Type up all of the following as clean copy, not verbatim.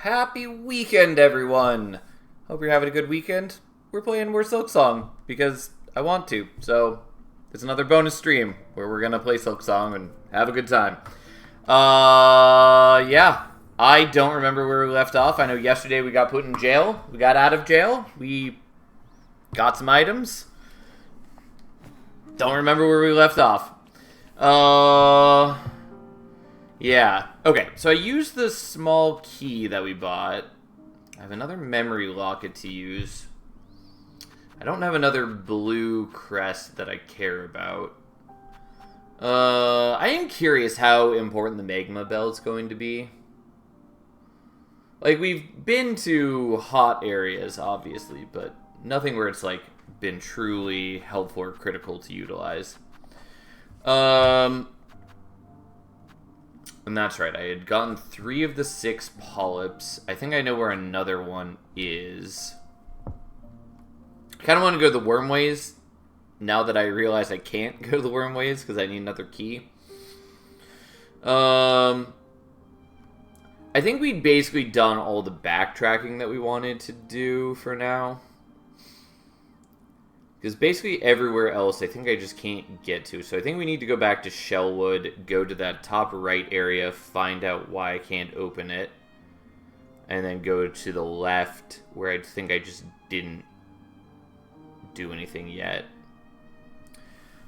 Happy weekend, everyone! Hope you're having a good weekend. We're playing more Silksong because I want to. So, it's another bonus stream where we're gonna play Silksong and have a good time. Yeah. I don't remember where we left off. I know yesterday we got put in jail. We got out of jail. We got some items. Don't remember where we left off. Yeah. Okay, so I used the small key that we bought. I have another memory locket to use. I don't have another blue crest that I care about. I am curious how important the magma bell is going to be. Like, we've been to hot areas, obviously, but nothing where it's, like, been truly helpful or critical to utilize. And that's right, I had gotten 3 of the 6 polyps. I think I know where another one is. I kind of want to go the wormways, now that I realize I can't go the wormways, because I need another key. I think we'd basically done all the backtracking that we wanted to do for now. Because basically everywhere else, I think I just can't get to. So I think we need to go back to Shellwood, go to that top right area, find out why I can't open it. And then go to the left, where I think I just didn't do anything yet.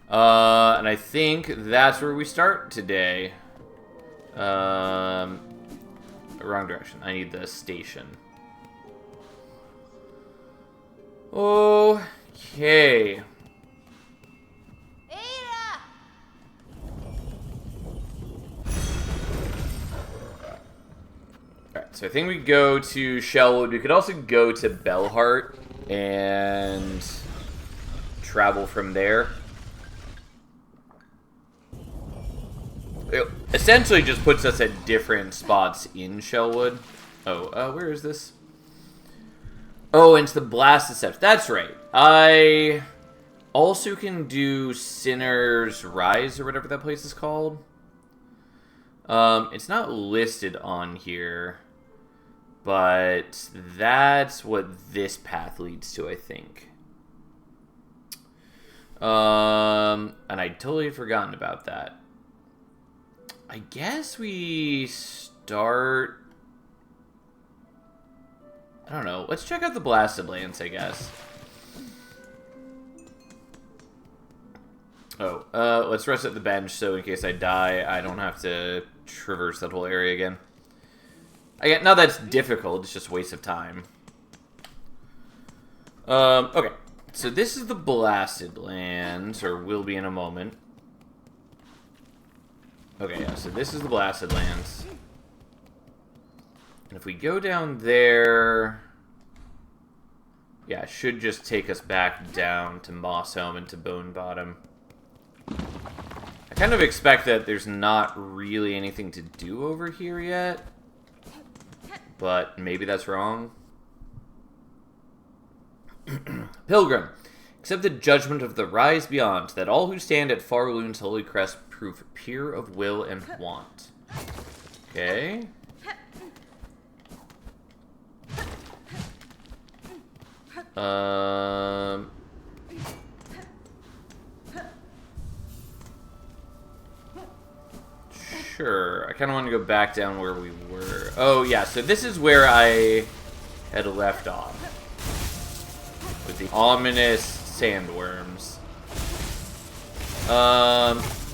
And I think that's where we start today. Wrong direction. I need the station. Okay. Alright, so I think we go to Shellwood. We could also go to Bellheart and travel from there. It essentially just puts us at different spots in Shellwood. Oh, where is this? Oh, it's the Blastocept. That's right. I also can do Sinner's Rise, or whatever that place is called. It's not listed on here, but that's what this path leads to, I think. And I'd totally forgotten about that. I guess we start... I don't know. Let's check out the Blasted Lands, I guess. Oh, let's rest at the bench so in case I die, I don't have to traverse that whole area again. Again, not that it's difficult, it's just a waste of time. Okay. So this is the Blasted Lands, or will be in a moment. Okay, yeah, so this is the Blasted Lands. And if we go down there... Yeah, it should just take us back down to Mosshelm and to Bone Bottom. I kind of expect that there's not really anything to do over here yet. But maybe that's wrong. Pilgrim, accept the judgment of the Rise Beyond, that all who stand at Farloon's holy crest prove pure of will and want. Okay. Sure. I kind of want to go back down where we were. Oh, yeah. So this is where I had left off. With the ominous sandworms.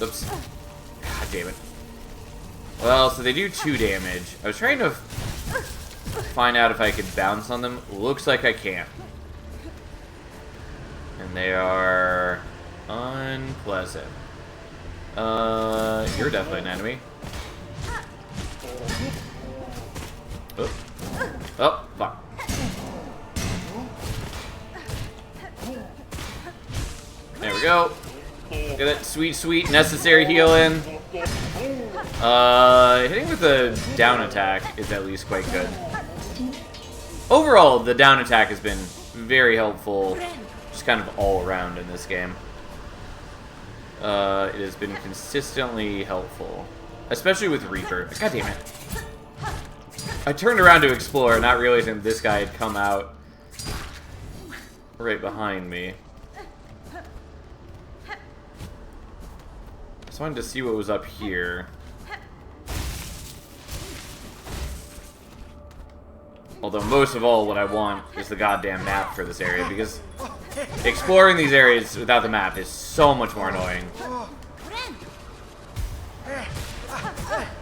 Oops. God damn it. Well, so they do 2 damage. I was trying to find out if I could bounce on them. Looks like I can't. And they are unpleasant. You're definitely an enemy. Oh. Oh, fuck. There we go. Get that sweet, sweet, necessary healing. Hitting with the down attack is at least quite good. Overall, the down attack has been very helpful, just kind of all around in this game. It has been consistently helpful, especially with Reaper. God damn it. I turned around to explore, not realizing this guy had come out right behind me. Just wanted to see what was up here. Although most of all, what I want is the goddamn map for this area, because exploring these areas without the map is so much more annoying.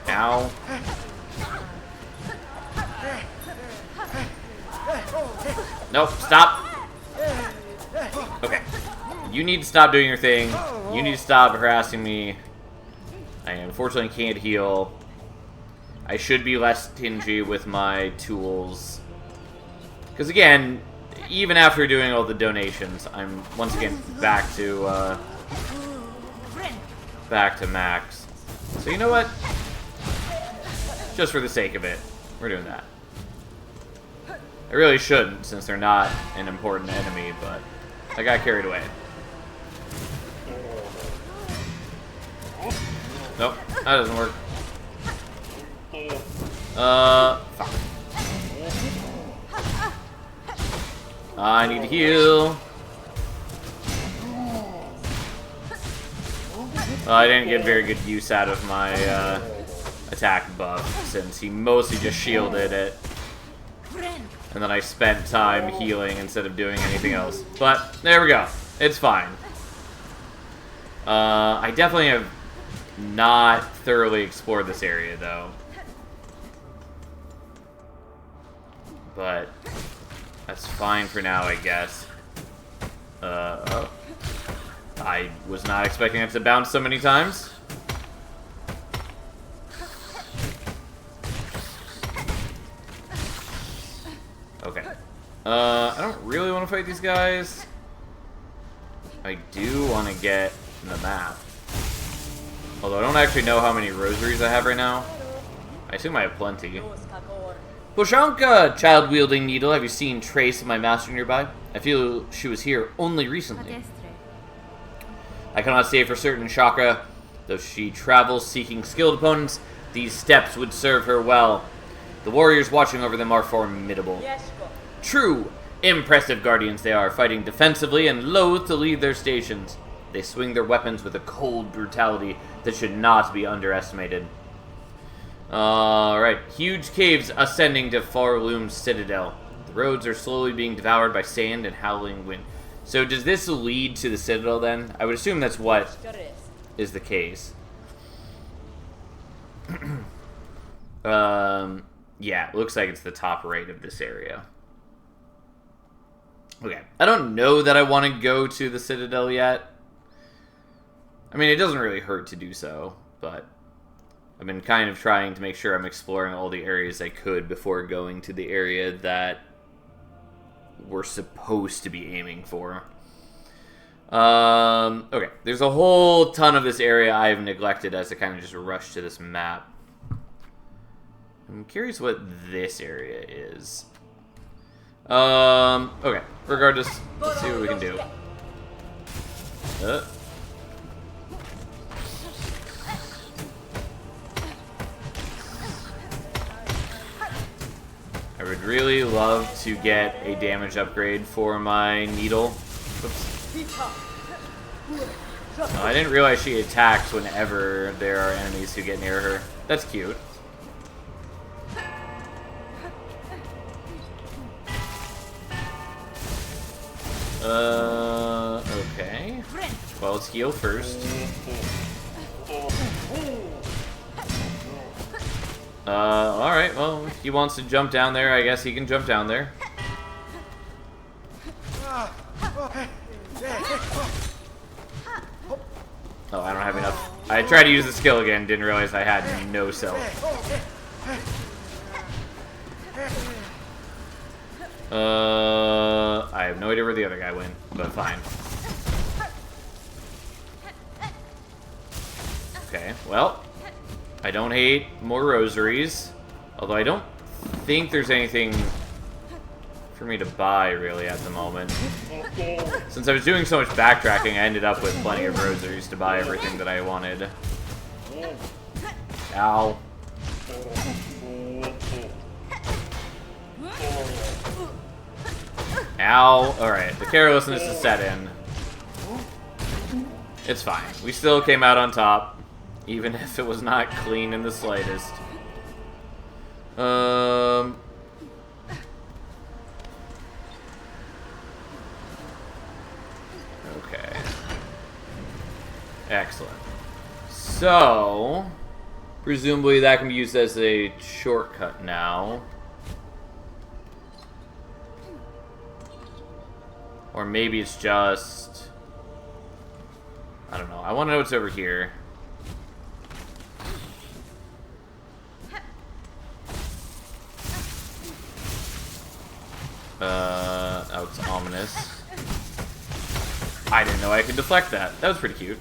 Ow. Nope, stop. Okay. You need to stop doing your thing. You need to stop harassing me. I unfortunately can't heal. I should be less stingy with my tools. Because again, even after doing all the donations, I'm once again back to max. So you know what? Just for the sake of it, we're doing that. I really shouldn't, since they're not an important enemy, but I got carried away. Nope, that doesn't work. Fuck. I need to heal. I didn't get very good use out of my attack buff, since he mostly just shielded it. And then I spent time healing instead of doing anything else. But, there we go. It's fine. I definitely have not thoroughly explored this area, though. But that's fine for now, I guess. Oh. I was not expecting it to bounce so many times. Okay. I don't really want to fight these guys. I do want to get the map. Although I don't actually know how many rosaries I have right now. I assume I have plenty. Boshanka, child-wielding needle, have you seen trace of my master nearby? I feel she was here only recently. I cannot say for certain, Chakra. Though she travels seeking skilled opponents, these steps would serve her well. The warriors watching over them are formidable. True, impressive guardians they are, fighting defensively and loath to leave their stations. They swing their weapons with a cold brutality that should not be underestimated. Alright, huge caves ascending to Farloom's citadel. The roads are slowly being devoured by sand and howling wind. So does this lead to the citadel then? I would assume that's what is the case. Yeah, it looks like it's the top right of this area. Okay, I don't know that I want to go to the citadel yet. I mean, it doesn't really hurt to do so, but I've been kind of trying to make sure I'm exploring all the areas I could before going to the area that we're supposed to be aiming for. Okay, there's a whole ton of this area I've neglected as I kind of just rush to this map. I'm curious what this area is. Okay, regardless, let's see what we can do. I would really love to get a damage upgrade for my needle. Oops. Oh, I didn't realize she attacks whenever there are enemies who get near her. That's cute. Okay. Well, let's heal first. Alright, well, if he wants to jump down there, I guess he can jump down there. Oh, I don't have enough. I tried to use the skill again, didn't realize I had no self. I have no idea where the other guy went, but fine. Okay, well, I don't hate more rosaries, although I don't think there's anything for me to buy, really, at the moment. Since I was doing so much backtracking, I ended up with plenty of rosaries to buy everything that I wanted. Ow. Ow. Alright, the carelessness is set in. It's fine. We still came out on top, even if it was not clean in the slightest. Okay. Excellent. So, presumably that can be used as a shortcut now. Or maybe it's just... I don't know. I want to know what's over here. Oh, it's ominous. I didn't know I could deflect that. That was pretty cute.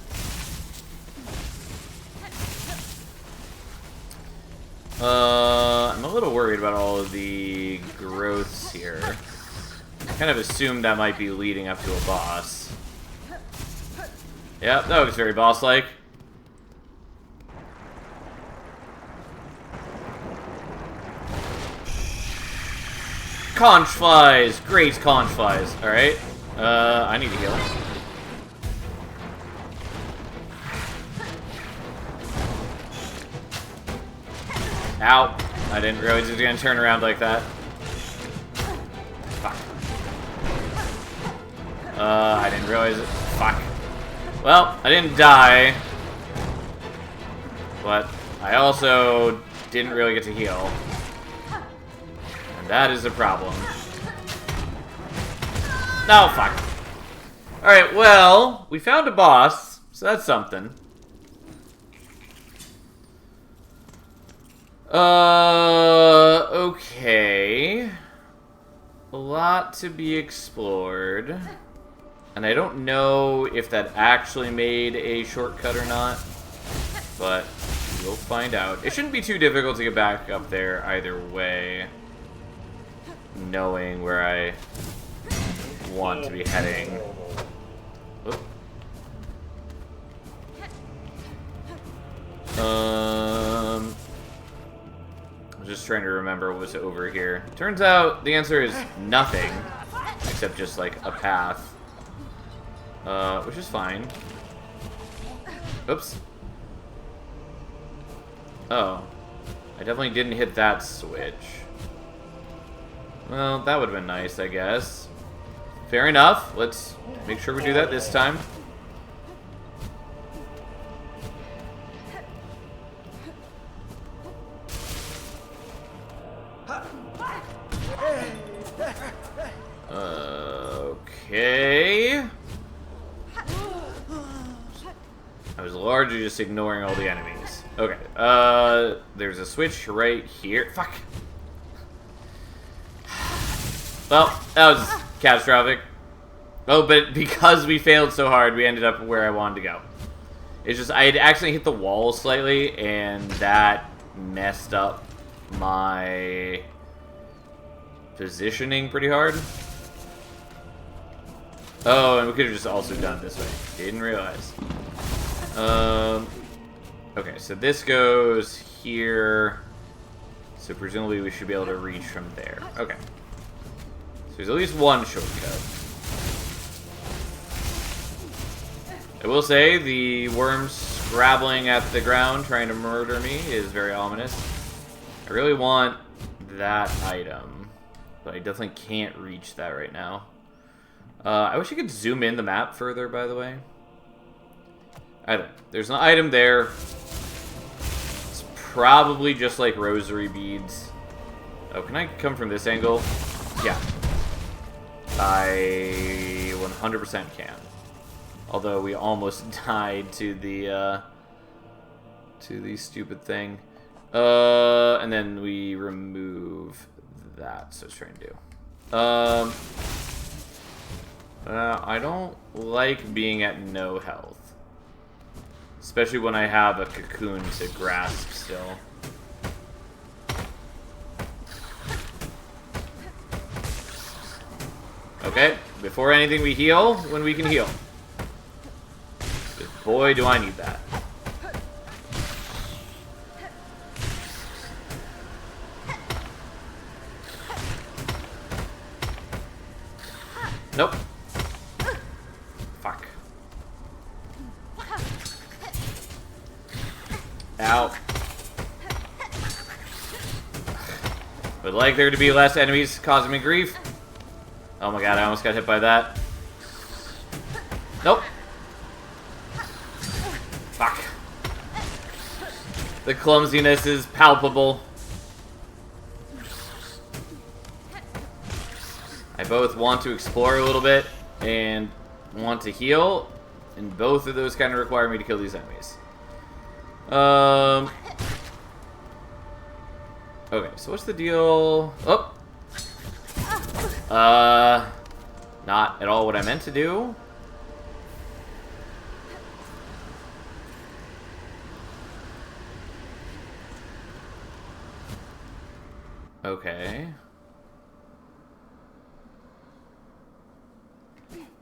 I'm a little worried about all of the growths here. I kind of assumed that might be leading up to a boss. Yep, that looks very boss-like. Conch flies! Great conch flies. Alright. I need to heal. Ow. I didn't realize he was going to turn around like that. Fuck. I didn't realize it. Fuck. Well, I didn't die. But I also didn't really get to heal. And that is a problem. No, fuck. Alright, well, we found a boss, so that's something. Okay. A lot to be explored. And I don't know if that actually made a shortcut or not. But we'll find out. It shouldn't be too difficult to get back up there either way. Knowing where I want to be heading. Oop. I'm just trying to remember what was over here. Turns out the answer is nothing. Except just like a path. Which is fine. Oops. Oh. I definitely didn't hit that switch. Well, that would have been nice, I guess. Fair enough. Let's make sure we do that this time. Okay. I was largely just ignoring all the enemies. Okay. There's a switch right here. Fuck. Well, that was catastrophic. Oh, but because we failed so hard, we ended up where I wanted to go. It's just, I had actually hit the wall slightly, and that messed up my positioning pretty hard. Oh, and we could have just also done it this way. Didn't realize. Okay, so this goes here. So presumably we should be able to reach from there. Okay. So there's at least one shortcut. I will say, the worm scrabbling at the ground trying to murder me is very ominous. I really want that item, but I definitely can't reach that right now. I wish I could zoom in the map further, by the way. There's an item there. It's probably just like rosary beads. Oh, can I come from this angle? Yeah. I 100% can. Although we almost died to the stupid thing. And then we remove that. So it's trying to do. I don't like being at no health. Especially when I have a cocoon to grasp still. Okay, before anything we heal when we can heal. But boy, do I need that. Nope. Fuck. Ow. Would like there to be less enemies causing me grief. Oh my god, I almost got hit by that. Nope. Fuck. The clumsiness is palpable. I both want to explore a little bit and want to heal, and both of those kind of require me to kill these enemies. Okay, so what's the deal? Oh! Not at all what I meant to do. Okay.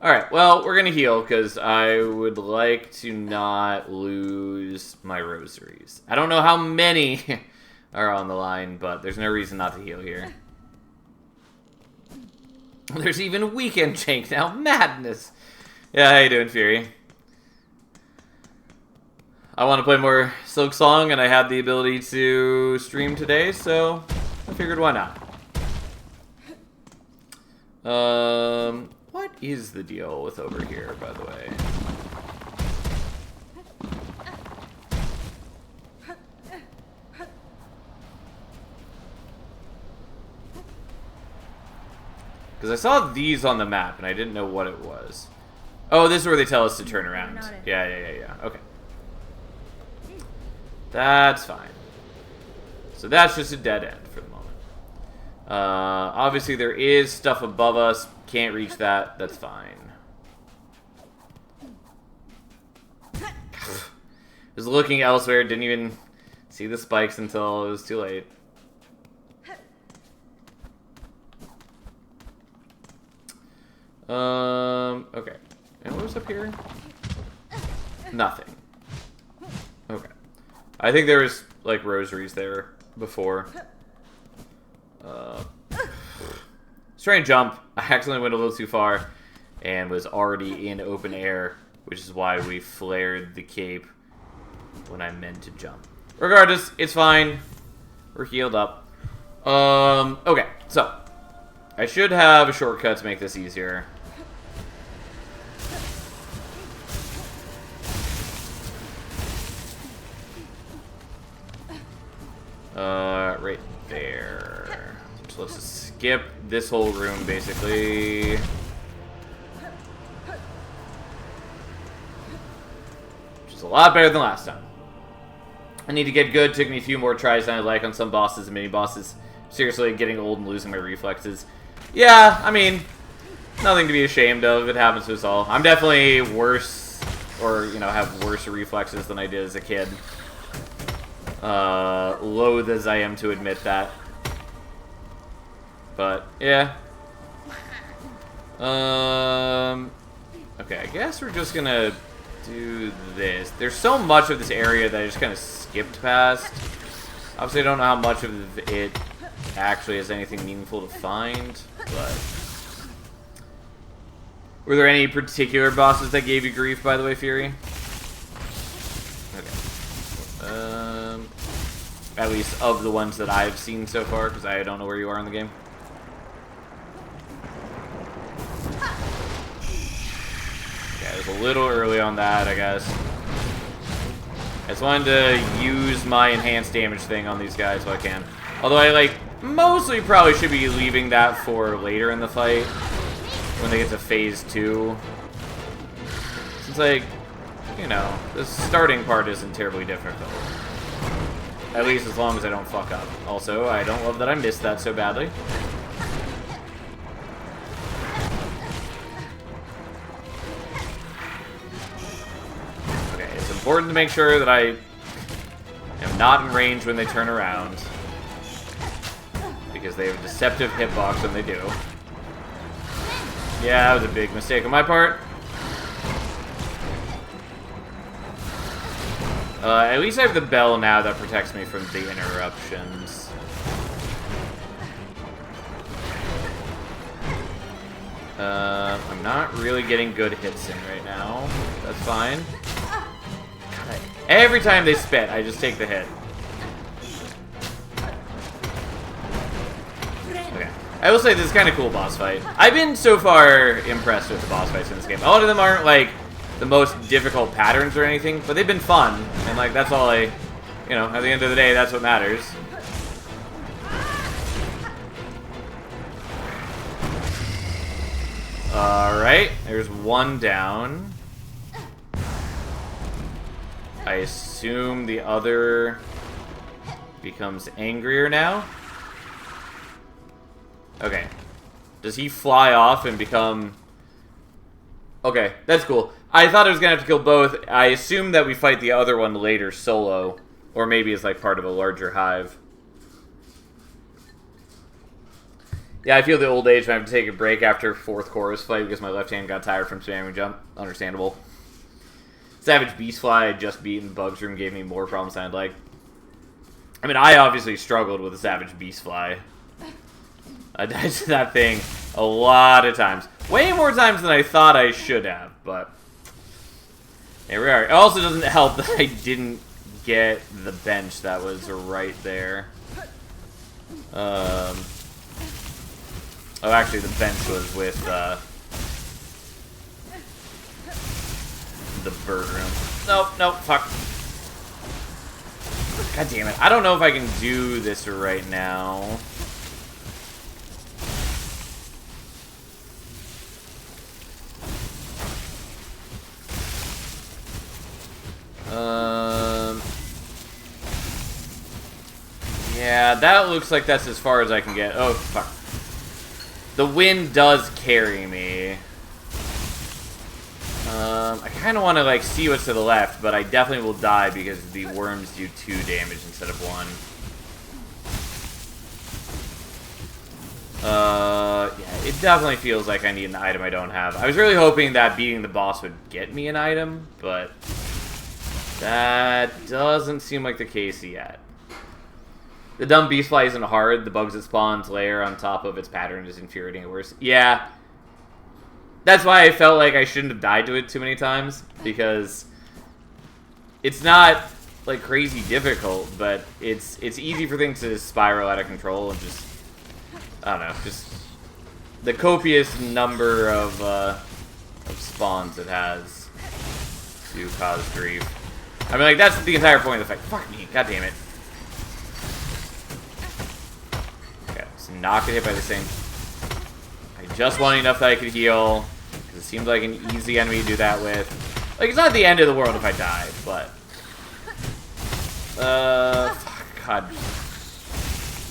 Alright, well, we're gonna heal, because I would like to not lose my rosaries. I don't know how many are on the line, but there's no reason not to heal here. There's even Weekend Jank now. Madness! Yeah, how you doing, Fury? I want to play more Silksong, and I had the ability to stream today, so I figured why not. What is the deal with over here, by the way? Because I saw these on the map, and I didn't know what it was. Oh, this is where they tell us to turn around. Yeah. Okay. That's fine. So that's just a dead end for the moment. Obviously, there is stuff above us. Can't reach that. That's fine. Was looking elsewhere. Didn't even see the spikes until it was too late. Okay. And what was up here? Nothing. Okay. I think there was, like, rosaries there before. Let's try and jump. I accidentally went a little too far and was already in open air, which is why we flared the cape when I meant to jump. Regardless, it's fine. We're healed up. Okay, so I should have a shortcut to make this easier. Right there. So let's just skip this whole room, basically. Which is a lot better than last time. I need to get good. Took me a few more tries than I'd like on some bosses and mini-bosses. Seriously, getting old and losing my reflexes. Yeah, I mean, nothing to be ashamed of. It happens to us all. I'm definitely worse, or, you know, have worse reflexes than I did as a kid. Loath as I am to admit that. But, yeah. Okay, I guess we're just gonna do this. There's so much of this area that I just kind of skipped past. Obviously, I don't know how much of it actually has anything meaningful to find, but... Were there any particular bosses that gave you grief, by the way, Fury? At least of the ones that I've seen so far, because I don't know where you are in the game. Yeah, it was a little early on that, I guess. I just wanted to use my enhanced damage thing on these guys while I can. Although I, like, mostly probably should be leaving that for later in the fight, when they get to phase 2. Since, like, you know, the starting part isn't terribly difficult. At least as long as I don't fuck up. Also, I don't love that I missed that so badly. Okay, it's important to make sure that I am not in range when they turn around. Because they have a deceptive hitbox when they do. Yeah, that was a big mistake on my part. At least I have the bell now that protects me from the interruptions. I'm not really getting good hits in right now. That's fine. God, every time they spit, I just take the hit. Okay. I will say this is kind of cool boss fight. I've been so far impressed with the boss fights in this game. A lot of them aren't like the most difficult patterns or anything, but they've been fun. And like that's all at the end of the day, that's what matters. Alright, there's one down. I assume the other becomes angrier now. Okay. Does he fly off and become... Okay, that's cool. I thought I was going to have to kill both. I assume that we fight the other one later solo. Or maybe it's like part of a larger hive. Yeah, I feel the old age when I have to take a break after 4th chorus fight because my left hand got tired from spamming jump. Understandable. Savage Beastfly I just beat in the Bugs Room gave me more problems than I'd like. I mean, I obviously struggled with the Savage Beastfly. I died to that thing a lot of times. Way more times than I thought I should have, but... Here we are. It also doesn't help that I didn't get the bench that was right there. Oh, actually, the bench was with, the bird room. Nope, fuck. God damn it. I don't know if I can do this right now. Yeah, that looks like that's as far as I can get. Oh, fuck. The wind does carry me. I kind of want to, like, see what's to the left, but I definitely will die because the worms do 2 damage instead of 1. Yeah, it definitely feels like I need an item I don't have. I was really hoping that beating the boss would get me an item, but that doesn't seem like the case yet. The dumb Beastfly isn't hard. The bugs it spawns layer on top of its pattern is infuriating worse. Yeah. That's why I felt like I shouldn't have died to it too many times. Because it's not, like, crazy difficult, but it's easy for things to spiral out of control and just... I don't know, just... the copious number of spawns it has to cause grief. I mean, like, that's the entire point of the fight. Fuck me, god damn it. Not get hit by the same. I just wanted enough that I could heal, because it seems like an easy enemy to do that with. Like, it's not the end of the world if I die, but... fuck, God.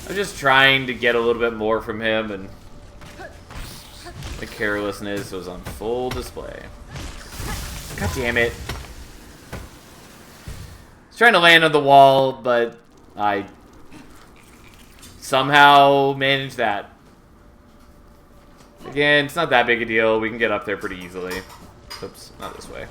I'm just trying to get a little bit more from him, and... the carelessness was on full display. God damn it. I was trying to land on the wall, but I... somehow manage that. Again, it's not that big a deal. We can get up there pretty easily. Oops, not this way.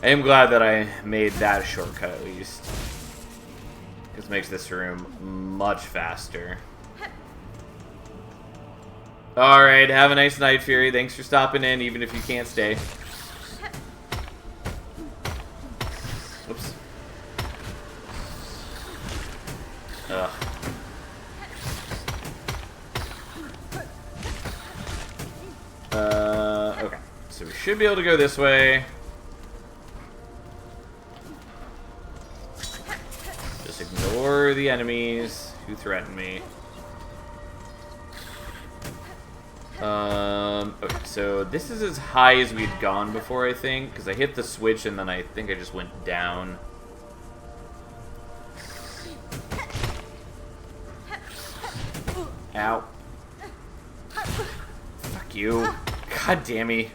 I am glad that I made that a shortcut at least. This makes this room much faster. Alright, have a nice night, Fury. Thanks for stopping in, even if you can't stay. Oops. Ugh. Okay. So we should be able to go this way. Just ignore the enemies who threaten me. Okay, so this is as high as we'd gone before, I think, because I hit the switch and then I think I just went down. Ow. Fuck you. God damn me.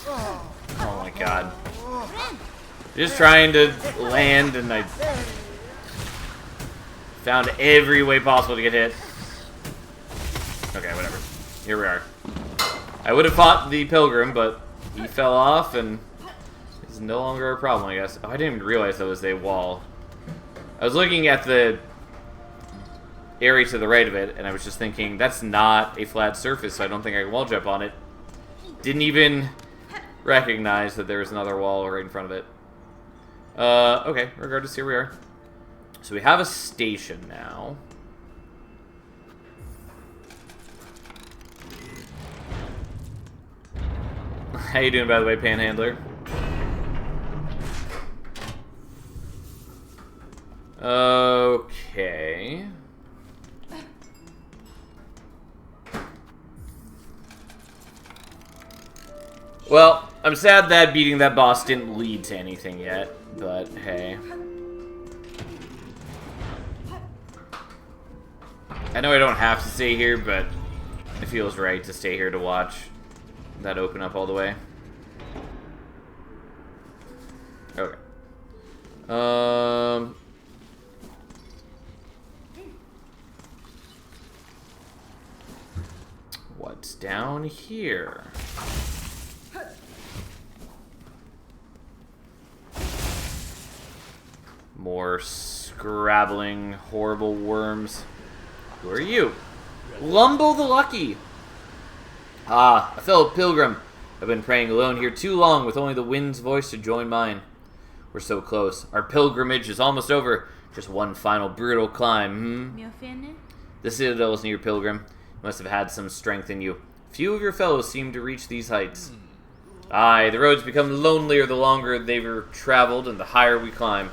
Oh my god. Just trying to land and I found every way possible to get hit. Okay, whatever. Here we are. I would have fought the Pilgrim, but he fell off and is no longer a problem, I guess. Oh, I didn't even realize that was a wall. I was looking at the area to the right of it, and I was just thinking, that's not a flat surface, so I don't think I can wall jump on it. Didn't even recognize that there was another wall right in front of it. Okay, regardless, here we are. So we have a station now. How you doing, by the way, Panhandler? Okay. Well, I'm sad that beating that boss didn't lead to anything yet, but hey. I know I don't have to stay here, but it feels right to stay here to watch that open up all the way. Okay. What's down here? More scrabbling, horrible worms. Who are you? Lumbo the Lucky! Ah, a fellow pilgrim. I've been praying alone here too long with only the wind's voice to join mine. We're so close. Our pilgrimage is almost over. Just one final brutal climb, The citadel is near, Pilgrim. You must have had some strength in you. Few of your fellows seem to reach these heights. Aye, the roads become lonelier the longer they've traveled and the higher we climb.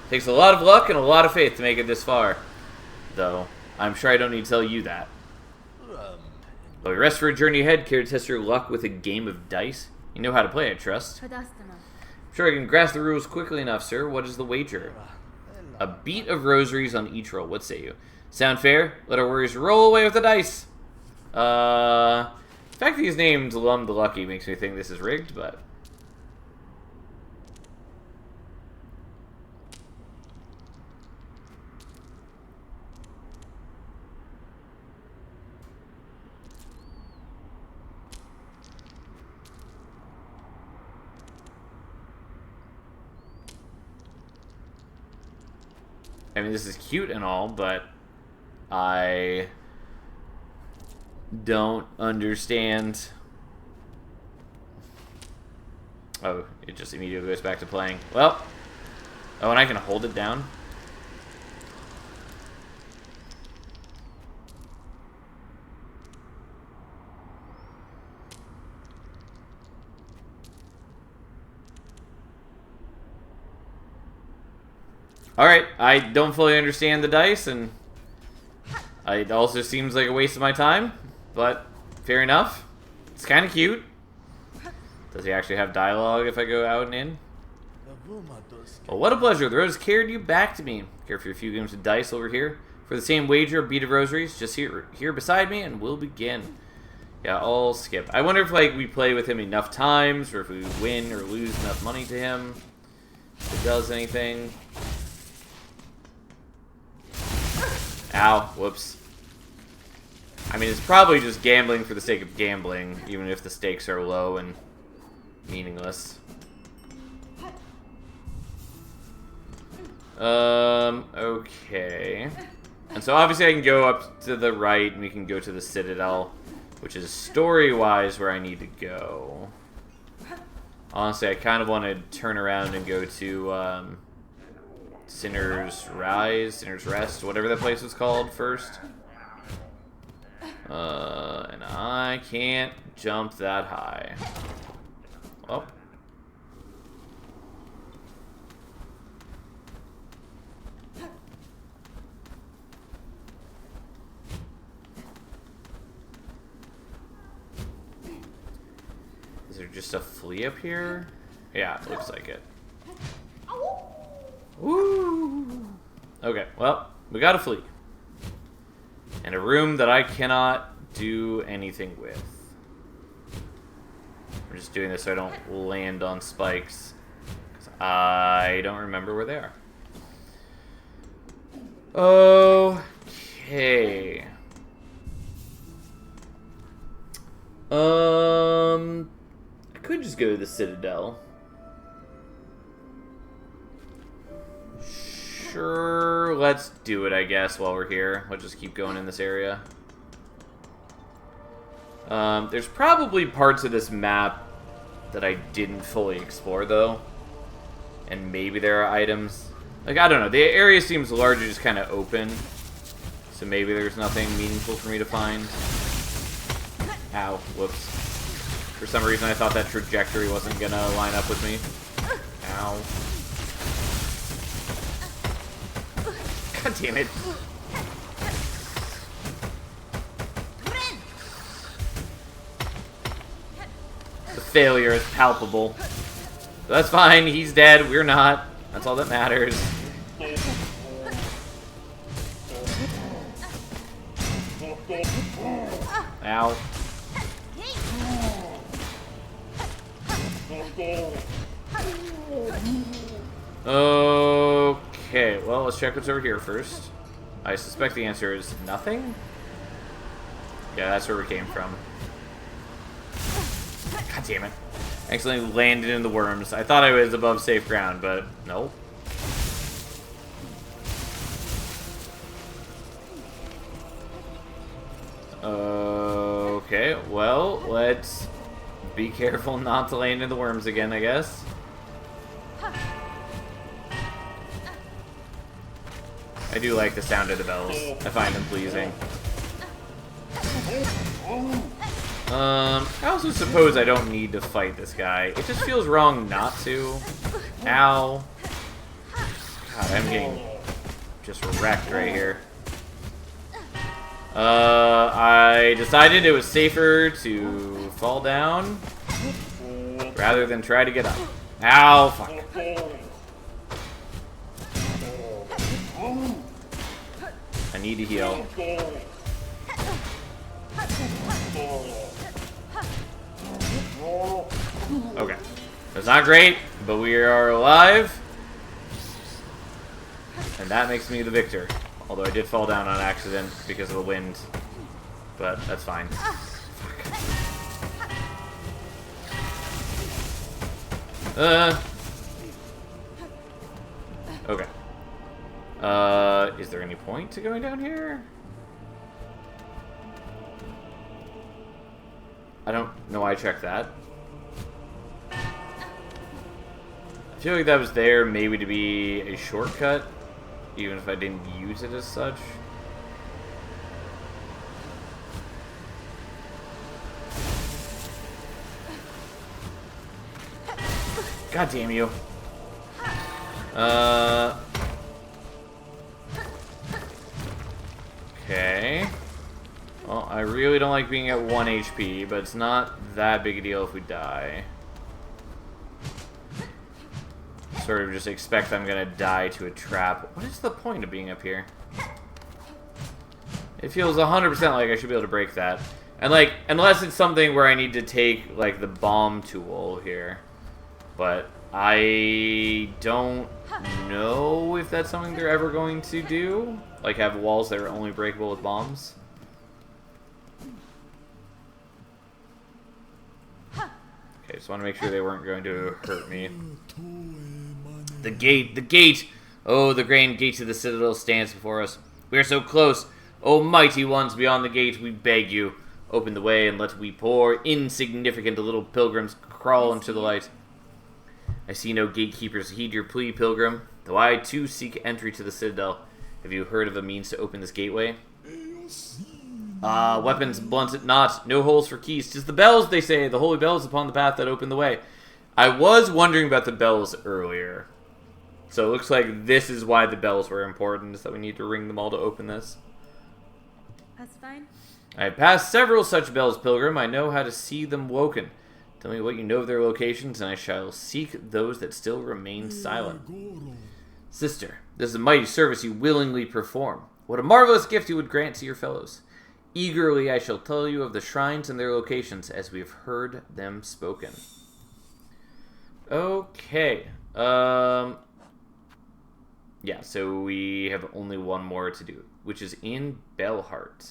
Takes a lot of luck and a lot of faith to make it this far. Though, I'm sure I don't need to tell you that. While you rest for a journey ahead, care to test your luck with a game of dice? You know how to play, I trust. Sure, I can grasp the rules quickly enough, sir. What is the wager? A beat of rosaries on each roll. What say you? Sound fair? Let our worries roll away with the dice. The fact that he's named Lum the Lucky makes me think this is rigged, but... I mean, this is cute and all, but I don't understand. Oh, it just immediately goes back to playing. Well, oh, and I can hold it down. Alright, I don't fully understand the dice, and it also seems like a waste of my time, but fair enough. It's kind of cute. Does he actually have dialogue if I go out and in? Well, what a pleasure. The road has carried you back to me. Care for a few games of dice over here. For the same wager, a beat of rosaries, just here beside me, and we'll begin. Yeah, I'll skip. I wonder if we play with him enough times, or if we win or lose enough money to him. If it does anything. Ow, whoops. I mean, it's probably just gambling for the sake of gambling, even if the stakes are low and meaningless. Okay. And so obviously I can go up to the right and we can go to the Citadel, which is story-wise where I need to go. Honestly, I kind of want to turn around and go to, Sinner's Rest, whatever that place was called first. And I can't jump that high. Oh. Is there just a flea up here? Yeah, it looks like it. Woo! Okay, well, we got a flea. And a room that I cannot do anything with. I'm just doing this so I don't land on spikes. 'Cause I don't remember where they are. Okay. I could just go to the Citadel. Sure, let's do it, I guess, while we're here. Let's just keep going in this area. There's probably parts of this map that I didn't fully explore, though. And maybe there are items. Like, I don't know. The area seems largely just kind of open. So maybe there's nothing meaningful for me to find. Ow. Whoops. For some reason, I thought that trajectory wasn't going to line up with me. Ow. God damn it. The failure is palpable. But that's fine. He's dead. We're not. That's all that matters. Ow. Okay, well, let's check what's over here first. I suspect the answer is nothing? Yeah, that's where we came from. God damn it. I accidentally landed in the worms. I thought I was above safe ground, but no. Okay, well, let's be careful not to land in the worms again, I guess. I do like the sound of the bells. I find them pleasing. I also suppose I don't need to fight this guy. It just feels wrong not to. Ow. God, I'm getting just wrecked right here. I decided it was safer to fall down rather than try to get up. Ow, fuck. I need to heal. Okay. That's not great, but we are alive. And that makes me the victor. Although I did fall down on accident because of the wind. But that's fine. Fuck. Okay. Is there any point to going down here? I don't know why I checked that. I feel like that was there maybe to be a shortcut, even if I didn't use it as such. God damn you. Okay. Well, I really don't like being at 1 HP, but it's not that big a deal if we die. Sort of just expect I'm gonna die to a trap. What is the point of being up here? It feels 100% like I should be able to break that. And like, unless it's something where I need to take like the bomb tool here. But I don't know if that's something they're ever going to do. Like have walls that are only breakable with bombs. Okay, just want to make sure they weren't going to hurt me. The gate, the gate! Oh, the grand gate of the citadel stands before us. We are so close. Oh, mighty ones beyond the gate, we beg you. Open the way and let we poor, insignificant little pilgrims crawl into the light. I see no gatekeepers. Heed your plea, pilgrim. Though I, too, seek entry to the citadel. Have you heard of a means to open this gateway? Weapons blunt it not. No holes for keys. 'Tis the bells, they say. The holy bells upon the path that open the way. I was wondering about the bells earlier. So it looks like this is why the bells were important, is that we need to ring them all to open this. That's fine. I have passed several such bells, pilgrim. I know how to see them woken. Tell me what you know of their locations, and I shall seek those that still remain silent. Sister, this is a mighty service you willingly perform. What a marvelous gift you would grant to your fellows. Eagerly I shall tell you of the shrines and their locations, as we have heard them spoken. Okay. Yeah, so we have only one more to do, which is in Bellheart.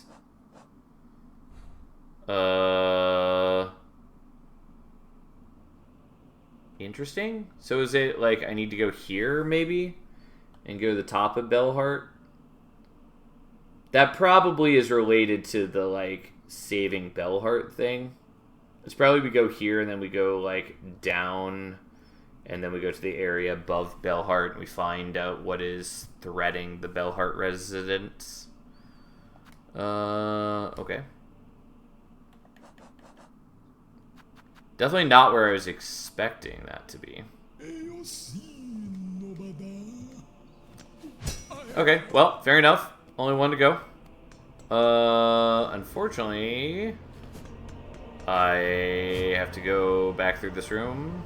Interesting. So is it like I need to go here, maybe? and go to the top of Bellheart. That probably is related to the, like, saving Bellheart thing. It's probably we go here, and then we go, like, down, and then we go to the area above Bellheart, and we find out what is threatening the Bellheart residents. Okay. Definitely not where I was expecting that to be. Okay, well, fair enough. Only one to go. Unfortunately, I have to go back through this room.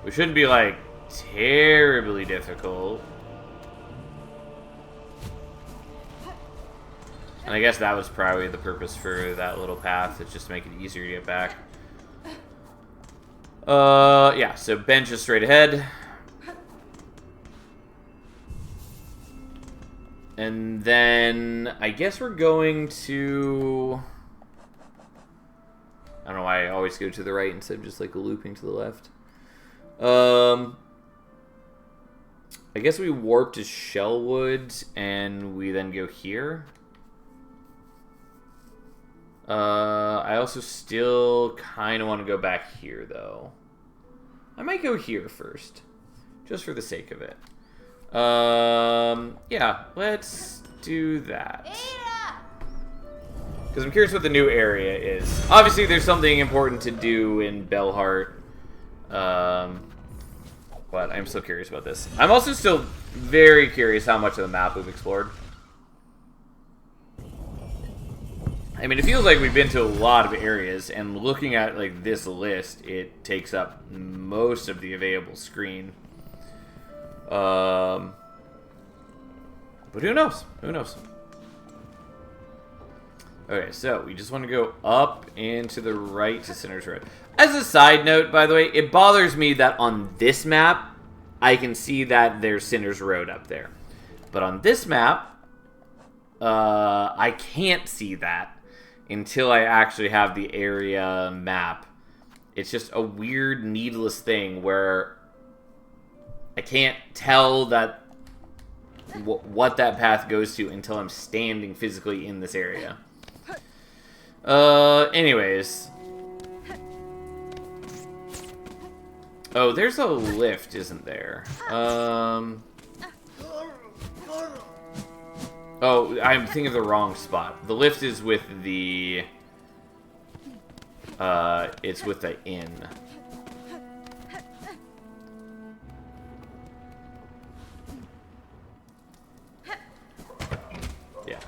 Which shouldn't be, like, terribly difficult. And I guess that was probably the purpose for that little path, is just to make it easier to get back. Yeah, so bench is straight ahead. And then I guess we're going to... I don't know why I always go to the right instead of just like looping to the left. I guess we warp to Shellwood and we then go here. I also still kind of want to go back here, though. I might go here first, just for the sake of it. Yeah, let's do that. Because I'm curious what the new area is. Obviously, there's something important to do in Bellheart. But I'm still curious about this. I'm also still very curious how much of the map we've explored. I mean, it feels like we've been to a lot of areas, and looking at like this list, it takes up most of the available screen. But who knows? Who knows? Okay, so we just want to go up and to the right to Sinner's Road. As a side note, by the way, it bothers me that on this map, I can see that there's Sinner's Road up there. But on this map, I can't see that until I actually have the area map. It's just a weird, needless thing where I can't tell that what that path goes to until I'm standing physically in this area. Anyways. Oh, there's a lift, isn't there? Oh, I'm thinking of the wrong spot. The lift is with the... it's with the inn. Yeah.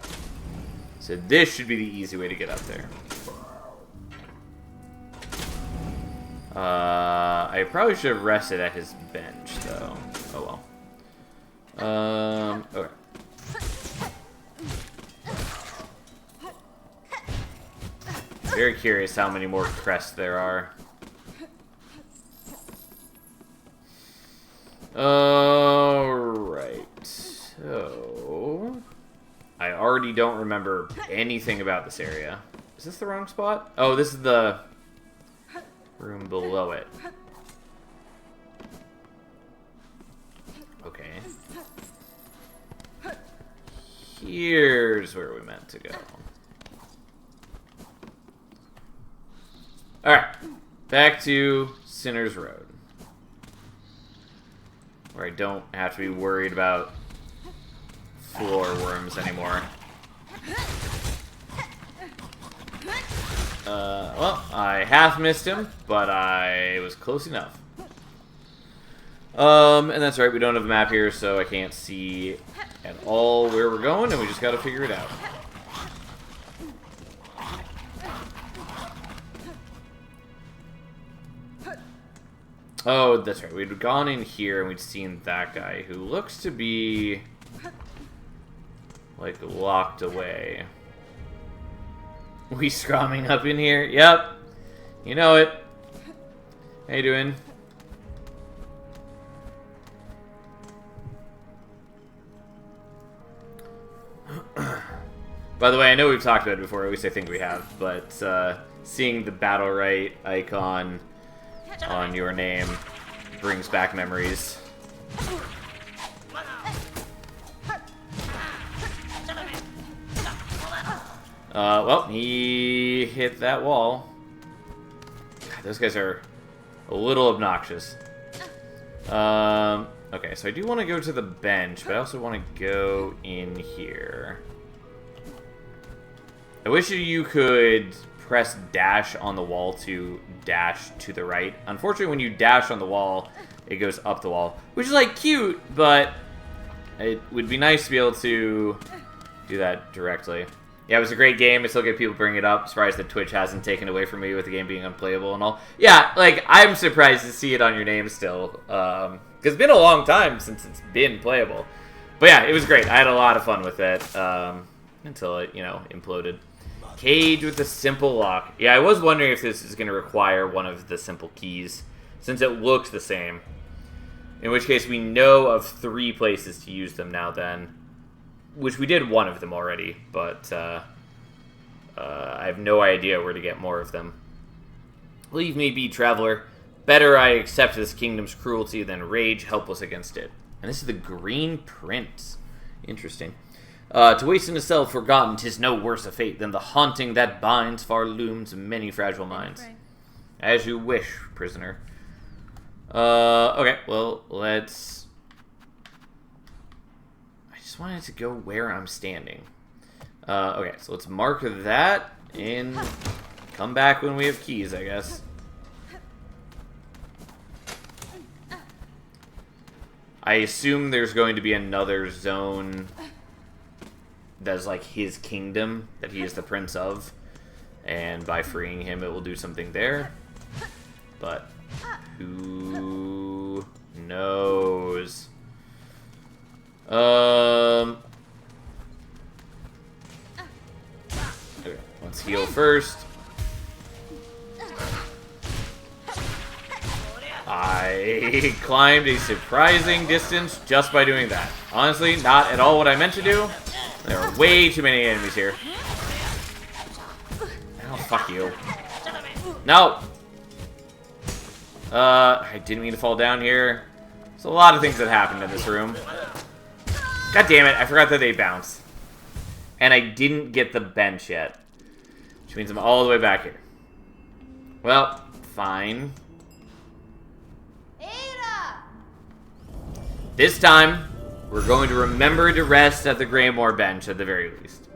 So this should be the easy way to get up there. I probably should have rested at his bench, though. Oh well. Okay. Very curious how many more crests there are. Alright. So... I already don't remember anything about this area. Is this the wrong spot? Oh, this is the room below it. Okay. Here's where we meant to go. Alright. Back to Sinner's Road. Where I don't have to be worried about floor worms anymore. Well, I half missed him, but I was close enough. And that's right, we don't have a map here, so I can't see at all where we're going, and we just gotta figure it out. Oh, that's right, we'd gone in here and we'd seen that guy, who looks to be like locked away. We scrumming up in here? Yep. You know it. How you doing? By the way, I know we've talked about it before, at least I think we have, but seeing the battle right icon on your name brings back memories. Well, he hit that wall. God, those guys are a little obnoxious. Okay, so I do want to go to the bench, but I also want to go in here. I wish you could press dash on the wall to dash to the right. Unfortunately, when you dash on the wall, it goes up the wall, which is, like, cute, but it would be nice to be able to do that directly. Yeah, it was a great game. I still get people bringing it up. Surprised that Twitch hasn't taken away from me with the game being unplayable and all. Yeah, like, I'm surprised to see it on your name still. Because it's been a long time since it's been playable. But yeah, it was great. I had a lot of fun with it. Until it, you know, imploded. Cage with a simple lock. Yeah, I was wondering if this is going to require one of the simple keys, since it looks the same. In which case, we know of 3 places to use them now then. Which we did one of them already, but I have no idea where to get more of them. Leave me be, traveler. Better I accept this kingdom's cruelty than rage helpless against it. And this is the Green Prince. Interesting. To waste in a cell forgotten, 'tis no worse a fate than the haunting that binds far looms many fragile minds. As you wish, prisoner. Okay, well, let's... I just wanted to go where I'm standing. Okay, so let's mark that and come back when we have keys, I guess. I assume there's going to be another zone that's like his kingdom that he is the prince of, and by freeing him it will do something there, but who knows? Okay, let's heal first. I climbed a surprising distance just by doing that. Honestly, not at all what I meant to do. There are way too many enemies here. Oh, fuck you. No! I didn't mean to fall down here. There's a lot of things that happened in this room. God damn it, I forgot that they bounce. And I didn't get the bench yet. Which means I'm all the way back here. Well, fine. This time, we're going to remember to rest at the Greymore bench at the very least.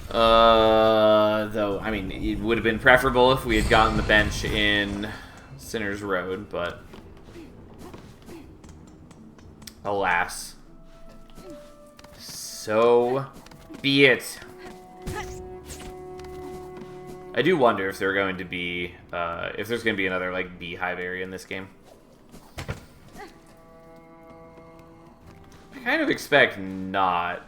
Though, I mean, it would have been preferable if we had gotten the bench in Sinner's Road, but alas. So be it. I do wonder if there's going to be another, like, beehive area in this game. I kind of expect not.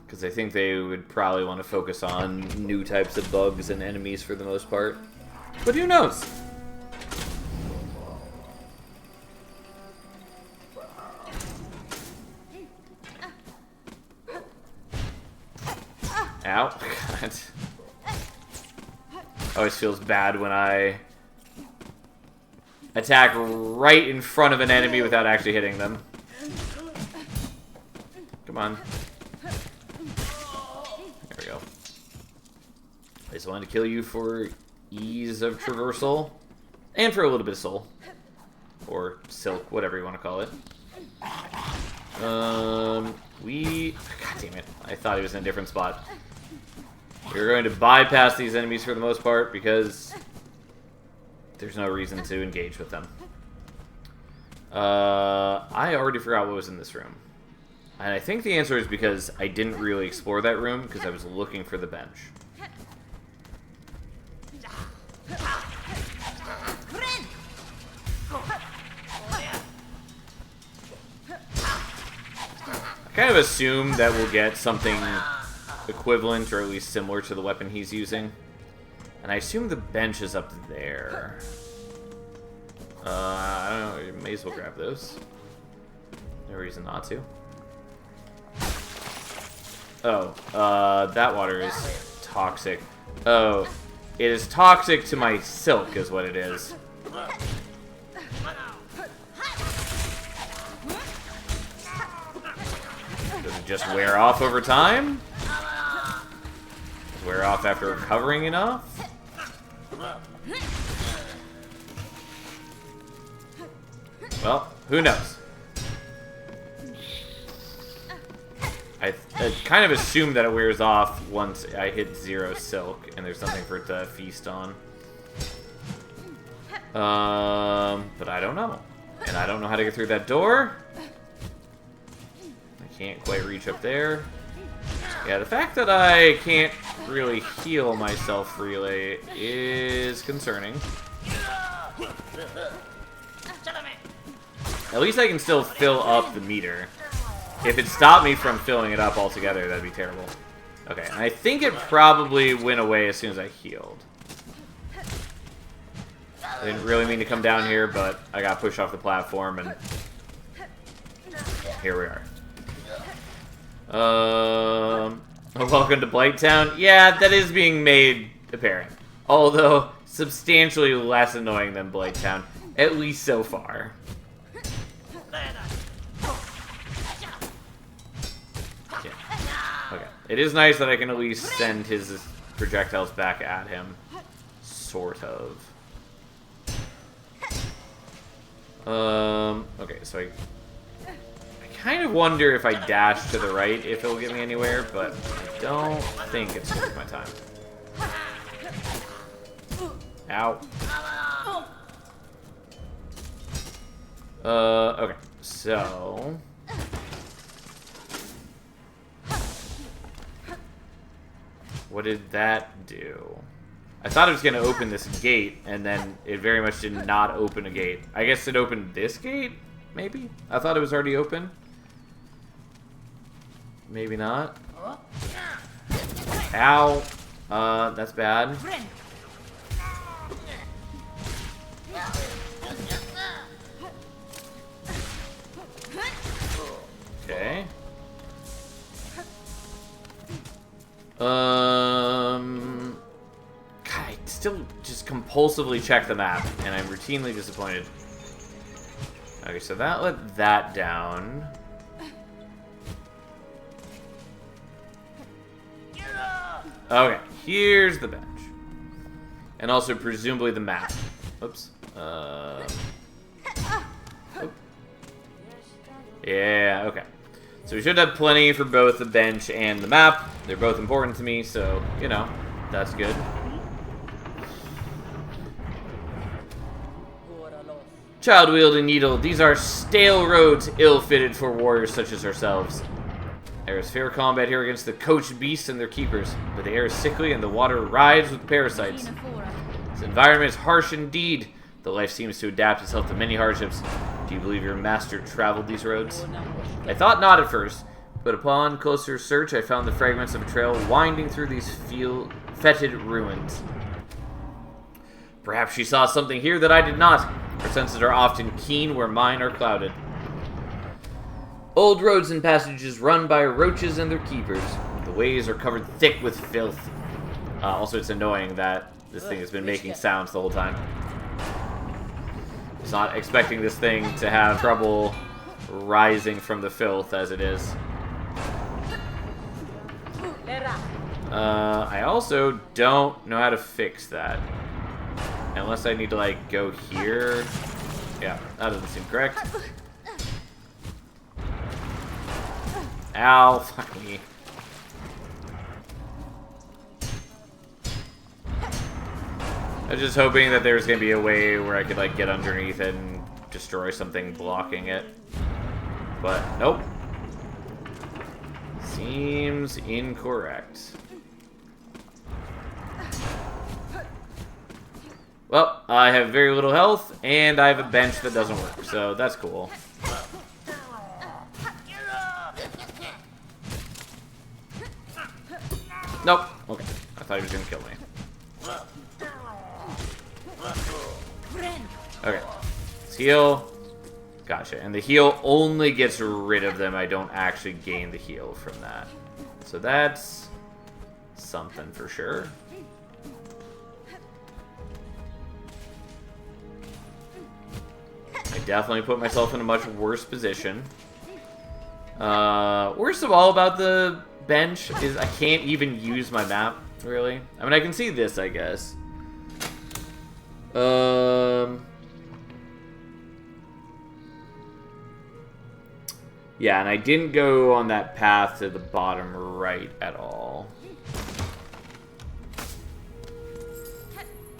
Because I think they would probably want to focus on new types of bugs and enemies for the most part. But who knows? Ow. God. Always feels bad when I attack right in front of an enemy without actually hitting them. Come on. There we go. I just wanted to kill you for ease of traversal. And for a little bit of soul. Or silk, whatever you want to call it. God damn it. I thought he was in a different spot. We're going to bypass these enemies for the most part because there's no reason to engage with them. I already forgot what was in this room. And I think the answer is because I didn't really explore that room because I was looking for the bench. I kind of assume that we'll get something equivalent or at least similar to the weapon he's using. And I assume the bench is up there. I don't know, you may as well grab those. No reason not to. Oh, that water is toxic. Oh, It is toxic to my silk, is what it is. Does it just wear off over time? Does it wear off after recovering enough? Well, who knows? I kind of assume that it wears off once I hit 0 silk, and there's something for it to feast on. But I don't know. And I don't know how to get through that door. I can't quite reach up there. Yeah, the fact that I can't really heal myself really is concerning. At least I can still fill up the meter. If it stopped me from filling it up altogether, that'd be terrible. Okay, and I think it probably went away as soon as I healed. I didn't really mean to come down here, but I got pushed off the platform, and here we are. Welcome to Blighttown. Yeah, that is being made apparent. Although, substantially less annoying than Blighttown. At least so far. Okay. It is nice that I can at least send his projectiles back at him. Sort of. Okay, so I kind of wonder if I dash to the right if it'll get me anywhere, but I don't think it's worth my time. Ow. Okay, so... what did that do? I thought it was going to open this gate, and then it very much did not open a gate. I guess it opened this gate? Maybe? I thought it was already open. Maybe not. Ow. That's bad. Okay. I still just compulsively check the map, and I'm routinely disappointed. Okay, so that let that down. Okay, here's the bench. And also, presumably, the map. Oops. Oop. Yeah, okay. So we should have plenty for both the bench and the map. They're both important to me, so, you know, that's good. Child-wielding needle. These are stale roads ill-fitted for warriors such as ourselves. There is fair combat here against the coached beasts and their keepers, but the air is sickly and the water writhes with parasites. This environment is harsh indeed. The life seems to adapt itself to many hardships. Do you believe your master traveled these roads? I thought not at first, but upon closer search I found the fragments of a trail winding through these fetid ruins. Perhaps she saw something here that I did not. Her senses are often keen where mine are clouded. Old roads and passages run by roaches and their keepers. The ways are covered thick with filth. Also, it's annoying that this thing has been making sounds the whole time. I was not expecting this thing to have trouble rising from the filth as it is. I also don't know how to fix that. Unless I need to, like, go here. Yeah, that doesn't seem correct. Ow, fuck me. I was just hoping that there's gonna be a way where I could, like, get underneath it and destroy something blocking it. But, nope. Seems incorrect. Well, I have very little health, and I have a bench that doesn't work, so that's cool. Nope. Okay. I thought he was gonna kill me. Okay. Let's heal. Gotcha. And the heal only gets rid of them. I don't actually gain the heal from that. So that's something for sure. definitely put myself in a much worse position. Worst of all about the bench is I can't even use my map, really. I mean, I can see this, I guess. Yeah, and I didn't go on that path to the bottom right at all.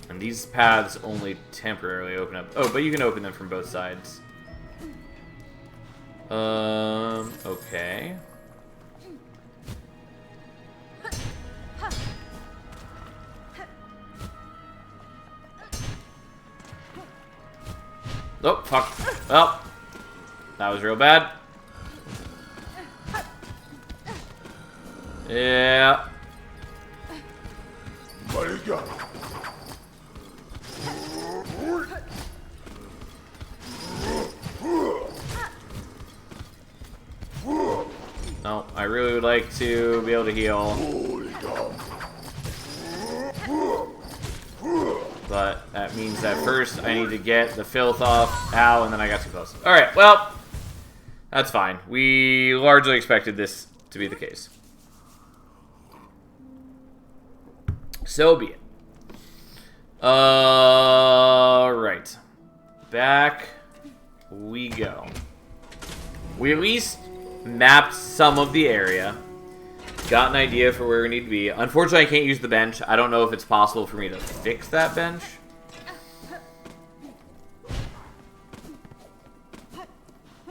And these paths only temporarily open up. Oh, but you can open them from both sides. Okay. Oh, fuck. Well, that was real bad. Yeah. No, I really would like to be able to heal. But that means that first I need to get the filth off. Ow, and then I got too close. Alright, well, that's fine. We largely expected this to be the case. So be it. Alright. Back we go. We at least mapped some of the area. Got an idea for where we need to be. Unfortunately, I can't use the bench. I don't know if it's possible for me to fix that bench.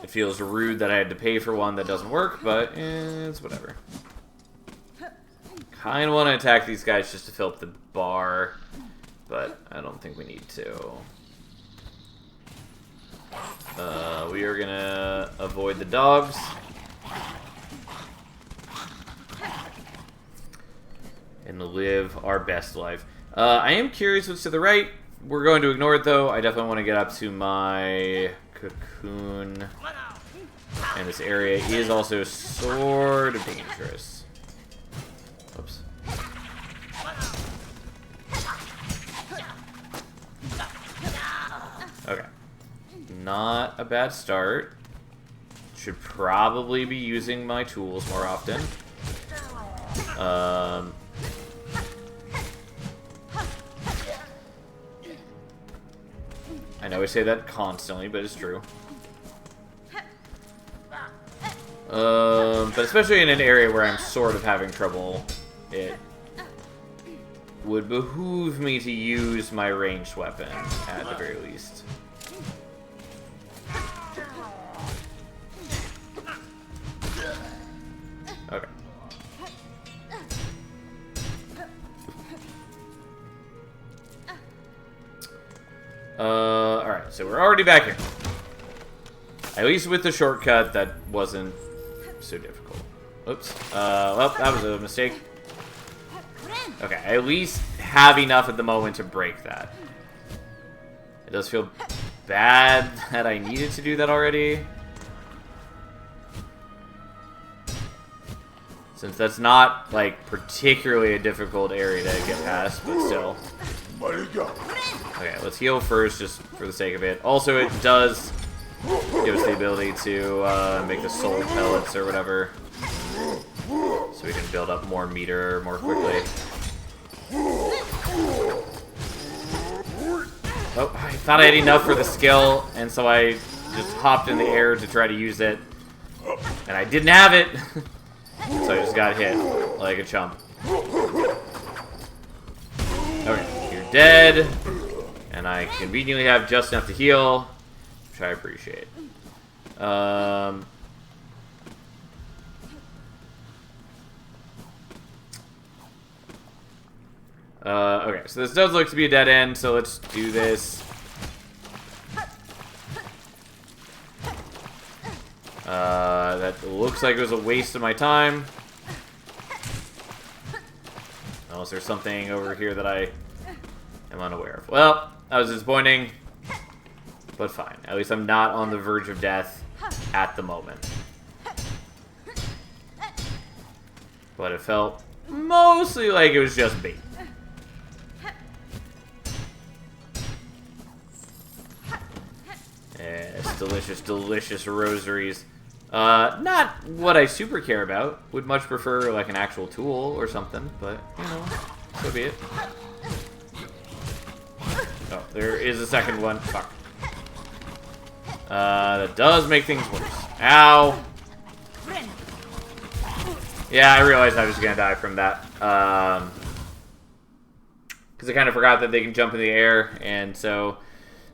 It feels rude that I had to pay for one that doesn't work, but it's whatever. Kind of want to attack these guys just to fill up the bar, but I don't think we need to. We are gonna avoid the dogs. And live our best life. I am curious what's to the right. We're going to ignore it, though. I definitely want to get up to my cocoon. And this area is also sort of dangerous. Oops. Okay. Not a bad start. Should probably be using my tools more often. I know I say that constantly, but it's true. But especially in an area where I'm sort of having trouble, it would behoove me to use my ranged weapon, at the very least. Okay. Alright, so we're already back here. At least with the shortcut, that wasn't so difficult. Oops. Well, that was a mistake. Okay, I at least have enough at the moment to break that. It does feel bad that I needed to do that already. Since that's not, like, particularly a difficult area to get past, but still. Okay, let's heal first, just for the sake of it. Also, it does give us the ability to make the soul pellets or whatever. So we can build up more meter more quickly. Oh, I thought I had enough for the skill, and so I just hopped in the air to try to use it. And I didn't have it! So I just got hit like a chump. Okay, you're dead. And I conveniently have just enough to heal, which I appreciate. Okay, so this does look to be a dead end, so let's do this. That looks like it was a waste of my time. Unless there's something over here that I am unaware of. Well, that was disappointing, but fine. At least I'm not on the verge of death at the moment. But it felt mostly like it was just bait. Yes, delicious, delicious rosaries. Not what I super care about. Would much prefer, like, an actual tool or something, but, you know, so be it. Oh, there is a second one. Fuck. That does make things worse. Ow! Yeah, I realized I was gonna die from that. Because I kind of forgot that they can jump in the air, and so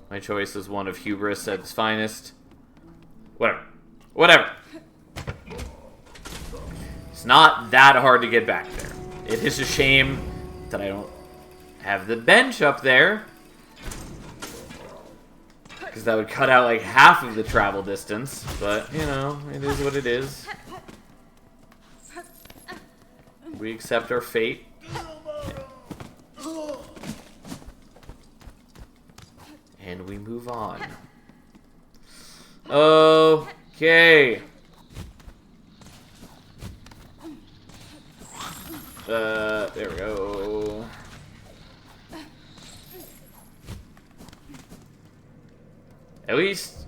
my choice was one of hubris at its finest. Whatever. Whatever. It's not that hard to get back there. It is a shame that I don't have the bench up there, because that would cut out like half of the travel distance, but, you know, it is what it is. We accept our fate. And we move on. Okay. There we go. At least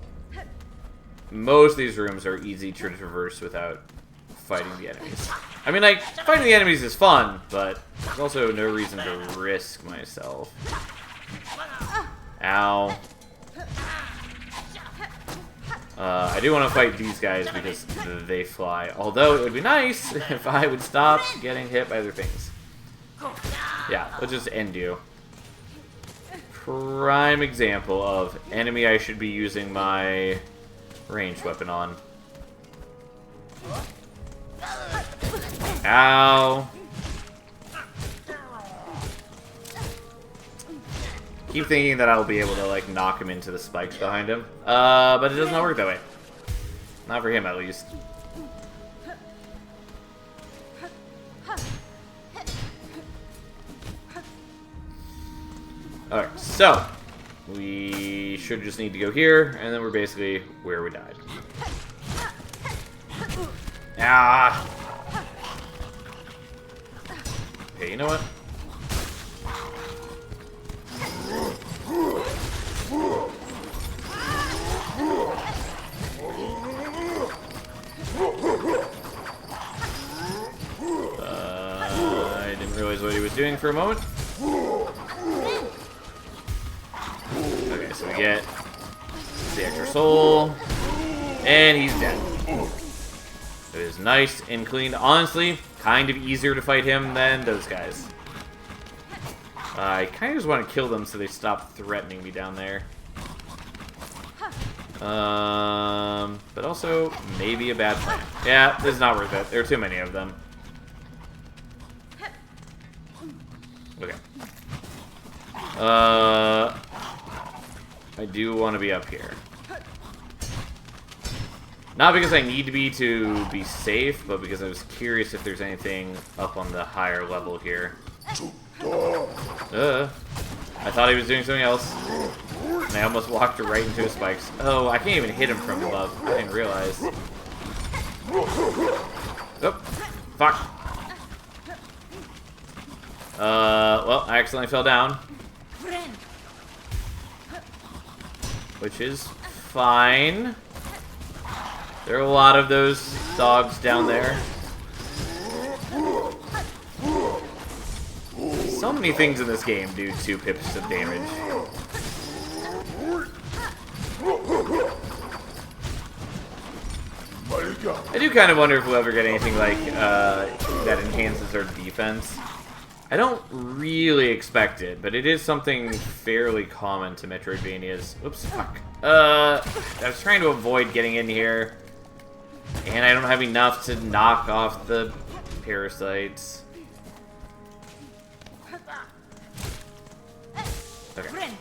most of these rooms are easy to traverse without fighting the enemies. I mean, like, fighting the enemies is fun, but there's also no reason to risk myself. Ow. I do want to fight these guys because they fly. Although it would be nice if I would stop getting hit by other things. Yeah, let's just end you. Prime example of enemy I should be using my ranged weapon on. Ow. Keep thinking that I'll be able to, like, knock him into the spikes behind him. But it does not work that way. Not for him, at least. Alright, so we should just need to go here, and then we're basically where we died. Ah! Okay, you know what? I didn't realize what he was doing for a moment. Okay, so we get the extra soul, and he's dead. It is nice and clean. Honestly, kind of easier to fight him than those guys. I kind of just want to kill them so they stop threatening me down there. But also, maybe a bad plan. Yeah, this is not worth it. There are too many of them. Okay. I do want to be up here. Not because I need to be safe, but because I was curious if there's anything up on the higher level here. I thought he was doing something else. And I almost walked right into his spikes. Oh, I can't even hit him from above. I didn't realize. Oh, fuck. Well, I accidentally fell down. Which is fine. There are a lot of those dogs down there. So many things in this game do 2 pips of damage. I do kind of wonder if we'll ever get anything like that enhances our defense. I don't really expect it, but it is something fairly common to Metroidvanias. Oops, fuck. I was trying to avoid getting in here, and I don't have enough to knock off the parasites. Okay.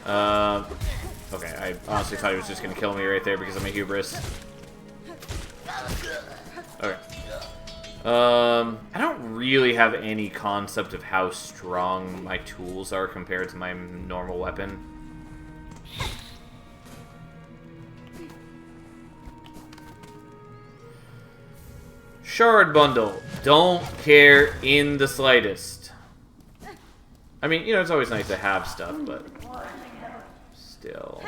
Okay, I honestly thought he was just gonna kill me right there because I'm a hubris. Okay. I don't really have any concept of how strong my tools are compared to my normal weapon. Shard bundle. Don't care in the slightest. I mean, you know, it's always nice to have stuff, but still.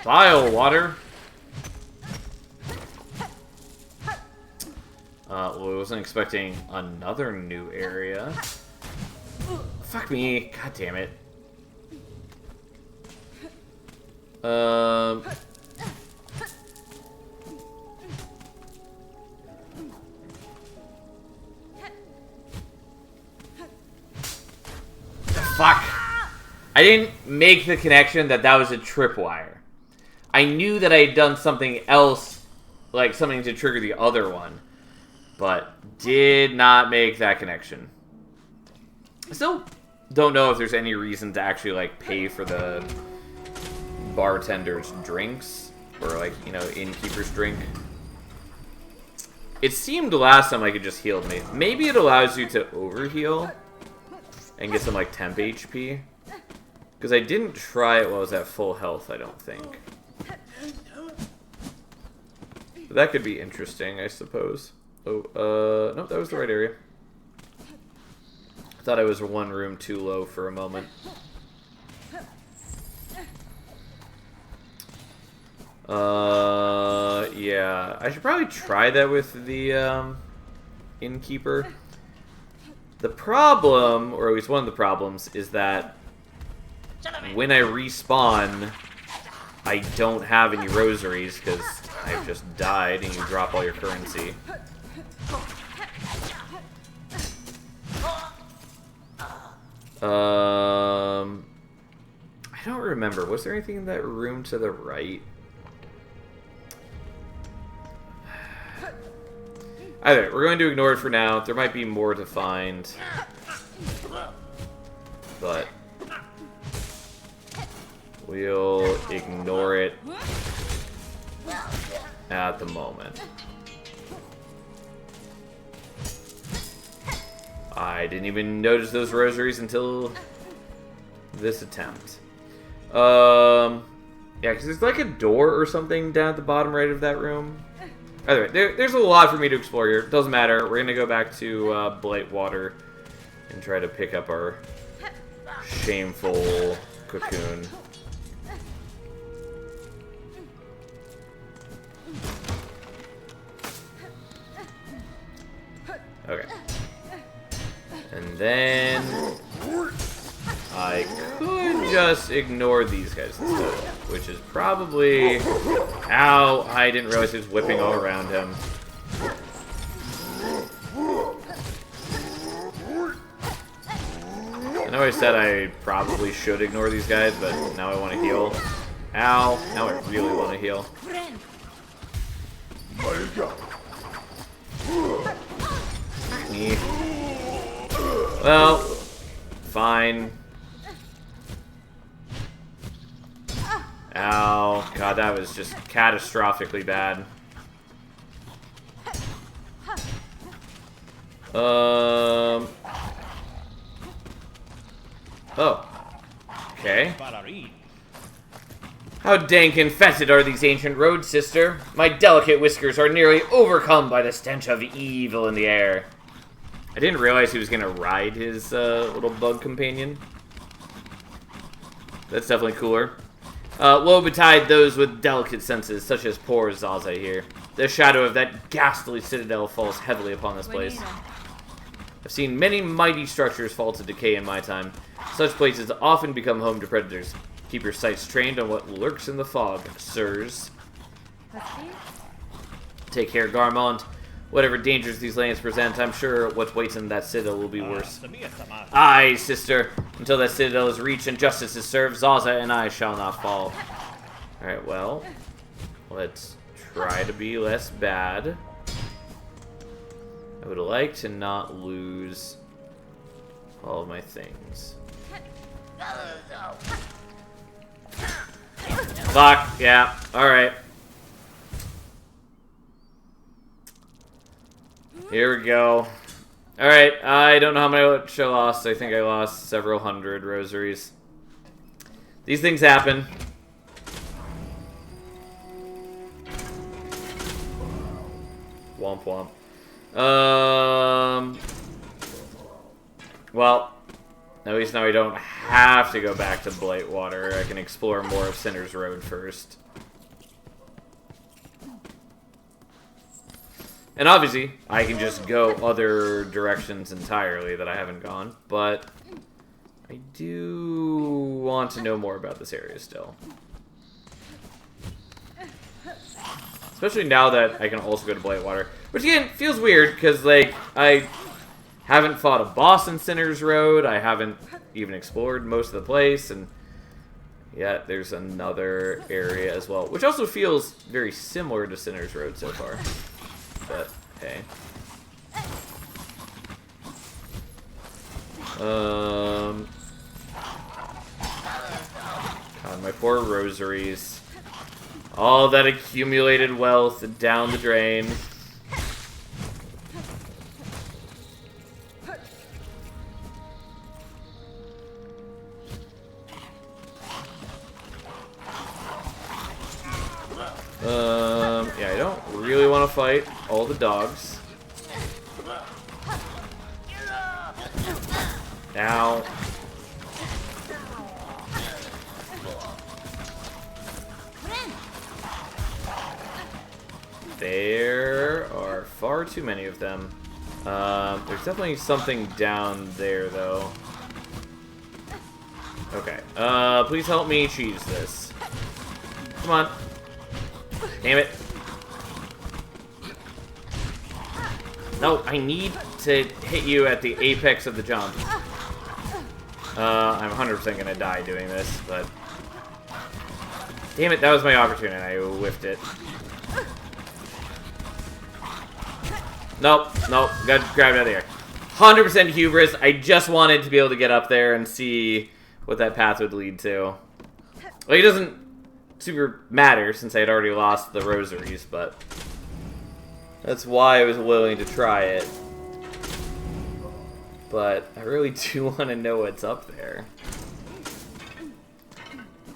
Bile water. Well, I wasn't expecting another new area. Fuck me. God damn it. Fuck. I didn't make the connection that that was a tripwire. I knew that I had done something else, like something to trigger the other one, but did not make that connection. I still don't know if there's any reason to actually, like, pay for the bartender's drinks, or, like, you know, innkeeper's drink. It seemed last time like it just healed me. Maybe it allows you to overheal and get some, like, temp HP. Because I didn't try it while I was at full health, I don't think. But that could be interesting, I suppose. Oh, nope, that was the right area. I thought I was one room too low for a moment. Yeah. I should probably try that with the, innkeeper. The problem, or at least one of the problems, is that when I respawn, I don't have any rosaries, because I've just died and you drop all your currency. I don't remember. Was there anything in that room to the right? Either, we're going to ignore it for now. There might be more to find. But we'll ignore it at the moment. I didn't even notice those rosaries until this attempt. Yeah, because there's like a door or something down at the bottom right of that room. Either way, there's a lot for me to explore here. Doesn't matter. We're going to go back to Blightwater and try to pick up our shameful cocoon. Okay. And then I could just ignore these guys instead, which is probably... Ow! I didn't realize he was whipping all around him. I know I said I probably should ignore these guys, but now I want to heal. Ow! Now I really want to heal. Me. Well, fine. Ow. God, that was just catastrophically bad. Oh. Okay. How dank and fetid are these ancient roads, sister? My delicate whiskers are nearly overcome by the stench of evil in the air. I didn't realize he was going to ride his little bug companion. That's definitely cooler. Woe betide those with delicate senses, such as poor Zaza here. The shadow of that ghastly citadel falls heavily upon this place. I've seen many mighty structures fall to decay in my time. Such places often become home to predators. Keep your sights trained on what lurks in the fog, sirs. Take care, Garmond. Whatever dangers these lands present, I'm sure what waits in that citadel will be worse. Aye, sister. Until that citadel is reached and justice is served, Zaza and I shall not fall. Alright, well, let's try to be less bad. I would like to not lose all of my things. Fuck, yeah, alright. Here we go. Alright, I don't know how much I lost. I think I lost several hundred rosaries. These things happen. Womp womp. Well, At least now I don't have to go back to Blightwater. I can explore more of Sinner's Road first. And obviously, I can just go other directions entirely that I haven't gone, but I do want to know more about this area still. Especially now that I can also go to Blightwater. Which again, feels weird, because like, I haven't fought a boss in Sinner's Road, I haven't even explored most of the place, and yet there's another area as well. Which also feels very similar to Sinner's Road so far. But, hey. God, my poor rosaries. All that accumulated wealth down the drain. Yeah, I don't really want to fight all the dogs. Now. There are far too many of them. There's definitely something down there, though. Okay. Please help me cheese this. Come on. Damn it. No, I need to hit you at the apex of the jump. I'm 100% gonna die doing this, but... Damn it, that was my opportunity. I whiffed it. Nope, nope, got grabbed out of there. 100% hubris. I just wanted to be able to get up there and see what that path would lead to. Like, it doesn't super matter since I had already lost the rosaries, but that's why I was willing to try it. But I really do want to know what's up there.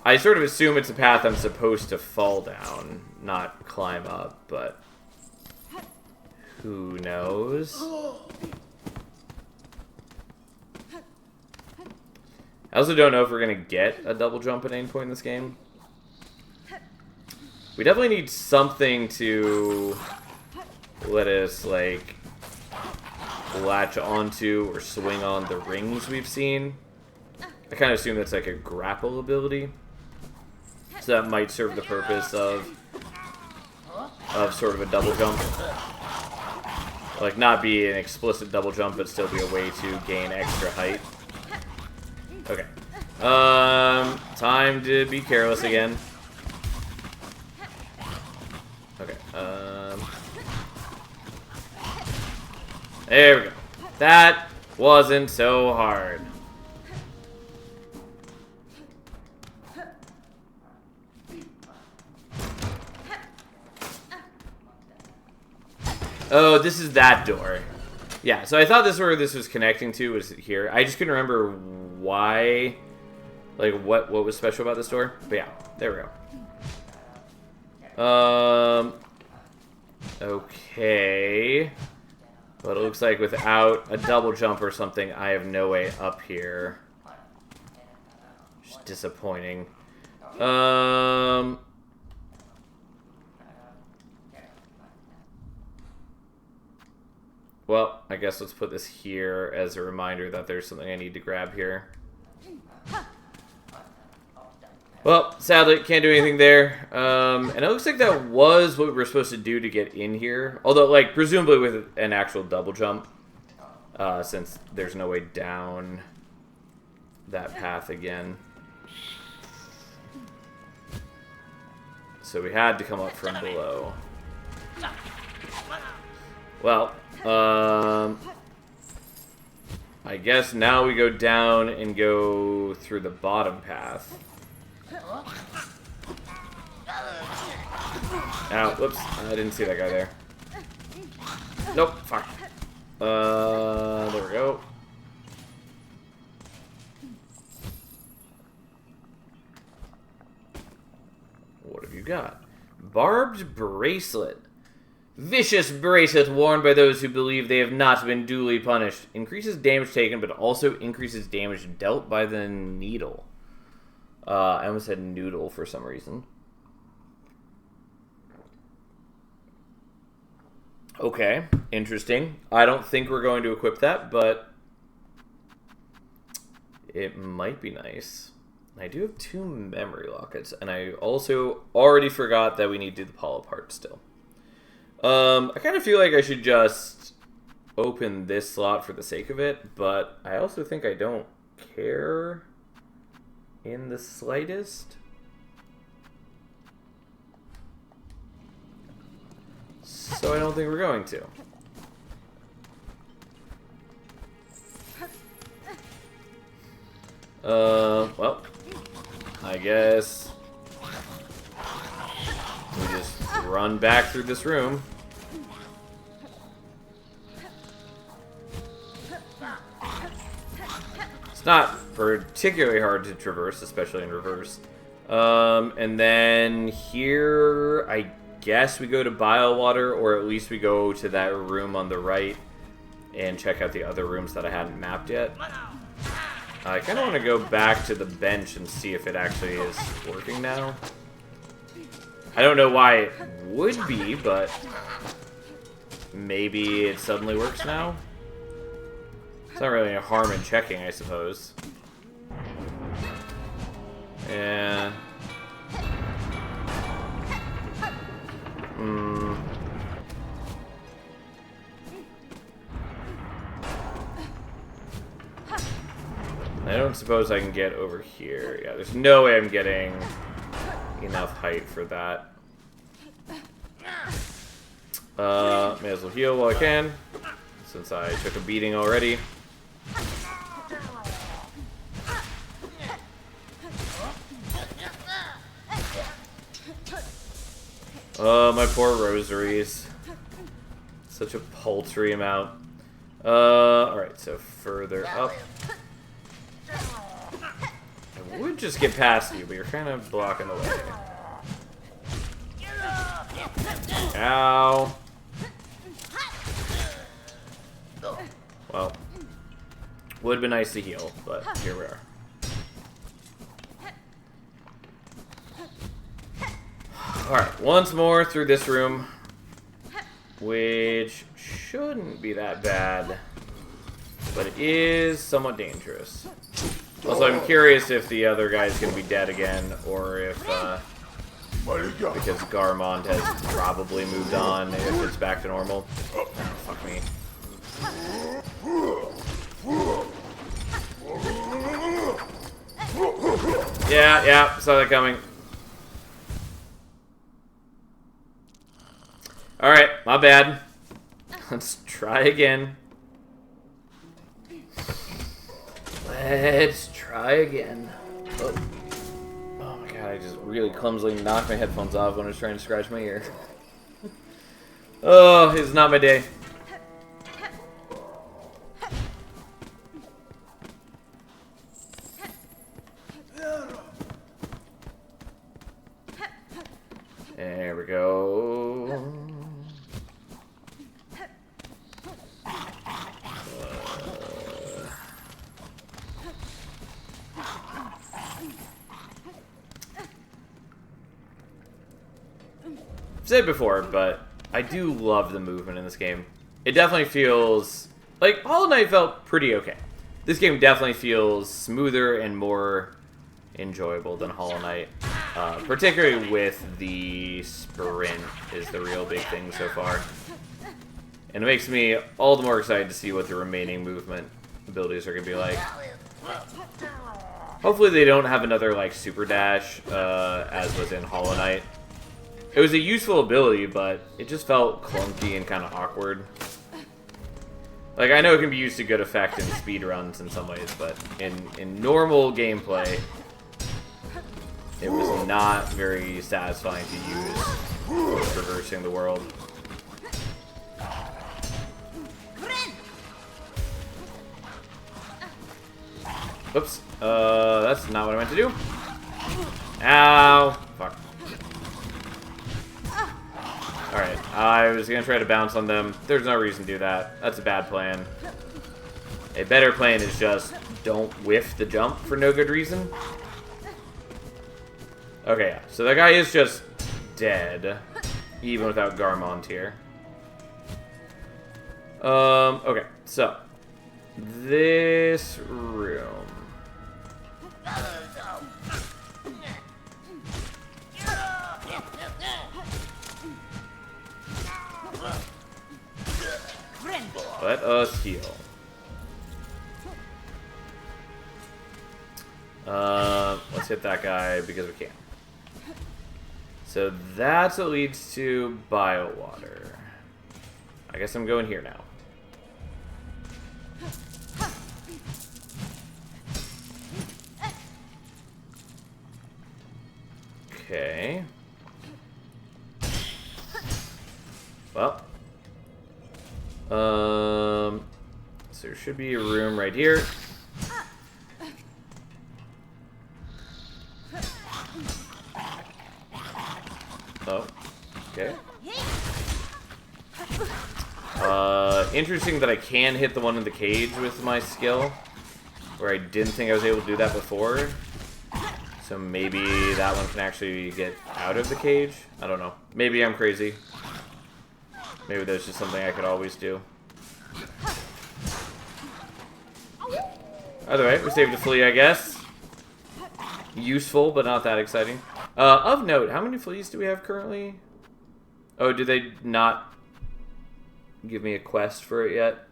I sort of assume it's a path I'm supposed to fall down, not climb up, but who knows? I also don't know if we're going to get a double jump at any point in this game. We definitely need something to let us, like, latch onto or swing on the rings we've seen. I kind of assume that's like a grapple ability. So that might serve the purpose of sort of a double jump. Like, not be an explicit double jump, but still be a way to gain extra height. Okay. Time to be careless again. Okay, there we go. That wasn't so hard. Oh, this is that door. Yeah, so I thought this where this was connecting to was here. I just couldn't remember why, like what was special about this door. But yeah, there we go. Okay. But it looks like without a double jump or something, I have no way up here. Just disappointing. Well, I guess let's put this here as a reminder that there's something I need to grab here. Well, sadly, can't do anything there. And it looks like that was what we were supposed to do to get in here. Although, like, presumably with an actual double jump. Since there's no way down that path again. So we had to come up from below. Well, I guess now we go down and go through the bottom path. Ow, whoops, I didn't see that guy there. Nope, fuck. There we go. What have you got? Barbed bracelet. Vicious bracelet worn by those who believe they have not been duly punished. Increases damage taken, but also increases damage dealt by the needle. I almost said noodle for some reason. Okay, interesting. I don't think we're going to equip that, but it might be nice. I do have 2 memory lockets, and I also already forgot that we need to do the Paula part still. I kind of feel like I should just open this slot for the sake of it, but I also think I don't care in the slightest. So I don't think we're going to. Well, I guess we just run back through this room. It's not particularly hard to traverse, especially in reverse. And then here, I guess we go to Biowater, or at least we go to that room on the right and check out the other rooms that I hadn't mapped yet. I kind of want to go back to the bench and see if it actually is working now. I don't know why it would be, but maybe it suddenly works now. It's not really a harm in checking, I suppose. Yeah. I don't suppose I can get over here. Yeah, there's no way I'm getting enough height for that. May as well heal while I can, since I took a beating already. My poor rosaries. Such a paltry amount. Alright, so further up. I would just get past you, but you're kind of blocking the way. Ow. Well, would have been nice to heal, but here we are. Alright, once more through this room, which shouldn't be that bad, but it is somewhat dangerous. Also, I'm curious if the other guy's going to be dead again, or if, because Garmond has probably moved on, if it's back to normal. Oh, fuck me. Yeah, saw that coming. Alright, my bad. Let's try again. Let's try again. Oh. Oh my god, I just really clumsily knocked my headphones off when I was trying to scratch my ear. Oh, it's not my day. There we go. I've said it before, but I do love the movement in this game. It definitely feels like Hollow Knight felt pretty okay. This game definitely feels smoother and more enjoyable than Hollow Knight. Particularly with the sprint is the real big thing so far. And it makes me all the more excited to see what the remaining movement abilities are going to be like. Hopefully they don't have another like super dash as was in Hollow Knight. It was a useful ability, but it just felt clunky and kind of awkward. Like, I know it can be used to good effect in speedruns in some ways, but in normal gameplay, it was not very satisfying to use for traversing the world. Oops. That's not what I meant to do. Ow. Fuck. Alright, I was gonna try to bounce on them. There's no reason to do that. That's a bad plan. A better plan is just don't whiff the jump for no good reason. Okay, yeah. So that guy is just dead, even without Garmont here. Okay, so this room. Let us heal. Let's hit that guy because we can. So that's what leads to Biowater. I guess I'm going here now. Okay. Well. So there should be a room right here. Oh. Okay. Interesting that I can hit the one in the cage with my skill, where I didn't think I was able to do that before. So maybe that one can actually get out of the cage? I don't know. Maybe I'm crazy. Maybe there's just something I could always do. Either way, we saved a flea, I guess. Useful, but not that exciting. Of note, how many fleas do we have currently? Oh, do they not give me a quest for it yet?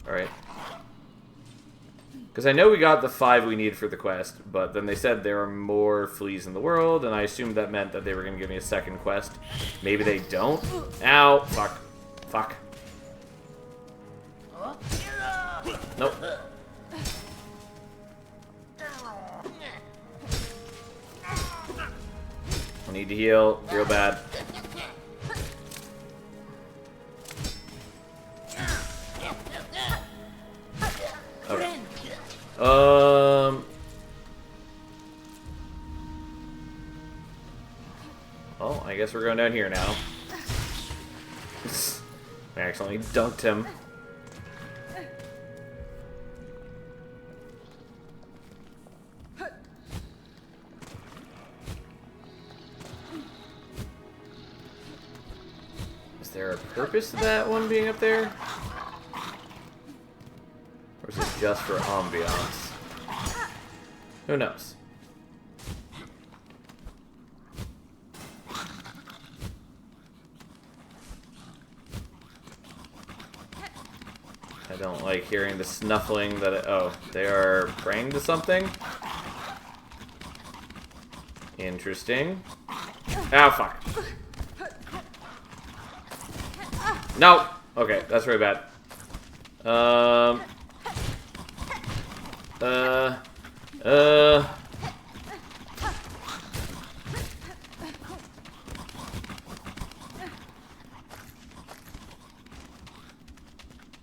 Alright. Because I know we got the 5 we need for the quest, but then they said there are more fleas in the world, and I assumed that meant that they were going to give me a second quest. Maybe they don't? Ow! Fuck. Fuck. Nope. I need to heal real bad. Okay. Oh, I guess we're going down here now. I accidentally dunked him. Is there a purpose to that one being up there? Or is it just for ambiance? Who knows? I don't like hearing the snuffling that oh, they are praying to something? Interesting. Ah, fuck. No! Okay, that's very bad.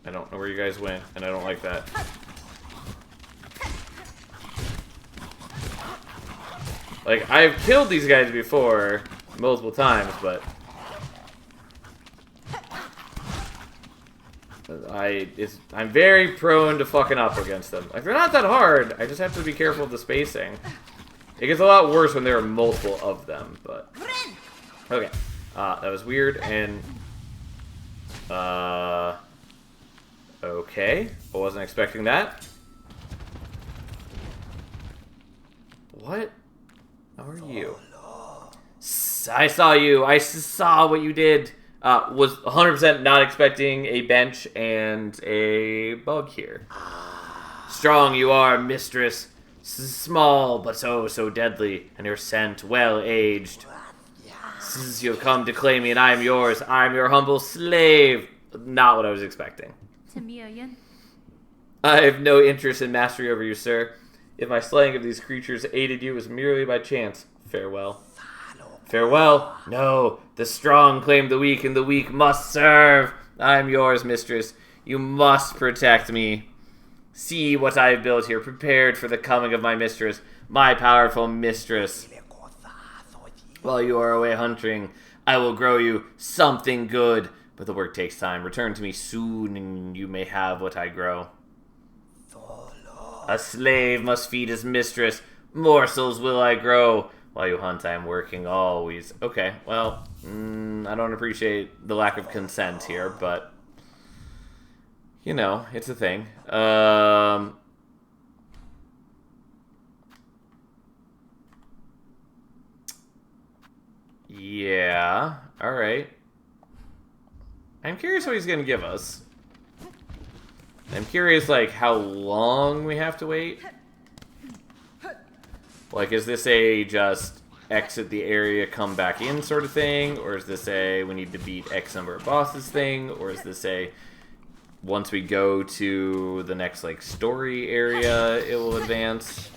I don't know where you guys went, and I don't like that. Like, I've killed these guys before, multiple times, but I'm very prone to fucking up against them. Like, they're not that hard, I just have to be careful of the spacing. It gets a lot worse when there are multiple of them, but okay. That was weird, and okay. I wasn't expecting that. What are you? I saw you. I saw what you did. Was 100% not expecting a bench and a bug here. Strong you are, mistress. Small, but so deadly, and your scent well-aged. Since you have come to claim me and I am yours, I am your humble slave. Not what I was expecting. I have no interest in mastery over you, sir. If my slaying of these creatures aided you, it was merely by chance. Farewell. Farewell? No, the strong claim the weak, and the weak must serve. I am yours, mistress. You must protect me. See what I have built here, prepared for the coming of my mistress, my powerful mistress. While you are away hunting, I will grow you something good, but the work takes time. Return to me soon, and you may have what I grow. A slave must feed his mistress. Morsels will I grow. While you hunt, I am working always. Okay, well, I don't appreciate the lack of consent here, but, you know, it's a thing. Yeah, alright. I'm curious what he's going to give us. I'm curious, like, how long we have to wait. Like, is this a just exit the area, come back in sort of thing? Or is this a we need to beat X number of bosses thing? Or is this a once we go to the next, like, story area, it will advance?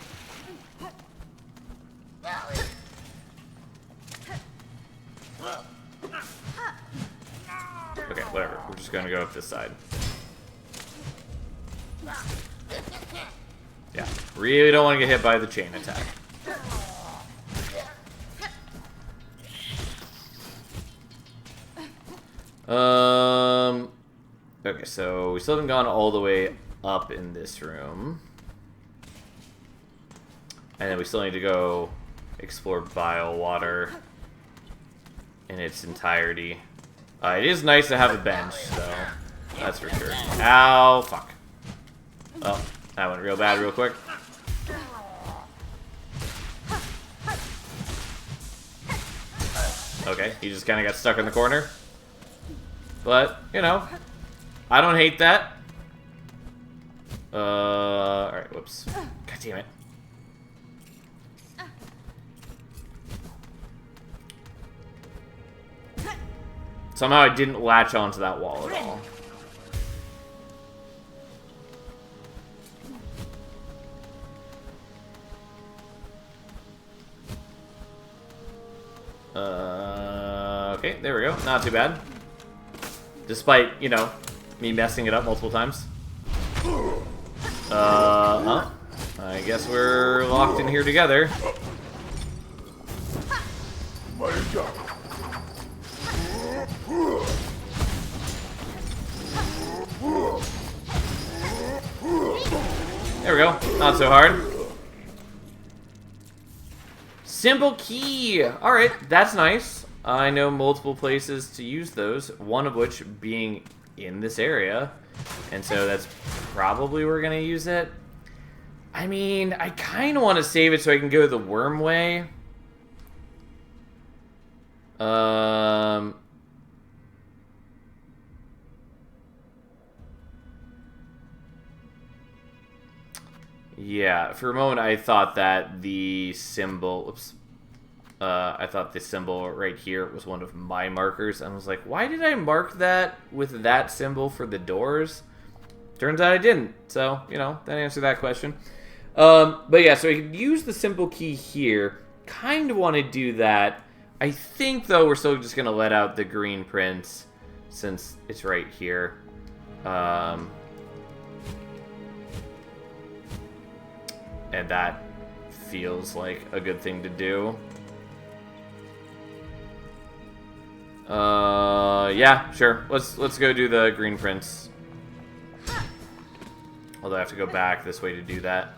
Okay, whatever. We're just gonna go up this side. Yeah, really don't want to get hit by the chain attack. Okay, so we still haven't gone all the way up in this room. And then we still need to go explore Bile Water in its entirety. It is nice to have a bench, though. That's for sure. Ow, fuck. Oh, that went real bad real quick. Okay, he just kind of got stuck in the corner. But, you know, I don't hate that. Alright, whoops. God damn it. Somehow I didn't latch onto that wall at all. Okay, there we go. Not too bad. Despite, you know, me messing it up multiple times. I guess we're locked in here together. There we go. Not so hard. Symbol key! Alright, that's nice. I know multiple places to use those, one of which being in this area. And so that's probably where we're going to use it. I mean, I kind of want to save it so I can go the worm way. Yeah, for a moment I thought that the symbol... Oops. I thought the symbol right here was one of my markers. And I was like, why did I mark that with that symbol for the doors? Turns out I didn't. So, you know, that answered that question. But yeah, so I could use the symbol key here. Kind of want to do that. I think, though, we're still just going to let out the green prince since it's right here. And that feels like a good thing to do. Yeah, sure. Let's go do the green prince. Although I have to go back this way to do that.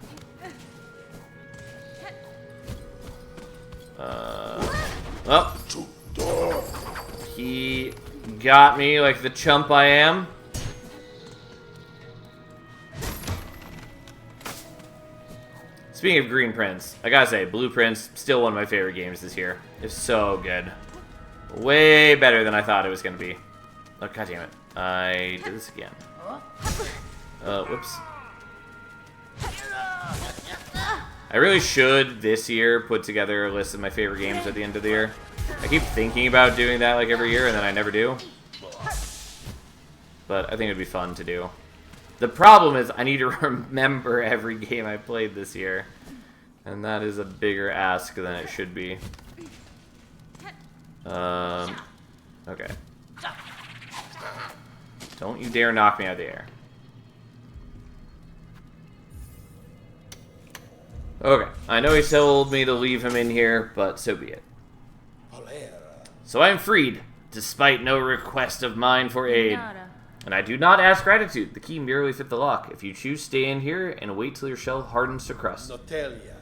Oh. He got me like the chump I am. Speaking of Green Prince, I gotta say, Blue Prince, still one of my favorite games this year. It's so good. Way better than I thought it was gonna be. Oh, god damn it. I did this again. Whoops. I really should, this year, put together a list of my favorite games at the end of the year. I keep thinking about doing that like every year, and then I never do. But I think it'd be fun to do. The problem is I need to remember every game I played this year. And that is a bigger ask than it should be. Okay. Don't you dare knock me out of the air. Okay, I know he told me to leave him in here, but so be it. So I am freed, despite no request of mine for aid. Nada. And I do not ask gratitude. The key merely fit the lock. If you choose, stay in here and wait till your shell hardens to crust. Notelia.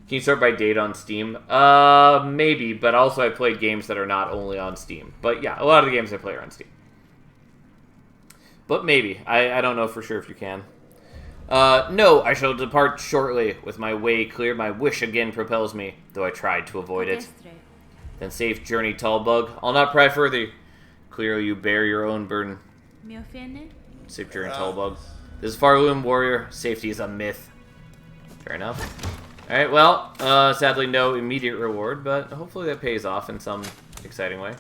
Can you sort by date on Steam? Maybe, but also I played games that are not only on Steam. But yeah, a lot of the games I play are on Steam. But maybe. I don't know for sure if you can. No, I shall depart shortly. With my way clear, my wish again propels me, though I tried to avoid it. Pedestre. Then safe journey, tall bug. I'll not pry further. Clearly you bear your own burden. Me ofende? Safe journey, tall bug. This is Farloom Warrior. Safety is a myth. Fair enough. Alright, well, sadly no immediate reward, but hopefully that pays off in some exciting way.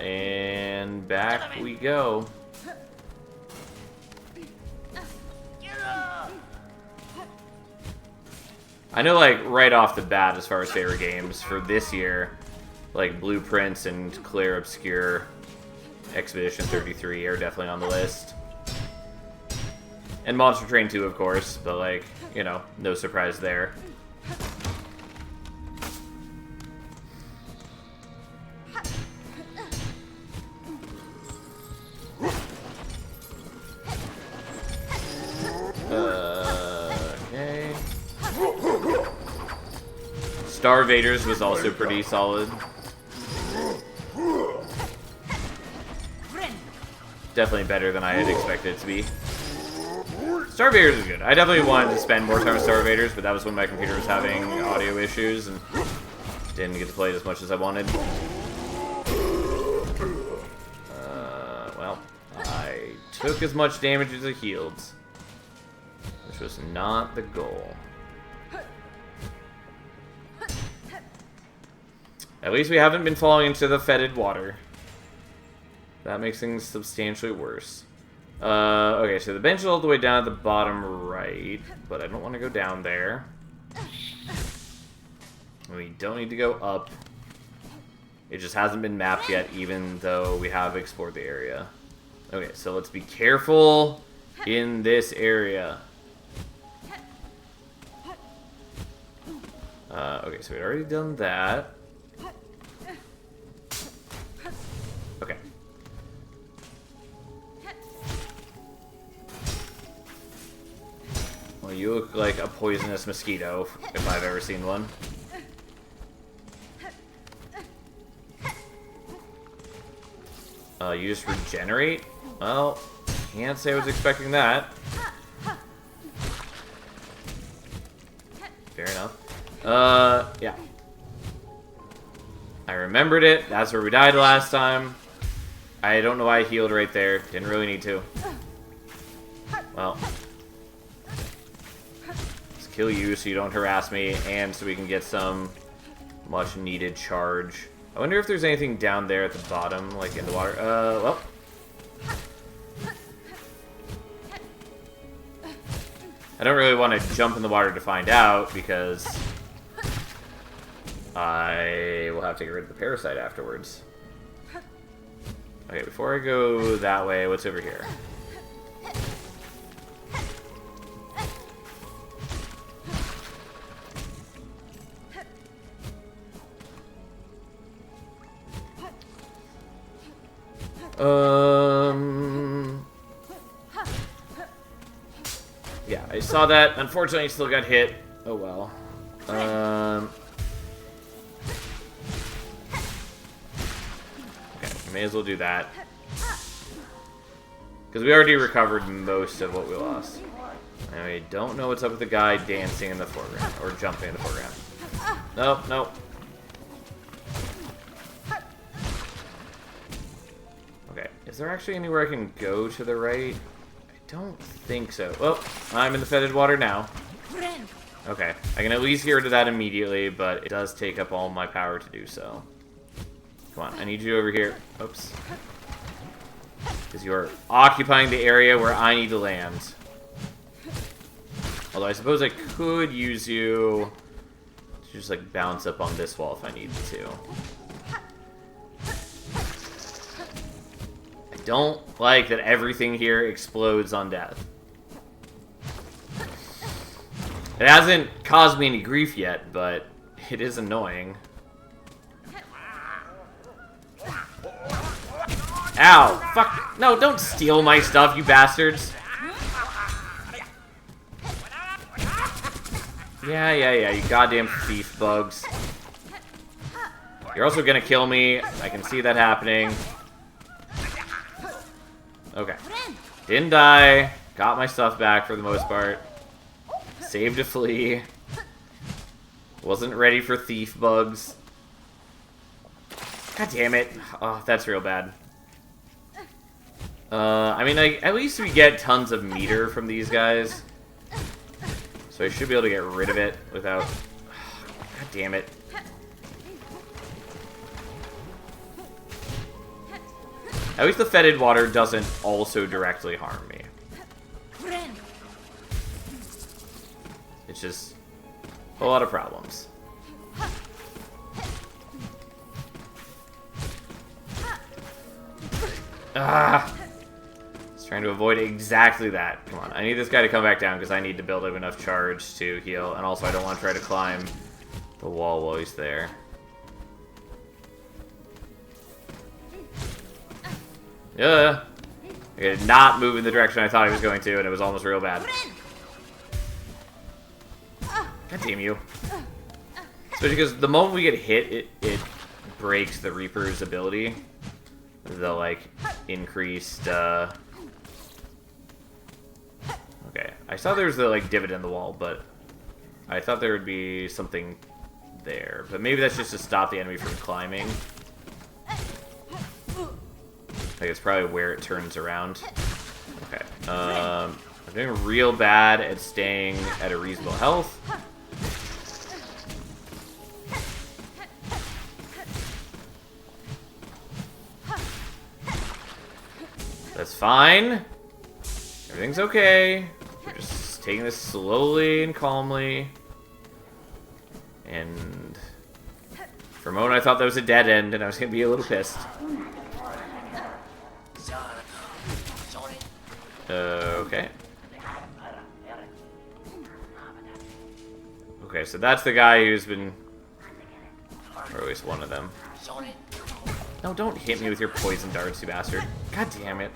And back we go. I know, like, right off the bat, as far as favorite games for this year, like, Blueprints and Clear Obscure, Expedition 33 are definitely on the list. And Monster Train 2, of course, but, like, you know, no surprise there. Okay. Star Vaders was also pretty solid. Definitely better than I had expected it to be. Star Vaders is good. I definitely wanted to spend more time with Star Vaders, but that was when my computer was having audio issues and didn't get to play it as much as I wanted. Well, I took as much damage as I healed, which was not the goal. At least we haven't been falling into the fetid water. That makes things substantially worse. Okay, so the bench is all the way down at the bottom right, but I don't want to go down there. We don't need to go up. It just hasn't been mapped yet, even though we have explored the area. Okay, so let's be careful in this area. Okay, so we'd already done that. Okay. Well, you look like a poisonous mosquito, if I've ever seen one. You just regenerate? Well, can't say I was expecting that. Fair enough. Yeah. I remembered it. That's where we died last time. I don't know why I healed right there. Didn't really need to. Well. Let's kill you so you don't harass me, and so we can get some much needed charge. I wonder if there's anything down there at the bottom, like in the water. Well. I don't really want to jump in the water to find out, because I will have to get rid of the parasite afterwards. Okay, before I go that way, what's over here? Yeah, I saw that. Unfortunately, I still got hit. Oh well. Okay, may as well do that. Because we already recovered most of what we lost. And we don't know what's up with the guy dancing in the foreground, or jumping in the foreground. Nope, nope. Okay, is there actually anywhere I can go to the right? I don't think so. Oh, I'm in the fetid water now. Okay, I can at least get rid of that immediately, but it does take up all my power to do so. Come on, I need you over here. Oops. Because you are occupying the area where I need to land. Although I suppose I could use you to just like bounce up on this wall if I needed to. I don't like that everything here explodes on death. It hasn't caused me any grief yet, but it is annoying. Ow! Fuck! No, don't steal my stuff, you bastards! Yeah, you goddamn thief bugs. You're also gonna kill me. I can see that happening. Okay. Didn't die. Got my stuff back for the most part. Saved a flea. Wasn't ready for thief bugs. God damn it. Oh, that's real bad. I mean, at least we get tons of meter from these guys. So I should be able to get rid of it without... God damn it. At least the fetid water doesn't also directly harm me. It's just a lot of problems. Ah! I was trying to avoid exactly that. Come on, I need this guy to come back down because I need to build up enough charge to heal, and also I don't want to try to climb the wall while he's there. Yeah. I did not move in the direction I thought he was going to, and it was almost real bad. God damn you. Especially because the moment we get hit, it breaks the Reaper's ability. The, like, increased, Okay. I saw there was the, like, divot in the wall, but I thought there would be something there. But maybe that's just to stop the enemy from climbing. Like, it's probably where it turns around. Okay. I'm doing real bad at staying at a reasonable health. That's fine. Everything's okay. We're just taking this slowly and calmly. And for a moment I thought that was a dead end and I was going to be a little pissed. Okay. Okay, so that's the guy who's been... Or at least one of them. No, don't hit me with your poison darts, you bastard. God damn it.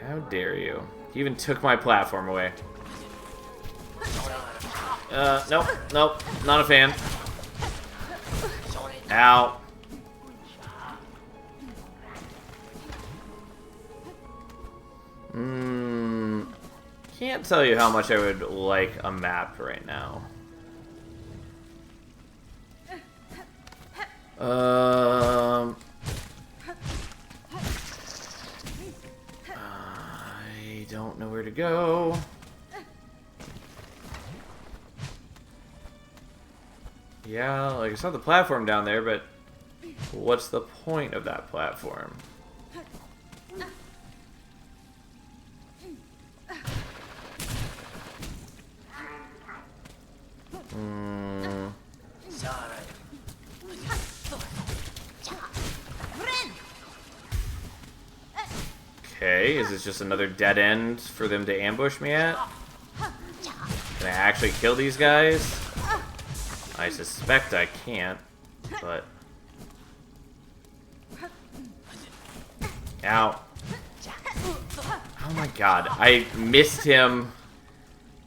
How dare you? He even took my platform away. Nope, not a fan. Ow. Can't tell you how much I would like a map right now. I don't know where to go. Yeah, like I saw the platform down there, but what's the point of that platform? Okay, is this just another dead end for them to ambush me at? Can I actually kill these guys? I suspect I can't, but... Ow. Oh my god, I missed him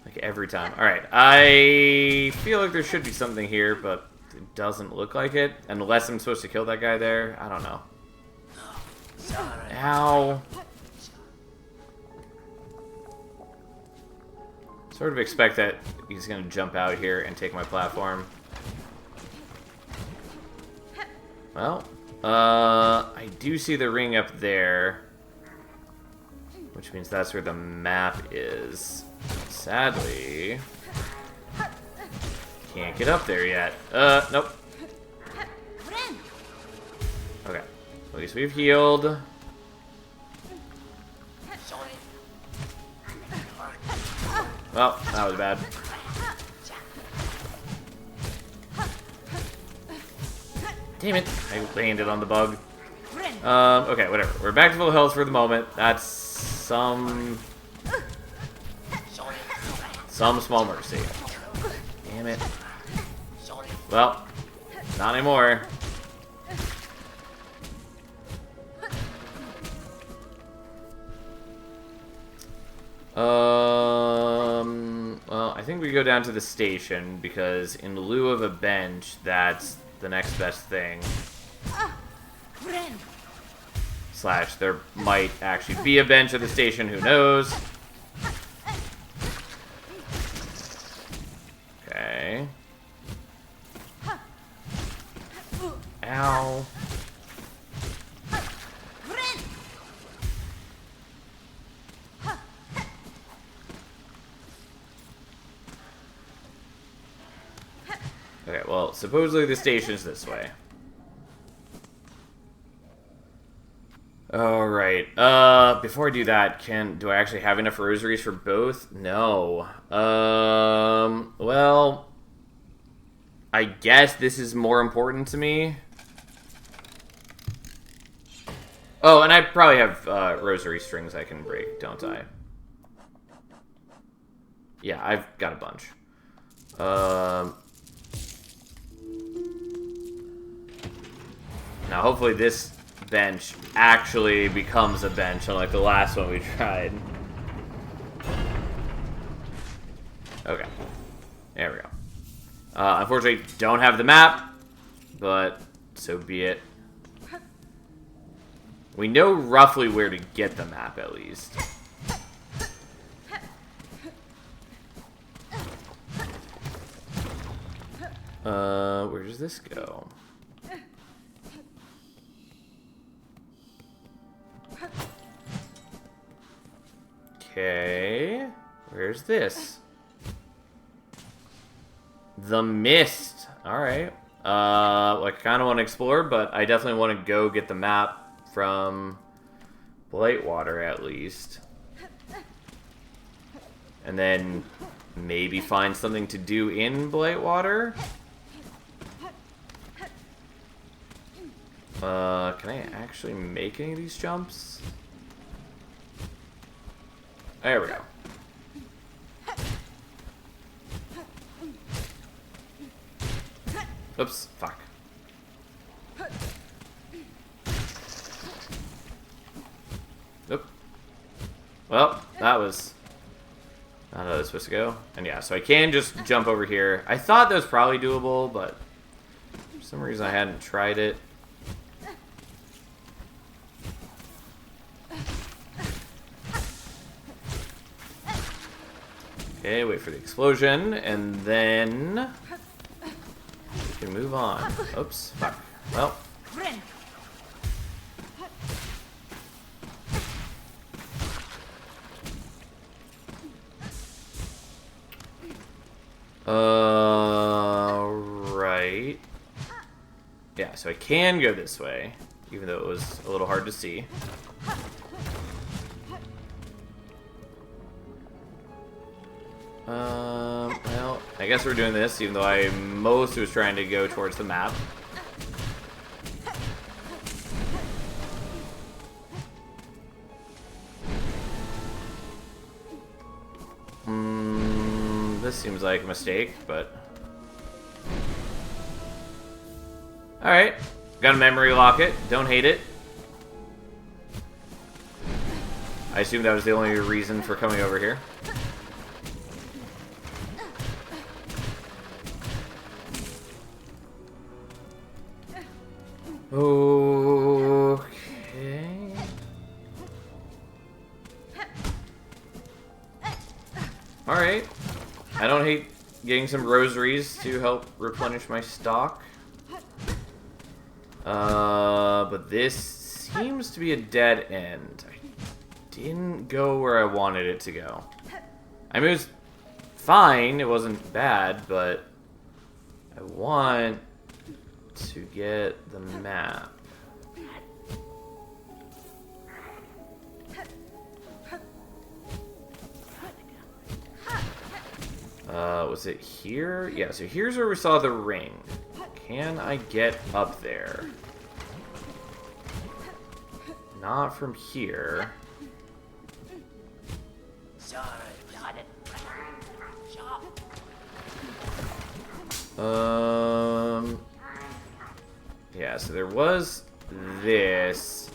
like every time. Alright, I feel like there should be something here, but it doesn't look like it. Unless I'm supposed to kill that guy there. I don't know. Ow. Sort of expect that he's going to jump out here and take my platform. Well, I do see the ring up there, which means that's where the map is. Sadly, can't get up there yet. Nope. Okay, at least we've healed. Well, that was bad. Damn it. I landed on the bug. Okay, whatever. We're back to full health for the moment. That's some small mercy. Damn it. Well, not anymore. Well, I think we go down to the station because in lieu of a bench, that's the next best thing. Slash, there might actually be a bench at the station, who knows? Okay. Ow. Okay, well, supposedly the station's this way. Alright, before I do that, do I actually have enough rosaries for both? No. Well, I guess this is more important to me. Oh, and I probably have, rosary strings I can break, don't I? Yeah, I've got a bunch. Now, hopefully this bench actually becomes a bench, unlike the last one we tried. Okay. There we go. Unfortunately, don't have the map, but so be it. We know roughly where to get the map, at least. Where does this go? Okay, where's this? The Mist. Alright. I kind of want to explore, but I definitely want to go get the map from Blightwater, at least. And then maybe find something to do in Blightwater. Can I actually make any of these jumps? There we go. Oops, fuck. Oop. Well, that was not how that was supposed to go. And yeah, so I can just jump over here. I thought that was probably doable, but for some reason I hadn't tried it. Okay, wait for the explosion, and then we can move on. Oops, fuck. Well. Right. Yeah, so I can go this way, even though it was a little hard to see. Well, I guess we're doing this, even though I mostly was trying to go towards the map. This seems like a mistake, but... Alright. Got a memory locket. Don't hate it. I assume that was the only reason for coming over here. Okay. Alright. I don't hate getting some rosaries to help replenish my stock. But this seems to be a dead end. I didn't go where I wanted it to go. I mean, it was fine. It wasn't bad, but I want to get the map. Was it here? Yeah, so here's where we saw the ring. Can I get up there? Not from here. Yeah, so there was this.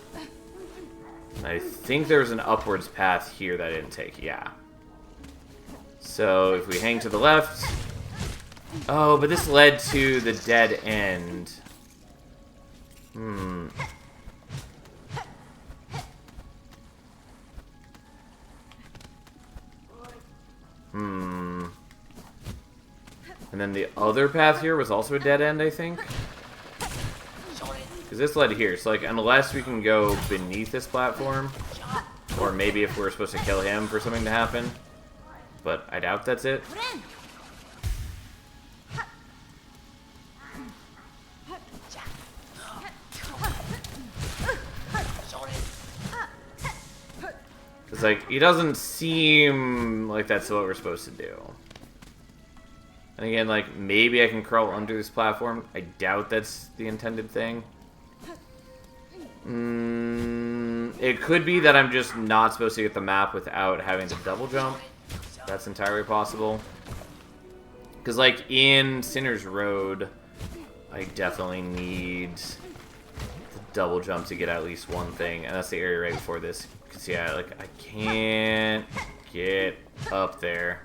I think there's an upwards path here that I didn't take, yeah. So if we hang to the left... Oh, but this led to the dead end. Hmm. And then the other path here was also a dead end, I think? Because this led here, so like, unless we can go beneath this platform, or maybe if we're supposed to kill him for something to happen, but I doubt that's it. Because, like, he doesn't seem like that's what we're supposed to do. And again, like, maybe I can crawl under this platform. I doubt that's the intended thing. It could be that I'm just not supposed to get the map without having to double jump. That's entirely possible. Because, like, in Sinner's Road, I definitely need to double jump to get at least one thing. And that's the area right before this. Because, yeah, like, I can't get up there.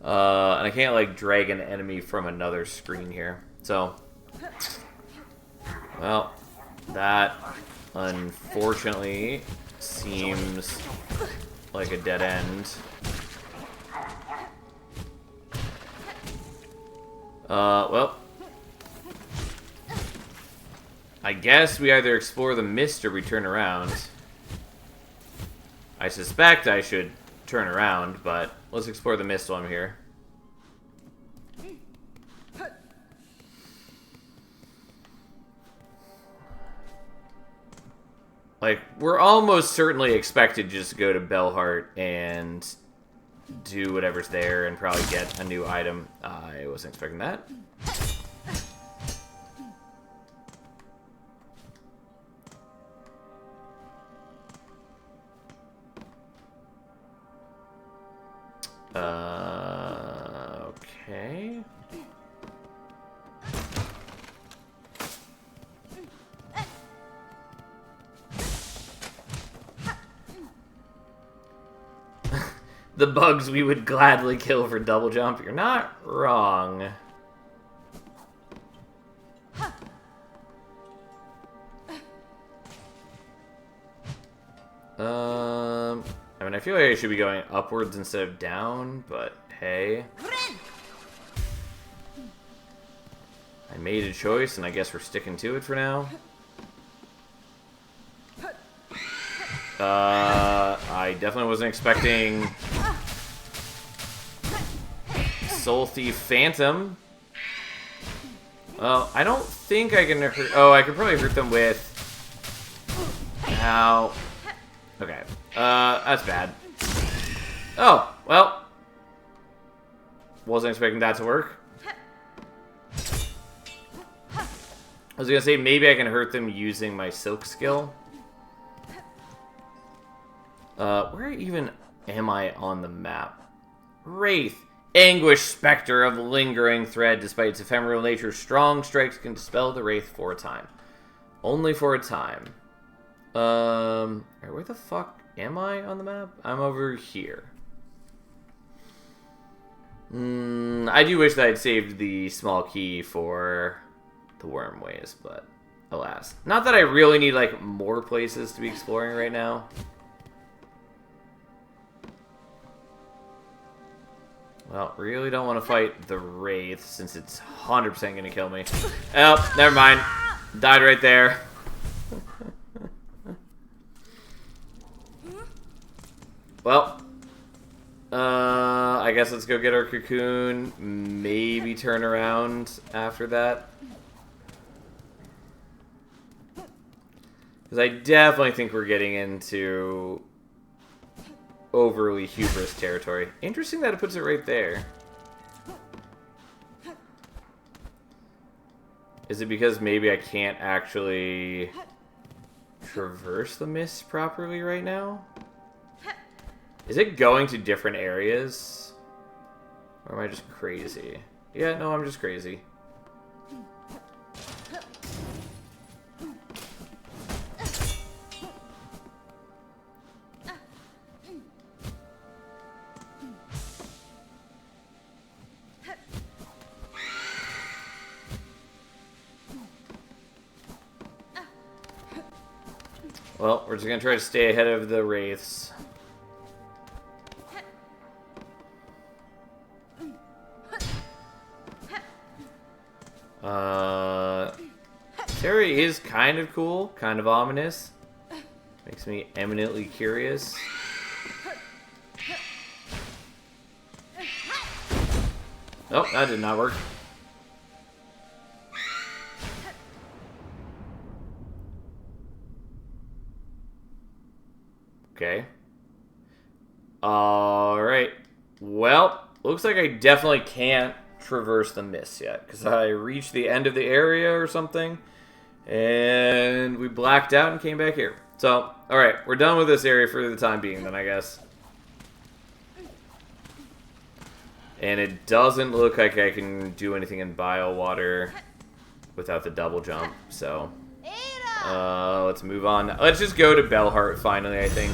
And I can't, like, drag an enemy from another screen here. So, well, that, unfortunately, seems like a dead end. Well, I guess we either explore the mist or we turn around. I suspect I should turn around, but let's explore the mist while I'm here. Like, we're almost certainly expected just to go to Bellheart and do whatever's there and probably get a new item. I wasn't expecting that. Okay. The bugs we would gladly kill for double jump. You're not wrong. I mean, I feel like I should be going upwards instead of down, but hey. I made a choice, and I guess we're sticking to it for now. I definitely wasn't expecting Soul Thief Phantom. Well, I don't think I can hurt... Oh, I could probably hurt them with... Ow. Okay. That's bad. Oh, well. Wasn't expecting that to work. I was gonna say, maybe I can hurt them using my Silk skill. Where even am I on the map? Wraith. Anguish Spectre of Lingering Thread. Despite its ephemeral nature, strong strikes can dispel the Wraith for a time. Only for a time. Where the fuck am I on the map? I'm over here. I do wish that I'd saved the small key for the Wormways, but alas. Not that I really need, like, more places to be exploring right now. Well, really don't want to fight the Wraith, since it's 100% going to kill me. Oh, never mind. Died right there. Well, I guess let's go get our cocoon. Maybe turn around after that. Because I definitely think we're getting into overly hubris territory. Interesting that it puts it right there. Is it because maybe I can't actually traverse the mist properly right now? Is it going to different areas? Or am I just crazy? Yeah, no, I'm just crazy. Well, we're just gonna try to stay ahead of the wraiths. Terry is kind of cool, kind of ominous. Makes me eminently curious. Oh, that did not work. Okay. Alright. Well, looks like I definitely can't traverse the mist yet, because I reached the end of the area or something, and we blacked out and came back here. So, alright, we're done with this area for the time being then, I guess. And it doesn't look like I can do anything in bio water without the double jump, so let's move on. Let's just go to Bellheart finally, I think.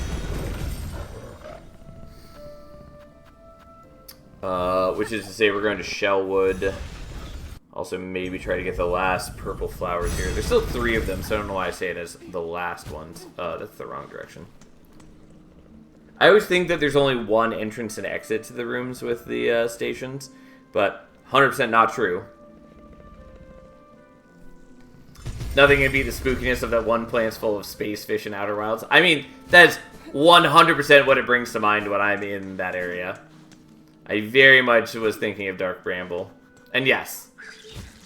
Which is to say we're going to Shellwood. Also maybe try to get the last purple flowers here. There's still 3 of them, so I don't know why I say it as the last ones. That's the wrong direction. I always think that there's only one entrance and exit to the rooms with the stations, but 100% not true. Nothing can beat the spookiness of that one place full of space fish and outer wilds. I mean, that's 100% what it brings to mind when I'm in that area. I very much was thinking of Dark Bramble. And yes,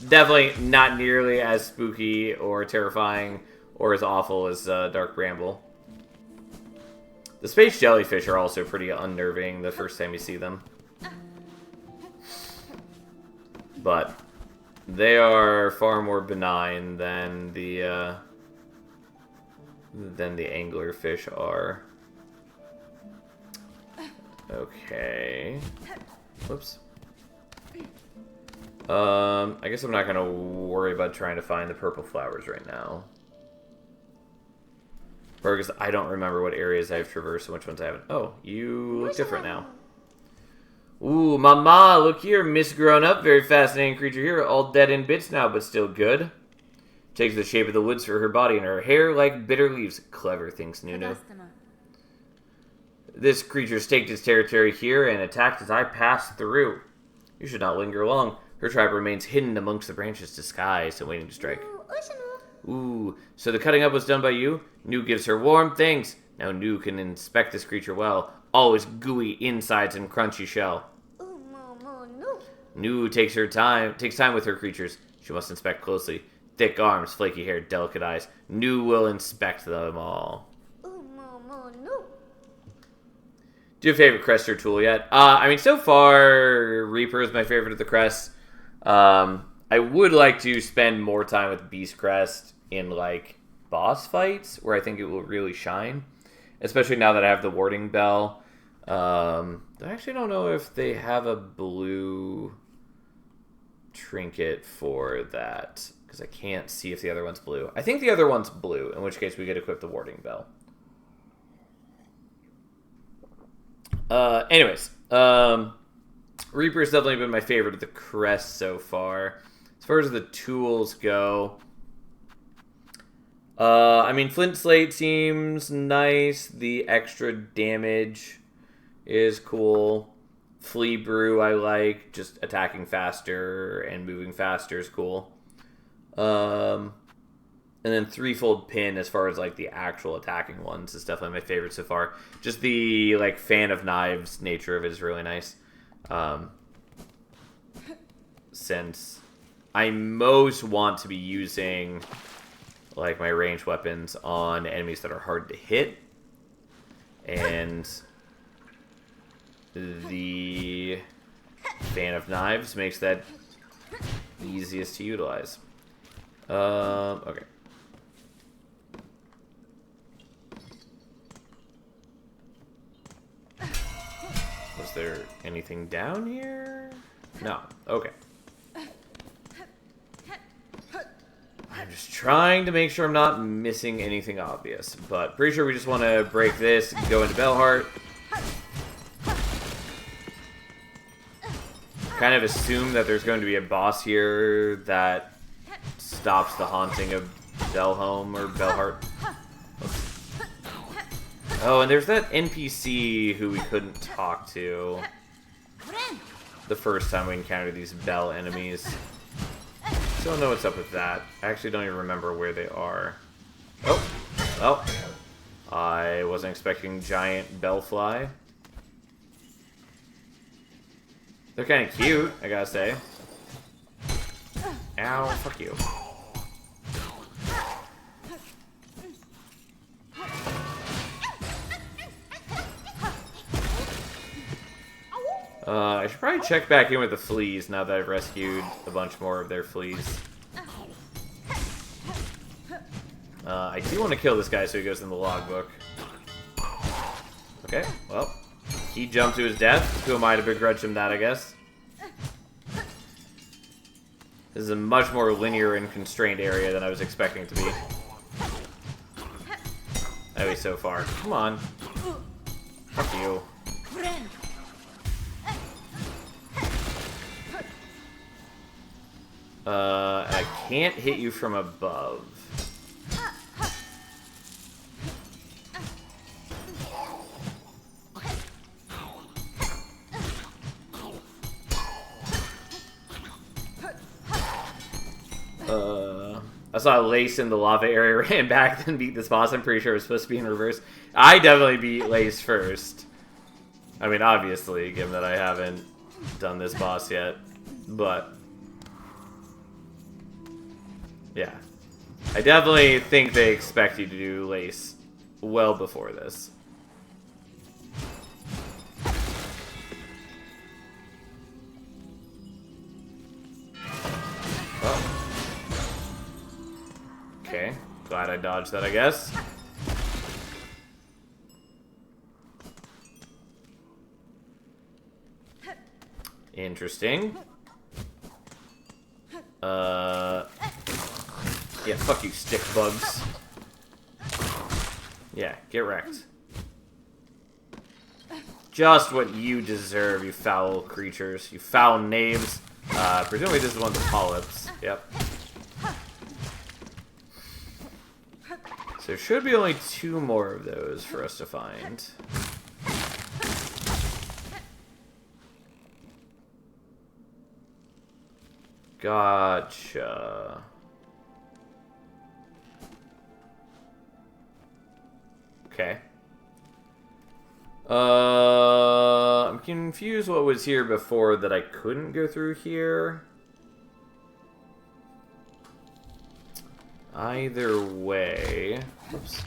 definitely not nearly as spooky or terrifying or as awful as Dark Bramble. The space jellyfish are also pretty unnerving the first time you see them. But they are far more benign than the anglerfish are. Okay. Whoops. I guess I'm not gonna worry about trying to find the purple flowers right now. Because I don't remember what areas I've traversed and which ones I haven't. Oh, you look different now. Ooh, mama, look here, Miss Grown Up. Very fascinating creature here. All dead in bits now, but still good. Takes the shape of the woods for her body and her hair like bitter leaves. Clever, thinks Nunu. This creature staked its territory here and attacked as I passed through. You should not linger long. Her tribe remains hidden amongst the branches, disguised and waiting to strike. Ooh, so the cutting up was done by you? Nu gives her warm thanks. Now Nu can inspect this creature well. Always gooey insides and crunchy shell. Nu takes time with her creatures. She must inspect closely. Thick arms, flaky hair, delicate eyes. Nu will inspect them all. Do you have a favorite crest or tool yet? I mean, so far, Reaper is my favorite of the crests. I would like to spend more time with Beast Crest in, like, boss fights, where I think it will really shine. Especially now that I have the Warding Bell. I actually don't know if they have a blue trinket for that, because I can't see if the other one's blue. I think the other one's blue, in which case we get to equip the Warding Bell. Anyways, Reaper's definitely been my favorite of the crest so far. As far as the tools go, I mean, Flint Slate seems nice. The extra damage is cool. Flea Brew I like. Just attacking faster and moving faster is cool. And then Threefold Pin, as far as, like, the actual attacking ones, is definitely my favorite so far. Just the, like, fan of knives nature of it is really nice. Since I most want to be using, like, my ranged weapons on enemies that are hard to hit. And the fan of knives makes that easiest to utilize. Okay. Was there anything down here? No. Okay. I'm just trying to make sure I'm not missing anything obvious, but pretty sure we just want to break this, go into Bellheart. Kind of assume that there's going to be a boss here that stops the haunting of Bellhome or Bellheart. Oh, and there's that NPC who we couldn't talk to the first time we encountered these Bell enemies. Don't know what's up with that. I actually don't even remember where they are. Oh, well, I wasn't expecting giant Bellfly. They're kind of cute, I gotta say. Ow, fuck you. I should probably check back in with the fleas now that I've rescued a bunch more of their fleas. I do want to kill this guy so he goes in the logbook. Okay, well, he jumped to his death. Who am I to begrudge him that, I guess? This is a much more linear and constrained area than I was expecting it to be. Anyway, so far. Come on. Fuck you. I can't hit you from above. I saw Lace in the lava area, ran back, then beat this boss. I'm pretty sure it was supposed to be in reverse. I definitely beat Lace first. I mean, obviously, given that I haven't done this boss yet. But yeah. I definitely think they expect you to do Lace well before this. Oh. Okay. Glad I dodged that, I guess. Interesting. Yeah, fuck you, stick bugs. Yeah, get wrecked. Just what you deserve, you foul creatures. You foul knaves. Presumably this is one of the polyps. Yep. So there should be only 2 more of those for us to find. Gotcha. Okay. I'm confused what was here before that I couldn't go through here. Either way. Oops.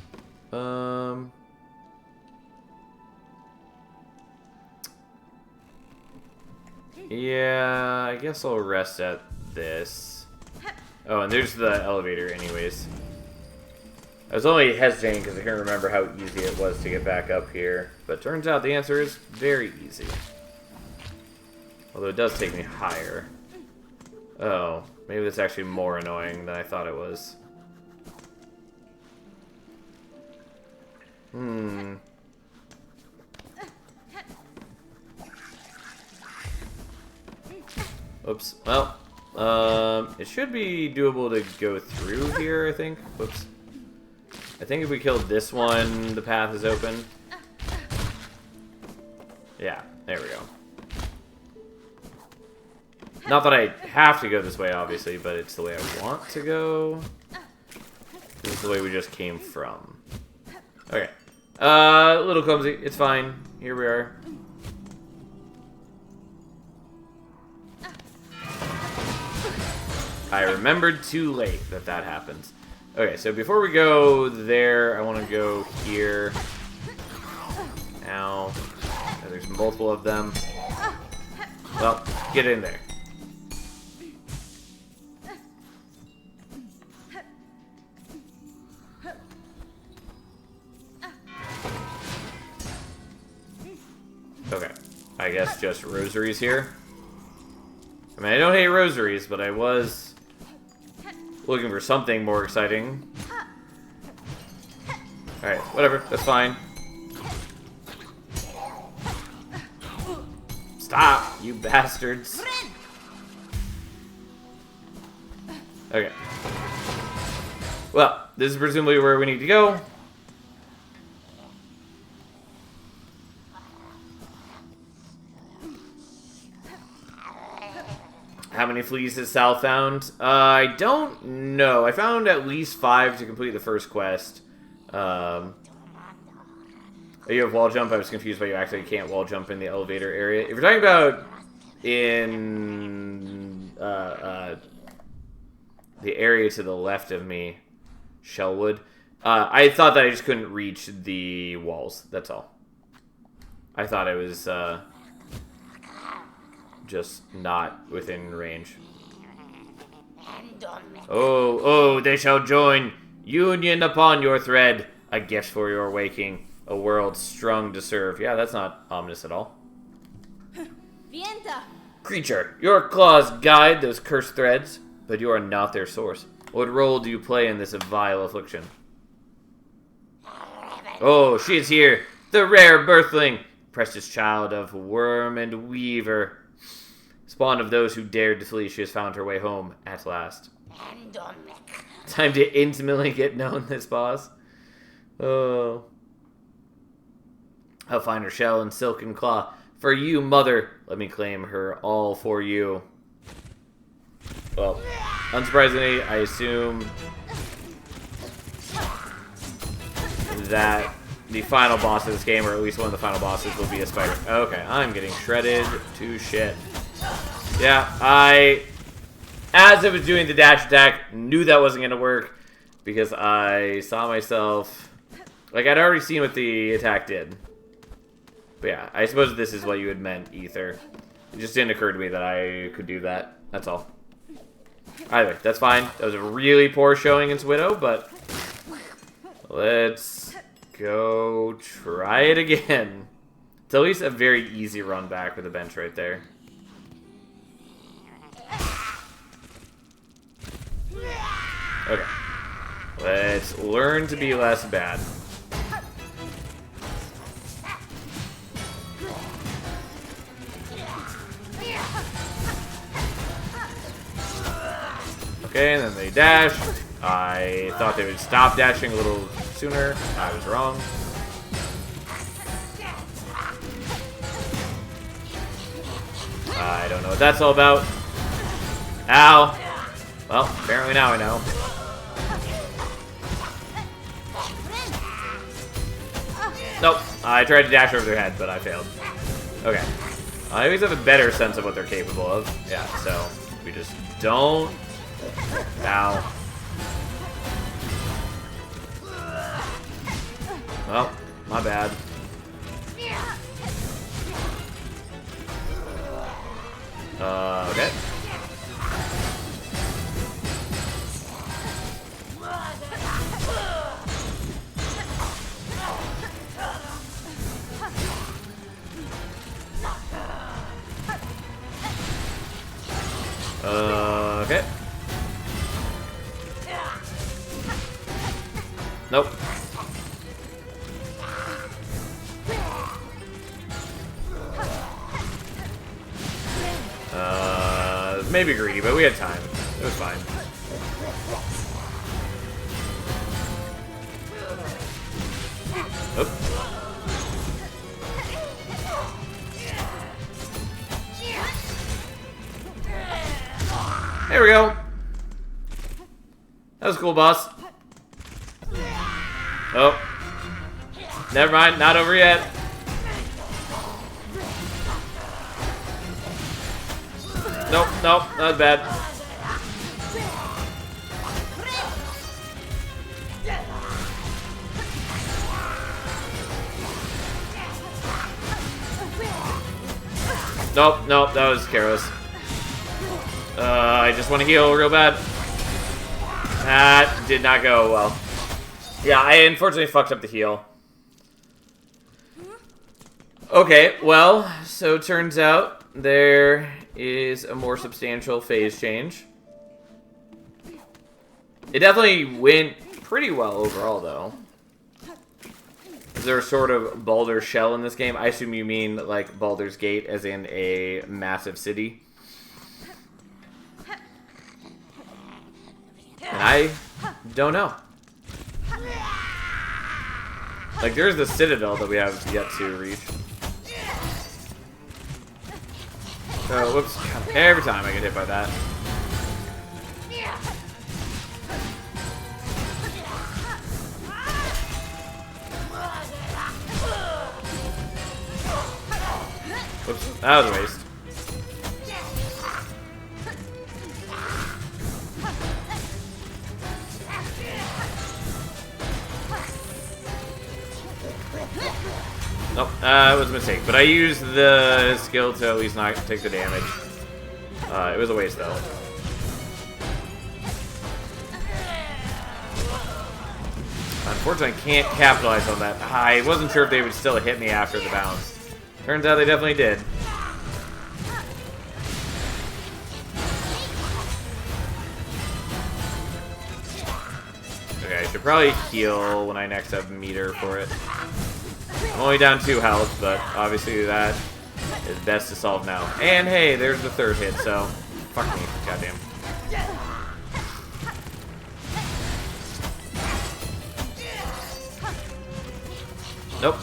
Yeah, I guess I'll rest at this. Oh, and there's the elevator anyways. I was only hesitating because I couldn't remember how easy it was to get back up here. But turns out the answer is very easy. Although it does take me higher. Oh, maybe that's actually more annoying than I thought it was. Oops. Well, it should be doable to go through here, I think. Whoops. I think if we killed this one, the path is open. Yeah, there we go. Not that I have to go this way, obviously, but it's the way I want to go. This is the way we just came from. Okay. A little clumsy. It's fine. Here we are. I remembered too late that that happens. Okay, so before we go there, I want to go here. Ow. There's multiple of them. Well, get in there. I guess, just rosaries here. I mean, I don't hate rosaries, but I was looking for something more exciting. Alright, whatever. That's fine. Stop, you bastards. Okay. Well, this is presumably where we need to go. How many fleas has Sal found? I don't know. I found at least 5 to complete the first quest. Oh, you have wall jump? I was confused why you actually can't wall jump in the elevator area. If you're talking about in the area to the left of me, Shellwood, I thought that I just couldn't reach the walls. That's all. I thought it was just not within range. Oh, they shall join. Union upon your thread. A gift for your waking. A world strung to serve. Yeah, that's not ominous at all. Creature, your claws guide those cursed threads, but you are not their source. What role do you play in this vile affliction? Oh, she is here. The rare birthling. Precious child of worm and weaver. Spawn of those who dared to flee, she has found her way home at last. Time to intimately get known, this boss. Oh. I'll find her shell and silken claw. For you, mother, let me claim her all for you. Well, unsurprisingly, I assume that the final boss of this game, or at least one of the final bosses, will be a spider. Okay, I'm getting shredded to shit. Yeah, as I was doing the dash attack, knew that wasn't going to work because I saw myself, like, I'd already seen what the attack did. But yeah, I suppose this is what you had meant, Ether. It just didn't occur to me that I could do that. That's all. Either way, that's fine. That was a really poor showing in Widow, but let's go try it again. It's at least a very easy run back with a bench right there. Okay. Let's learn to be less bad. Okay, and then they dash. I thought they would stop dashing a little sooner. I was wrong. I don't know what that's all about. Ow! Well, apparently now I know. Nope. I tried to dash over their head, but I failed. Okay. I always have a better sense of what they're capable of. Yeah, so we just don't... Ow. Well, my bad. Okay. Okay. Nope. Maybe greedy, but we had time. It was fine. Oop. There we go. That was cool, boss. Oh. Never mind, not over yet. Nope, nope, that was bad. Nope, nope, that was careless. I just want to heal real bad. That did not go well. Yeah, I unfortunately fucked up the heal. Okay, well, so it turns out there is a more substantial phase change. It definitely went pretty well overall, though. Is there a sort of Baldur's Shell in this game? I assume you mean like Baldur's Gate, as in a massive city. And I don't know. Like, there's the Citadel that we have yet to reach. Oh, whoops. Every time I get hit by that. Whoops. That was a waste. Nope, it was a mistake. But I used the skill to at least not take the damage. It was a waste, though. Unfortunately, I can't capitalize on that. I wasn't sure if they would still hit me after the bounce. Turns out they definitely did. Okay, I should probably heal when I next have meter for it. I'm only down 2 health, but obviously that is best to solve now. And hey, there's the 3rd hit, so fuck me, goddamn. Nope.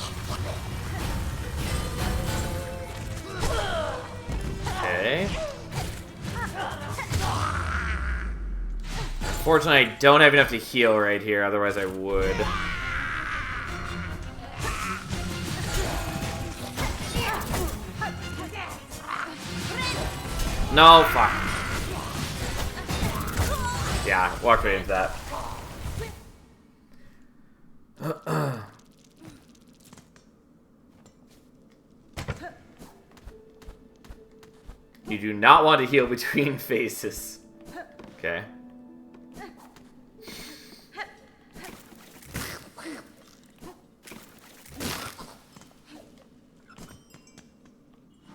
Okay. Fortunately, I don't have enough to heal right here, otherwise I would. No, fuck. Yeah, walked right into that. You do not want to heal between phases. Okay.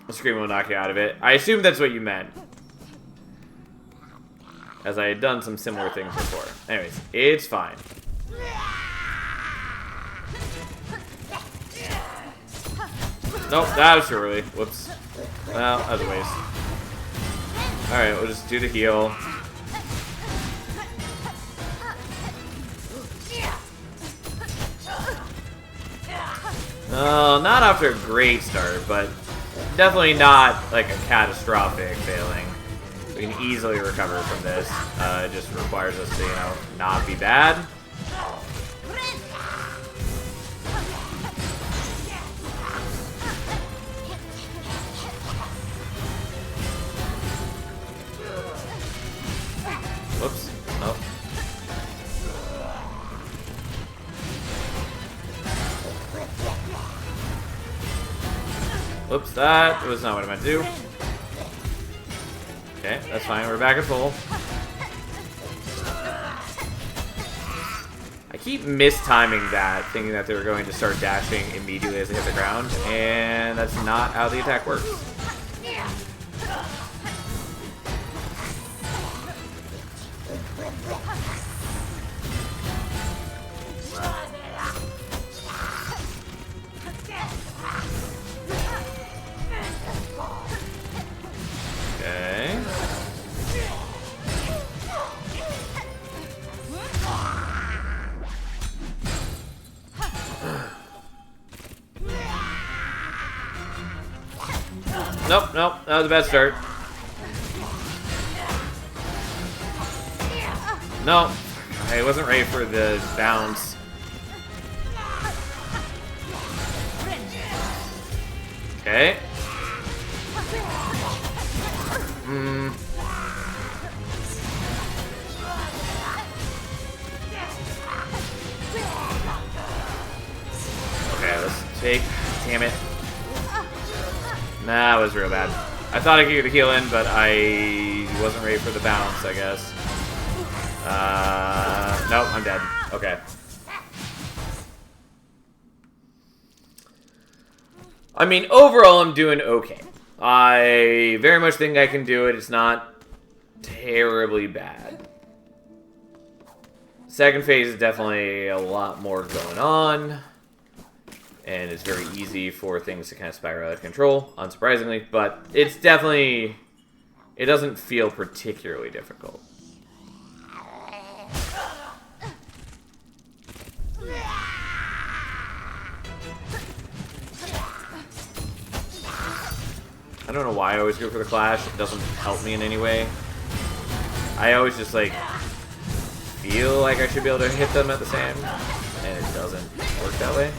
A scream will knock you out of it. I assume that's what you meant, as I had done some similar things before. Anyways, it's fine. Nope, that was too early. Whoops. Well, that was a waste. Alright, we'll just do the heal. Not after a great start, but definitely not like a catastrophic failing. We can easily recover from this. It just requires us to, you know, not be bad. Whoops. Nope. Whoops, that was not what I meant to do. Okay, that's fine. We're back at full. I keep mistiming that, thinking that they were going to start dashing immediately as they hit the ground, and that's not how the attack works. Okay. Nope, nope, that was a bad start. No, I wasn't ready for the bounce. Okay. Okay, let's take. Damn it. Nah, that was real bad. I thought I could get a heal in, but I wasn't ready for the bounce, I guess. Nope, I'm dead. Okay. I mean, overall, I'm doing okay. I very much think I can do it. It's not terribly bad. Second phase is definitely a lot more going on. And it's very easy for things to kind of spiral out of control, unsurprisingly. But it's definitely... It doesn't feel particularly difficult. I don't know why I always go for the Clash. It doesn't help me in any way. I always just, like, feel like I should be able to hit them at the same, and it doesn't work that way.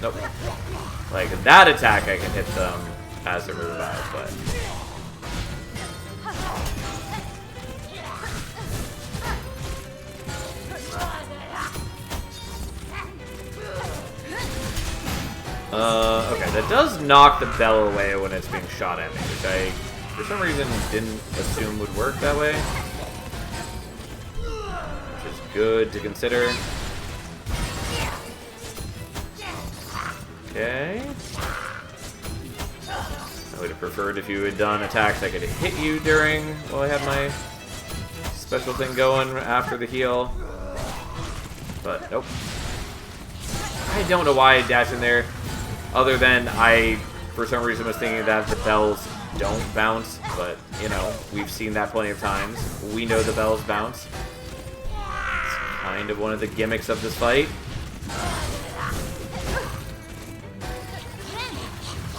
Nope. Like, that attack I can hit them as they're moving by, but... Okay, that does knock the bell away when it's being shot at me, which I, for some reason, didn't assume would work that way. Which is good to consider. Okay. I would have preferred if you had done attacks I could hit you during while I had my special thing going after the heal. But, nope. I don't know why I dashed in there. Other than I, for some reason, was thinking that the bells don't bounce. But, you know, we've seen that plenty of times. We know the bells bounce. It's kind of one of the gimmicks of this fight.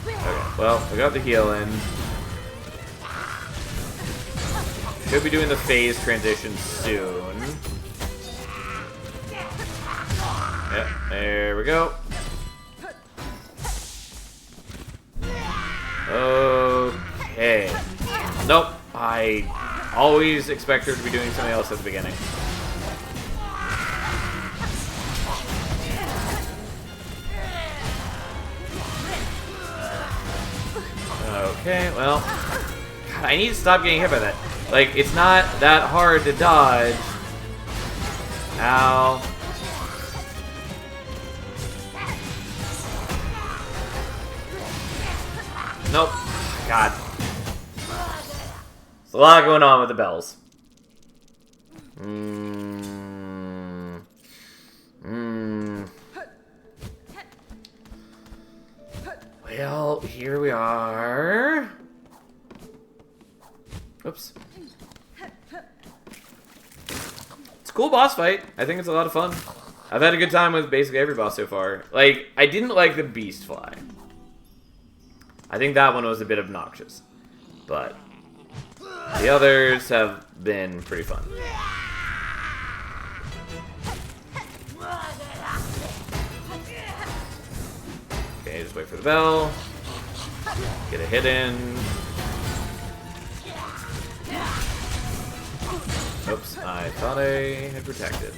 Okay, well, we got the heal in. Should be doing the phase transition soon. Yep, there we go. Okay. Nope. I always expect her to be doing something else at the beginning. Okay, well... God, I need to stop getting hit by that. Like, it's not that hard to dodge. Ow. Nope. God. There's a lot going on with the bells. Well, here we are. Oops. It's a cool boss fight. I think it's a lot of fun. I've had a good time with basically every boss so far. Like, I didn't like the beast fly. I think that one was a bit obnoxious. But the others have been pretty fun. Okay, just wait for the bell. Get a hit in. Oops, I thought I had protected.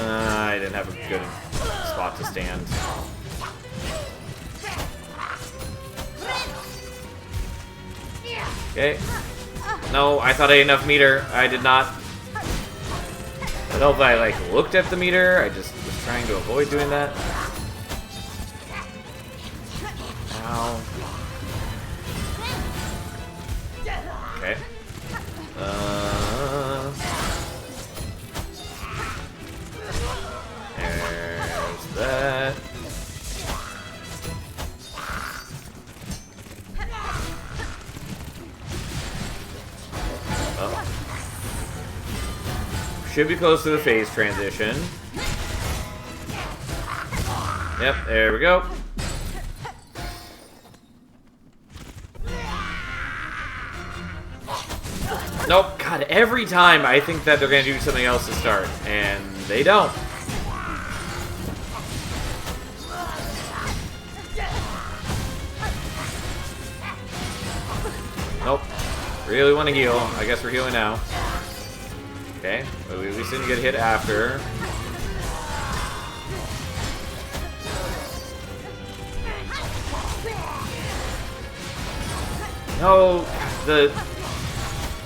I didn't have a good spot to stand. Okay. No, I thought I had enough meter. I did not. I don't know if I, like, looked at the meter. I just was trying to avoid doing that. Ow. Okay. There's that. Oh. Should be close to the phase transition. Yep, there we go. Nope. God, every time I think that they're going to do something else to start, and they don't. Nope. Really want to heal. I guess we're healing now. Okay. But we at least didn't get hit after. No.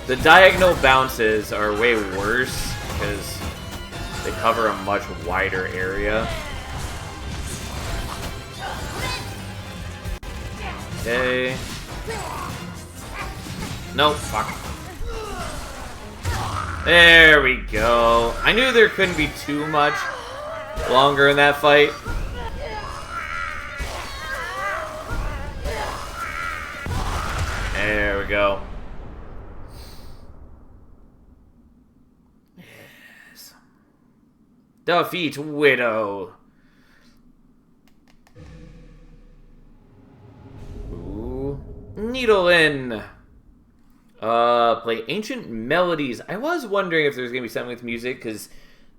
The diagonal bounces are way worse because they cover a much wider area. Okay. Nope, fuck. There we go. I knew there couldn't be too much longer in that fight. There we go. Yes. Defeat Widow. Ooh. Needle in. Play Ancient Melodies. I was wondering if there's going to be something with music, because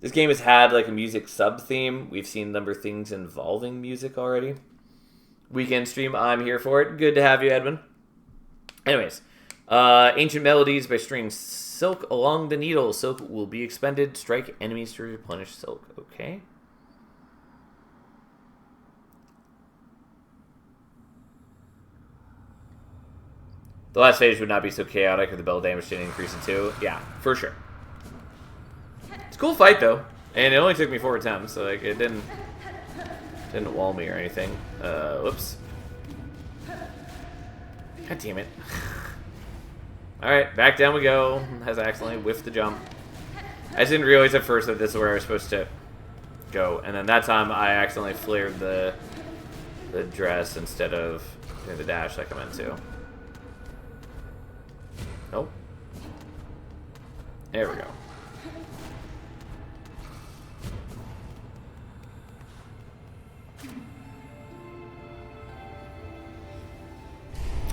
this game has had like a music sub-theme. We've seen a number of things involving music already. Weekend stream, I'm here for it. Good to have you, Edwin. Anyways, Ancient Melodies by stringing silk along the needle. Silk will be expended. Strike enemies to replenish silk. Okay. The last stage would not be so chaotic if the bell damage didn't increase it too. Yeah, for sure. It's a cool fight though, and it only took me 4 attempts, so like it didn't wall me or anything. Whoops. God damn it. Alright, back down we go. Has accidentally whiffed the jump. I just didn't realize at first that this is where I was supposed to go, and then that time I accidentally flared the dress instead of doing the dash like I meant to. Nope. There we go.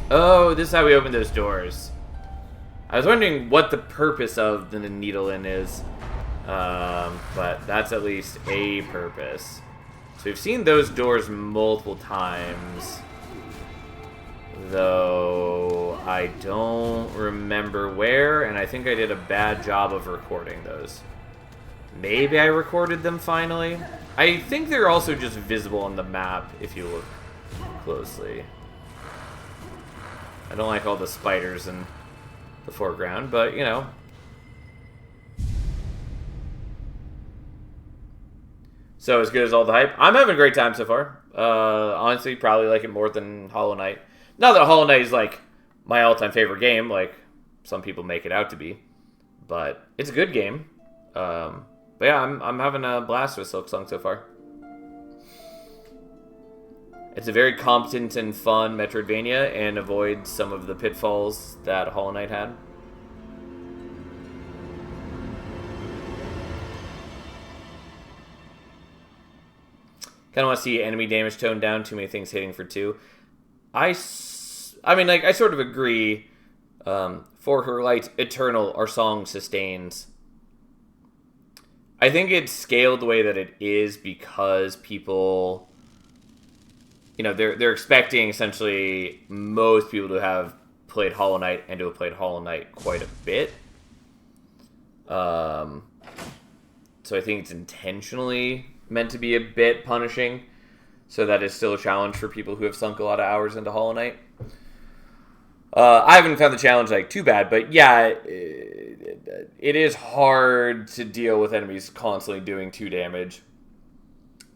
Oh, this is how we open those doors. I was wondering what the purpose of the needle in is. But that's at least a purpose. So we've seen those doors multiple times. Though I don't remember where, and I think I did a bad job of recording those. Maybe I recorded them finally. I think they're also just visible on the map if you look closely. I don't like all the spiders in the foreground, but you know. So as good as all the hype. I'm having a great time so far. Honestly, probably like it more than Hollow Knight. Not that Hollow Knight is like my all-time favorite game, like some people make it out to be, but it's a good game. But yeah, I'm having a blast with Silksong so far. It's a very competent and fun Metroidvania, and avoids some of the pitfalls that Hollow Knight had. Kind of want to see enemy damage toned down. Too many things hitting for 2. I mean, like, I sort of agree. For her light eternal, our song sustains. I think it's scaled the way that it is because people, you know, they're expecting essentially most people to have played Hollow Knight and to have played Hollow Knight quite a bit. So I think it's intentionally meant to be a bit punishing. So that is still a challenge for people who have sunk a lot of hours into Hollow Knight. I haven't found the challenge like too bad, but yeah, it is hard to deal with enemies constantly doing 2 damage.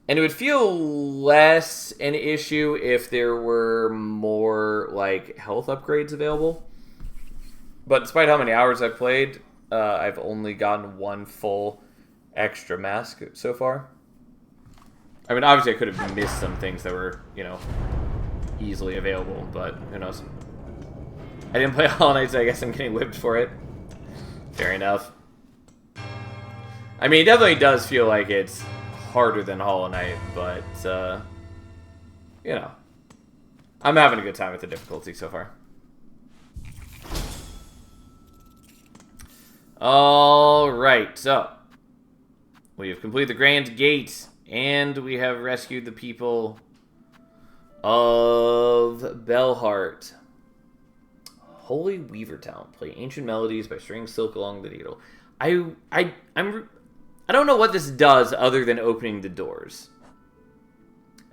And it would feel less an issue if there were more like health upgrades available. But despite how many hours I've played, I've only gotten 1 full extra mask so far. I mean, obviously I could have missed some things that were, you know, easily available, but who knows. I didn't play Hollow Knight, so I guess I'm getting whipped for it. Fair enough. I mean, it definitely does feel like it's harder than Hollow Knight, but, you know. I'm having a good time with the difficulty so far. Alright, so. We have completed the Grand Gate, and we have rescued the people of Bellheart. Holy Weaver Talent. Play Ancient Melodies by stringing silk along the needle. I don't know what this does other than opening the doors.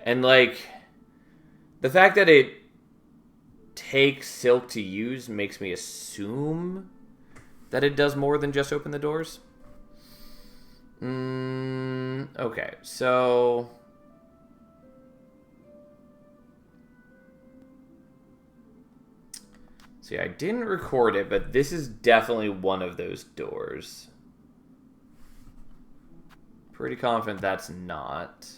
And, like, the fact that it takes silk to use makes me assume that it does more than just open the doors. Okay, so... See, I didn't record it, but this is definitely one of those doors. Pretty confident that's not.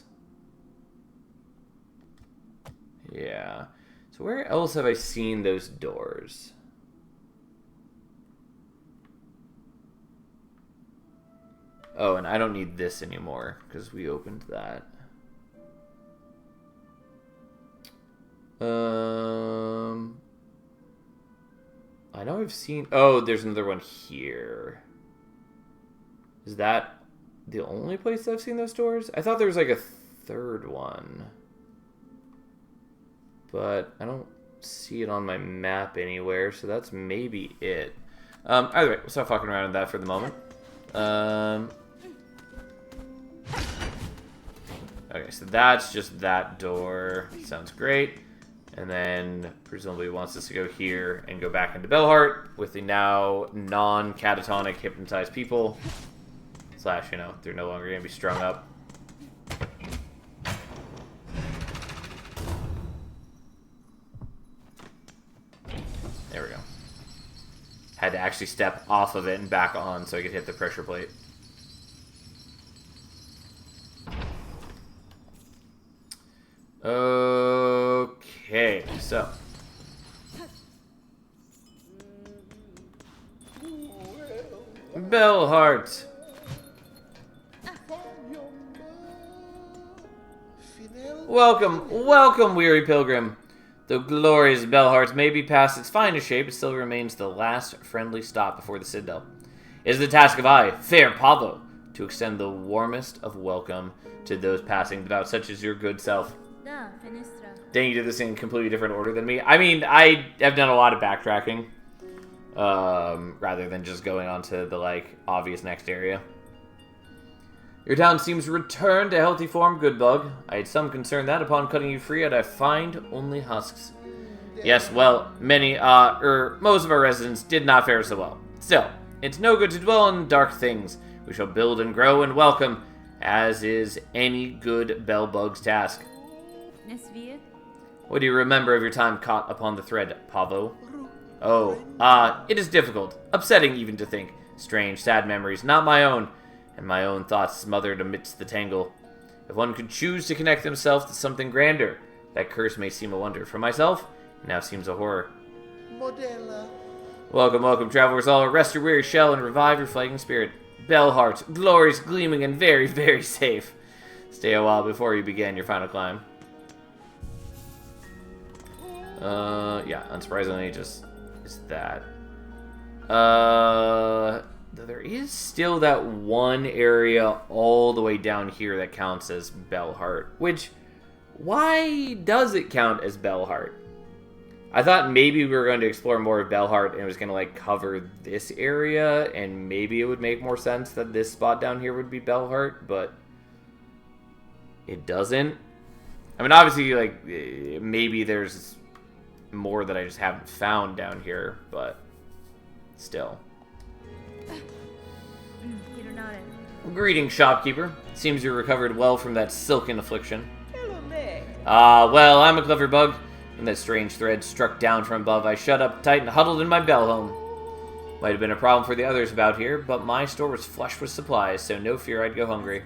Yeah. So where else have I seen those doors? Oh, and I don't need this anymore because we opened that. I know I've seen... Oh, there's another one here. Is that the only place I've seen those doors? I thought there was like a third one. But I don't see it on my map anywhere, so that's maybe it. Either way, we'll stop fucking around with that for the moment. Okay, so that's just that door. Sounds great. And then presumably wants us to go here and go back into Bellheart with the now non-catatonic hypnotized people. Slash, you know, they're no longer going to be strung up. There we go. Had to actually step off of it and back on so I could hit the pressure plate. Okay, so. Bellheart. Welcome, welcome, weary pilgrim. Though glorious Bellheart may be past its finest shape, it still remains the last friendly stop before the Citadel. It is the task of I, fair Pavo, to extend the warmest of welcome to those passing without such as your good self. Dang, you did this in a completely different order than me. I mean, I have done a lot of backtracking, rather than just going on to the, like, obvious next area. Your town seems returned to healthy form, good bug. I had some concern that upon cutting you free, I'd find only husks. Yes, well, most of our residents did not fare so well. Still, it's no good to dwell on dark things. We shall build and grow and welcome, as is any good bellbug's task. What do you remember of your time caught upon the thread, Pavo? Oh, it is difficult, upsetting even to think. Strange, sad memories, not my own, and my own thoughts smothered amidst the tangle. If one could choose to connect himself to something grander, that curse may seem a wonder. For myself, it now seems a horror. Modella. Welcome, welcome, travelers all. Rest your weary shell and revive your flagging spirit. Bellheart, glorious, gleaming, and very, very safe. Stay a while before you begin your final climb. Yeah, unsurprisingly, just is that. There is still that one area all the way down here that counts as Bellheart. Which, why does it count as Bellheart? I thought maybe we were going to explore more of Bellheart and it was going to, like, cover this area, and maybe it would make more sense that this spot down here would be Bellheart, but it doesn't. I mean, obviously, like, maybe there's more that I just haven't found down here, but still. Greetings, shopkeeper. Seems you recovered well from that silken affliction. Well, I'm a clever bug. When that strange thread struck down from above, I shut up tight and huddled in my bell home. Might have been a problem for the others about here, but my store was flush with supplies, so no fear I'd go hungry.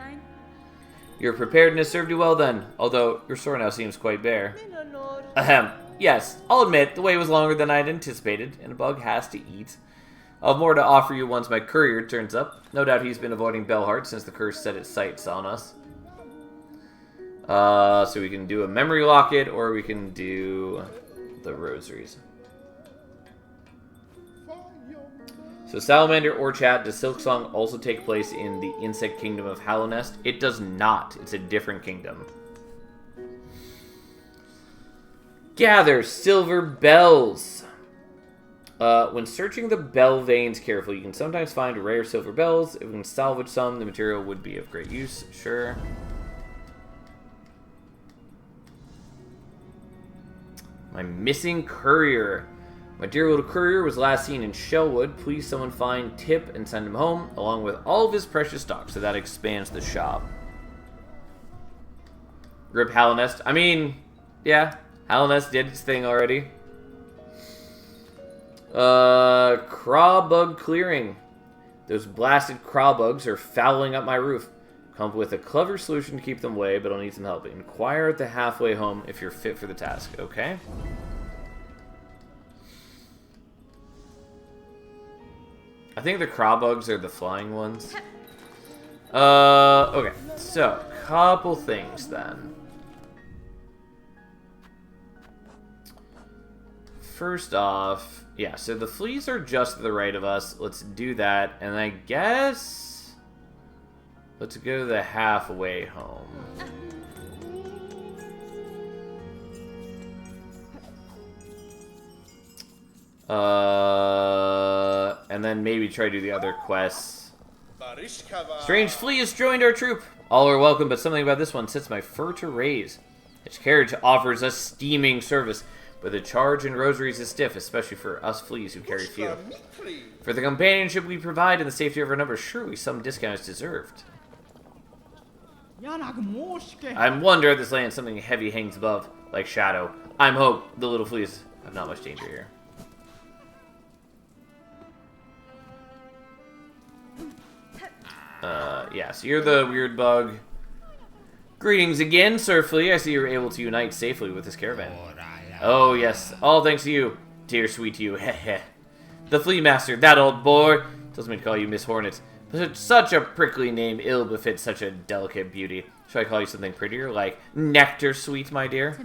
Your preparedness served you well then, although your store now seems quite bare. Ahem. Yes, I'll admit, the wait was longer than I'd anticipated, and a bug has to eat. I'll have more to offer you once my courier turns up. No doubt he's been avoiding Bellheart since the curse set its sights on us. So we can do a memory locket, or we can do the rosaries. So Salamander or Chat, does Silksong also take place in the insect kingdom of Hallownest? It does not. It's a different kingdom. Gather silver bells. When searching the bell veins carefully, you can sometimes find rare silver bells. If we can salvage some, the material would be of great use. Sure. My missing courier. My dear little courier was last seen in Shellwood. Please someone find Tip and send him home, along with all of his precious stock, so that expands the shop. Rip Hallownest. I mean, yeah, Hallownest did its thing already. Craw bug clearing. Those blasted craw bugs are fouling up my roof. Come up with a clever solution to keep them away, but I'll need some help. Inquire at the halfway home if you're fit for the task. Okay. I think the craw bugs are the flying ones. Okay. So, couple things then. First off, yeah, so the fleas are just to the right of us. Let's do that. And I guess let's go to the halfway home. And then maybe try to do the other quests. Strange flea has joined our troop. All are welcome, but something about this one sets my fur to raise. Its carriage offers us steaming service, but the charge in rosaries is stiff, especially for us fleas who carry few. For the companionship we provide and the safety of our numbers, surely some discount is deserved. I'm wonder at this land something heavy hangs above, like shadow. I'm hope the little fleas have not much danger here. Yeah, so you're the weird bug. Greetings again, Sir Flea. I see you were able to unite safely with this caravan. Oh, yes. All thanks to you. Dear sweet to you. Heh. The Flea Master, that old boar. Tells me to call you Miss Hornet. But such a prickly name ill befits such a delicate beauty. Shall I call you something prettier, like Nectar Sweet, my dear?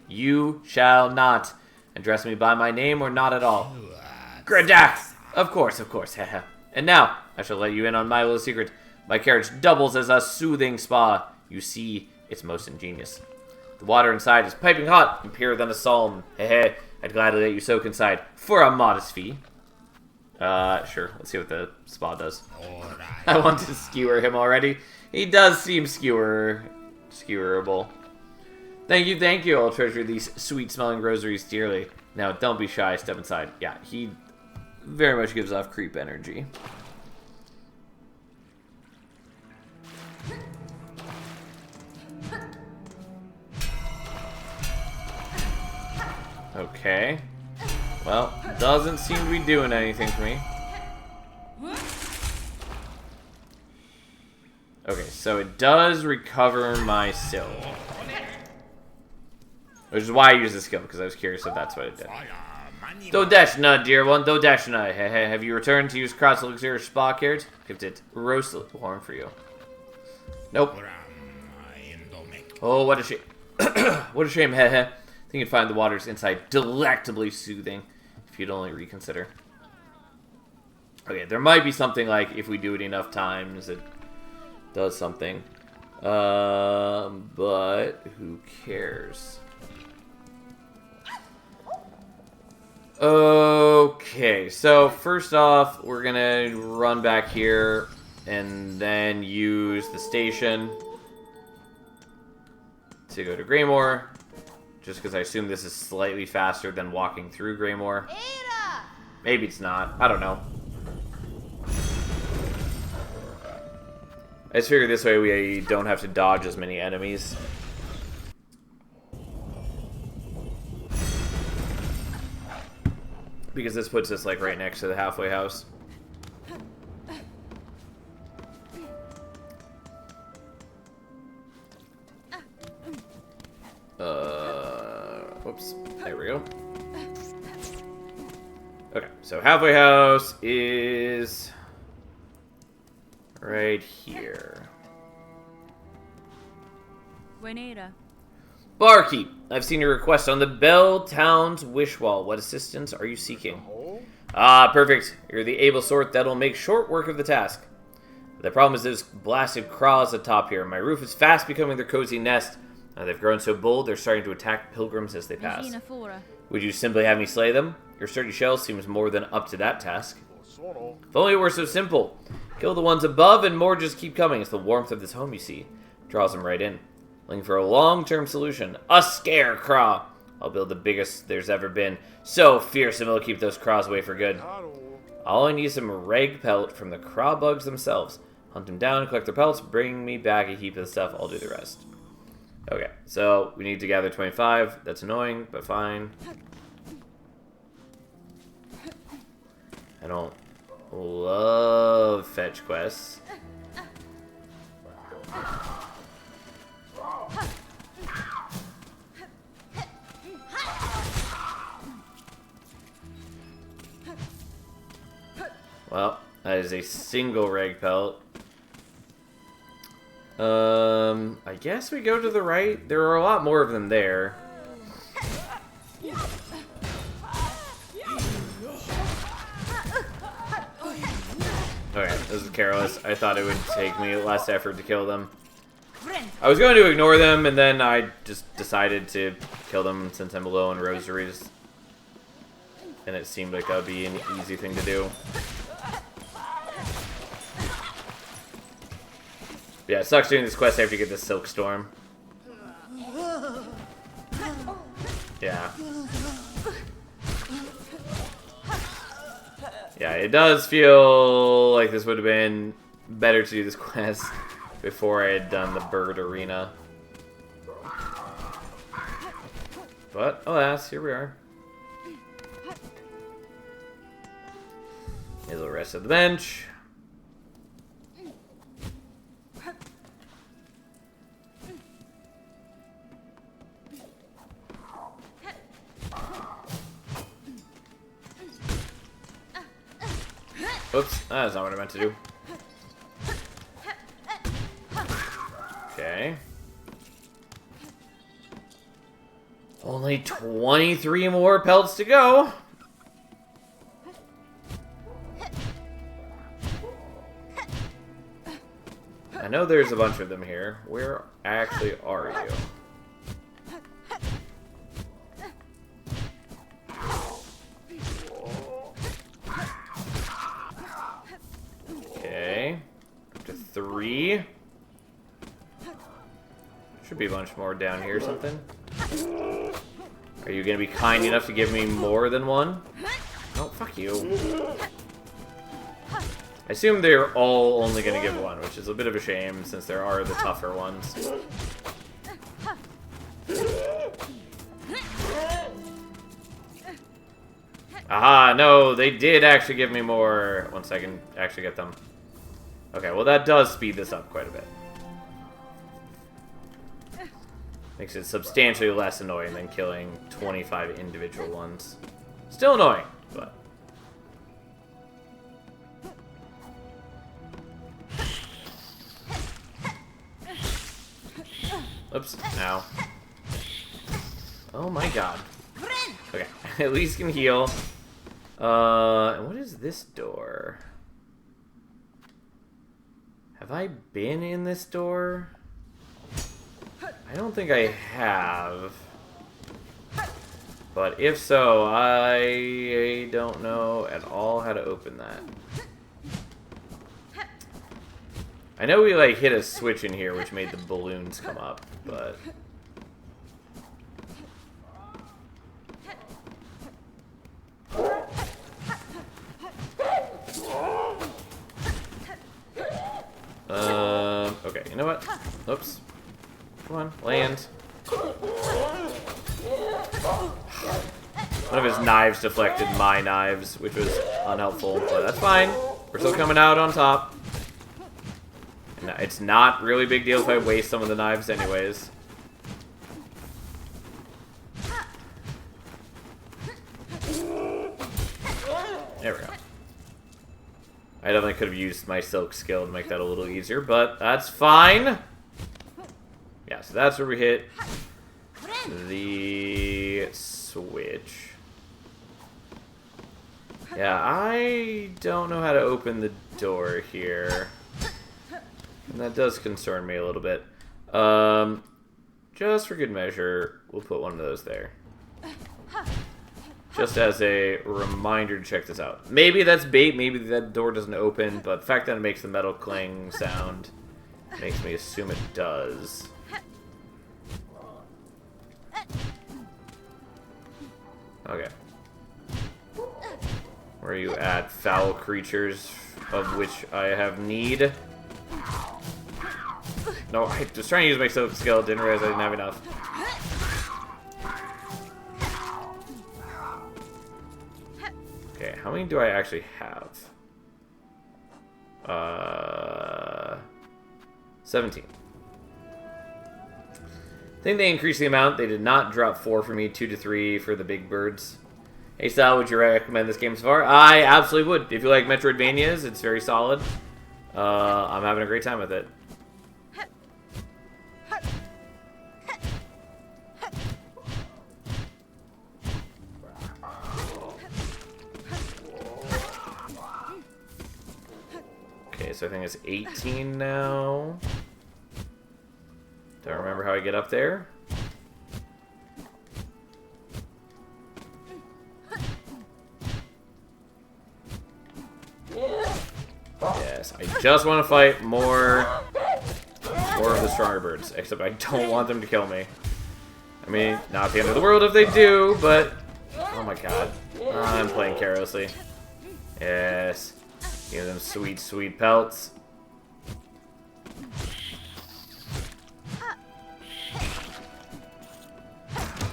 You shall not address me by my name or not at all. Gradak! Of course. Heh. And now, I shall let you in on my little secret. My carriage doubles as a soothing spa. You see, it's most ingenious. The water inside is piping hot and purer than a psalm. Heh. I'd gladly let you soak inside for a modest fee. Sure. Let's see what the spa does. I want to skewer him already. He does seem skewerable. Thank you. I'll treasure these sweet-smelling rosaries dearly. Now, don't be shy. Step inside. Yeah, he very much gives off creep energy. Okay. Well, doesn't seem to be doing anything for me. Okay, so it does recover my sil. Which is why I use the skill, because I was curious if that's what it did. Dodeshna, dear one, Dodeshna. Have you returned to use Cross Elixir Spa carriage? Kept it roasted warm for you. Nope. Oh, what a shame. What a shame, I think you'd find the waters inside delectably soothing, if you'd only reconsider. Okay, there might be something like, if we do it enough times, it does something. But who cares? Okay, so first off, we're gonna run back here and then use the station to go to Greymore, just because I assume this is slightly faster than walking through Greymore. Maybe it's not. I don't know. I just figure this way we don't have to dodge as many enemies. Because this puts us, like, right next to the halfway house. Whoops. There we go. Okay, so halfway house is right here. Buenera. Barkeep, I've seen your request on the Bell Town's wish wall. What assistance are you seeking? Ah, perfect. You're the able sort that'll make short work of the task. The problem is those blasted craws atop here. My roof is fast becoming their cozy nest. They've grown so bold, they're starting to attack pilgrims as they pass. Would you simply have me slay them? Your sturdy shell seems more than up to that task. If only it were so simple. Kill the ones above and more just keep coming. It's the warmth of this home, you see. Draws them right in. Looking for a long-term solution. A scare craw. I'll build the biggest there's ever been. So fearsome it'll keep those craws away for good. All I need is some rag pelt from the craw bugs themselves. Hunt them down, collect their pelts, bring me back a heap of the stuff. I'll do the rest. Okay, so we need to gather 25. That's annoying, but fine. I don't love fetch quests. Well, that is a single rag pelt. I guess we go to the right. There are a lot more of them there. Okay, this is careless. I thought it would take me less effort to kill them. I was going to ignore them, and then I just decided to kill them since I'm low on rosaries. And it seemed like that would be an easy thing to do. Yeah, it sucks doing this quest after you get this Silksong. Yeah. Yeah, it does feel like this would have been better to do this quest before I had done the bird arena. But, alas, here we are. Here's the rest of the bench. Oops, that's not what I meant to do. Okay. Only 23 more pelts to go. I know there's a bunch of them here. Where actually are you? Okay. Up to 3. Should be a bunch more down here or something. Are you going to be kind enough to give me more than one? Oh, fuck you. I assume they're all only going to give one, which is a bit of a shame since there are the tougher ones. Aha, no, they did actually give me more once I can actually get them. Okay, well that does speed this up quite a bit. Makes it substantially less annoying than killing 25 individual ones. Still annoying, but... Oops, ow. Oh my god. Okay, at least can heal. And what is this door? Have I been in this door? I don't think I have. But if so, I don't know at all how to open that. I know we like hit a switch in here which made the balloons come up, but... Okay, you know what? Oops. Come on, land. One of his knives deflected my knives, which was unhelpful, but that's fine. We're still coming out on top. And it's not really a big deal if I waste some of the knives anyways. There we go. I definitely could have used my silk skill to make that a little easier, but that's fine. Yeah, so that's where we hit the switch. Yeah, I don't know how to open the door here. And that does concern me a little bit. Just for good measure, we'll put one of those there. Just as a reminder to check this out. Maybe that's bait, maybe that door doesn't open, but the fact that it makes the metal clang sound makes me assume it does. Okay. Where are you at, foul creatures of which I have need? No, I was trying to use my soap skill, didn't realize I didn't have enough. Okay, how many do I actually have? 17. I think they increased the amount. They did not drop 4 for me, 2 to 3 for the big birds. Hey Sal, would you recommend this game so far? I absolutely would. If you like Metroidvanias, it's very solid. I'm having a great time with it. Okay, so I think it's 18 now. Don't remember how I get up there. Yes, I just want to fight more of the stronger birds, except I don't want them to kill me. I mean, not the end of the world if they do, but... Oh my god. I'm playing carelessly. Yes. Give them sweet, sweet pelts.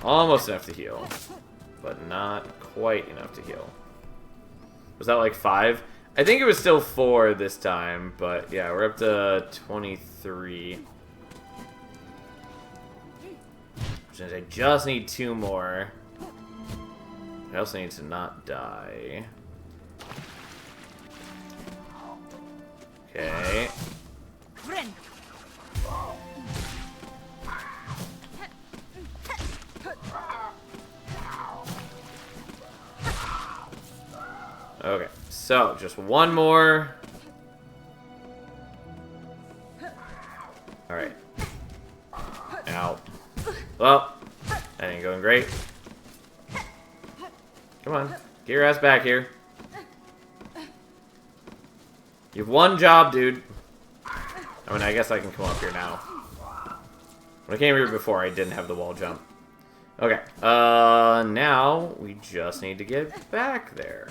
Almost enough to heal, but not quite enough to heal. Was that like 5? I think it was still 4 this time, but yeah, we're up to 23. Which means I just need 2 more. I also need to not die. Okay. Okay, so just one more. Alright. Ow. Well, that ain't going great. Come on, get your ass back here. You have one job, dude. I mean, I guess I can come up here now. When I came here before, I didn't have the wall jump. Okay, now we just need to get back there.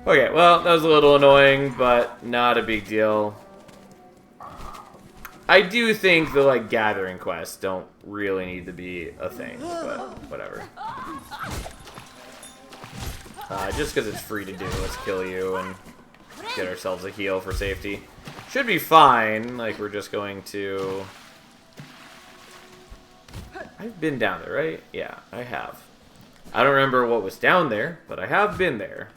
Okay, well, that was a little annoying, but not a big deal. I do think the, like, gathering quests don't really need to be a thing, but whatever. Just because it's free to do, let's kill you and get ourselves a heal for safety. Should be fine, like, we're just going to... I've been down there, right? Yeah, I have. I don't remember what was down there, but I have been there.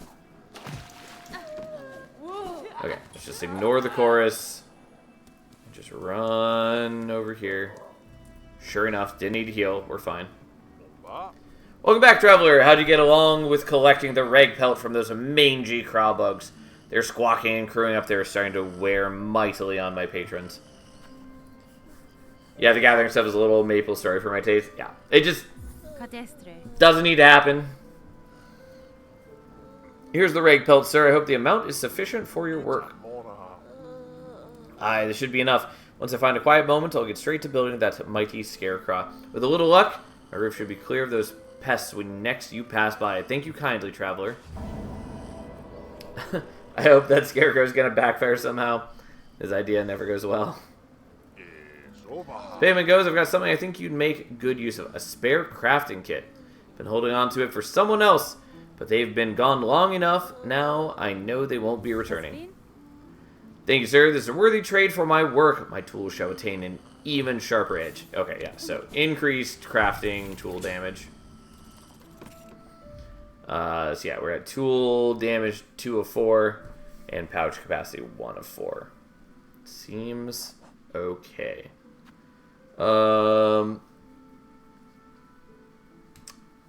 Okay, let's just ignore the chorus. Just run over here. Sure enough, didn't need to heal. We're fine. Welcome back, Traveler. How'd you get along with collecting the reg pelt from those mangy crawl bugs? They're squawking and crowing up there, starting to wear mightily on my patrons. Yeah, the gathering stuff is a little Maple Story for my taste. Yeah, it just doesn't need to happen. Here's the reg pelt, sir. I hope the amount is sufficient for your work. Aye, this should be enough. Once I find a quiet moment, I'll get straight to building that mighty scarecrow. With a little luck, my roof should be clear of those pests when next you pass by. Thank you kindly, traveler. I hope that scarecrow is going to backfire somehow. His idea never goes well. Payment goes, I've got something I think you'd make good use of. A spare crafting kit. Been holding on to it for someone else, but they've been gone long enough. Now I know they won't be returning. Thank you, sir. This is a worthy trade for my work. My tools shall attain an even sharper edge. Okay, yeah, so increased crafting tool damage. So yeah, we're at tool damage 2 of 4 and pouch capacity 1 of 4. Seems okay. And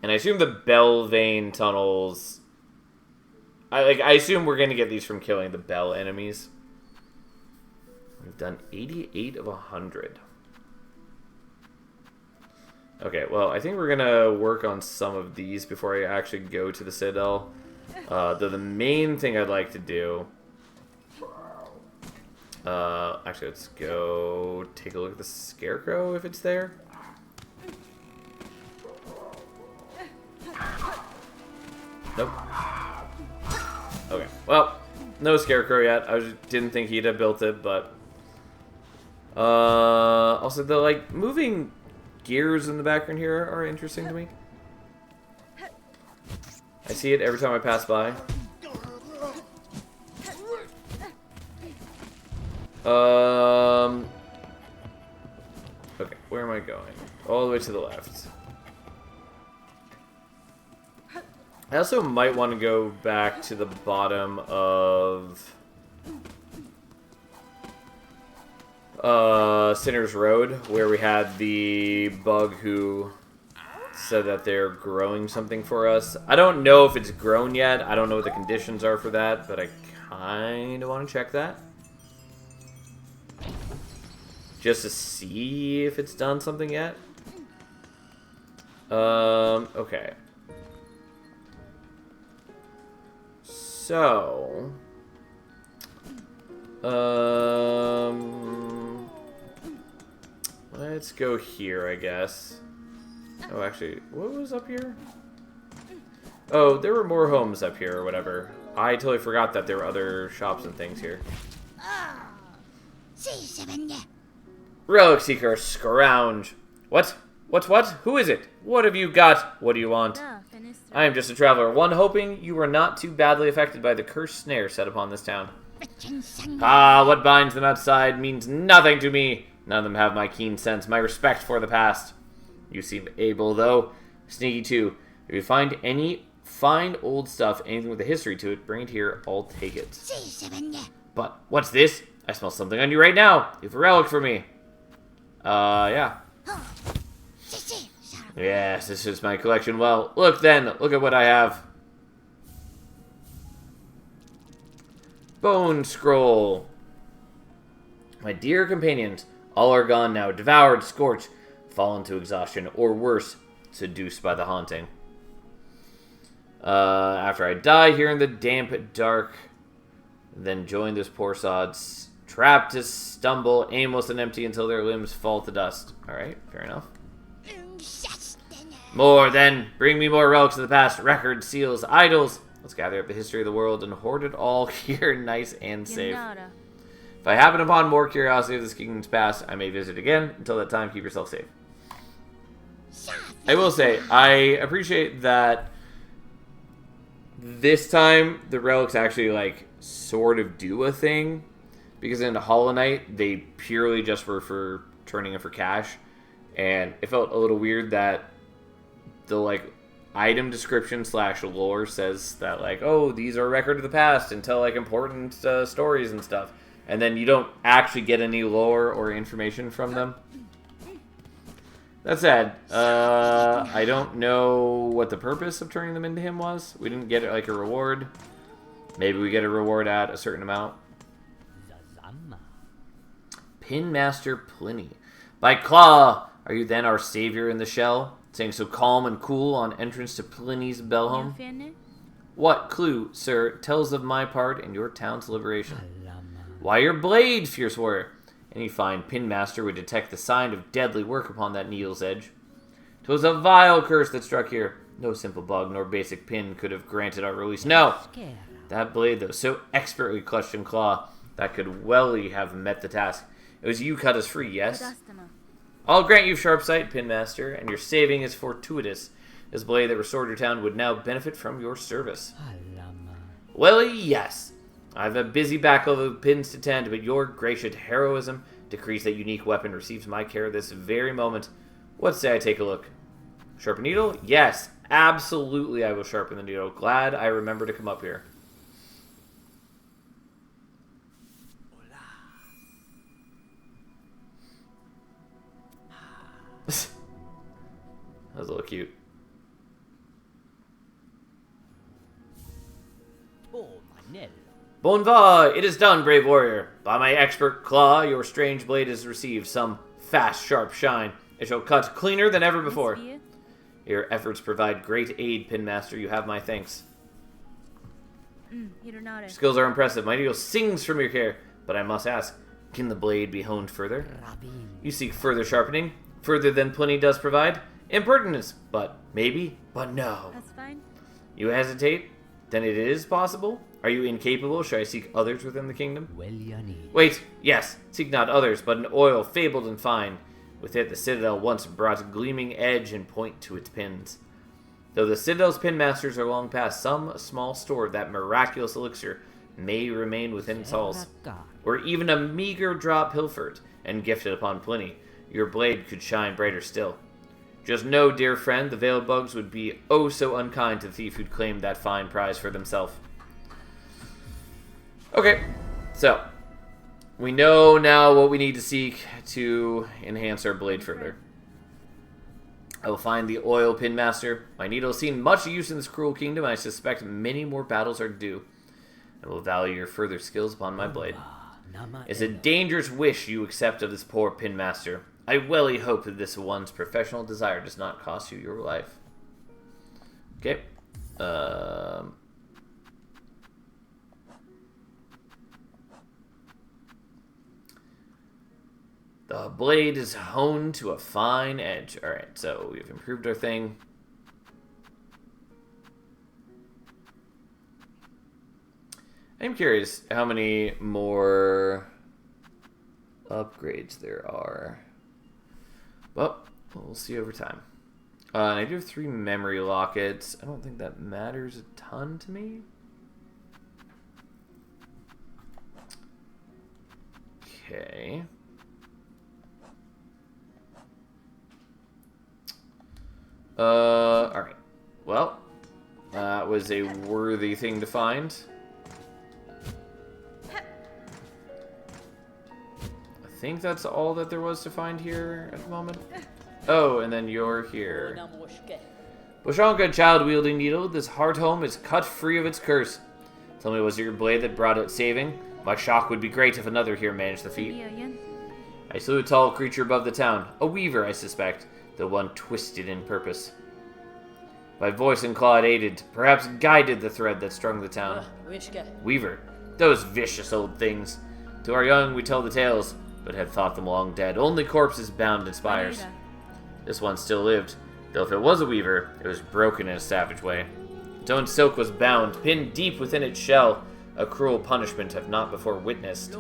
I assume the Belvane tunnels... I assume we're going to get these from killing the Bell enemies. We've done 88 of 100. Okay, well, I think we're going to work on some of these before I actually go to the Citadel. Though the main thing I'd like to do... actually, let's go take a look at the Scarecrow, if it's there. Well, no Scarecrow yet. I just didn't think he'd have built it, but... also, the, like, moving gears in the background here are interesting to me. I see it every time I pass by. Okay, where am I going? All the way to the left. I also might want to go back to the bottom of Sinner's Road, where we had the bug who said that they're growing something for us. I don't know if it's grown yet. I don't know what the conditions are for that, but I kind of want to check that. Just to see if it's done something yet. Okay. So, let's go here, I guess. Oh, actually, what was up here? Oh, there were more homes up here or whatever. I totally forgot that there were other shops and things here. Relic Seeker, scrounge. What? What? Who is it? What have you got? What do you want? I am just a traveler, one hoping you are not too badly affected by the cursed snare set upon this town. Ah, what binds them outside means nothing to me. None of them have my keen sense, my respect for the past. You seem able, though. Sneaky, too. If you find any fine old stuff, anything with a history to it, bring it here, I'll take it. But, what's this? I smell something on you right now. You have a relic for me. Yeah. Yes, this is my collection. Well, look then. Look at what I have. Bone Scroll. My dear companions, all are gone now. Devoured, scorched, fallen to exhaustion, or worse, seduced by the haunting. After I die here in the damp dark, then join those poor sods, trapped to stumble, aimless and empty until their limbs fall to dust. Alright, fair enough. More, then. Bring me more relics of the past. Records, seals, idols. Let's gather up the history of the world and hoard it all here nice and safe. If I happen upon more curiosity of this kingdom's past, I may visit again. Until that time, keep yourself safe. I will say, I appreciate that this time the relics actually, like, sort of do a thing. Because in Hollow Knight, they purely just were for turning in for cash. And it felt a little weird that the, like, item description / lore says that, like, oh, these are a record of the past and tell, like, important stories and stuff. And then you don't actually get any lore or information from them. That said, I don't know what the purpose of turning them into him was. We didn't get, like, a reward. Maybe we get a reward at a certain amount. Pin Master Pliny. By Claw, are you then our savior in the shell? Saying so calm and cool on entrance to Pliny's bell home? What clue, sir, tells of my part in your town's liberation? Why your blade, fierce warrior? Any fine pin master would detect the sign of deadly work upon that needle's edge. 'Twas a vile curse that struck here. No simple bug nor basic pin could have granted our release. No! That blade, though, so expertly clutched in claw, that could welly have met the task. It was you cut us free, yes? I'll grant you sharp sight, Pin Master, and your saving is fortuitous. This blade that restored your town would now benefit from your service. Well, yes. I've a busy backload of pins to tend, but your gracious heroism decrees that unique weapon receives my care this very moment. What say I take a look? Sharpen needle? Yes, absolutely I will sharpen the needle. Glad I remember to come up here. That was a little cute. Bon va! It is done, brave warrior. By my expert claw, your strange blade has received some fast, sharp shine. It shall cut cleaner than ever before. Your efforts provide great aid, Pin Master. You have my thanks. Your skills are impressive. My needle sings from your care. But I must ask, can the blade be honed further? You seek further sharpening? Further than Pliny does provide? Impertinence, but maybe, but no. That's fine. You hesitate? Then it is possible? Are you incapable? Should I seek others within the kingdom? Well, Wait, yes, seek not others, but an oil fabled and fine. With it the citadel once brought gleaming edge and point to its pins. Though the citadel's pin masters are long past, some small store of that miraculous elixir may remain within its halls. Or even a meager drop pilfered and gifted upon Pliny, your blade could shine brighter still. Just know, dear friend, the veiled bugs would be oh so unkind to the thief who'd claimed that fine prize for themselves. Okay, so we know now what we need to seek to enhance our blade further. I will find the oil pin master. My needle has seen much use in this cruel kingdom, and I suspect many more battles are due. I will value your further skills upon my blade. It's a dangerous wish you accept of this poor pin master. I welly hope that this one's professional desire does not cost you your life. Okay. The blade is honed to a fine edge. Alright, so we've improved our thing. I'm curious how many more upgrades there are. Well, we'll see over time. And I do have 3 memory lockets. I don't think that matters a ton to me. Okay. Alright. Well, that was a worthy thing to find. I think that's all that there was to find here at the moment. Oh, and then you're here. Boshanka, child-wielding needle, this heart home is cut free of its curse. Tell me, was it your blade that brought it saving? My shock would be great if another here managed the feat. I slew a tall creature above the town. A weaver, I suspect, though one twisted in purpose. My voice and claw had aided, perhaps guided the thread that strung the town. Weaver, those vicious old things. To our young we tell the tales, but had thought them long dead. Only corpses bound in spires. This one still lived, though if it was a weaver, it was broken in a savage way. Its own silk was bound, pinned deep within its shell, a cruel punishment I've not before witnessed.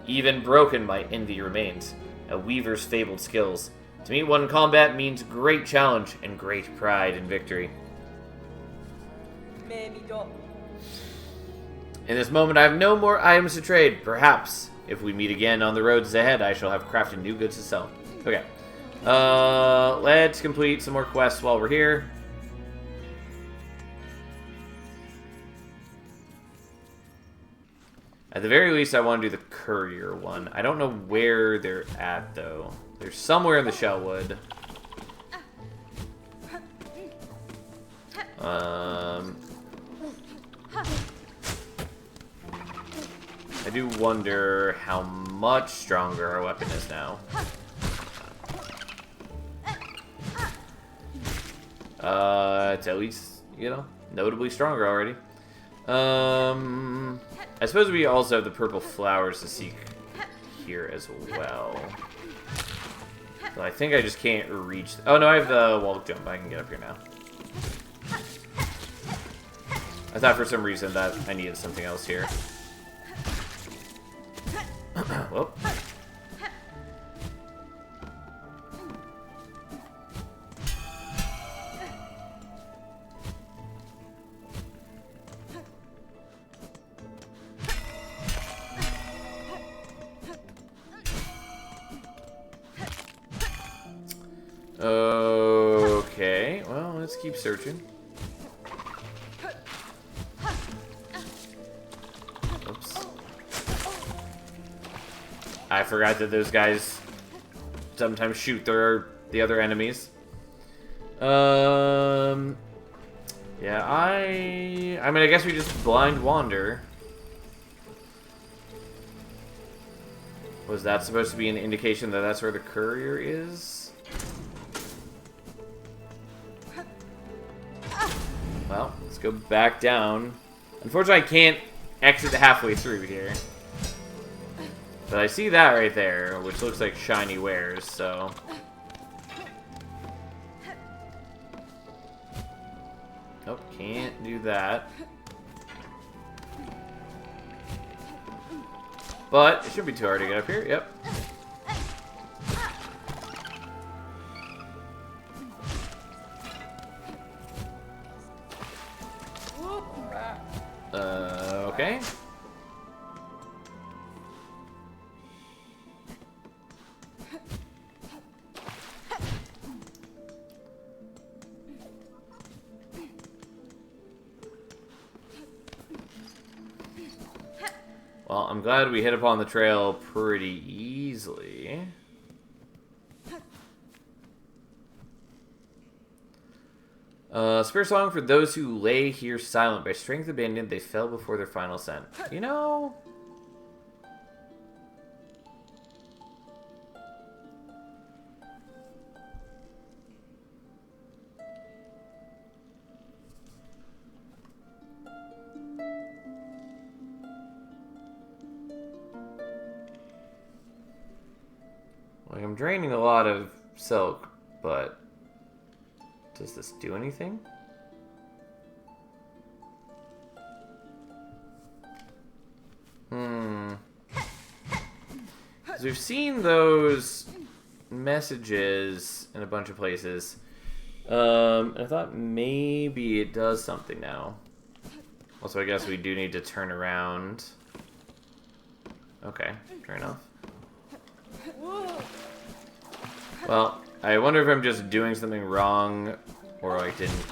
Even broken, my envy remains, a weaver's fabled skills. To meet one in combat means great challenge and great pride in victory. In this moment, I have no more items to trade. Perhaps, if we meet again on the roads ahead, I shall have crafted new goods to sell. Okay. Let's complete some more quests while we're here. At the very least, I want to do the courier one. I don't know where they're at, though. They're somewhere in the Shellwood. I do wonder how much stronger our weapon is now. It's at least, you know, notably stronger already. I suppose we also have the purple flowers to seek here as well. So I think I just can't reach... Oh, no, I have the wall jump. I can get up here now. I thought for some reason that I needed something else here. Whoop. Okay, well, let's keep searching. Oops. I forgot that those guys sometimes shoot the other enemies. Yeah, I mean, I guess we just blind wander. Was that supposed to be an indication that that's where the courier is? Well, let's go back down. Unfortunately, I can't exit halfway through here. But I see that right there, which looks like shiny wares, so... Nope, can't do that. But it shouldn't be too hard to get up here. Yep. Okay. Well, I'm glad we hit upon the trail pretty easily. Spare song for those who lay here silent. By strength abandoned, they fell before their final ascent. You know... Like, I'm draining a lot of silk, but does this do anything? Because we've seen those messages in a bunch of places. I thought maybe it does something now. Also, I guess we do need to turn around. Okay, fair enough. Well, I wonder if I'm just doing something wrong, or like didn't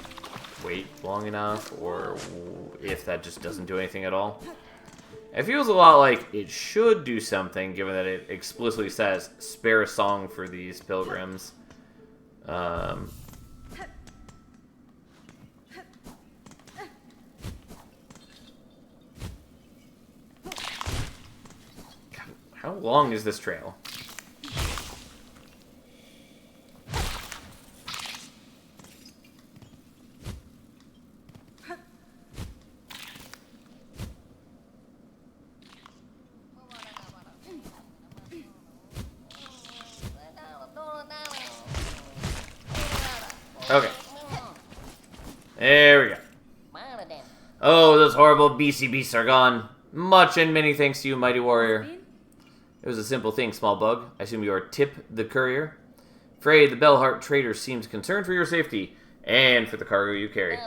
wait long enough, or if that just doesn't do anything at all. It feels a lot like it should do something, given that it explicitly says, spare a song for these pilgrims. God, how long is this trail? Okay. There we go. Oh, those horrible BC beasts are gone. Much and many thanks to you, mighty warrior. It was a simple thing, small bug. I assume you are Tip the courier. Frey, the Bellheart trader, seems concerned for your safety and for the cargo you carry.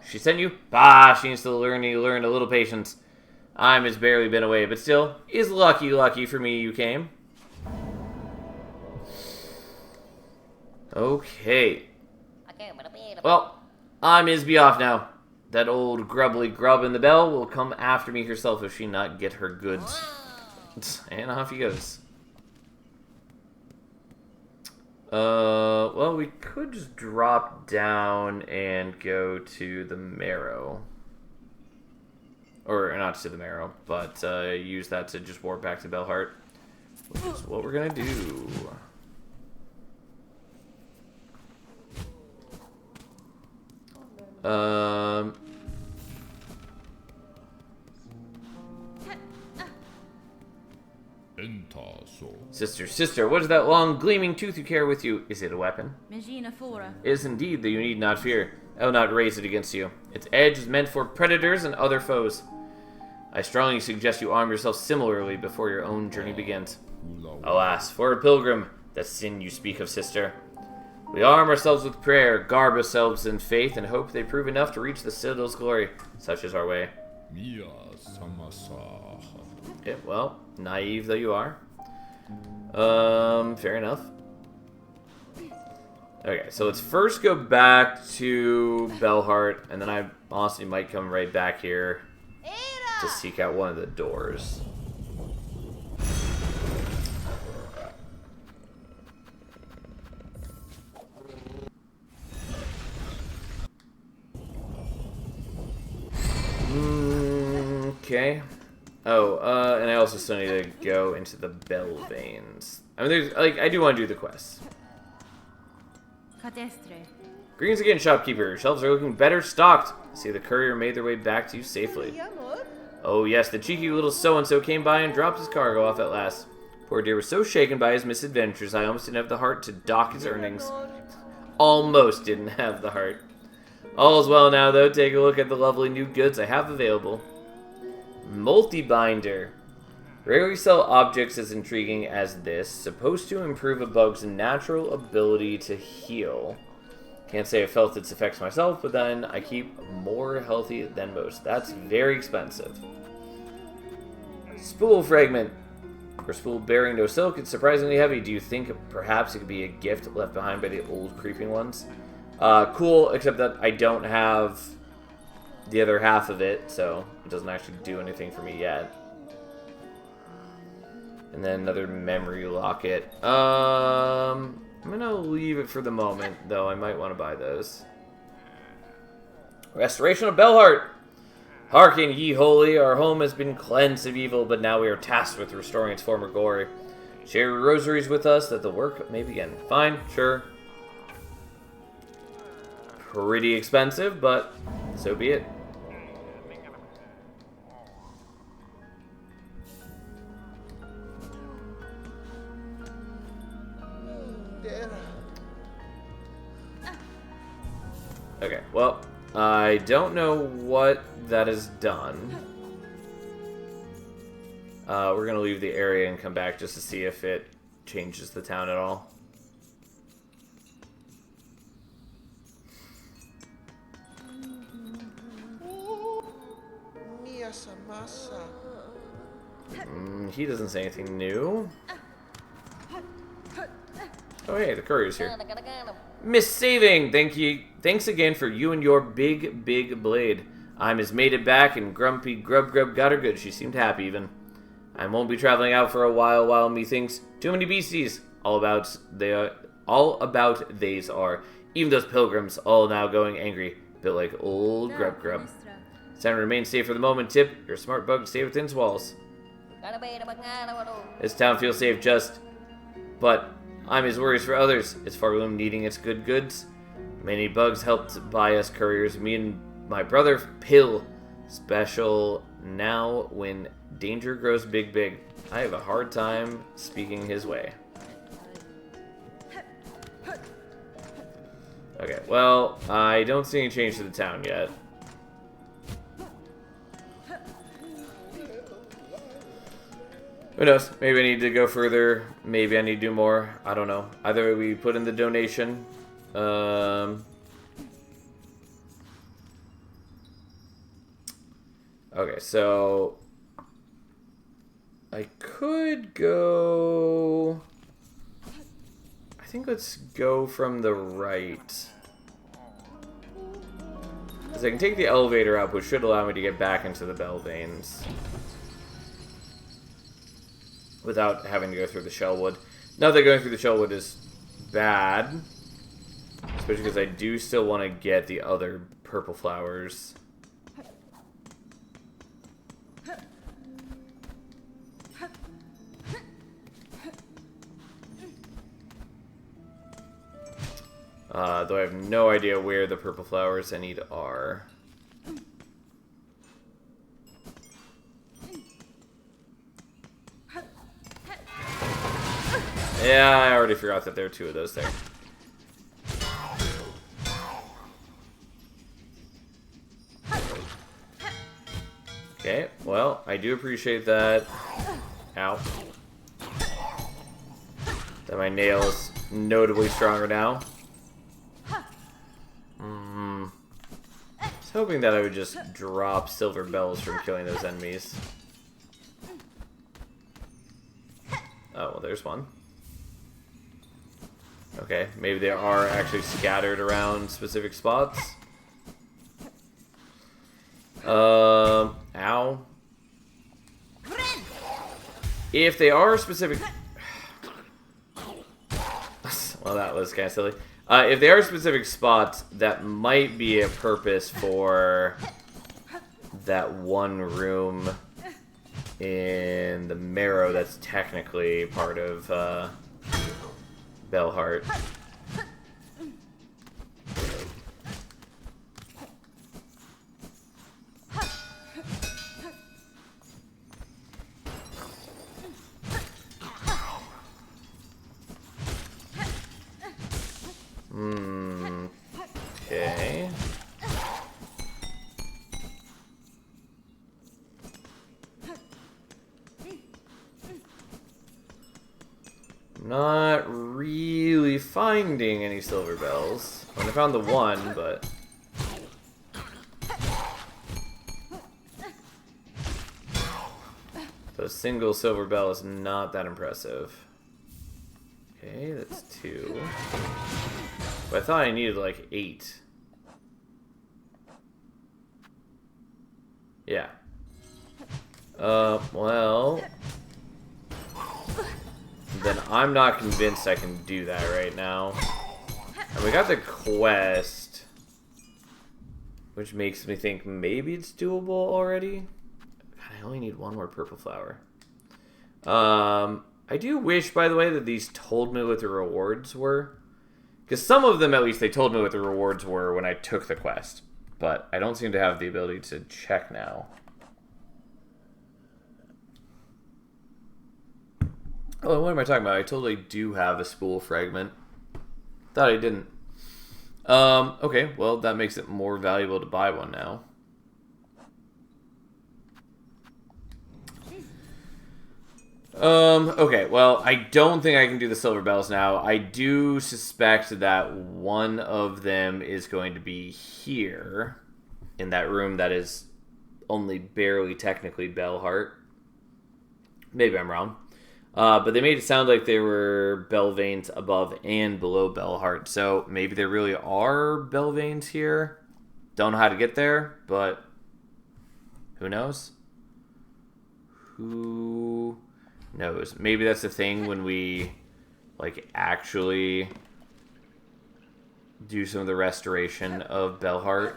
She sent you? Bah, she needs to learn a little patience. I'm has barely been away, but still, is lucky for me you came. Okay. Well, I is be off now. That old grubbly grub in the bell will come after me herself if she not get her goods. And off he goes. Well, we could just drop down and go to the Marrow. Or, not to the Marrow, but use that to just warp back to Bellheart. Which is what we're gonna do. Sister, what is that long gleaming tooth you carry with you? Is it a weapon? It is indeed, though you need not fear. I will not raise it against you. Its edge is meant for predators and other foes. I strongly suggest you arm yourself similarly before your own journey begins. Alas, for a pilgrim, that sin you speak of, sister. We arm ourselves with prayer, garb ourselves in faith, and hope they prove enough to reach the Citadel's glory. Such is our way. Yeah, well, naive though you are. Fair enough. Okay, so let's first go back to Bellheart, and then I honestly might come right back here to seek out one of the doors. Okay. Oh, and I also still need to go into the Bell Veins. I mean, there's, like, I do want to do the quests. Greetings again, shopkeeper. Your shelves are looking better stocked. See, the courier made their way back to you safely. Oh, yes, the cheeky little so-and-so came by and dropped his cargo off at last. Poor dear was so shaken by his misadventures, I almost didn't have the heart to dock his earnings. Almost didn't have the heart. All's well now, though. Take a look at the lovely new goods I have available. Multi-binder. Rarely sell objects as intriguing as this. Supposed to improve a bug's natural ability to heal. Can't say I felt its effects myself, but then I keep more healthy than most. That's very expensive. Spool fragment. For spool bearing no silk, it's surprisingly heavy. Do you think perhaps it could be a gift left behind by the old creeping ones? Cool, except that I don't have the other half of it, so it doesn't actually do anything for me yet. And then another memory locket. I'm gonna leave it for the moment, though I might want to buy those. Restoration of Bellheart! Hearken, ye holy, our home has been cleansed of evil, but now we are tasked with restoring its former glory. Share your rosaries with us, that the work may begin. Fine, sure. Pretty expensive, but so be it. Okay, well, I don't know what that has done. We're going to leave the area and come back just to see if it changes the town at all. He doesn't say anything new. Oh, hey, the courier's here. Miss Saving, thanks again for you and your big blade. I'm has made it back, and Grumpy Grub got her good. She seemed happy even. I won't be traveling out for a while methinks too many beasties. All about they's are. Even those pilgrims, all now going angry, bit like old Grub. Time to remain safe for the moment. Tip, you're a smart bug. Stay within its walls. This town feels safe, but I'm his worries for others. Is Farloom needing its goods? Many bugs helped buy us couriers. Me and my brother Pill. Special now when danger grows big. I have a hard time speaking his way. Okay, well, I don't see any change to the town yet. Who knows? Maybe I need to go further. Maybe I need to do more. I don't know. Either we put in the donation. Okay, so I could go. I think let's go from the right. Because I can take the elevator up, which should allow me to get back into the bell veins without having to go through the Shellwood. Not that going through the Shellwood is bad, especially because I do still want to get the other purple flowers. Though I have no idea where the purple flowers I need are. Yeah, I already forgot that there are two of those there. Okay, well, I do appreciate that. Ow. That my nail's notably stronger now. I was hoping that I would just drop silver bells from killing those enemies. Oh, well, there's one. Okay, maybe they are actually scattered around specific spots. Ow. If they are specific... Well, that was kind of silly. If they are specific spots, that might be a purpose for that one room in the Marrow that's technically part of Bellheart. Okay. Not really finding any silver bells. I found the one, but... a single silver bell is not that impressive. Okay, that's 2. But I thought I needed like 8. Yeah. Well... then I'm not convinced I can do that right now. And we got the quest, which makes me think maybe it's doable already. God, I only need 1 more purple flower. I do wish, by the way, that these told me what the rewards were. Because some of them, at least, they told me what the rewards were when I took the quest. But I don't seem to have the ability to check now. Oh, what am I talking about? I totally do have a spool fragment. Thought I didn't. Okay, well, that makes it more valuable to buy one now. Okay, well, I don't think I can do the silver bells now. I do suspect that one of them is going to be here, in that room that is only barely technically Bellheart. Maybe I'm wrong. But they made it sound like there were bell veins above and below Bellheart, so maybe there really are bell veins here. Don't know how to get there, but who knows? Who knows? Maybe that's the thing when we, like, actually do some of the restoration of Bellheart.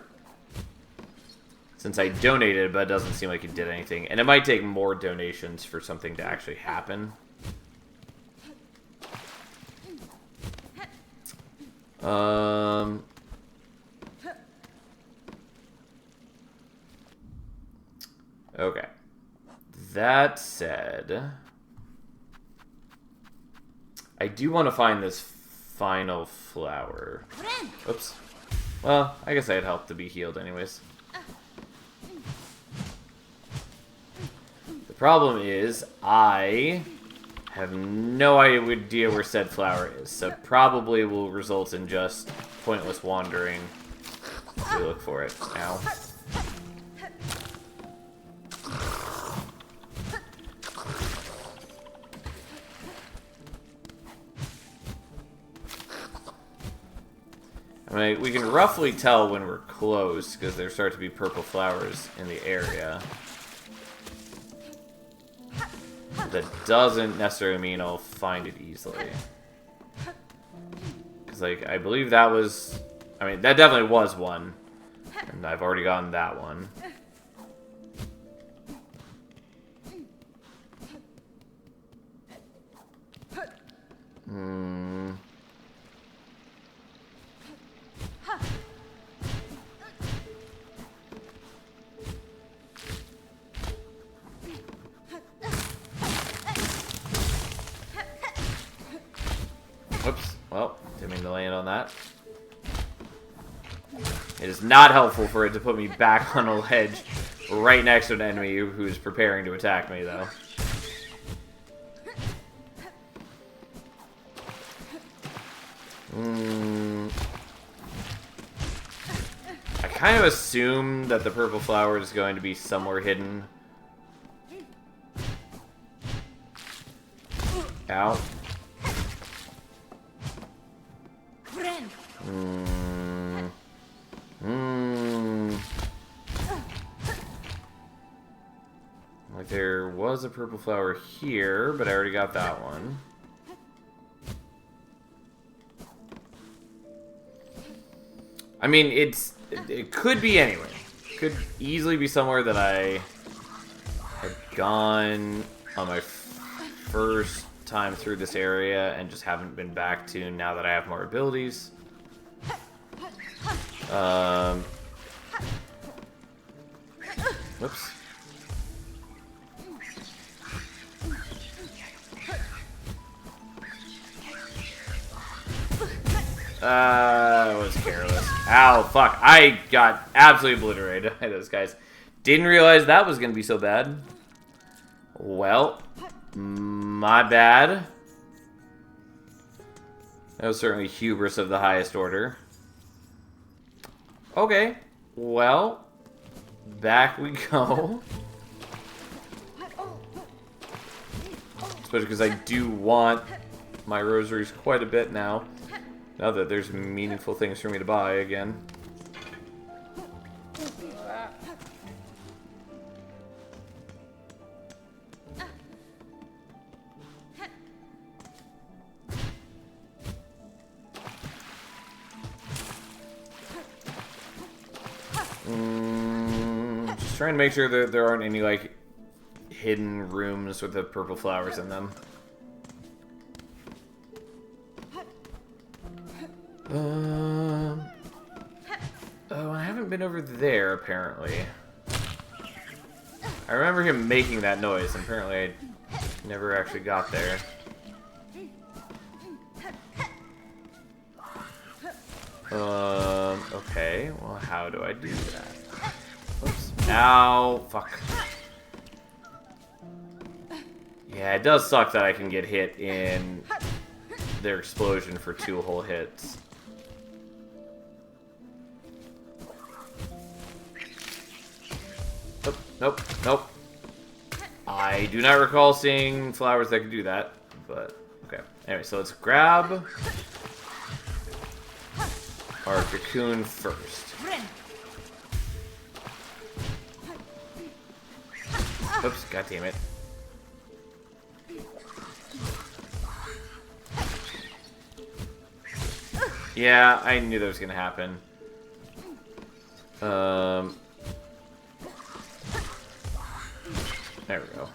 Since I donated, but it doesn't seem like it did anything. And it might take more donations for something to actually happen. Okay. That said, I do want to find this final flower. Oops. Well, I guess I'd help to be healed anyways. The problem is, I have no idea where said flower is, so probably will result in just pointless wandering if we look for it. Ow. I mean, we can roughly tell when we're close, because there start to be purple flowers in the area. That doesn't necessarily mean I'll find it easily. Because, like, I believe that was... I mean, that definitely was one. And I've already gotten that one. Whoops. Well, didn't mean to land on that. It is not helpful for it to put me back on a ledge right next to an enemy who's preparing to attack me, though. I kind of assume that the purple flower is going to be somewhere hidden. Ow. Like there was a purple flower here, but I already got that one. I mean, it could be anywhere. It could easily be somewhere that I had gone on my first time through this area and just haven't been back to now that I have more abilities. Whoops. I was careless. Ow, fuck. I got absolutely obliterated by those guys. Didn't realize that was going to be so bad. Well, my bad. That was certainly hubris of the highest order. Okay, well, back we go. Especially because I do want my rosaries quite a bit now. Now that there's meaningful things for me to buy again. Just trying to make sure that there aren't any, like, hidden rooms with the purple flowers in them. Oh, I haven't been over there, apparently. I remember him making that noise, and apparently I never actually got there. Okay, well, how do I do that? Oops. Ow, fuck. Yeah, it does suck that I can get hit in their explosion for 2 whole hits. Nope, nope, nope. I do not recall seeing flowers that could do that, but okay. Anyway, so let's grab our cocoon first. Oops, god damn it. Yeah, I knew that was gonna happen. There we go.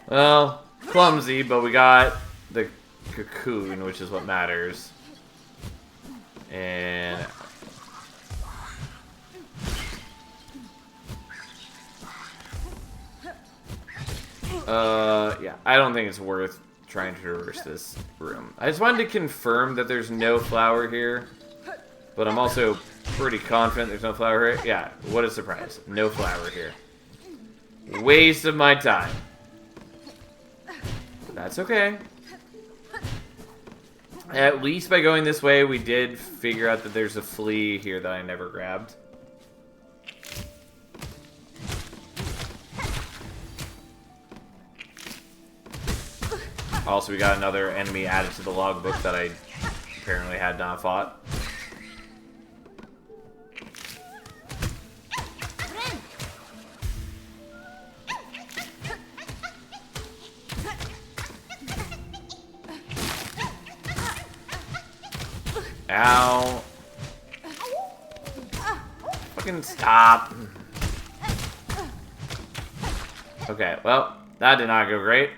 Well, clumsy, but we got the cocoon, which is what matters. And yeah, I don't think it's worth trying to traverse this room. I just wanted to confirm that there's no flower here, but I'm also pretty confident there's no flower here. Yeah, what a surprise. No flower here. Waste of my time. But that's okay. At least by going this way, we did figure out that there's a flea here that I never grabbed. Also, we got another enemy added to the logbook that I apparently had not fought. Ow. Fucking stop. Okay, well, that did not go great.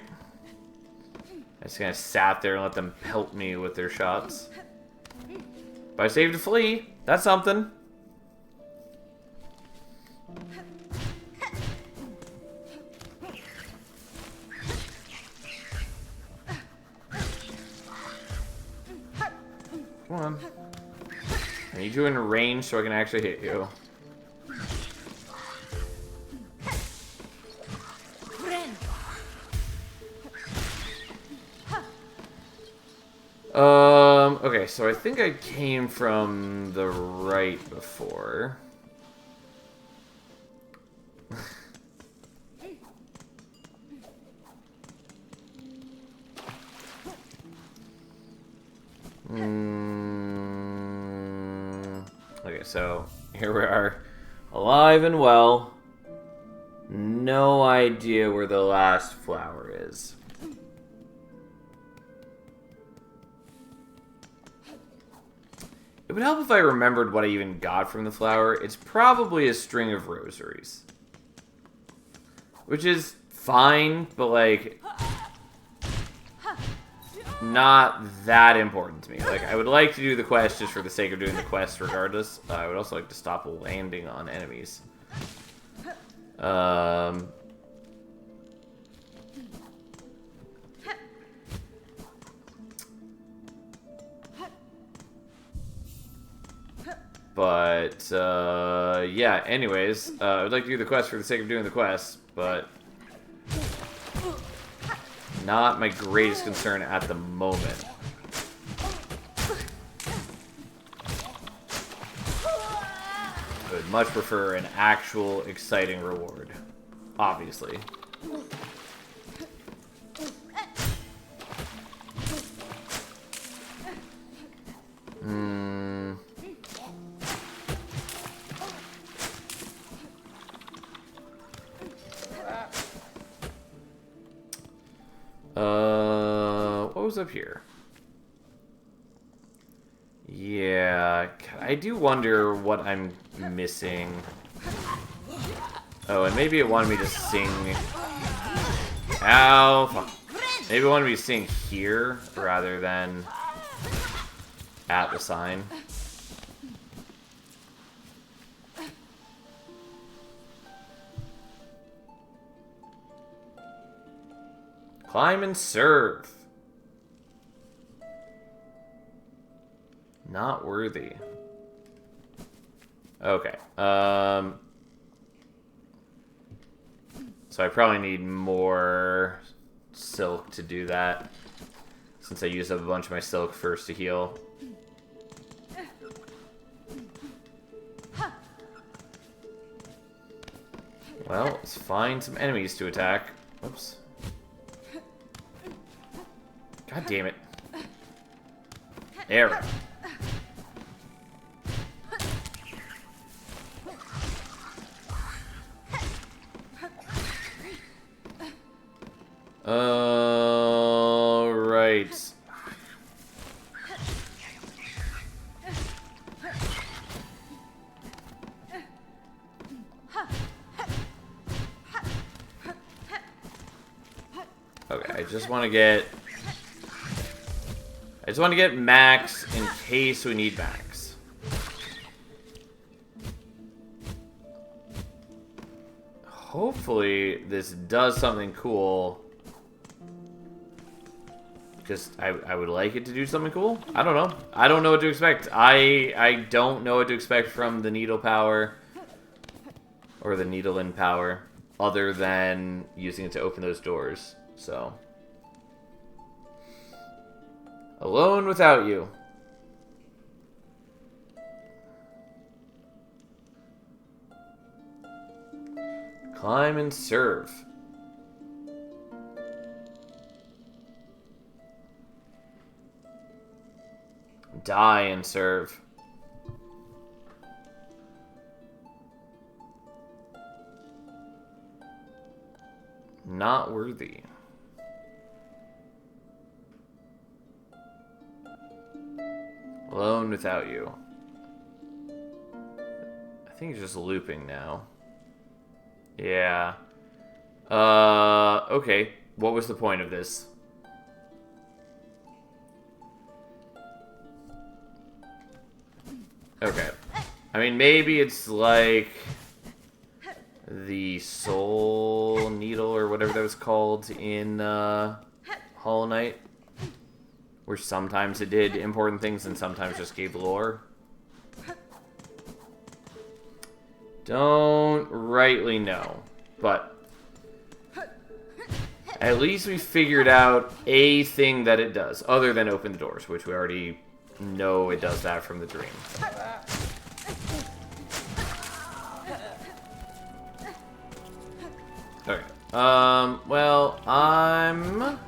I just kind of sat there and let them pelt me with their shots. But I saved a flea. That's something. Come on. I need you in range so I can actually hit you. Okay, so I think I came from the right before. Okay, so here we are, alive and well. No idea where the last flower is. It would help if I remembered what I even got from the flower. It's probably a string of rosaries. Which is fine, but like, not that important to me. Like, I would like to do the quest just for the sake of doing the quest regardless. I would also like to stop landing on enemies. But, yeah, anyways, I would like to do the quest for the sake of doing the quest, but not my greatest concern at the moment. I would much prefer an actual exciting reward, obviously. What was up here? Yeah, I do wonder what I'm missing. Oh, and maybe it wanted me to sing... Ow! Fuck. Maybe it wanted me to sing here rather than at the sign. Climb and serve. Not worthy. Okay. So I probably need more silk to do that, since I used up a bunch of my silk first to heal. Well, let's find some enemies to attack. Oops. God damn it. There we go. Right. Okay, I just want to get max in case we need max. Hopefully this does something cool. Just, I would like it to do something cool. I don't know. I don't know what to expect. I don't know what to expect from the needle power. Or the needle in power. Other than using it to open those doors. So. Alone without you. Climb and serve. Die and serve. Not worthy. Alone without you. I think it's just looping now. Yeah. Okay. What was the point of this? Okay. I mean, maybe it's like the Soul Needle or whatever that was called in Hollow Knight, where sometimes it did important things and sometimes just gave lore. Don't rightly know, but at least we figured out a thing that it does, other than open the doors, which we already know it does that from the dream. Okay. Well, I'm...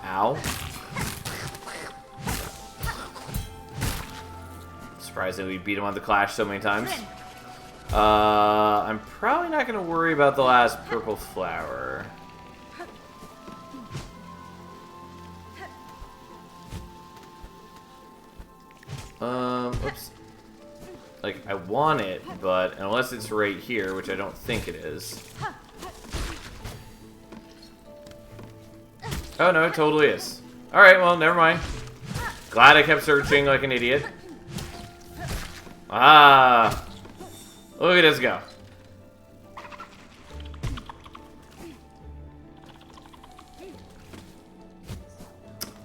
Ow. Surprisingly, we beat him on the Clash so many times. I'm probably not going to worry about the last purple flower. Oops. Like, I want it, but unless it's right here, which I don't think it is. Oh, no, it totally is. Alright, well, never mind. Glad I kept searching like an idiot. Ah! Look at us go.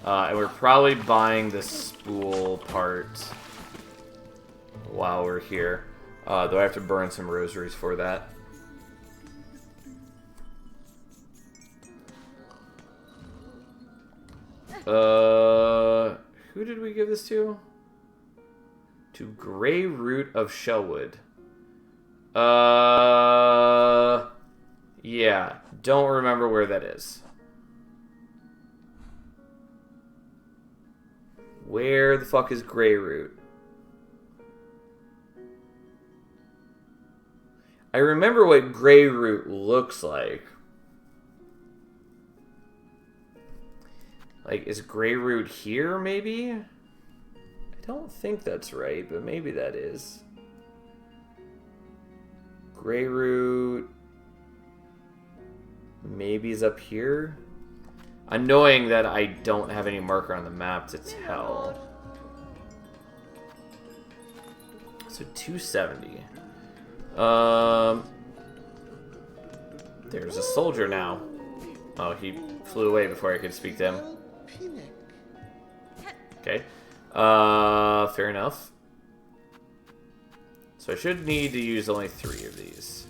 And we're probably buying the spool part while we're here. Though I have to burn some rosaries for that. Who did we give this to? To Grey Root of Shellwood. Yeah. Don't remember where that is. Where the fuck is Grey Root? I remember what Grey Root looks like. Like, is Grey Root here, maybe? I don't think that's right, but maybe that is. Grey Root... maybe is up here? Annoying that I don't have any marker on the map to tell. So 270. There's a soldier now. Oh, he flew away before I could speak to him. Okay. Fair enough. So I should need to use only 3 of these.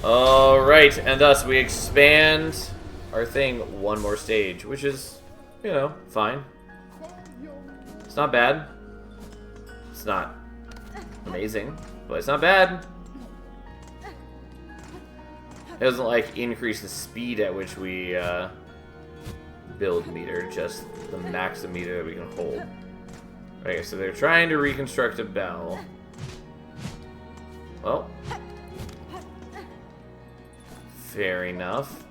Alright, and thus we expand our thing one more stage, which is, you know, fine. It's not bad. It's not amazing, but it's not bad. It doesn't, like, increase the speed at which we build meter, just the max of meter that we can hold. Okay, so they're trying to reconstruct a bell. Well, fair enough.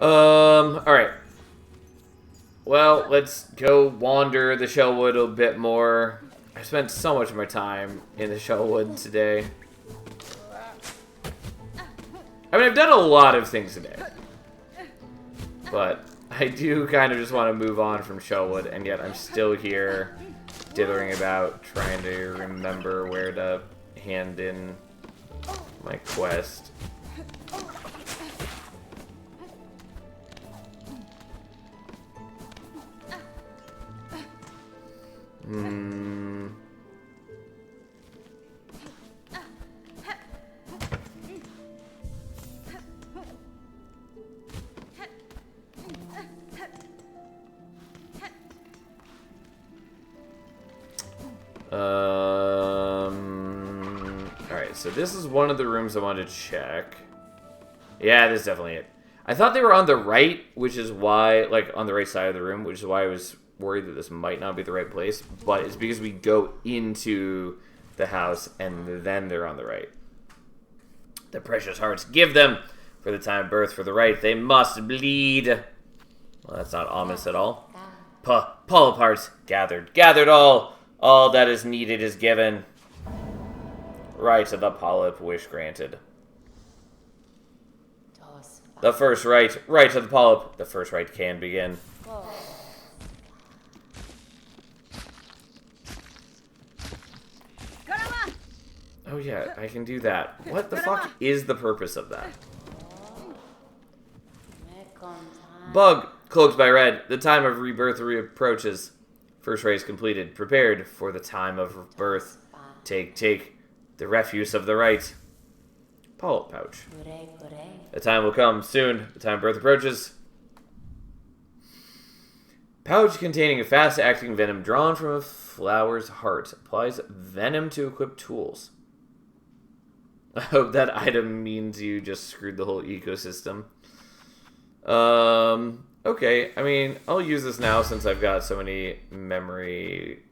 Alright. Well, let's go wander the Shellwood a bit more. I spent so much of my time in the Shellwood today. I mean, I've done a lot of things today. But I do kind of just want to move on from Shellwood, and yet I'm still here dithering about trying to remember where to hand in my quest. Alright, so this is one of the rooms I wanted to check. Yeah, this is definitely it. I thought they were on the right, which is why, like, on the right side of the room, which is why I was worried that this might not be the right place, but it's because we go into the house and then they're on the right. The precious hearts, give them! For the time of birth, for the right, they must bleed. Well, that's not ominous at all. Polyp hearts, gathered all. All that is needed is given. Right of the polyp, wish granted. The first right of the polyp. The first right can begin. Oh yeah, I can do that. What the fuck is the purpose of that? Bug, cloaked by red. The time of rebirth approaches. First race completed. Prepared for the time of birth. Take the refuse of the right. Polyp pouch. The time will come soon. The time of birth approaches. Pouch containing a fast-acting venom drawn from a flower's heart. Applies venom to equip tools. I hope that item means you just screwed the whole ecosystem. Okay, I mean, I'll use this now since I've got so many memory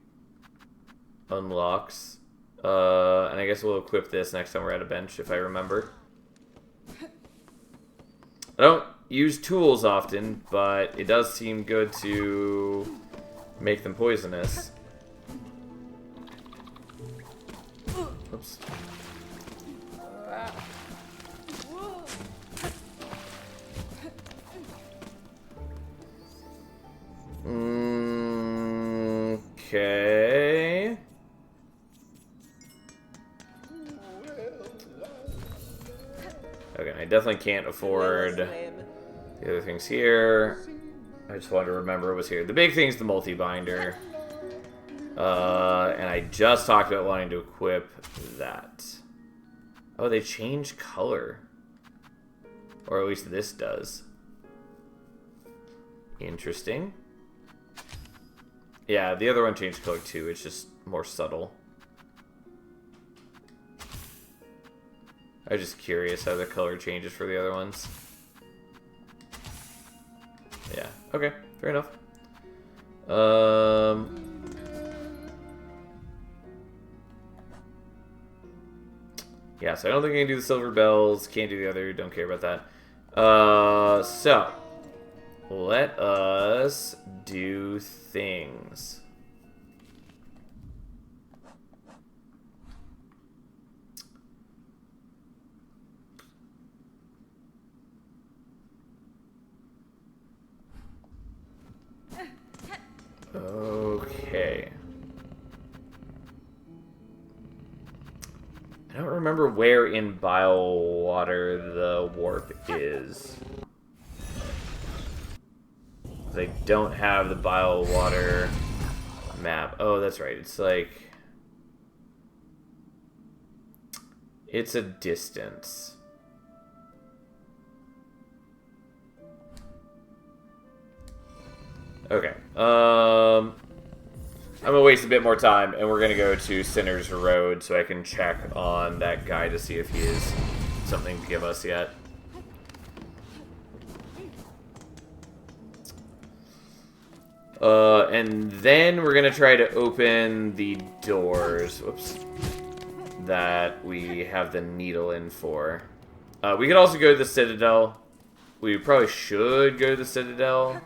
unlocks. And I guess we'll equip this next time we're at a bench, if I remember. I don't use tools often, but it does seem good to make them poisonous. Oops. Okay. Okay, I definitely can't afford the other things here. I just wanted to remember it was here. The big thing is the multi-binder. And I just talked about wanting to equip that. Oh, they change color. Or at least this does. Interesting. Yeah, the other one changed color too. It's just more subtle. I was just curious how the color changes for the other ones. Yeah, okay, fair enough. Yeah, so I don't think I can do the silver bells. Can't do the other. Don't care about that. So let us do things. Okay. I don't remember where in Biowater the warp is. They don't have the Biowater map. Oh, that's right. It's like... It's a distance. Okay. I'm gonna waste a bit more time, and we're gonna go to Sinner's Road so I can check on that guy to see if he has something to give us yet. And then we're gonna try to open the doors. Whoops. That we have the needle in for. We could also go to the Citadel. We probably should go to the Citadel.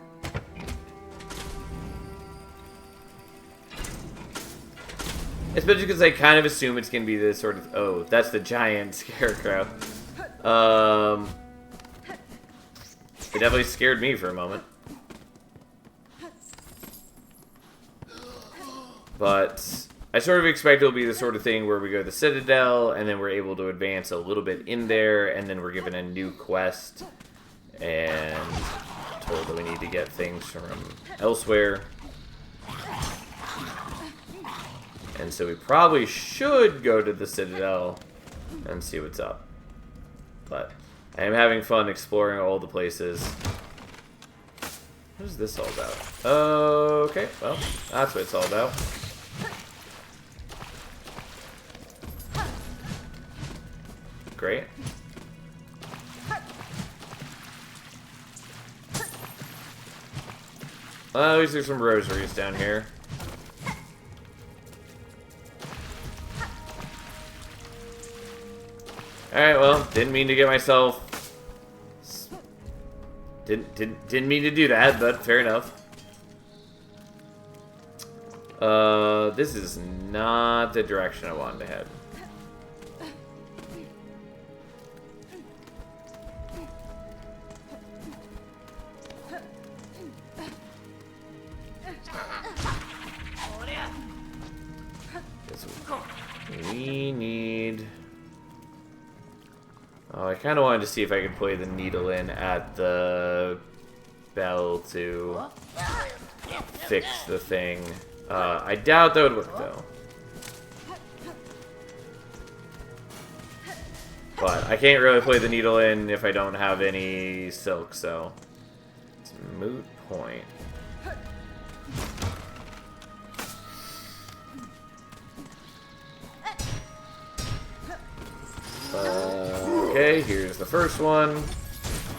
Especially because I kind of assume it's going to be this sort of... Oh, that's the giant scarecrow. It definitely scared me for a moment. But I sort of expect it'll be the sort of thing where we go to the Citadel, and then we're able to advance a little bit in there, and then we're given a new quest, and told that we need to get things from elsewhere. And so we probably should go to the Citadel and see what's up. But I am having fun exploring all the places. What is this all about? Okay, well, that's what it's all about. Great. Well, at least there's some rosaries down here. Alright, well, didn't mean to get myself... Didn't mean to do that, but fair enough. This is not the direction I wanted to head. We need... Oh, I kind of wanted to see if I could play the needle in at the bell to fix the thing. I doubt that would work, though. But I can't really play the needle in if I don't have any silk, so it's a moot point. Okay, here's the first one,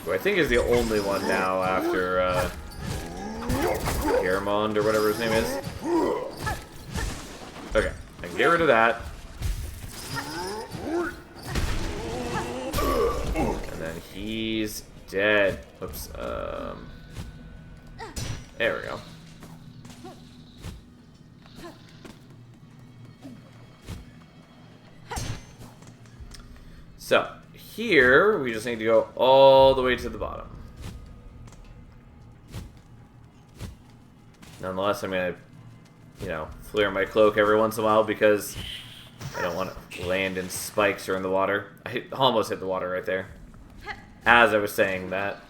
who I think is the only one now after Garamond or whatever his name is. Okay, I can get rid of that. And then he's dead. Oops. There we go. So, here, we just need to go all the way to the bottom. Nonetheless, I'm going to, you know, flare my cloak every once in a while because I don't want to land in spikes or in the water. I almost hit the water right there. as I was saying that.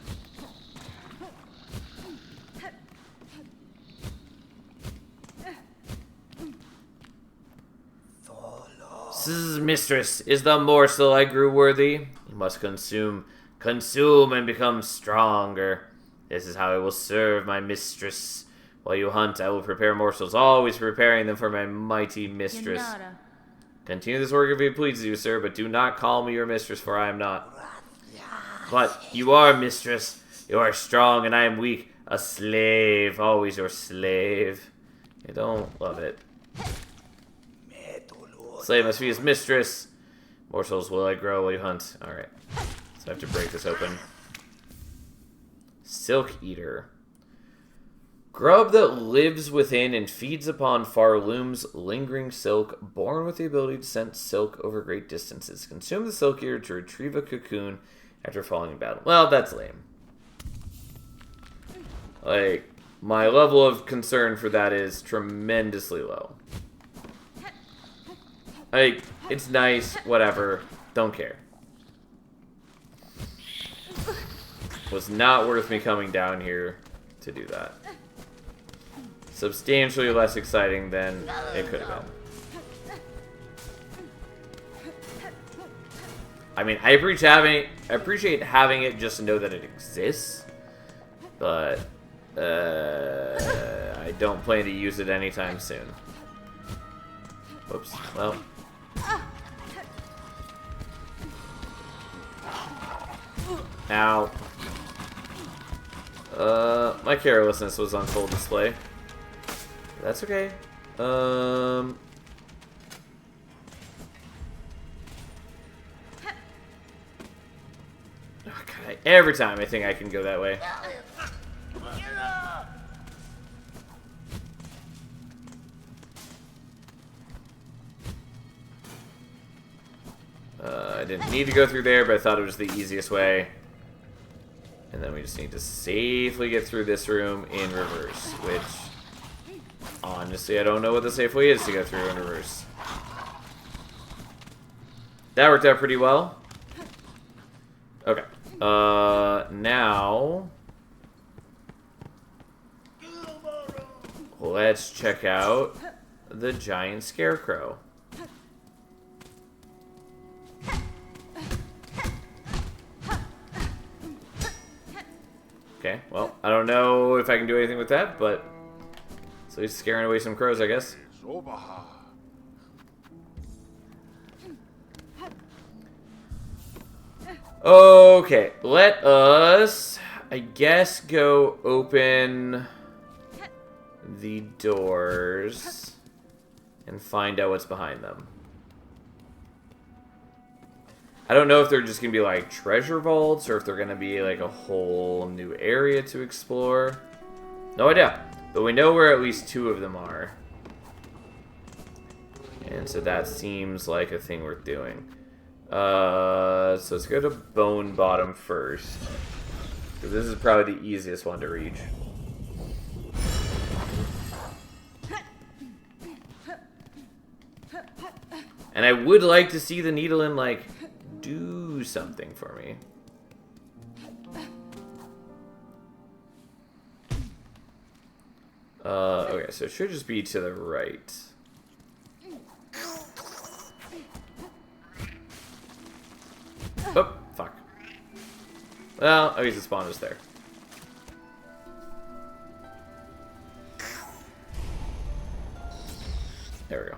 Mistress, is the morsel I grew worthy? You must consume and become stronger. This is how I will serve my mistress. While you hunt, I will prepare morsels, always preparing them for my mighty mistress. Yanara. Continue this work if it pleases you, sir, but do not call me your mistress, for I am not. But you are mistress. You are strong, and I am weak. A slave, always your slave. I don't love it. Slave must be his mistress. Morsels will I grow while you hunt. Alright. So I have to break this open. Silk Eater. Grub that lives within and feeds upon Farloom's lingering silk, born with the ability to sense silk over great distances. Consume the Silk Eater to retrieve a cocoon after falling in battle. Well, that's lame. Like, my level of concern for that is tremendously low. Like, it's nice, whatever, don't care. Was not worth me coming down here to do that. Substantially less exciting than it could have been. I mean, I appreciate having it just to know that it exists, but I don't plan to use it anytime soon. Whoops. Well. Ow. My carelessness was on full display. That's okay. Oh God, every time I think I can go that way. I didn't need to go through there, but I thought it was the easiest way. And then we just need to safely get through this room in reverse, which, honestly, I don't know what the safe way is to go through in reverse. That worked out pretty well. Okay. Now, let's check out the giant scarecrow. Okay, well, I don't know if I can do anything with that, but it's at least scaring away some crows, I guess. Okay, let us, I guess, go open the doors and find out what's behind them. I don't know if they're just going to be like treasure vaults or if they're going to be like a whole new area to explore. No idea. But we know where at least two of them are. And so that seems like a thing worth doing. So let's go to Bone Bottom first. Because this is probably the easiest one to reach. And I would like to see the Needle-in, like, do something for me. Okay, so it should just be to the right. Oh, fuck. Well, I guess the spawn was there. There we go.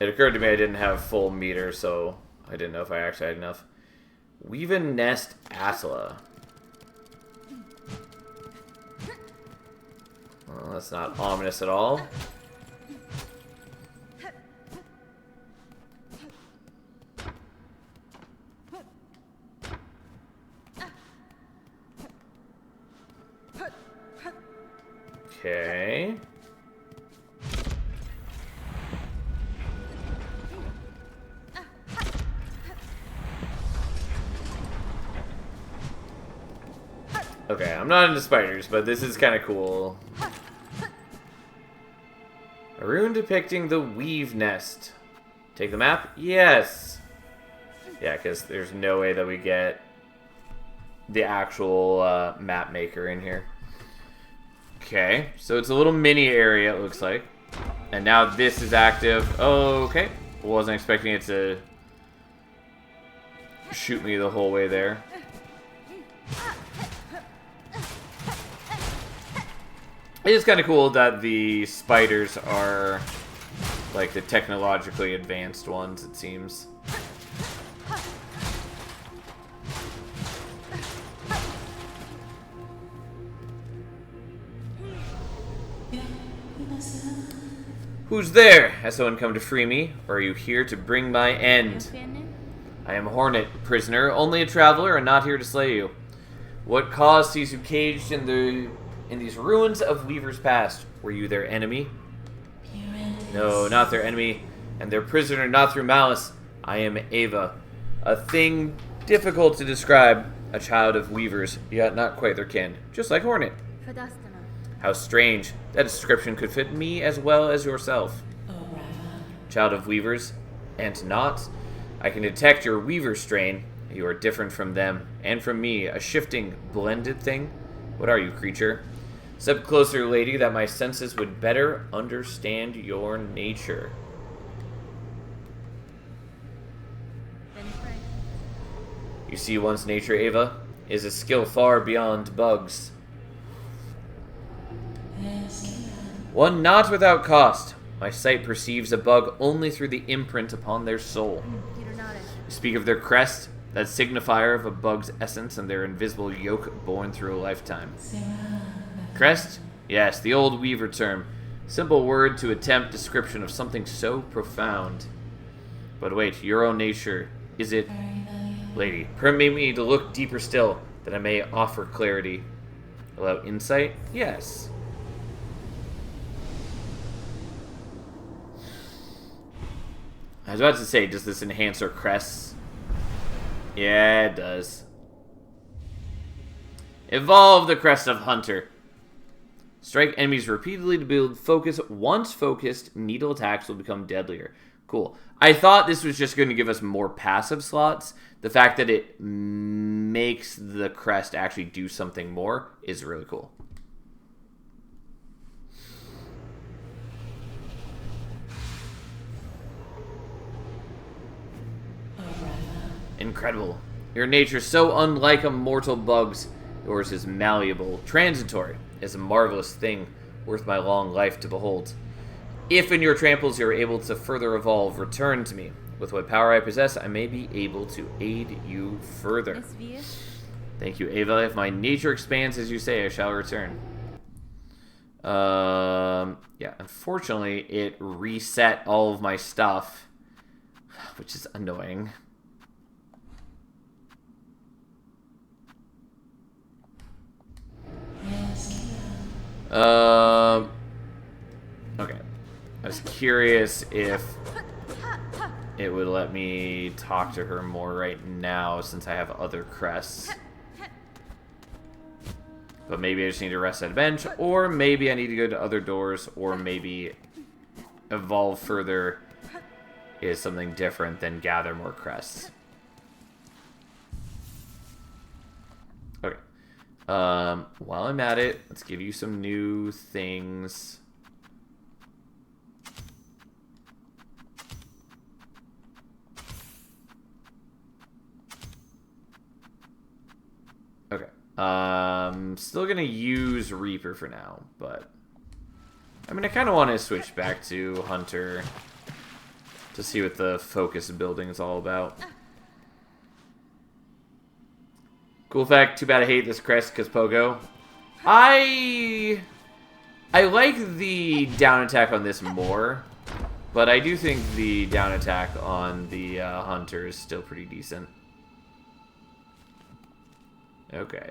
It occurred to me I didn't have full meter, so I didn't know if I actually had enough. Weaven Nest Attila. Well, that's not ominous at all. Okay. Okay, I'm not into spiders, but this is kind of cool. A rune depicting the Weave Nest. Take the map? Yes! Yeah, because there's no way that we get the actual map maker in here. Okay, so it's a little mini area, it looks like. And now this is active. Oh, okay. Wasn't expecting it to shoot me the whole way there. It is kind of cool that the spiders are like the technologically advanced ones, it seems. Who's there? Has someone come to free me, or are you here to bring my end? I am Hornet, prisoner, only a traveler, and not here to slay you. What cause sees you caged in these ruins of Weaver's past? Were you their enemy? No, not their enemy, and their prisoner not through malice. I am Ava, a thing difficult to describe, a child of Weavers, yet not quite their kin, just like Hornet. How strange. That description could fit me as well as yourself. Child of Weavers, and not. I can detect your Weaver strain. You are different from them, and from me, a shifting, blended thing. What are you, creature? Step closer, lady, that my senses would better understand your nature. You see one's nature, Ava, is a skill far beyond bugs. One not without cost. My sight perceives a bug only through the imprint upon their soul. You speak of their crest, that signifier of a bug's essence and their invisible yoke born through a lifetime. Crest? Yes, the old Weaver term. Simple word to attempt description of something so profound. But wait, your own nature, is it... Lady, permit me to look deeper still, that I may offer clarity. Allow insight? Yes. I was about to say, does this enhance our crests? Yeah, it does. Evolve the Crest of Hunter. Strike enemies repeatedly to build focus. Once focused, needle attacks will become deadlier. Cool. I thought this was just going to give us more passive slots. The fact that it makes the crest actually do something more is really cool. Incredible. Your nature so unlike a mortal bug's. Yours is malleable, transitory, is a marvelous thing, worth my long life to behold. If in your tramples you are able to further evolve, return to me. With what power I possess, I may be able to aid you further. Thank you, Ava. If my nature expands as you say, I shall return. Yeah, unfortunately, it reset all of my stuff, which is annoying. Okay. I was curious if it would let me talk to her more right now since I have other crests. But maybe I just need to rest at a bench, or maybe I need to go to other doors, or maybe evolve further is something different than gather more crests. Okay. While I'm at it, let's give you some new things. Okay. Still gonna use Reaper for now, but I mean, I kind of want to switch back to Hunter to see what the focus building is all about. Cool fact, too bad I hate this crest because Pogo. I like the down attack on this more, but I do think the down attack on the Hunter is still pretty decent. Okay.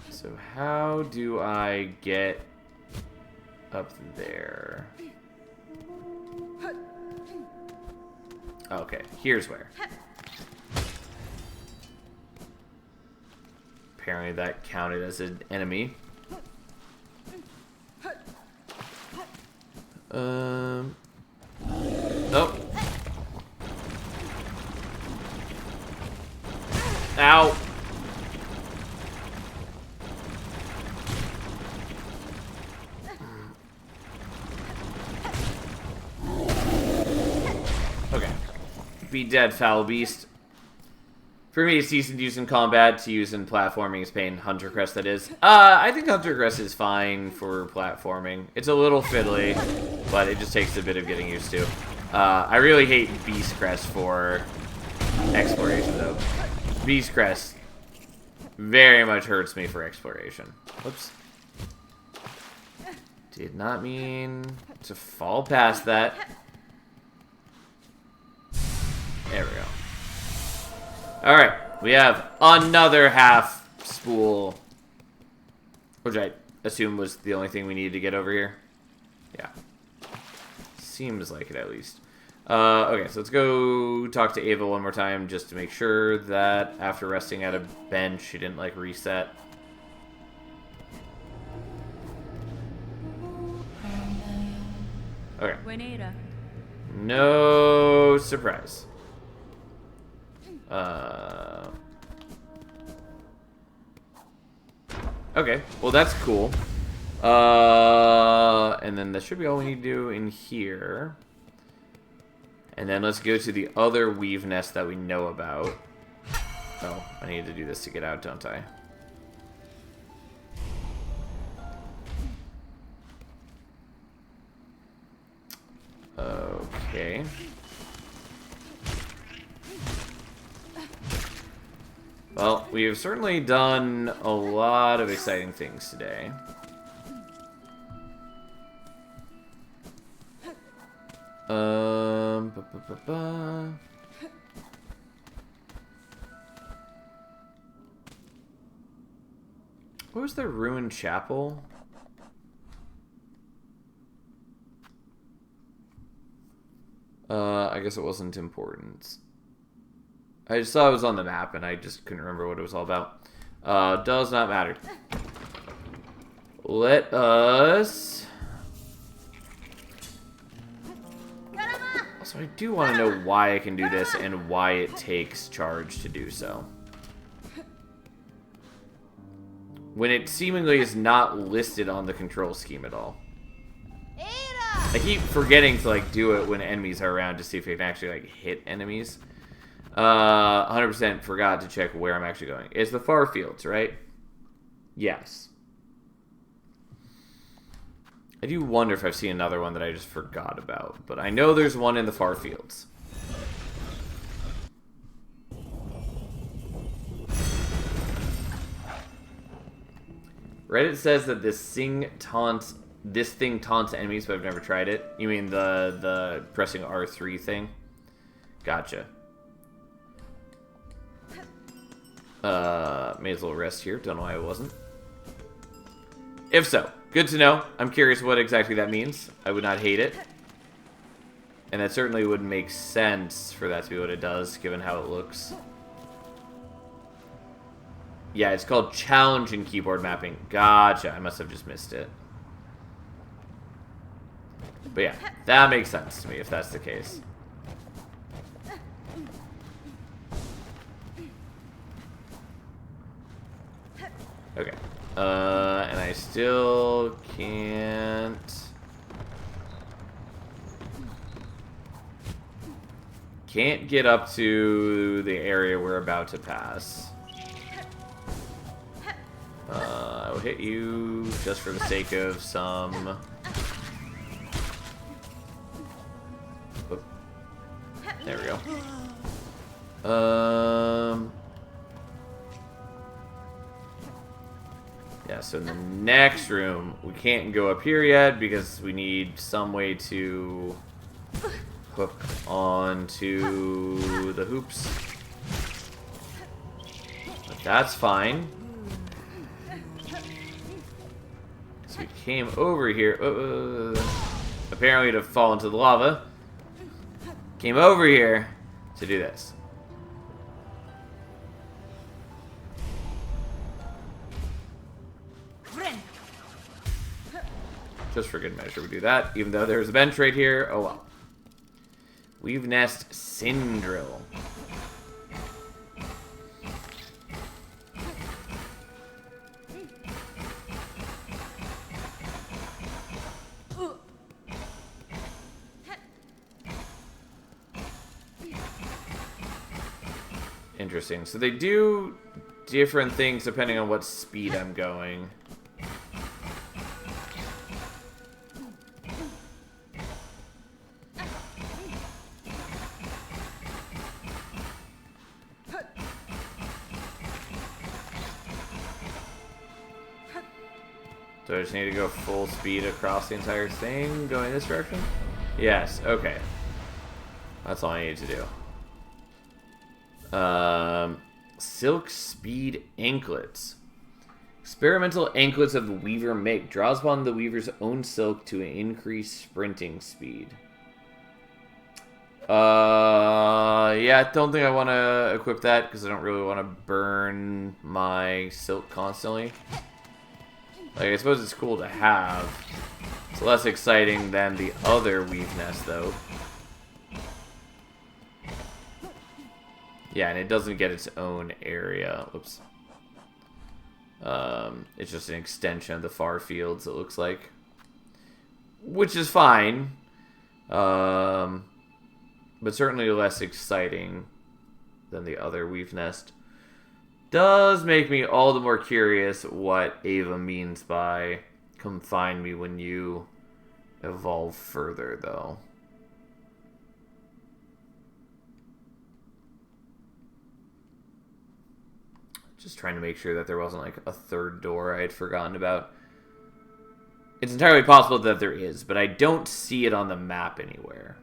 So how do I get up there? Okay, here's where. Apparently that counted as an enemy. Oh. Ow. Okay. Be dead, foul beast. For me, it's decent to use in combat, to use in platforming is pain. Hunter Crest, that is. I think Hunter Crest is fine for platforming. It's a little fiddly, but it just takes a bit of getting used to. I really hate Beast Crest for exploration, though. Beast Crest very much hurts me for exploration. Whoops. Did not mean to fall past that. There we go. Alright, we have another half spool. Which I assume was the only thing we needed to get over here. Yeah. Seems like it, at least. Okay, so let's go talk to Ava one more time just to make sure that after resting at a bench, she didn't, like, reset. Okay. Buenera. No surprise. Okay, well that's cool. And then that should be all we need to do in here. And then let's go to the other weave nest that we know about. Oh, I need to do this to get out, don't I? Okay. Well, we have certainly done a lot of exciting things today. What was the ruined chapel? I guess it wasn't important. I just saw it was on the map, and I just couldn't remember what it was all about. Does not matter. Let us... So I do want to know why I can do this, and why it takes charge to do so. When it seemingly is not listed on the control scheme at all. I keep forgetting to, like, do it when enemies are around to see if it can actually, like, hit enemies. 100% forgot to check where I'm actually going. It's the far fields, right? Yes. I do wonder if I've seen another one that I just forgot about. But I know there's one in the far fields. Reddit says that this thing taunts enemies, but I've never tried it. You mean the pressing R3 thing? Gotcha. May as well rest here. Don't know why I wasn't. If so, good to know. I'm curious what exactly that means. I would not hate it. And that certainly would make sense for that to be what it does, given how it looks. Yeah, it's called challenge in keyboard mapping. Gotcha. I must have just missed it. But yeah, that makes sense to me if that's the case. Okay. And I still can't... Can't get up to the area we're about to pass. I will hit you just for the sake of some... Oop. There we go. Yeah, so in the next room, we can't go up here yet because we need some way to hook onto the hoops. But that's fine. So we came over here, apparently to fall into the lava. Came over here to do this. Just for good measure, we do that, even though there's a bench right here. Oh well. Weave nest Sindrill. Interesting. So they do different things depending on what speed I'm going. So I just need to go full speed across the entire thing, going this direction? Yes, okay. That's all I need to do. Silk Speed Anklets. Experimental anklets of the Weaver make. Draws upon the Weaver's own silk to increase sprinting speed. Yeah, I don't think I want to equip that because I don't really want to burn my silk constantly. Like, I suppose it's cool to have. It's less exciting than the other weave nest, though. Yeah, and it doesn't get its own area. Oops. It's just an extension of the far fields, it looks like. Which is fine. But certainly less exciting than the other weave nest. Does make me all the more curious what Ava means by "come find me when you evolve further," though. Just trying to make sure that there wasn't like a third door I had forgotten about. It's entirely possible that there is, but I don't see it on the map anywhere.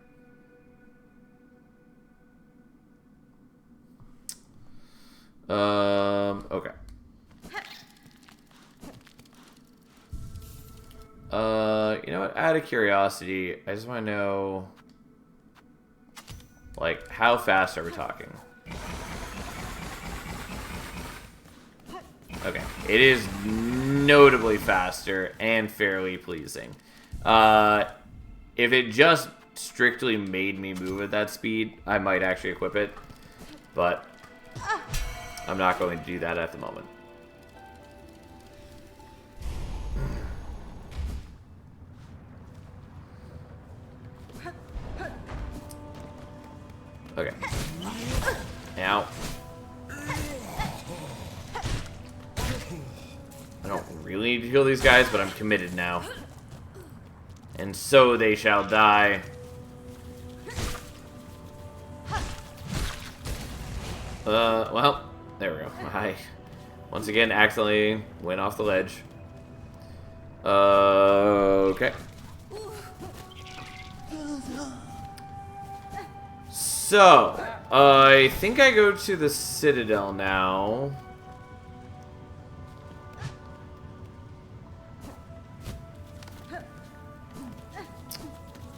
Okay. You know what? Out of curiosity, I just want to know, like, how fast are we talking? Okay. It is notably faster and fairly pleasing. If it just strictly made me move at that speed, I might actually equip it. But I'm not going to do that at the moment. Okay. Now. I don't really need to kill these guys, but I'm committed now. And so they shall die. Well, there we go. I, once again, accidentally went off the ledge. Okay. So, I think I go to the Citadel now.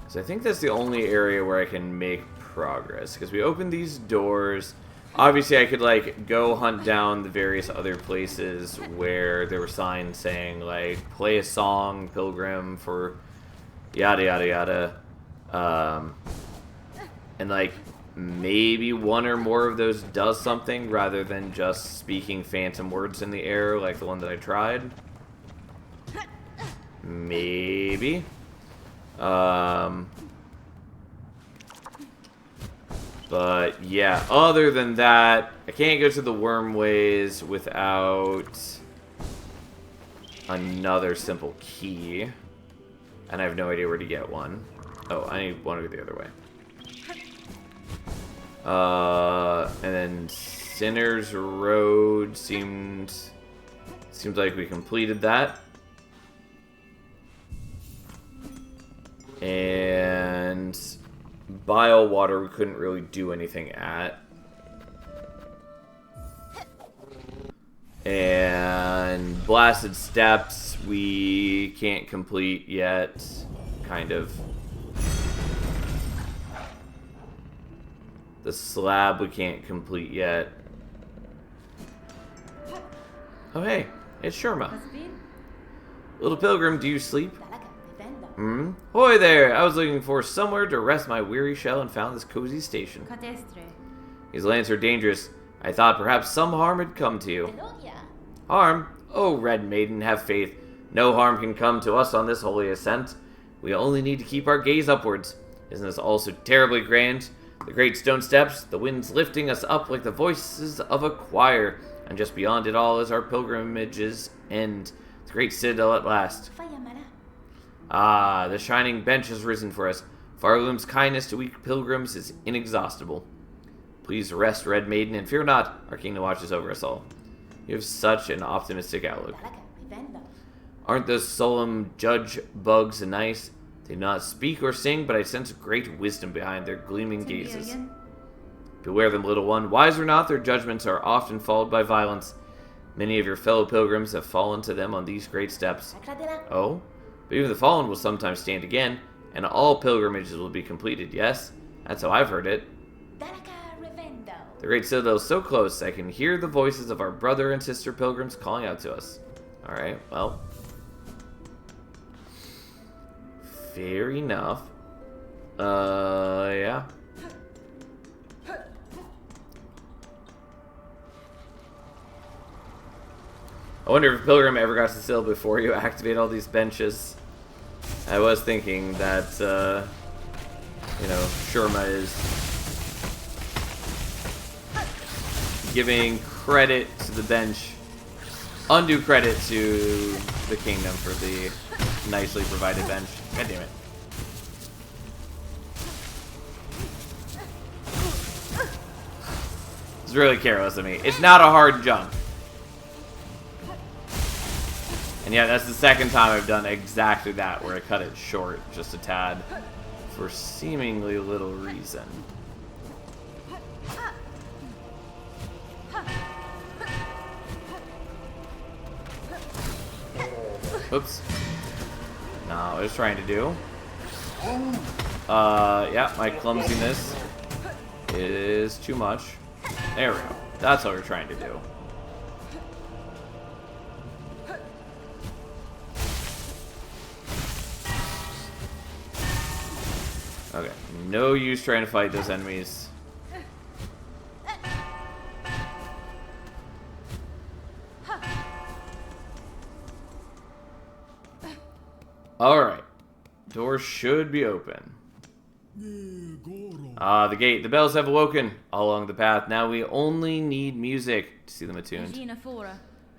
So I think that's the only area where I can make progress. Because we opened these doors. Obviously, I could, like, go hunt down the various other places where there were signs saying, like, play a song, pilgrim, for yada, yada, yada. And, like, maybe one or more of those does something rather than just speaking phantom words in the air like the one that I tried. Maybe. But yeah, other than that, I can't go to the Wormways without another simple key. And I have no idea where to get one. Oh, I need one to go the other way. And then Sinner's Road seems like we completed that. And Bile Water we couldn't really do anything at. And Blasted Steps we can't complete yet. Kind of. The Slab we can't complete yet. Oh hey, it's Sherma. Little Pilgrim, do you sleep? Hmm? Hoy there! I was looking for somewhere to rest my weary shell and found this cozy station. These lands are dangerous. I thought perhaps some harm had come to you. Harm? Oh, Red Maiden, have faith. No harm can come to us on this holy ascent. We only need to keep our gaze upwards. Isn't this all so terribly grand? The great stone steps, the wind's lifting us up like the voices of a choir, and just beyond it all is our pilgrimage's end, the great citadel at last. Ah, the shining bench has risen for us. Farloom's kindness to weak pilgrims is inexhaustible. Please rest, Red Maiden, and fear not, our kingdom watches over us all. You have such an optimistic outlook. Aren't those solemn judge bugs nice? They do not speak or sing, but I sense great wisdom behind their gleaming gazes. Beware them, little one. Wise or not, their judgments are often followed by violence. Many of your fellow pilgrims have fallen to them on these great steps. Oh? But even the fallen will sometimes stand again, and all pilgrimages will be completed, yes? That's how I've heard it. The great citadel is so close, I can hear the voices of our brother and sister pilgrims calling out to us. Alright, well. Fair enough. Yeah. I wonder if Pilgrim ever got to the citadel before you activate all these benches. I was thinking that, you know, Shurma is giving credit to the bench, undue credit to the kingdom for the nicely provided bench. God damn it. It's really careless of me. It's not a hard jump. And yeah, that's the second time I've done exactly that, where I cut it short just a tad for seemingly little reason. Oops. No, I was trying to do. Yeah, my clumsiness is too much. There we go. That's what we're trying to do. Okay, no use trying to fight those enemies. Alright. Door should be open. Ah, the gate. The bells have awoken all along the path. Now we only need music to see them attuned.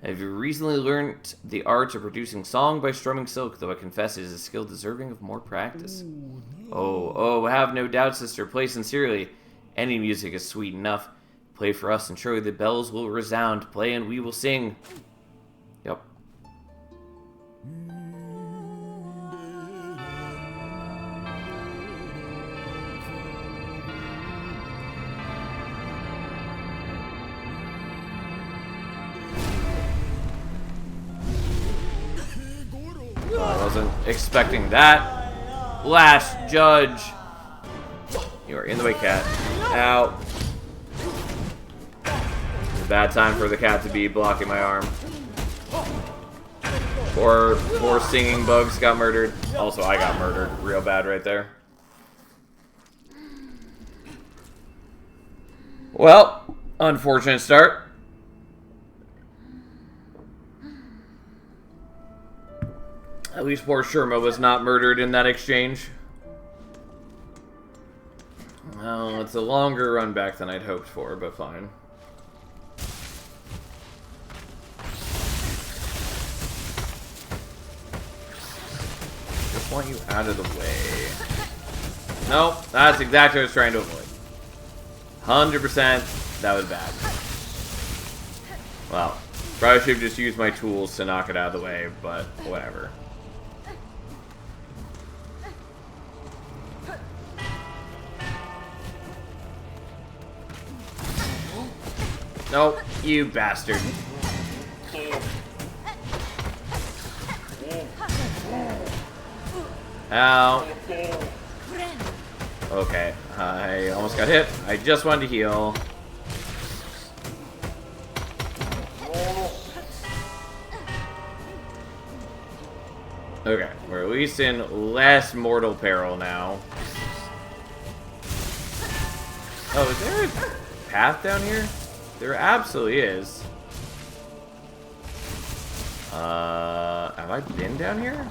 Have you recently learned the art of producing song by strumming silk, though I confess it is a skill deserving of more practice? Oh, have no doubt, sister. Play sincerely. Any music is sweet enough. Play for us, and surely the bells will resound. Play, and we will sing. Yep. I wasn't expecting that. Last judge. You are in the way, cat. Ow. It's a bad time for the cat to be blocking my arm. Poor singing bugs got murdered. Also, I got murdered real bad right there. Well, unfortunate start. At least poor Shurma was not murdered in that exchange. Well, it's a longer run back than I'd hoped for, but fine. Just want you out of the way. Nope, that's exactly what I was trying to avoid. 100%, that was bad. Well, probably should have just used my tools to knock it out of the way, but whatever. Nope, you bastard. Ow. Okay, I almost got hit. I just wanted to heal. Okay, we're at least in less mortal peril now. Oh, is there a path down here? There absolutely is. Have I been down here?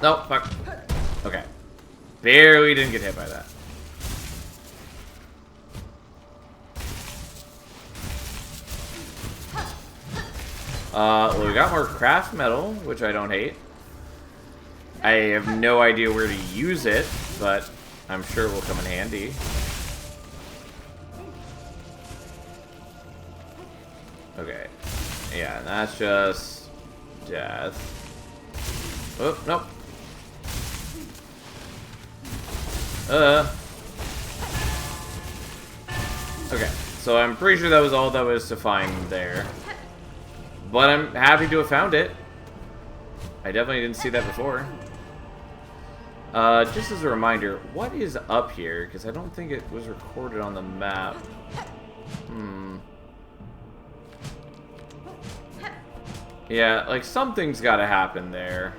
Nope, fuck. Okay. Barely didn't get hit by that. Well, we got more craft metal, which I don't hate. I have no idea where to use it, but I'm sure it will come in handy. Okay. Yeah, and that's just death. Oh, nope. Okay, so I'm pretty sure that was all that was to find there. But I'm happy to have found it. I definitely didn't see that before. Just as a reminder, what is up here? Because I don't think it was recorded on the map. Yeah, like something's gotta happen there.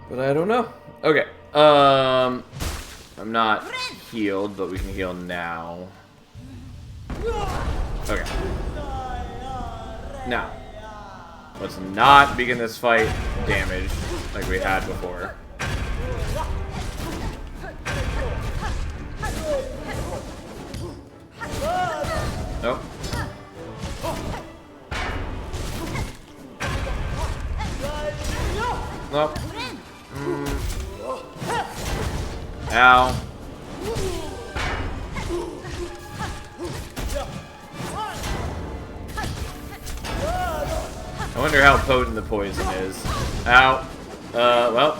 But I don't know. Okay. I'm not healed, but we can heal now. Okay. Now, let's not begin this fight damaged like we had before. Nope. Nope. Ow. I wonder how potent the poison is. Ow. Well.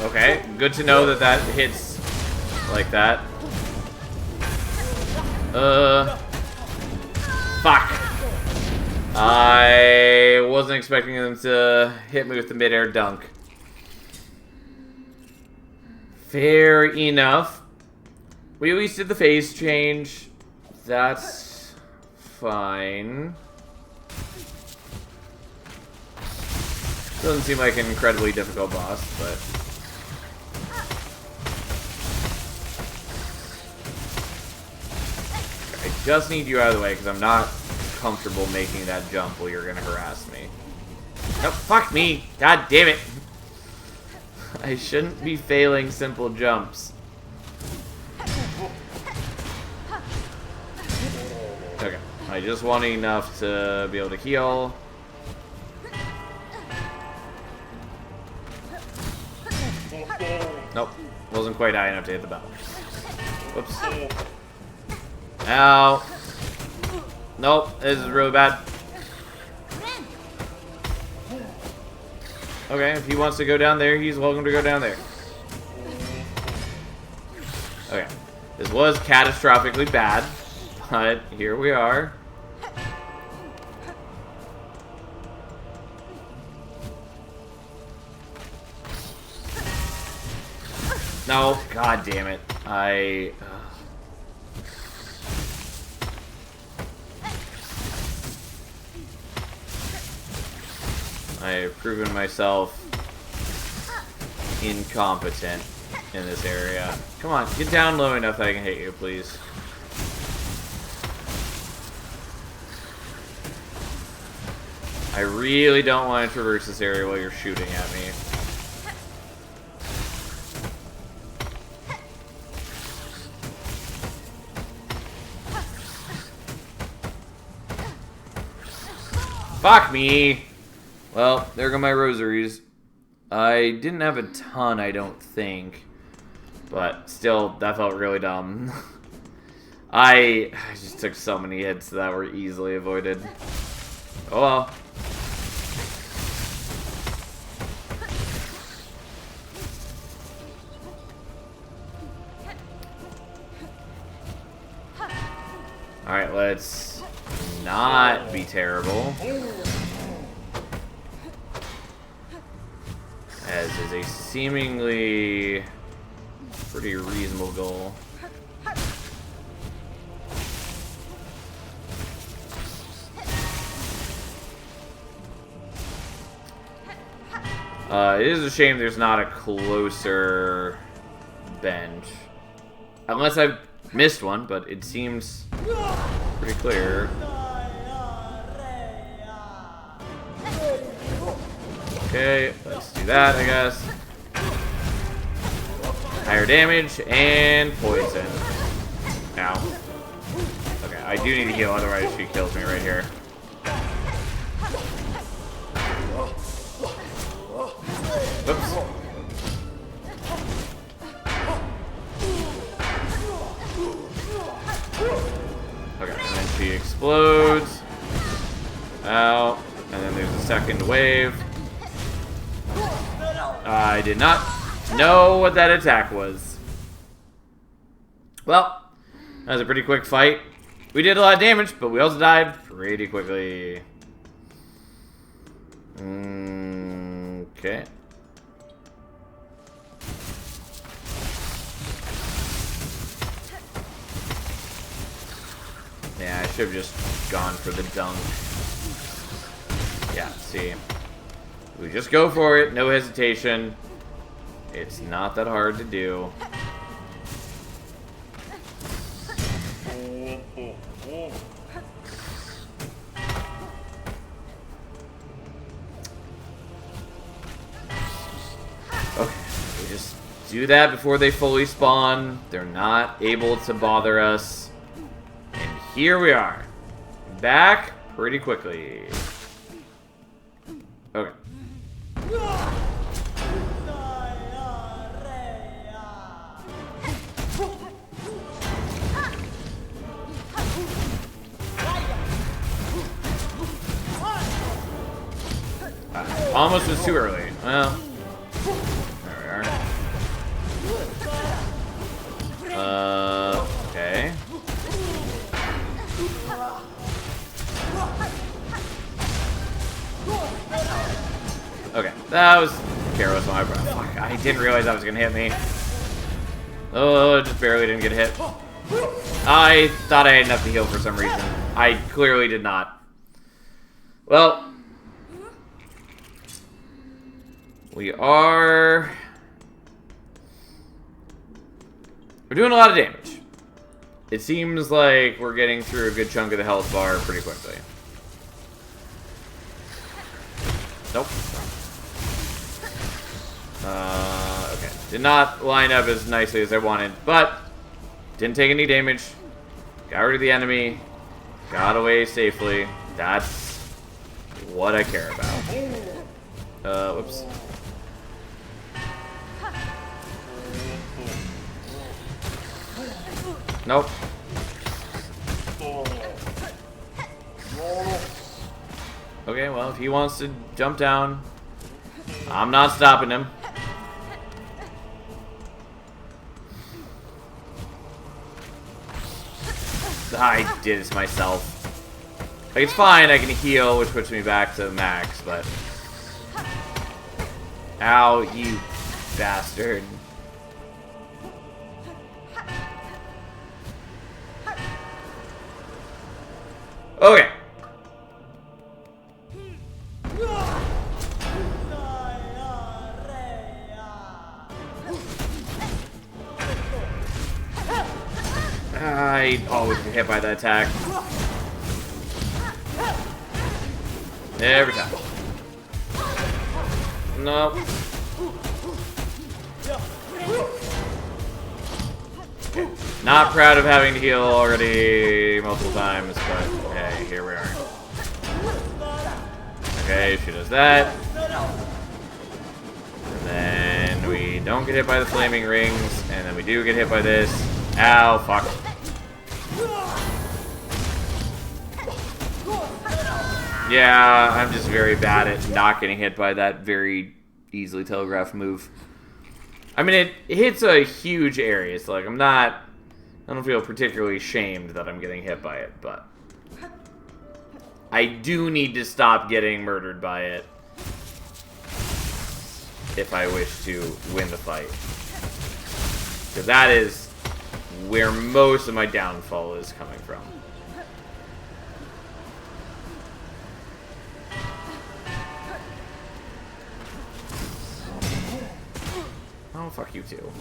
Okay. Good to know that that hits like that. Fuck. I wasn't expecting them to hit me with the mid-air dunk. Fair enough. We at least did the phase change. That's fine. Doesn't seem like an incredibly difficult boss, but... I just need you out of the way, because I'm not comfortable making that jump while you're going to harass me. Oh, fuck me! God damn it! I shouldn't be failing simple jumps. Okay, I just want enough to be able to heal. Nope, wasn't quite high enough to hit the bell. Whoops. Ow. Nope, this is really bad. Okay, if he wants to go down there, he's welcome to go down there. Okay, this was catastrophically bad, but here we are. No, god damn it. I have proven myself incompetent in this area. Come on, get down low enough that I can hit you, please. I really don't want to traverse this area while you're shooting at me. Fuck me! Well, there go my rosaries. I didn't have a ton, I don't think. But still, that felt really dumb. I just took so many hits that were easily avoided. Oh well. Alright, let's not be terrible. As is a seemingly pretty reasonable goal. It is a shame there's not a closer bench. Unless I've missed one, but it seems pretty clear. Okay, let's do that, I guess. Higher damage and poison. Ow. Okay, I do need to heal, otherwise she kills me right here. Oops. Okay, and then she explodes. Ow. And then there's a second wave. I did not know what that attack was. Well, that was a pretty quick fight. We did a lot of damage, but we also died pretty quickly. Okay. Yeah, I should have just gone for the dunk. Yeah, see. We just go for it, no hesitation. It's not that hard to do. Okay, we just do that before they fully spawn. They're not able to bother us. And here we are. Back pretty quickly. Okay. Almost was too early. Well, there we are. Okay. Okay, that was careless on my part. Fuck, I didn't realize that was gonna hit me. Oh, just barely didn't get hit. I thought I had enough to heal for some reason. I clearly did not. Well, we're doing a lot of damage. It seems like we're getting through a good chunk of the health bar pretty quickly. Nope. Okay. Did not line up as nicely as I wanted, but didn't take any damage. Got rid of the enemy. Got away safely. That's what I care about. Whoops. Nope. Okay, well, if he wants to jump down, I'm not stopping him. I did this myself. Like, it's fine, I can heal, which puts me back to max, but... Ow, you bastard. Okay. I always get hit by that attack. Every time. Nope. Okay. Not proud of having to heal already multiple times, but hey, here we are. Okay, she does that. And then we don't get hit by the flaming rings, and then we do get hit by this. Ow, fuck. Yeah, I'm just very bad at not getting hit by that very easily telegraphed move. I mean, it hits a huge area, so like I don't feel particularly shamed that I'm getting hit by it, but I do need to stop getting murdered by it if I wish to win the fight. Because that is where most of my downfall is coming from. Oh, fuck you too.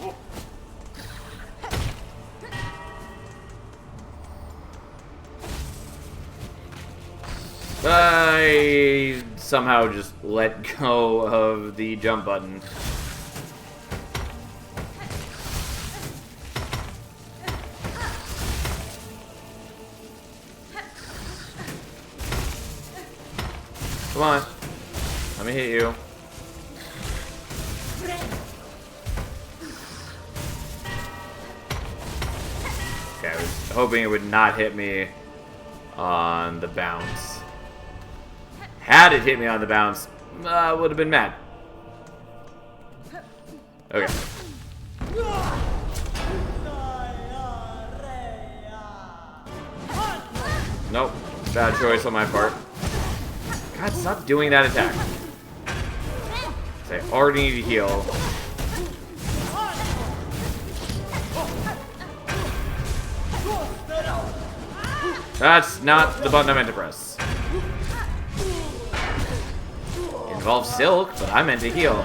I somehow just let go of the jump button. Come on. Let me hit you. Okay, I was hoping it would not hit me on the bounce. Had it hit me on the bounce, I would have been mad. Okay. Nope. Bad choice on my part. God, stop doing that attack. I already need to heal. That's not the button I meant to press. Involves Silk, but I meant to heal.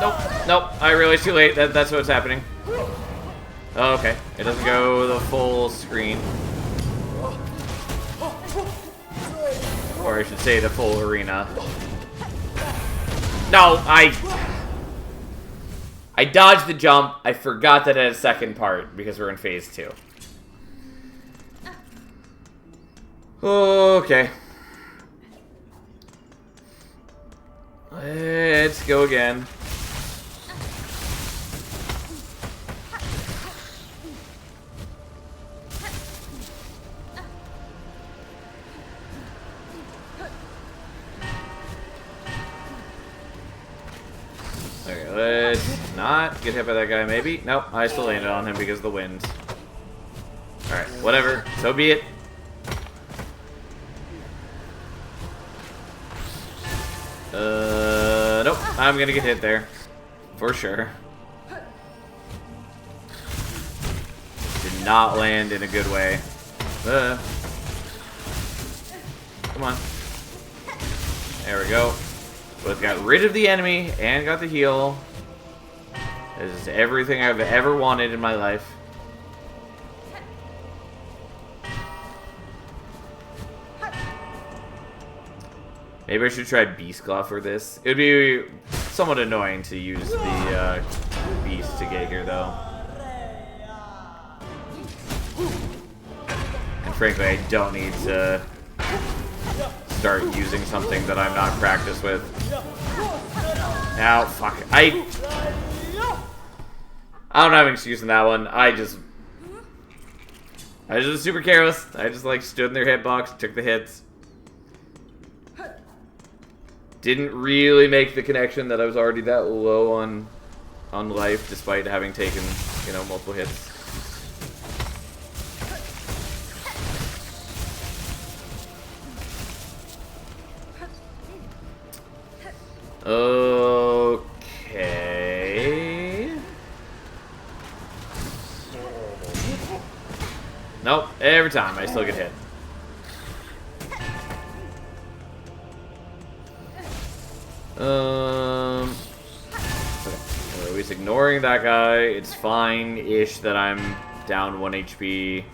Nope, nope, I realized too late that that's what's happening. Oh, okay, it doesn't go the full screen. Or I should say the full arena. No, I dodged the jump. I forgot that it had a second part because we're in phase 2. Okay. Let's go again. Okay, let's not get hit by that guy, maybe. Nope, I still landed on him because of the wind. Alright, whatever. So be it. Nope, I'm gonna get hit there. For sure. Did not land in a good way. Come on. There we go. Both got rid of the enemy and got the heal. This is everything I've ever wanted in my life. Maybe I should try Beast Claw for this. It would be somewhat annoying to use the Beast to get here, though. And frankly, I don't need to start using something that I'm not practiced with. Ow, fuck. I don't have an excuse in that one. I just was super careless. I just like stood in their hitbox, took the hits. Didn't really make the connection that I was already that low on life, despite having taken, you know, multiple hits. Okay. Nope, every time I still get hit. Okay. At least ignoring that guy, it's fine-ish that I'm down 1 HP.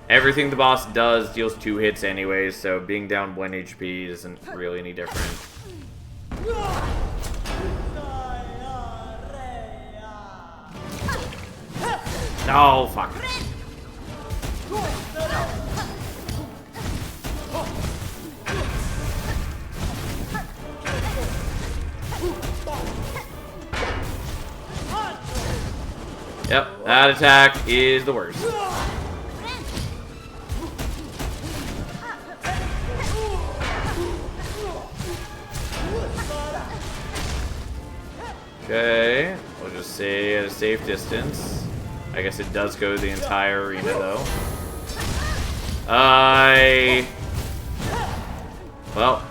Everything the boss does deals 2 hits anyways, so being down 1 HP isn't really any different. No, fuck. Yep, that attack is the worst. Okay, we'll just stay at a safe distance. I guess it does go the entire arena, though. Well,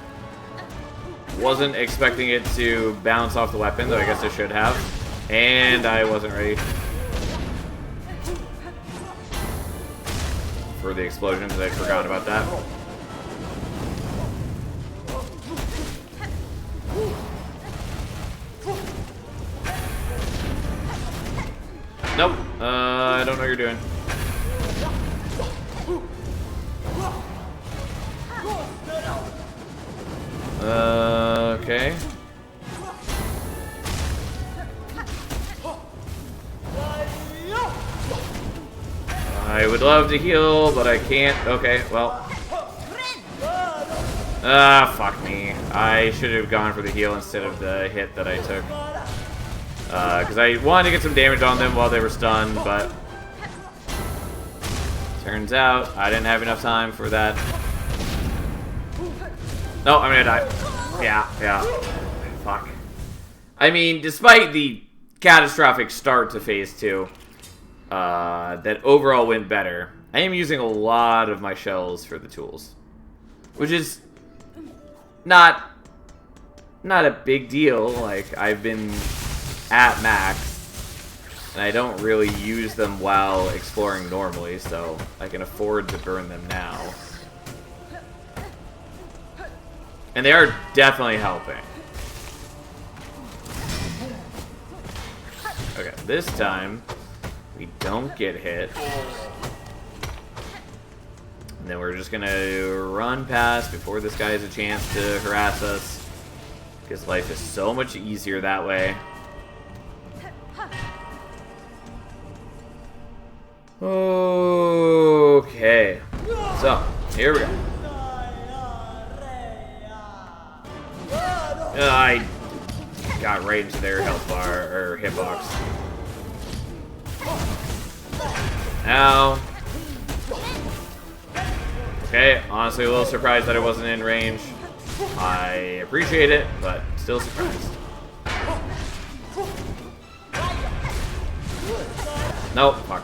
wasn't expecting it to bounce off the weapon, though I guess I should have. And I wasn't ready for the explosion, because I forgot about that. Nope. I don't know what you're doing. Okay. I would love to heal, but I can't. Okay, well. Ah, fuck me. I should have gone for the heal instead of the hit that I took. Because I wanted to get some damage on them while they were stunned, but turns out I didn't have enough time for that. No, I'm gonna die. Yeah. Fuck. I mean, despite the catastrophic start to Phase 2, that overall went better. I am using a lot of my shells for the tools, which is not a big deal. Like, I've been at max, and I don't really use them while exploring normally, so I can afford to burn them now. And they are definitely helping. Okay, this time we don't get hit. And then we're just gonna run past before this guy has a chance to harass us, because life is so much easier that way. Okay, so here we go. I got right into their health bar or hitbox. Ow. Okay, honestly a little surprised that I wasn't in range. I appreciate it, but still surprised. Nope, fuck.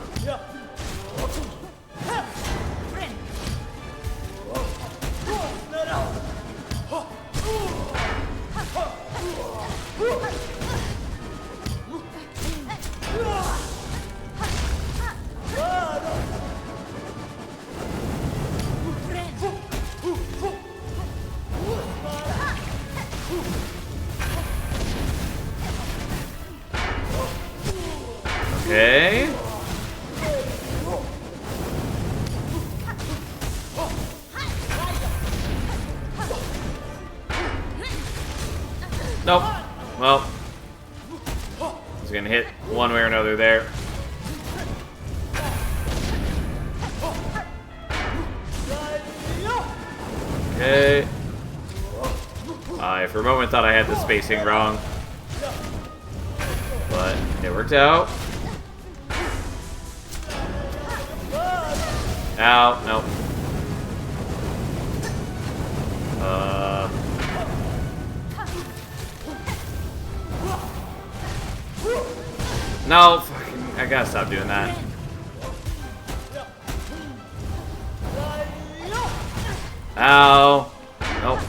Okay. Nope. Well, he's gonna hit one way or another there. Okay. I for a moment thought I had the spacing wrong, but it worked out. Ow, nope. No, fucking, I gotta stop doing that. Ow. Nope.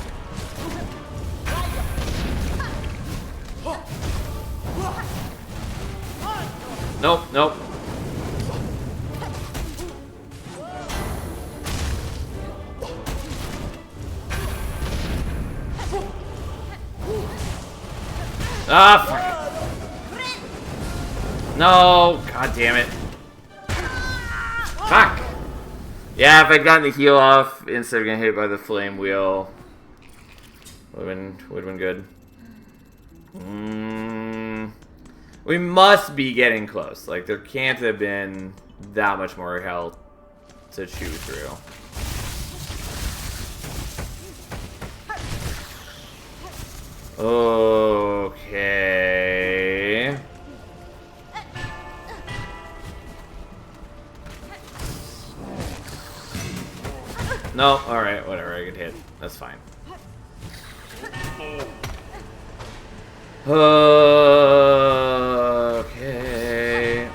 Nope, nope. Ah, fuck. No, god damn it. Fuck. Yeah, if I'd gotten the heal off instead of getting hit by the flame wheel, would have been good. We must be getting close. Like, there can't have been that much more health to chew through. Okay. No, alright, whatever, I get hit. That's fine. Okay.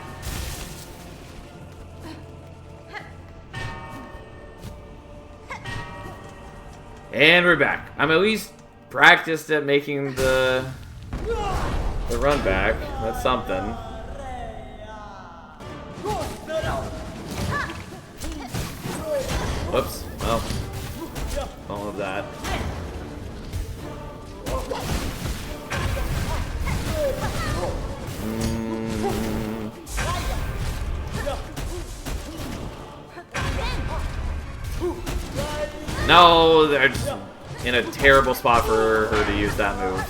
And we're back. I'm at least practiced at making the run back. That's something. Whoops. Well, all of that. No, they're just in a terrible spot for her to use that move.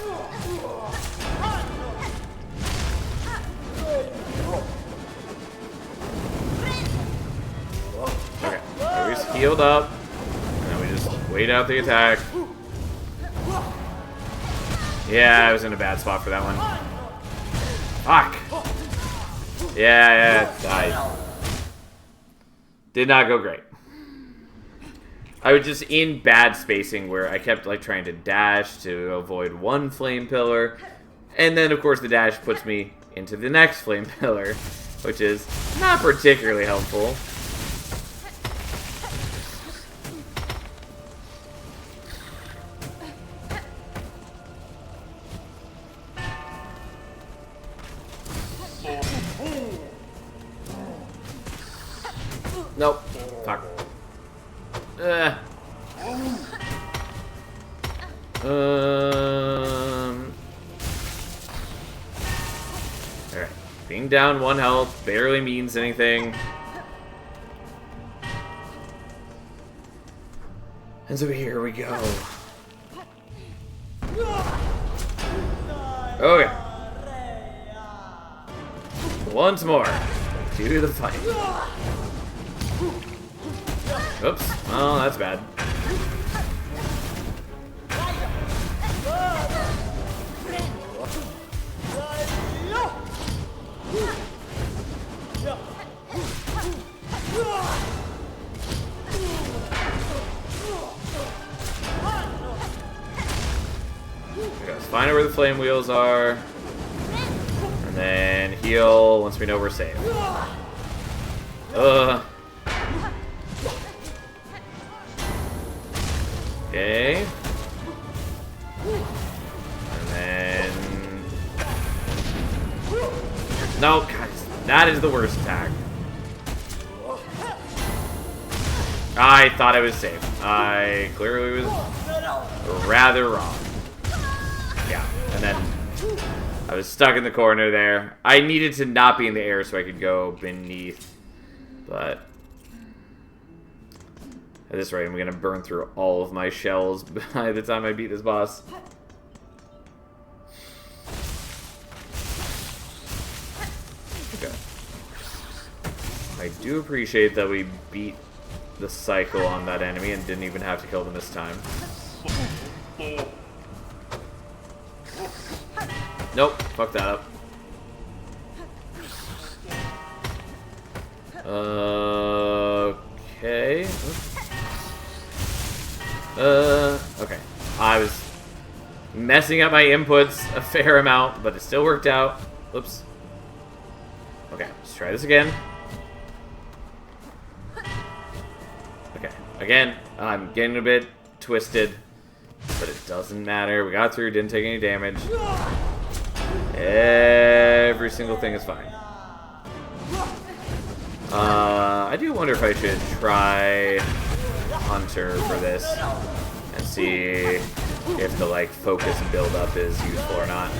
Okay, so he's healed up. And then we just wait out the attack. Yeah, I was in a bad spot for that one. Fuck! Yeah, I did not go great. I was just in bad spacing where I kept like trying to dash to avoid one flame pillar, and then of course the dash puts me into the next flame pillar, which is not particularly helpful. Nope. Fuck. Alright. Being down 1 health barely means anything. And so here we go. Okay. Once more. Do the fight. Oops. Oh, that's bad. Okay, let's find out where the flame wheels are. And then heal once we know we're safe. Okay. And then... No, God, that is the worst attack. I thought I was safe. I clearly was rather wrong. Yeah, and then I was stuck in the corner there. I needed to not be in the air so I could go beneath. But at this rate, I'm going to burn through all of my shells by the time I beat this boss. Okay. I do appreciate that we beat the cycle on that enemy and didn't even have to kill them this time. Nope, fuck that up. Okay. Okay. I was messing up my inputs a fair amount, but it still worked out. Oops. Okay, let's try this again. Okay, again, I'm getting a bit twisted, but it doesn't matter. We got through, didn't take any damage. Every single thing is fine. I do wonder if I should try Hunter for this and see if the like focus build-up is useful or not.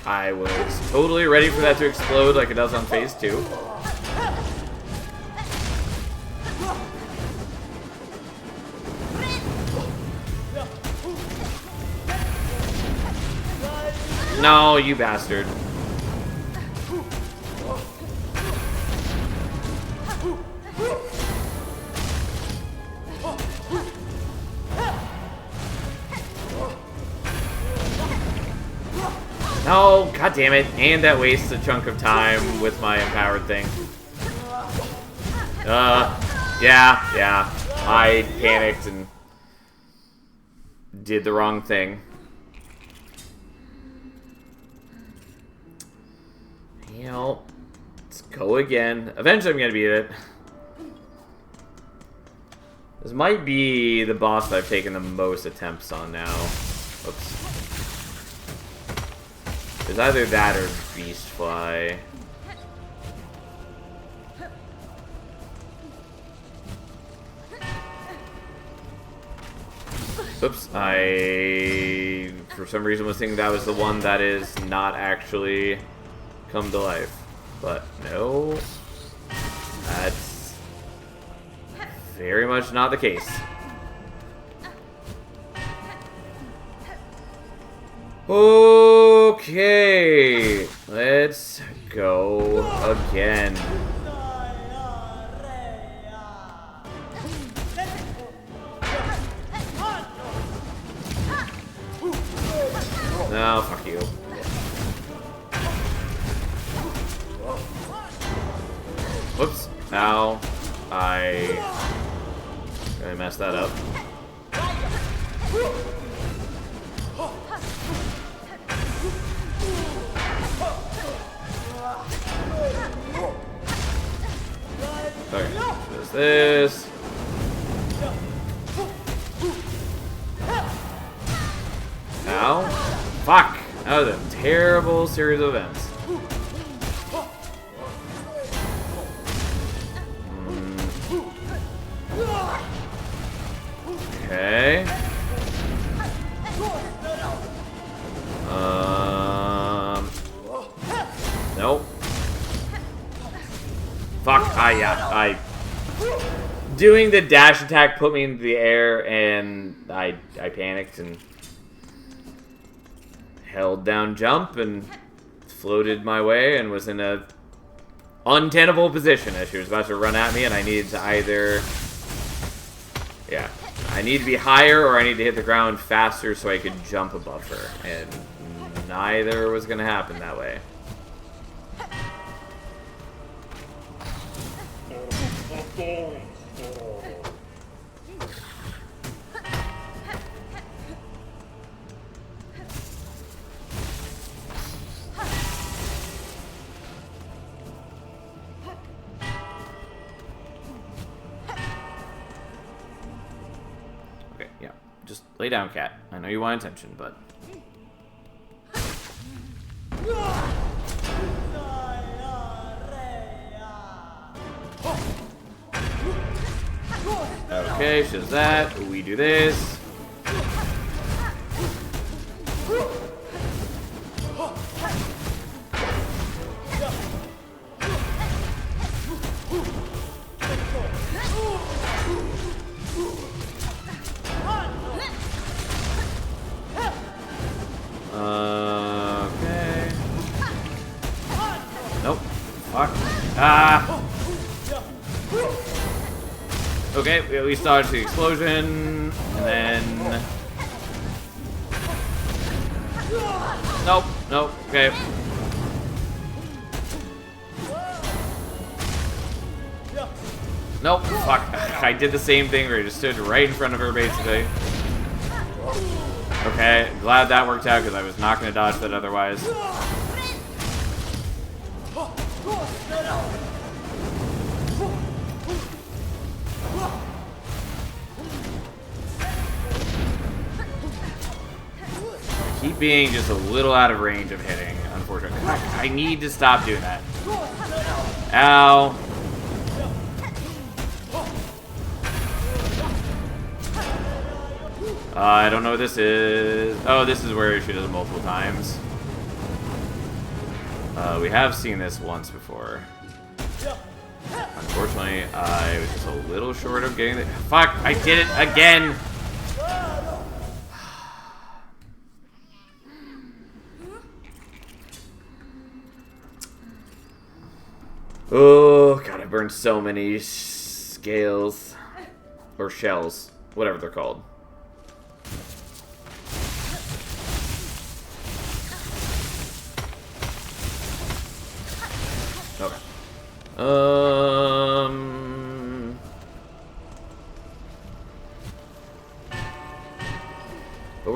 I was totally ready for that to explode like it does on phase 2. No, you bastard. No, god damn it. And that wastes a chunk of time with my empowered thing. Yeah. I panicked and did the wrong thing. You know, let's go again. Eventually I'm gonna beat it. This might be the boss that I've taken the most attempts on now. Oops. It's either that or Beastfly. Oops, I for some reason was thinking that was the one that is not actually come to life. But no, that's very much not the case. Okay, let's go again. No, fuck you. Whoops. Ow. I messed that up. Okay, there's this. Ow. Fuck! That was a terrible series of events. Okay. Nope. Fuck. Yeah. Doing the dash attack put me into the air, and I panicked and held down jump and floated my way and was in a untenable position as she was about to run at me, and I needed to either... Yeah. I need to be higher or I need to hit the ground faster so I could jump above her. And neither was going to happen that way. Just lay down, cat. I know you want attention, but... Okay, she does that. We do this. Okay. Nope. Fuck. Ah! Okay, we at least dodged the explosion, and then... Nope, nope, okay. Nope, fuck. I did the same thing where I just stood right in front of her, basically. Okay, glad that worked out, because I was not going to dodge that otherwise. I keep being just a little out of range of hitting, unfortunately. I need to stop doing that. Ow. I don't know what this is. Oh, this is where she does it multiple times. We have seen this once before. Unfortunately, I was just a little short of getting the... Fuck! I did it again! Oh, God, I burned so many scales. Or shells. Whatever they're called. Okay. But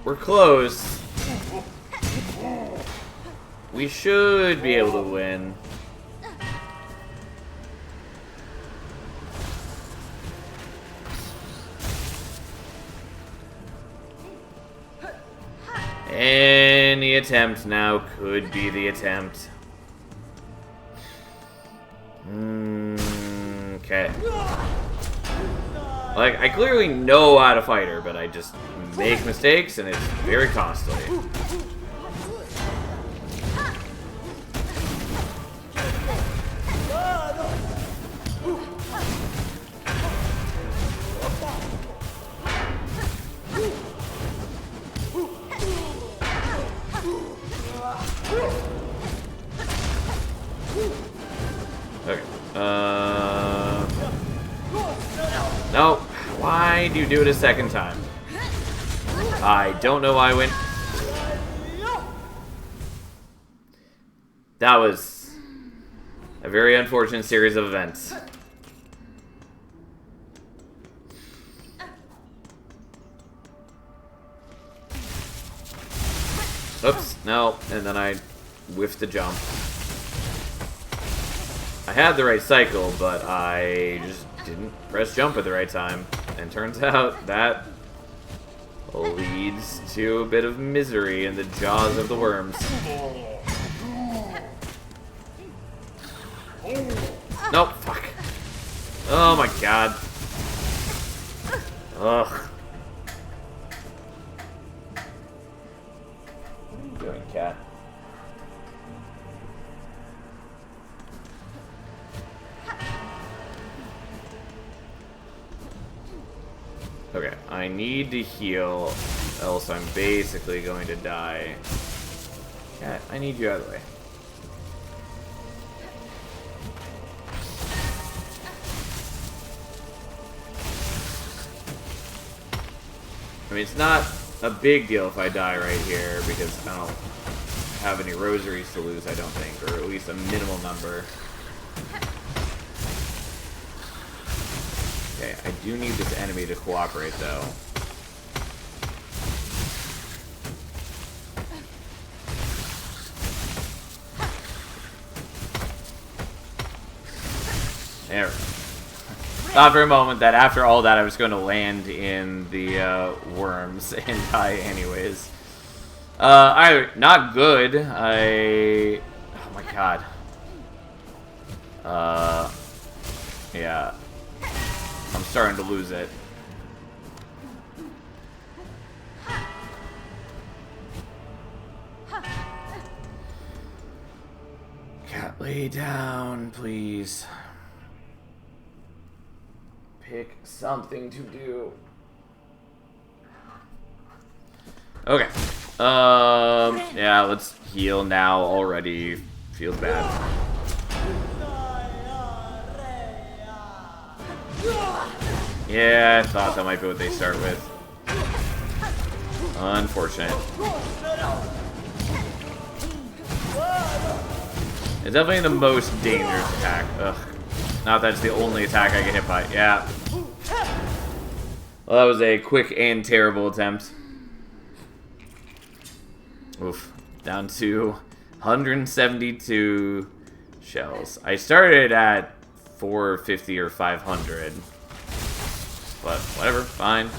we're close. We should be able to win. Any attempt now could be the attempt. Okay. Like, I clearly know how to fight her, but I just make mistakes, and it's very costly. Okay. No. Why do you do it a second time? I don't know why I went. That was a very unfortunate series of events. Oops, no, and then I whiffed the jump. I had the right cycle, but I just didn't press jump at the right time. And turns out that leads to a bit of misery in the jaws of the worms. Nope, fuck. Oh my god. Ugh. What are you doing, cat? Okay, I need to heal, else I'm basically going to die. Cat, I need you out of the way. I mean, it's not a big deal if I die right here, because I don't have any rosaries to lose, I don't think, or at least a minimal number. Okay, I do need this enemy to cooperate, though. There we go. Thought for a moment that after all that I was going to land in the worms and die anyways. Not good. Oh my god. Yeah. I'm starting to lose it. Cat, lay down, please. Pick something to do. Okay. Yeah, let's heal now already. Feels bad. Yeah, I thought that might be what they start with. Unfortunate. It's definitely the most dangerous attack. Ugh. Not that it's the only attack I get hit by. Yeah. Well, that was a quick and terrible attempt. Oof. Down to 172 shells. I started at 450 or 500. But whatever, fine.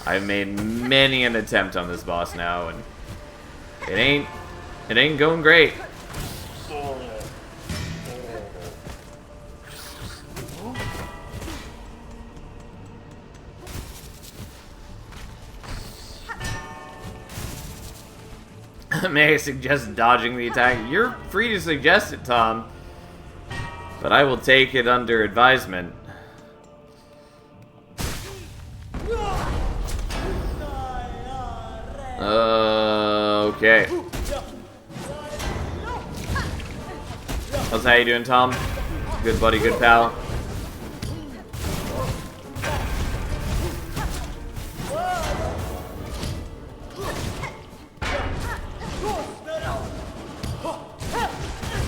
I've made many an attempt on this boss now, and it ain't going great. May I suggest dodging the attack? You're free to suggest it, Tom. But I will take it under advisement. Okay. How's how you doing, Tom? Good buddy, good pal.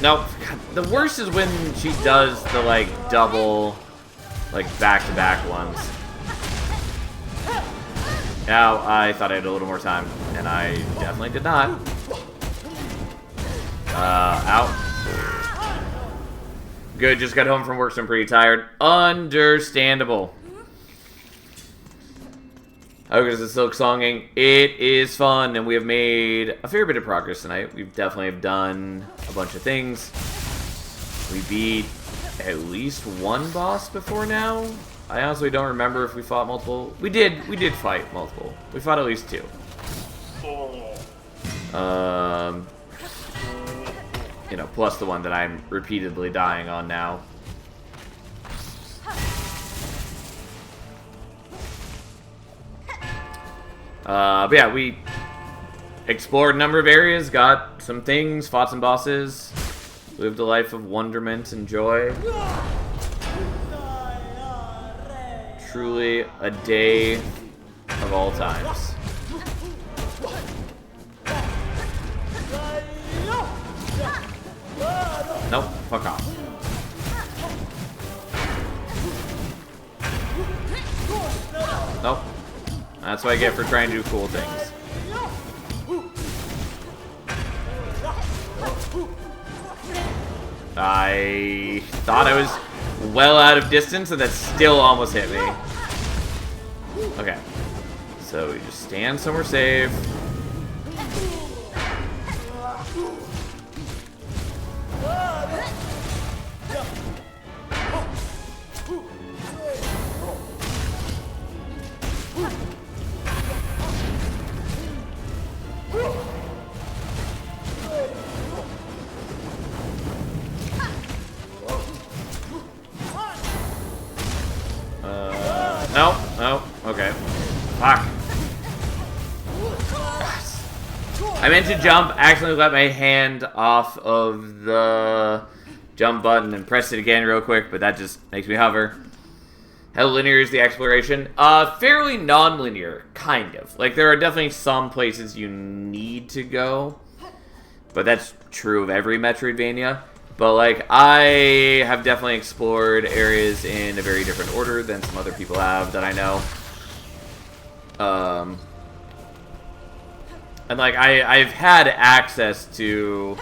Nope. The worst is when she does the, like, double, like, back-to-back ones. Now, I thought I had a little more time, and I definitely did not. Out. Good, just got home from work, so I'm pretty tired. Understandable. Okay, this is Silksonging. It is fun, and we have made a fair bit of progress tonight. We've definitely done a bunch of things. We beat at least one boss before now. I honestly don't remember if we fought multiple. We did fight multiple. We fought at least two. You know, plus the one that I'm repeatedly dying on now. But yeah, we explored a number of areas, got some things, fought some bosses. lived a life of wonderment and joy. Truly a day of all times. Nope, fuck off. Nope. That's what I get for trying to do cool things. I thought I was well out of distance, and that still almost hit me. Okay. So we just stand somewhere safe. No, no, okay. Fuck. I meant to jump, accidentally let my hand off of the jump button and press it again real quick, but that just makes me hover. How linear is the exploration? Fairly non-linear, kind of. Like, there are definitely some places you need to go, but that's true of every Metroidvania. But, like, I have definitely explored areas in a very different order than some other people have that I know. And, like, I've had access to,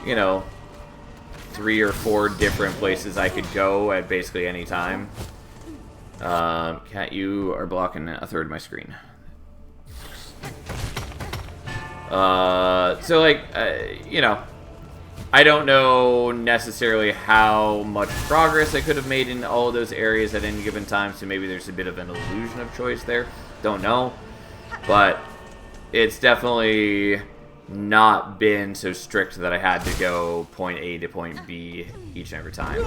you know, 3 or 4 different places I could go at basically any time. Cat, you are blocking a third of my screen. So, like, you know, I don't know necessarily how much progress I could have made in all of those areas at any given time, so maybe there's a bit of an illusion of choice there. Don't know. But it's definitely not been so strict that I had to go point A to point B each and every time,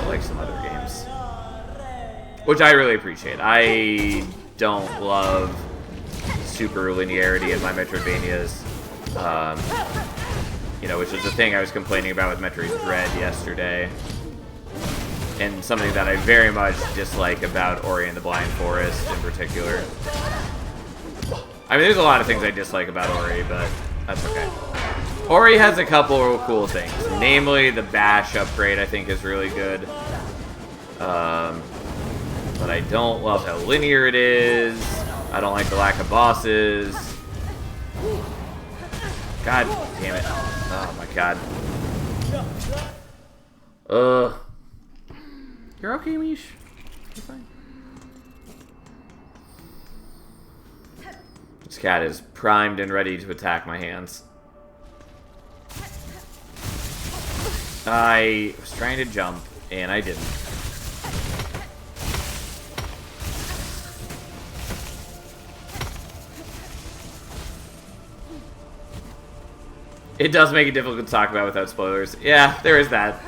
like some other games. Which I really appreciate. I don't love super linearity in my Metroidvanias. You know, which is the thing I was complaining about with Metroid Dread yesterday. And something that I very much dislike about Ori and the Blind Forest in particular. I mean, there's a lot of things I dislike about Ori, but that's okay. Ori has a couple of cool things. Namely, the Bash upgrade I think is really good. But I don't love how linear it is. I don't like the lack of bosses. God damn it. Oh my god. You're okay, Mish? You're fine. This cat is primed and ready to attack my hands. I was trying to jump, and I didn't. It does make it difficult to talk about without spoilers. Yeah, there is that.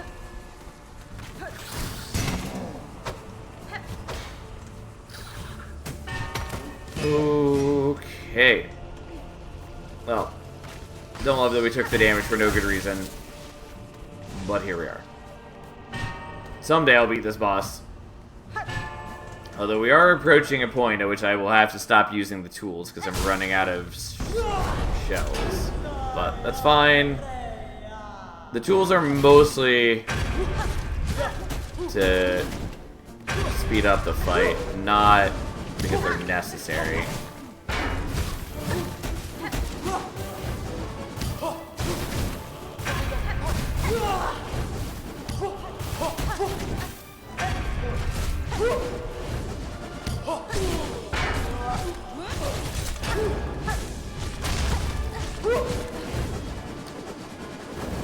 Okay. Well, don't love that we took the damage for no good reason. But here we are. Someday I'll beat this boss. Although we are approaching a point at which I will have to stop using the tools because I'm running out of shells. But that's fine. The tools are mostly to speed up the fight, not because they're necessary.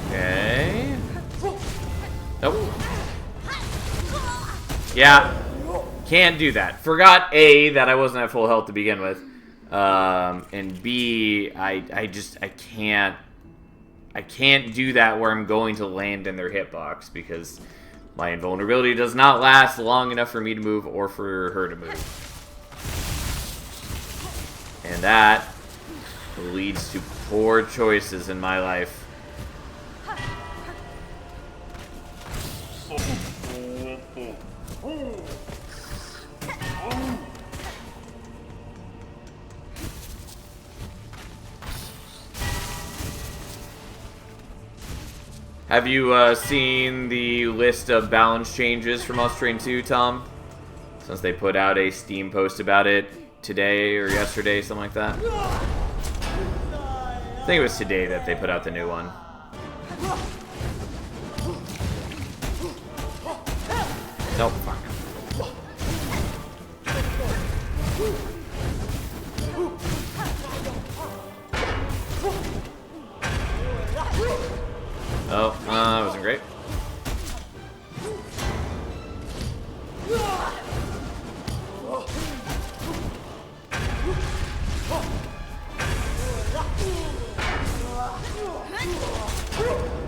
Okay. Nope. Yeah. Can't do that. Forgot A, that I wasn't at full health to begin with. And B, I can't do that where I'm going to land in their hitbox because my invulnerability does not last long enough for me to move or for her to move. And that leads to poor choices in my life. Have you seen the list of balance changes from Us Train 2, Tom? Since they put out a Steam post about it today or yesterday, something like that. I think it was today that they put out the new one. Nope, fuck. Oh, that wasn't great.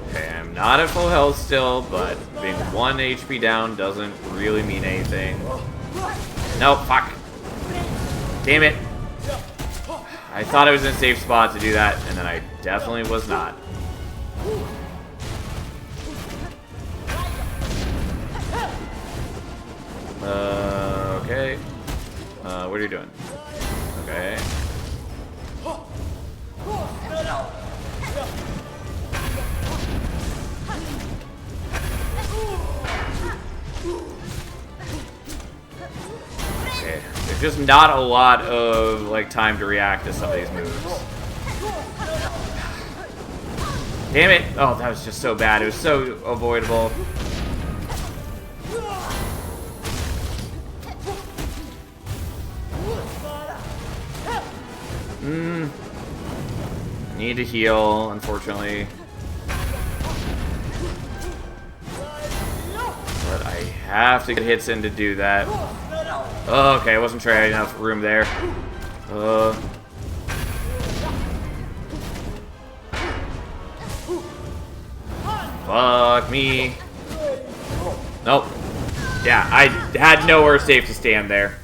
Okay, I'm not at full health still, but being 1 HP down doesn't really mean anything. Nope, fuck. Damn it. I thought I was in a safe spot to do that, and then I definitely was not. Okay. What are you doing? Okay. Okay. There's just not a lot of like time to react to some of these moves. Damn it! Oh, that was just so bad. It was so avoidable. Need to heal, unfortunately. But I have to get hits in to do that. Oh, okay, I wasn't sure I had enough room there. Fuck me. Nope. Yeah, I had nowhere safe to stand there.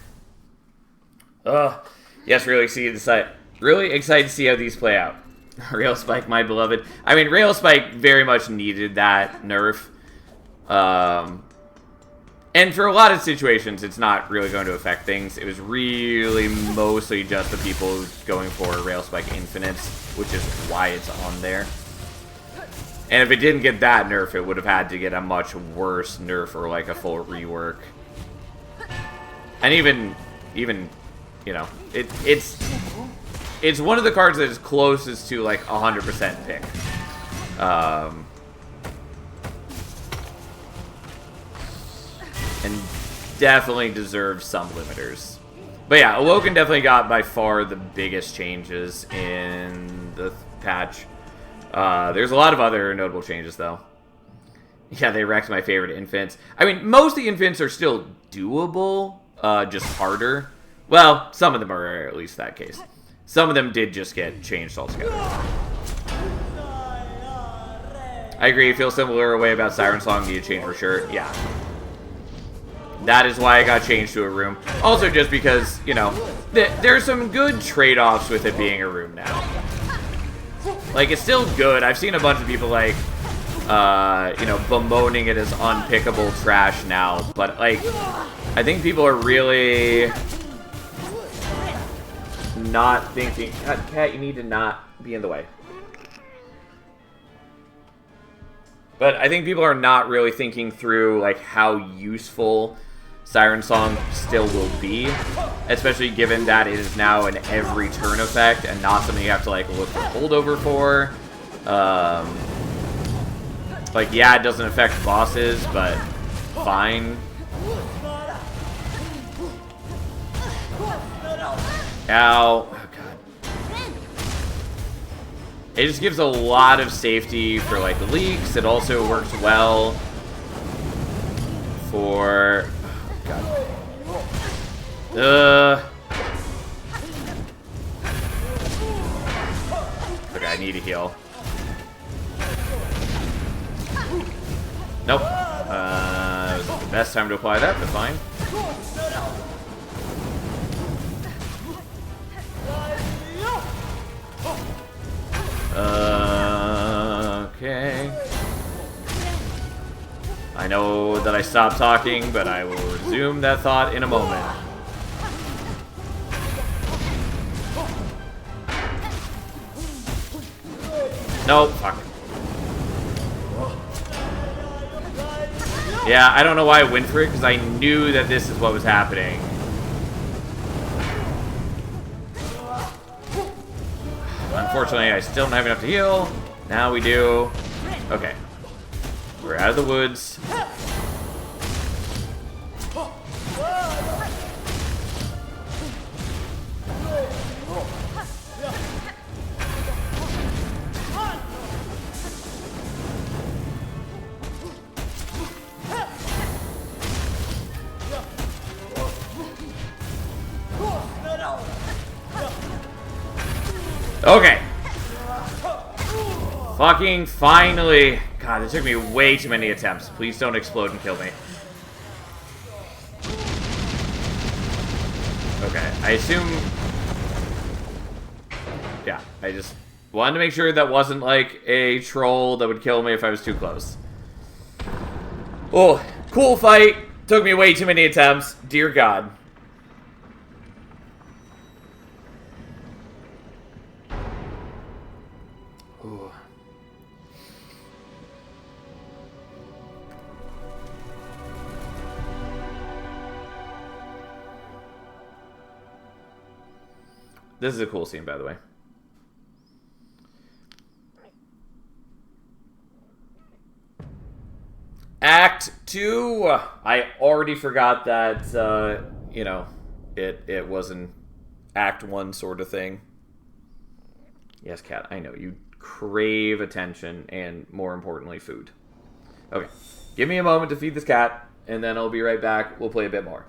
Yes, really excited to see how these play out. Rail Spike, my beloved. I mean, Rail Spike very much needed that nerf. And for a lot of situations, it's not really going to affect things. It was really mostly just the people going for Rail Spike Infinites, which is why it's on there. And if it didn't get that nerf, it would have had to get a much worse nerf or like a full rework. And even you know, it's one of the cards that is closest to like 100% pick. And definitely deserves some limiters. But yeah, Awoken definitely got by far the biggest changes in the patch. There's a lot of other notable changes though. Yeah, they wrecked my favorite infants. I mean, most of the infants are still doable, just harder. Well, some of them are at least that case. Some of them did just get changed altogether. I agree, it feels similar way about Siren Song, need to change for sure. Yeah. That is why I got changed to a room. Also just because, you know, there's some good trade-offs with it being a room now. Like, it's still good. I've seen a bunch of people, like, you know, bemoaning it as unpickable trash now. But, like, I think people are really not thinking... God, Cat, you need to not be in the way. But I think people are not really thinking through, like, how useful Siren Song still will be. Especially given that it is now an every turn effect and not something you have to, like, look for holdover for. Like, yeah, it doesn't affect bosses, but fine. Ow. Oh, God. It just gives a lot of safety for, like, leaks. It also works well for... Oh, God. Okay, I need a heal. Nope. It was the best time to apply that, but fine. Okay. I know that I stopped talking, but I will resume that thought in a moment. Nope, fuck. Yeah, I don't know why I went for it, because I knew that this is what was happening. Unfortunately, I still don't have enough to heal. Now we do. Okay. We're out of the woods. Okay. Fucking finally. God, it took me way too many attempts. Please don't explode and kill me. Okay, I assume... Yeah, I just wanted to make sure that wasn't like a troll that would kill me if I was too close. Oh, cool fight. Took me way too many attempts. Dear God. Ooh. This is a cool scene, by the way. Act 2. I already forgot that, you know, it wasn't Act 1 sort of thing. Yes, cat, I know. You crave attention and, more importantly, food. Okay. Give me a moment to feed this cat, and then I'll be right back. We'll play a bit more.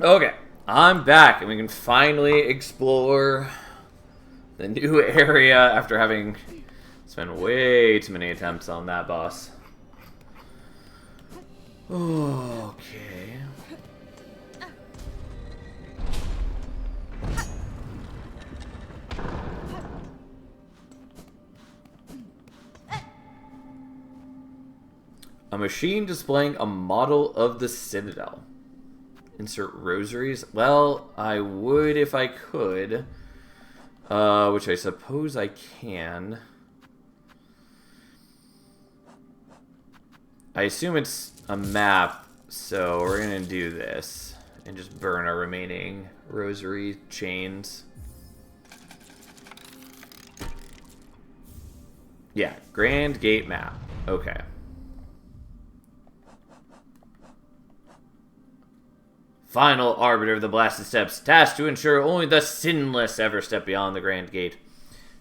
Okay, I'm back, and we can finally explore the new area after having spent way too many attempts on that boss. Okay. A machine displaying a model of the Citadel. Insert rosaries. Well, I would if I could. Which I suppose I can. I assume it's a map, so we're going to do this. And just burn our remaining rosary chains. Yeah, Grand Gate map. Okay. Final arbiter of the blasted steps, tasked to ensure only the sinless ever step beyond the Grand Gate.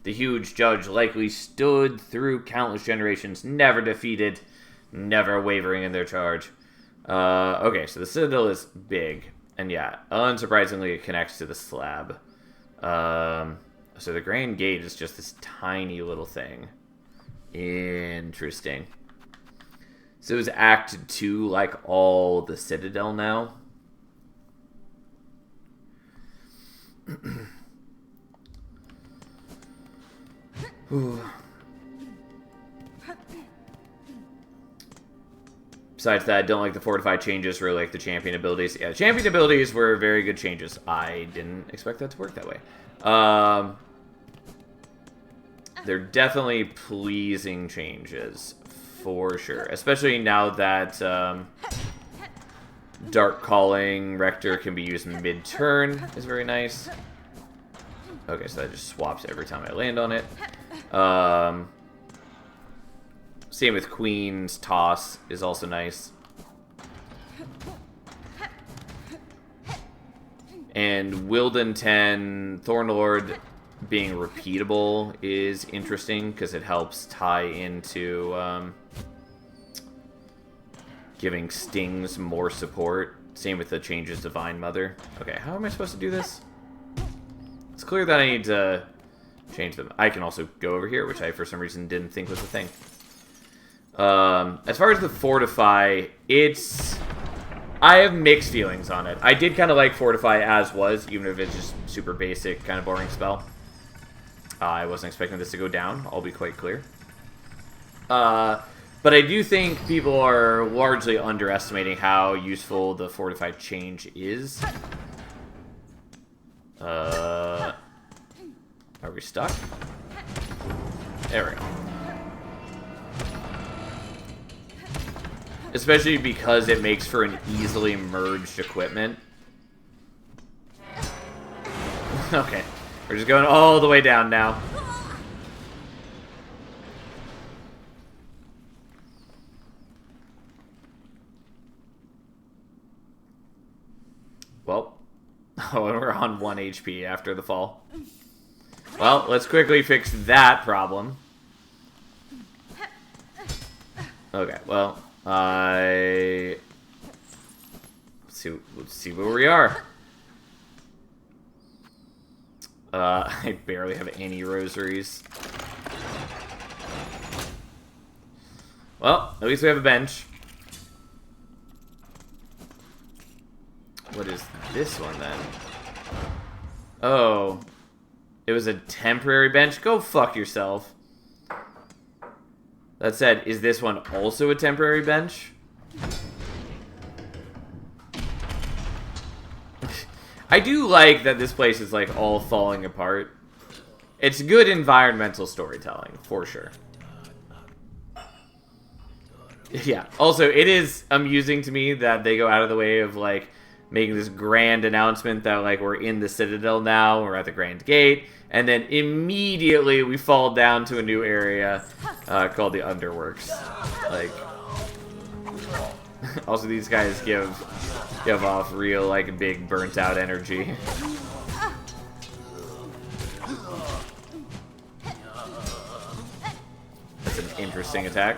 The huge judge likely stood through countless generations, never defeated, never wavering in their charge. Okay, so the Citadel is big, and yeah, unsurprisingly it connects to the slab. So the Grand Gate is just this tiny little thing. Interesting. So is Act 2 like all the Citadel now? Besides that, I don't like the fortified changes or like the champion abilities. Yeah, the champion abilities were very good changes. I didn't expect that to work that way. They're definitely pleasing changes, for sure. Especially now that Dark Calling Rector can be used mid-turn is very nice. Okay, so that just swaps every time I land on it. Same with Queen's Toss is also nice. And Wilden 10, Thornlord being repeatable is interesting because it helps tie into giving stings more support. Same with the changes Divine Mother. Okay, how am I supposed to do this? It's clear that I need to change them. I can also go over here, which I for some reason didn't think was a thing. As far as the Fortify, I have mixed feelings on it. I did kind of like Fortify as was, even if it's just super basic, kind of boring spell. I wasn't expecting this to go down, I'll be quite clear. But I do think people are largely underestimating how useful the Fortified change is. Are we stuck? There we go. Especially because it makes for an easily merged equipment. Okay. We're just going all the way down now. Well, we're on 1 HP after the fall. Well, let's quickly fix that problem. Okay, well, let's see where we are. I barely have any rosaries. Well, at least we have a bench. What is this one, then? Oh. It was a temporary bench? Go fuck yourself. That said, is this one also a temporary bench? I do like that this place is, like, all falling apart. It's good environmental storytelling, for sure. Yeah. Also, it is amusing to me that they go out of the way of, like, making this grand announcement that, like, we're in the Citadel now, we're at the Grand Gate, and then immediately we fall down to a new area called the Underworks. Like, also these guys give off real, like, big burnt-out energy. That's an interesting attack.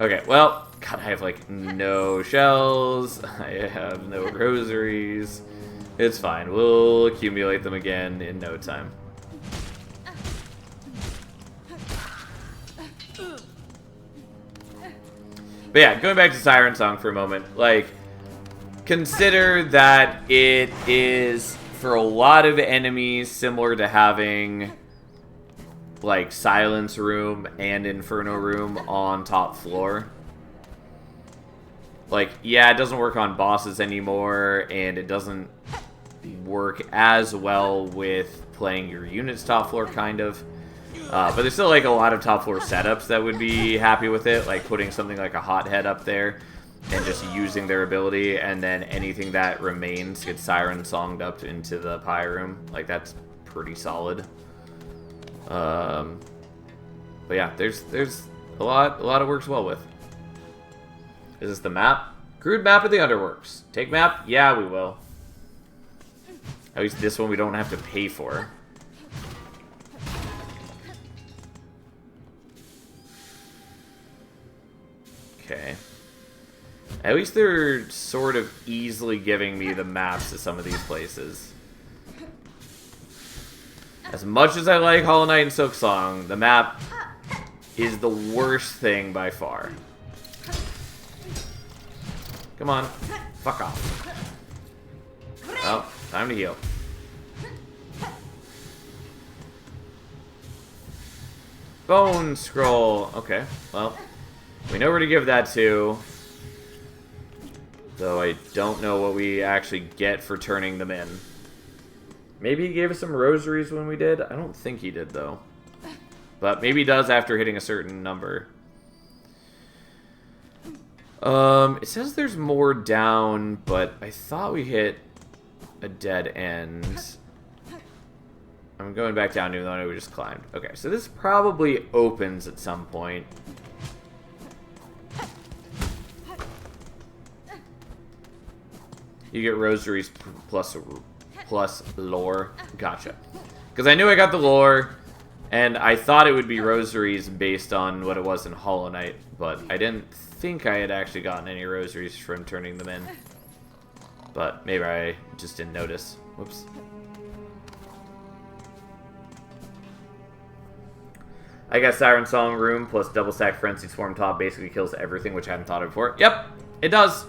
Okay, well, God, I have, like, no shells. I have no rosaries. It's fine. We'll accumulate them again in no time. But yeah, going back to Silksong for a moment, like, consider that it is, for a lot of enemies, similar to having, like, Silence Room and Inferno Room on top floor. Like, yeah, it doesn't work on bosses anymore, and it doesn't work as well with playing your units top floor, kind of. But there's still, like, a lot of top floor setups that would be happy with it, like putting something like a Hothead up there and just using their ability, and then anything that remains gets Siren-songed up into the Pie Room. Like, that's pretty solid. But yeah, there's a lot it works well with. Is this the map? Crude map of the Underworks. Take map? Yeah, we will. At least this one we don't have to pay for. Okay. At least they're sort of easily giving me the maps to some of these places. As much as I like Hollow Knight and Silksong, the map is the worst thing by far. Come on. Fuck off. Well, time to heal. Bone Scroll. Okay, well, we know where to give that to. Though I don't know what we actually get for turning them in. Maybe he gave us some rosaries when we did? I don't think he did, though. But maybe he does after hitting a certain number. It says there's more down, but I thought we hit a dead end. I'm going back down even though I know we just climbed. Okay, so this probably opens at some point. You get rosaries plus lore. Gotcha. Because I knew I got the lore, and I thought it would be rosaries based on what it was in Hollow Knight, but I didn't think I had actually gotten any rosaries from turning them in. But maybe I just didn't notice. Whoops. I guess Siren Song Room plus Double Stack Frenzy Swarm Top basically kills everything, which I hadn't thought of before. Yep, it does.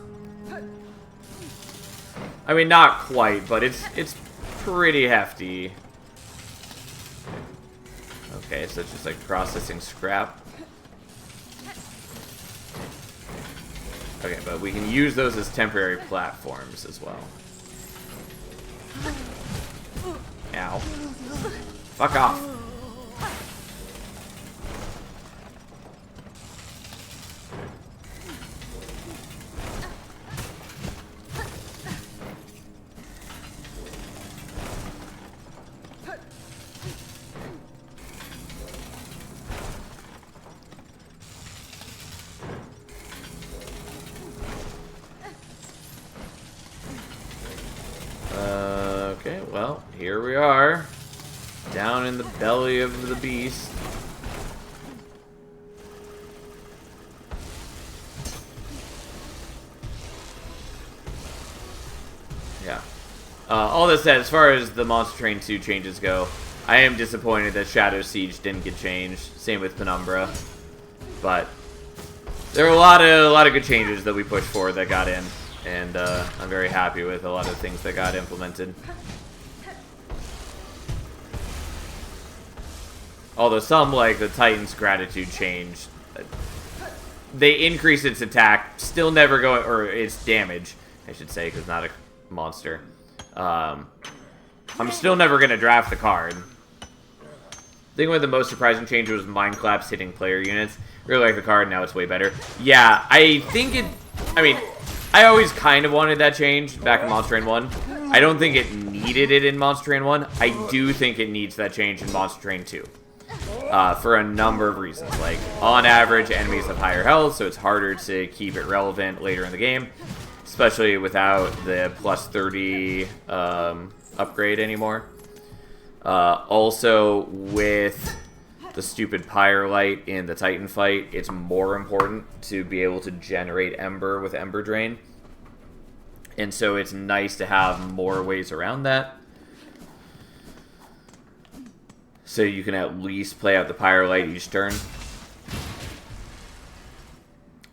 I mean, not quite, but it's pretty hefty. Okay, so it's just like processing scrap. Okay, but we can use those as temporary platforms as well. Ow. Fuck off. Okay, well, here we are. Down in the belly of the beast. Yeah. All that said, as far as the Monster Train 2 changes go, I am disappointed that Shadow Siege didn't get changed. Same with Penumbra. But there are a lot of good changes that we pushed for that got in. And I'm very happy with a lot of things that got implemented. Although some, like the Titan's Gratitude change, they increase its attack, still never going, or its damage, I should say, because not a monster. I'm still never going to draft the card. I think one of the most surprising changes was Mind Collapse hitting player units. Really like the card, now it's way better. Yeah, I think it, I mean, I always kind of wanted that change back in Monster Train 1. I don't think it needed it in Monster Train 1. I do think it needs that change in Monster Train 2. For a number of reasons. Like, on average, enemies have higher health, so it's harder to keep it relevant later in the game. Especially without the plus 30 upgrade anymore. Also, with the stupid Pyre Light in the Titan fight, it's more important to be able to generate Ember with Ember Drain. And so it's nice to have more ways around that. So you can at least play out the Pyre Light each turn.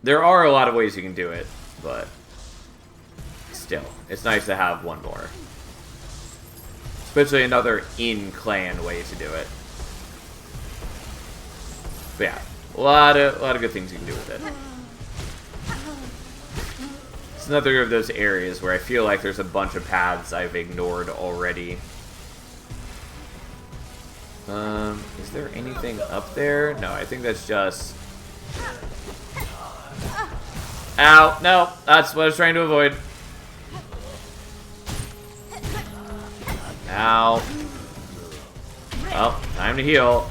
There are a lot of ways you can do it, but still, it's nice to have one more. Especially another in-clan way to do it. But yeah, a lot of good things you can do with it. It's another of those areas where I feel like there's a bunch of paths I've ignored already. Is there anything up there? No, I think that's just... Ow! No! That's what I was trying to avoid. Ow. Well, time to heal.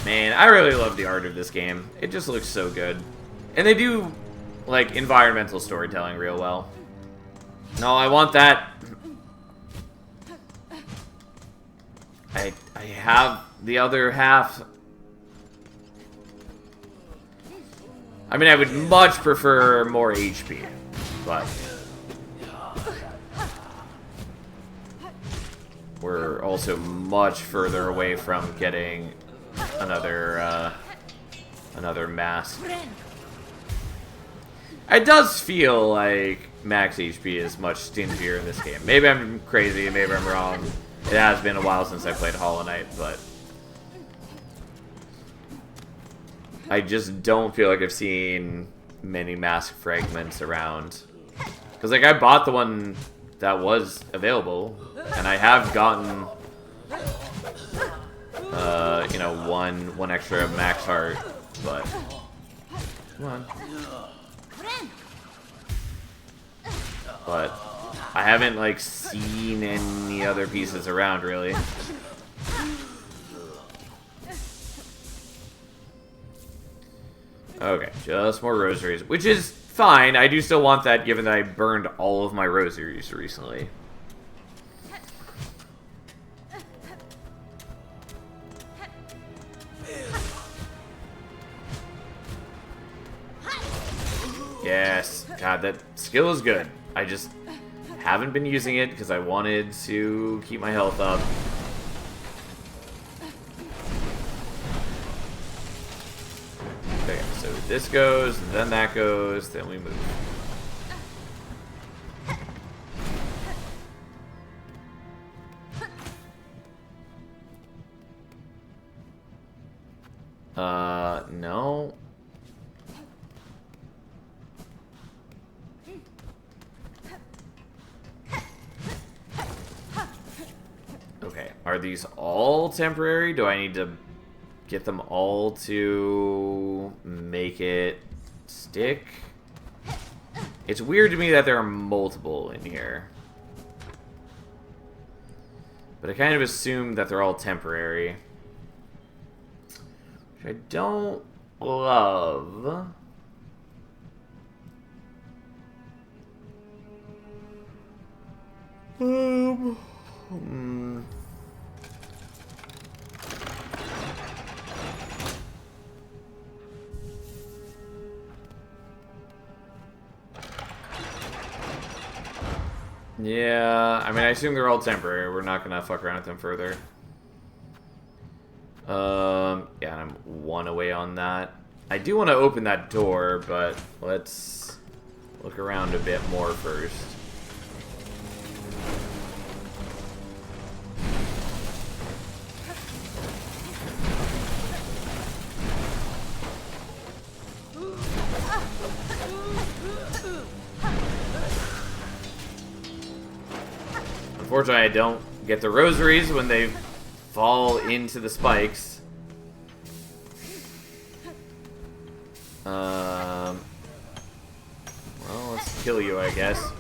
Man, I really love the art of this game. It just looks so good. And they do, like, environmental storytelling real well. No, I want that. I have the other half. I mean, I would much prefer more HP, but we're also much further away from getting another mask. It does feel like max HP is much stingier in this game. Maybe I'm crazy, maybe I'm wrong. It has been a while since I played Hollow Knight, but I just don't feel like I've seen many mask fragments around. Because, like, I bought the one that was available, and I have gotten, you know, one extra max heart, but Come on. But I haven't, like, seen any other pieces around, really. Okay, just more rosaries, which is fine. I do still want that, given that I burned all of my rosaries recently. Yes. God, that skill is good. I just haven't been using it because I wanted to keep my health up. Okay, so this goes, then that goes, then we move. No. Okay, are these all temporary? Do I need to get them all to make it stick? It's weird to me that there are multiple in here. But I kind of assume that they're all temporary. Which I don't love. Yeah, I mean, I assume they're all temporary. We're not gonna fuck around with them further. Yeah, I'm one away on that. I do want to open that door, but let's look around a bit more first. Unfortunately, I don't get the rosaries when they fall into the spikes. Well, let's kill you, I guess.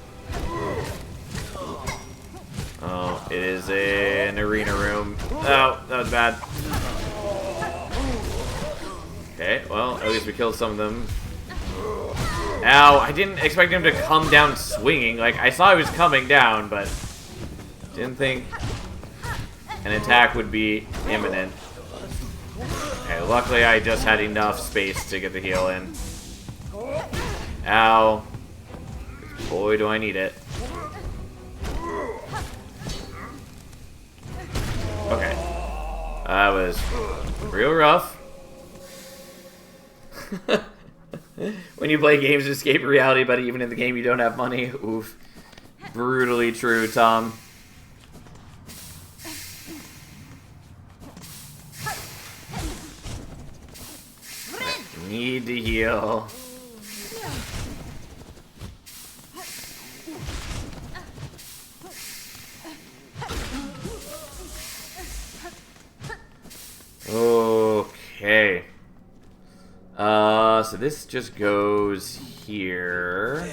Oh, it is an arena room. Oh, that was bad. Okay, well, at least we killed some of them. Ow, I didn't expect him to come down swinging. Like, I saw he was coming down, but didn't think an attack would be imminent. Okay, luckily I just had enough space to get the heal in. Ow. Boy, do I need it. Okay. That was real rough. When you play games to escape reality, but even in the game you don't have money. Oof. Brutally true, Tom. Need to heal. Okay. So this just goes here.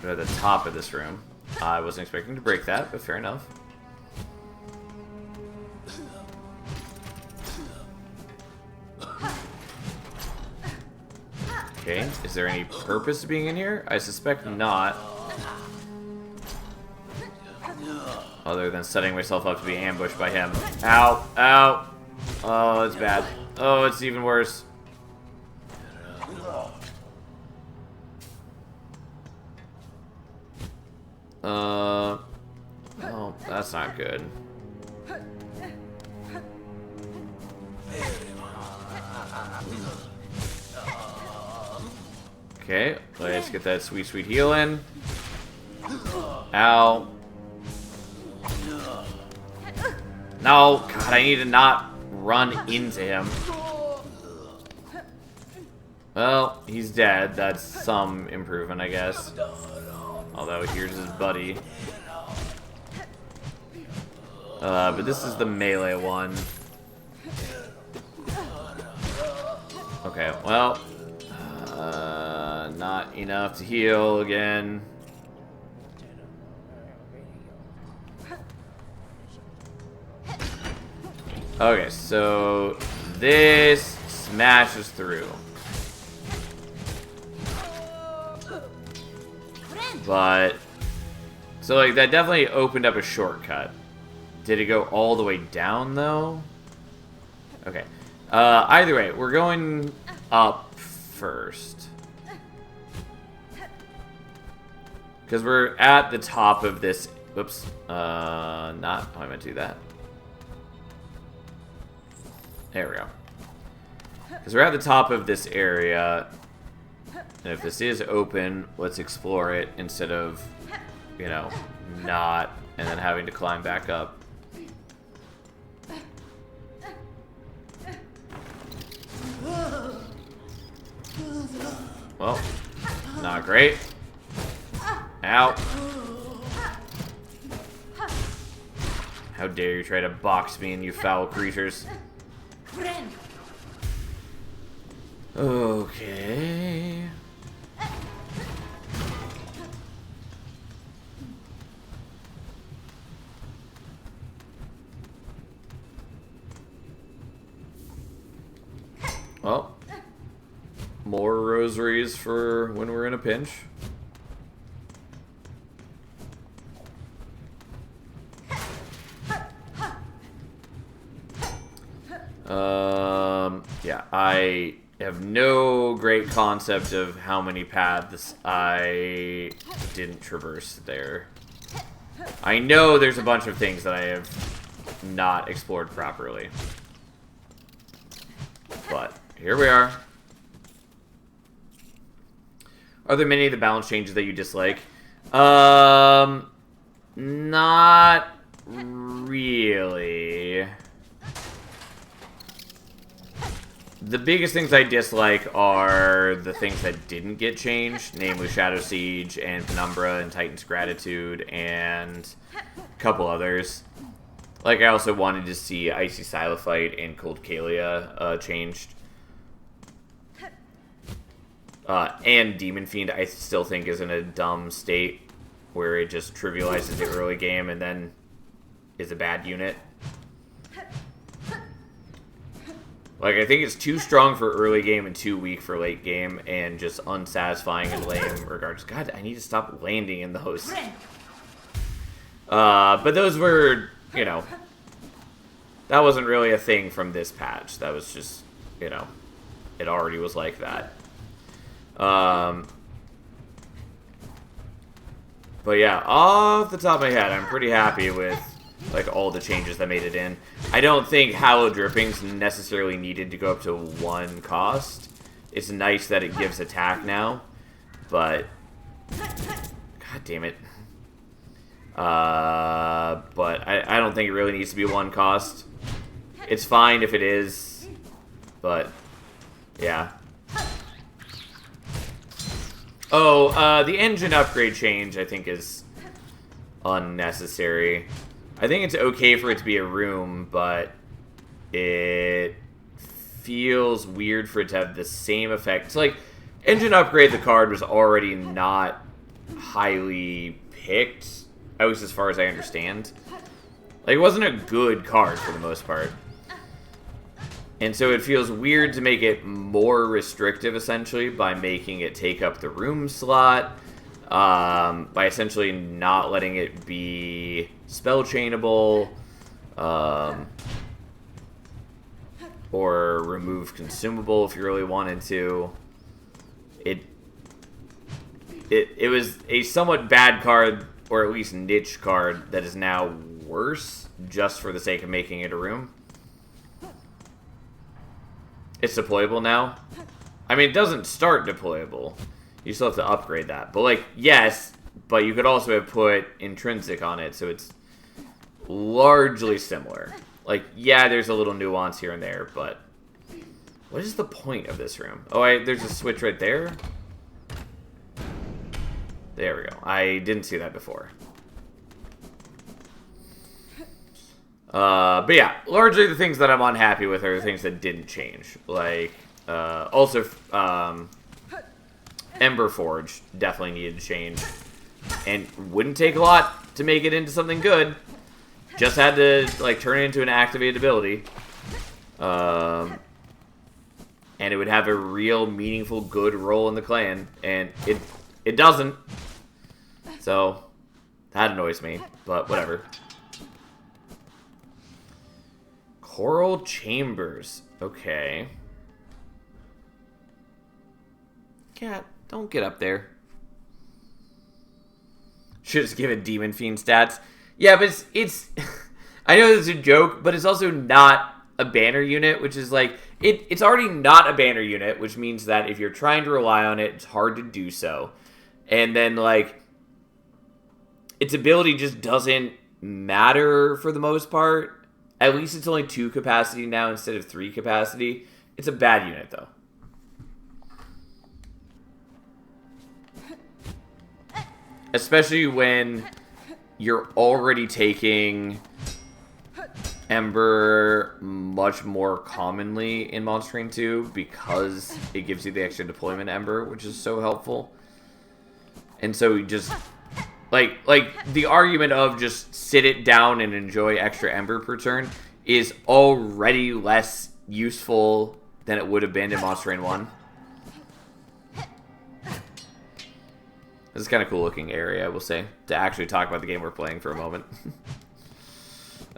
Go to the top of this room. I wasn't expecting to break that, but fair enough. Okay, is there any purpose to being in here? I suspect not. Other than setting myself up to be ambushed by him. Ow! Ow! Oh, it's bad. Oh, it's even worse. Oh, that's not good. Okay, let's get that sweet, sweet heal in. Ow. No, God, I need to not run into him. Well, he's dead. That's some improvement, I guess. Although, here's his buddy. But this is the melee one. not enough to heal again. Okay, so this smashes through. But, so like that definitely opened up a shortcut. Did it go all the way down though? Okay. Either way, we're going up first. Because we're at the top of this. Whoops. Not. Oh, I meant to do that. There we go. Because we're at the top of this area. And if this is open, let's explore it instead of, you know, not. And then having to climb back up. Well, not great. Ow. How dare you try to box me, and you foul creatures. Okay. Well, more rosaries for when we're in a pinch. Yeah, I have no great concept of how many paths I didn't traverse there. I know there's a bunch of things that I have not explored properly. But here we are. Are there many of the balance changes that you dislike? Not really. The biggest things I dislike are the things that didn't get changed, namely Shadow Siege and Penumbra and Titan's Gratitude and a couple others. Like, I also wanted to see Icy Silophyte and Cold Kalia changed. And Demon Fiend, I still think, is in a dumb state where it just trivializes the early game and then is a bad unit. Like, I think it's too strong for early game and too weak for late game, and just unsatisfying and lame regardless. God, I need to stop landing in those. But those were, you know, that wasn't really a thing from this patch. That was just, you know, it already was like that. But yeah, off the top of my head, I'm pretty happy with, like, all the changes that made it in. I don't think Hallowed Drippings necessarily needed to go up to 1 cost. It's nice that it gives attack now, but god damn it. But I don't think it really needs to be 1 cost. It's fine if it is, but yeah. Oh, the engine upgrade change, I think, is unnecessary. I think it's okay for it to be a room, but it feels weird for it to have the same effect. It's like, engine upgrade, the card was already not highly picked, at least as far as I understand. Like, it wasn't a good card for the most part. And so it feels weird to make it more restrictive, essentially, by making it take up the room slot, by essentially not letting it be spell chainable, or remove consumable if you really wanted to. It was a somewhat bad card, or at least niche card, that is now worse, just for the sake of making it a room. It's deployable now. I mean, it doesn't start deployable. You still have to upgrade that. But, like, yes, but you could also have put intrinsic on it, so it's largely similar. Like, yeah, there's a little nuance here and there, but what is the point of this room? Oh, there's a switch right there? There we go. I didn't see that before. But yeah, largely the things that I'm unhappy with are the things that didn't change. Like, also, Ember Forge definitely needed to change. And wouldn't take a lot to make it into something good. Just had to, like, turn it into an activated ability. And it would have a real, meaningful, good role in the clan. And it doesn't. So, that annoys me. But, whatever. Coral Chambers. Okay. Cat, don't get up there. Should just give it Demon Fiend stats. Yeah, but it's I know it's a joke, but it's also not a banner unit, which is like, it's already not a banner unit, which means that if you're trying to rely on it, it's hard to do so. And then, like, its ability just doesn't matter for the most part. At least it's only 2 capacity now instead of 3 capacity. It's a bad unit, though. Especially when you're already taking Ember much more commonly in Monster Train 2 because it gives you the extra deployment Ember, which is so helpful. And so you just, like the argument of just sit it down and enjoy extra Ember per turn is already less useful than it would have been in Monster Train 1. This is kind of cool looking area, I will say, to actually talk about the game we're playing for a moment.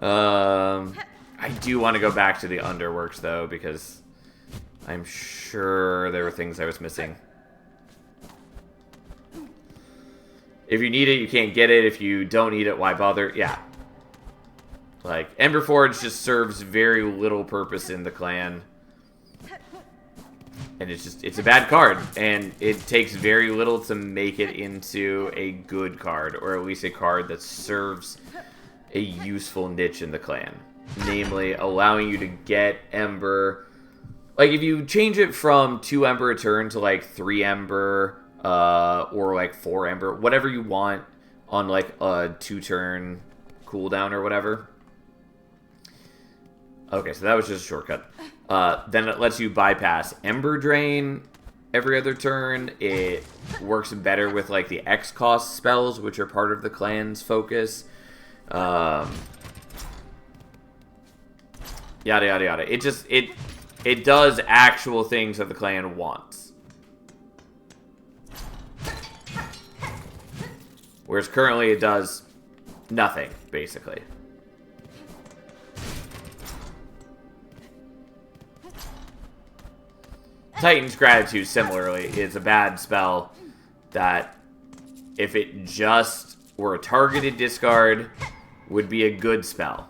I do want to go back to the Underworks, though, because I'm sure there were things I was missing. If you need it, you can't get it. If you don't need it, why bother? Yeah. Like, Ember Forge just serves very little purpose in the clan. And it's a bad card, and it takes very little to make it into a good card, or at least a card that serves a useful niche in the clan. Namely, allowing you to get Ember. Like, if you change it from 2 Ember a turn to, like, 3 Ember, or, like, 4 Ember, whatever you want on, like, a 2-turn cooldown or whatever. Okay, so that was just a shortcut. Then it lets you bypass Ember Drain every other turn. It works better with, like, the X-cost spells, which are part of the clan's focus. Yada, yada, yada. It just, it does actual things that the clan wants. Whereas currently it does nothing, basically. Titan's Gratitude, similarly, is a bad spell that, if it just were a targeted discard, would be a good spell.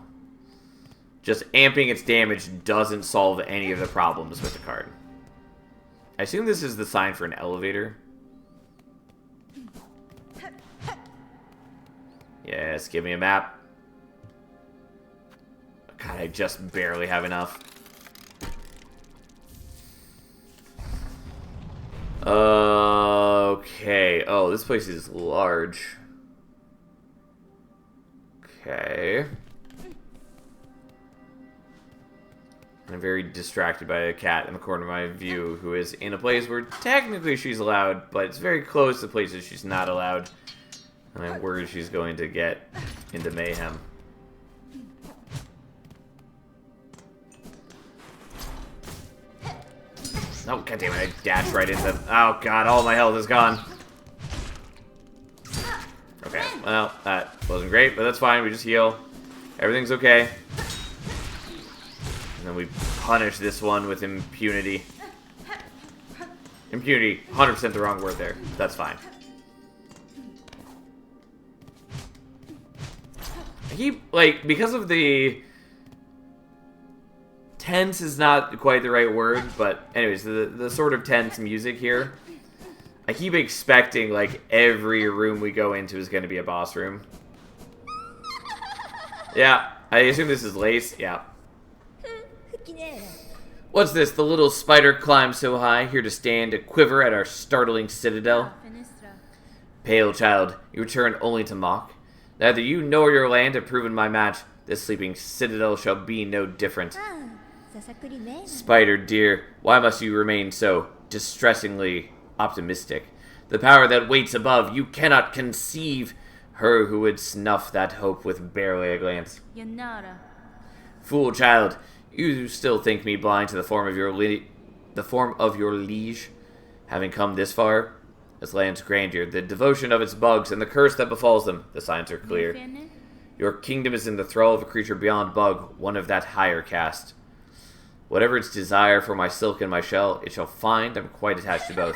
Just amping its damage doesn't solve any of the problems with the card. I assume this is the sign for an elevator. Yes, give me a map. God, I just barely have enough. Okay. Oh, this place is large. Okay. I'm very distracted by a cat in the corner of my view who is in a place where technically she's allowed, but it's very close to places she's not allowed. And I'm worried she's going to get into mayhem. Oh, goddammit, I dashed right into... Oh, God, all my health is gone. Okay, well, that wasn't great, but that's fine. We just heal. Everything's okay. And then we punish this one with impunity. Impunity, 100% the wrong word there. That's fine. I keep, like, because of the... Tense is not quite the right word, but anyways, the sort of tense music here. I keep expecting, like, every room we go into is going to be a boss room. Yeah, I assume this is Lace. Yeah. What's this? The little spider climbs so high, here to stand, to quiver at our startling citadel. Pale child, you return only to mock. Neither you nor your land have proven my match. This sleeping citadel shall be no different. Spider dear, why must you remain so distressingly optimistic? The power that waits above, you cannot conceive. Her who would snuff that hope with barely a glance. Yanara. Fool child, you still think me blind to the form of your liege, having come this far? This land's grandeur, the devotion of its bugs, and the curse that befalls them, the signs are clear. Your kingdom is in the thrall of a creature beyond bug, one of that higher caste. Whatever its desire for my silk and my shell, it shall find. I'm quite attached to both.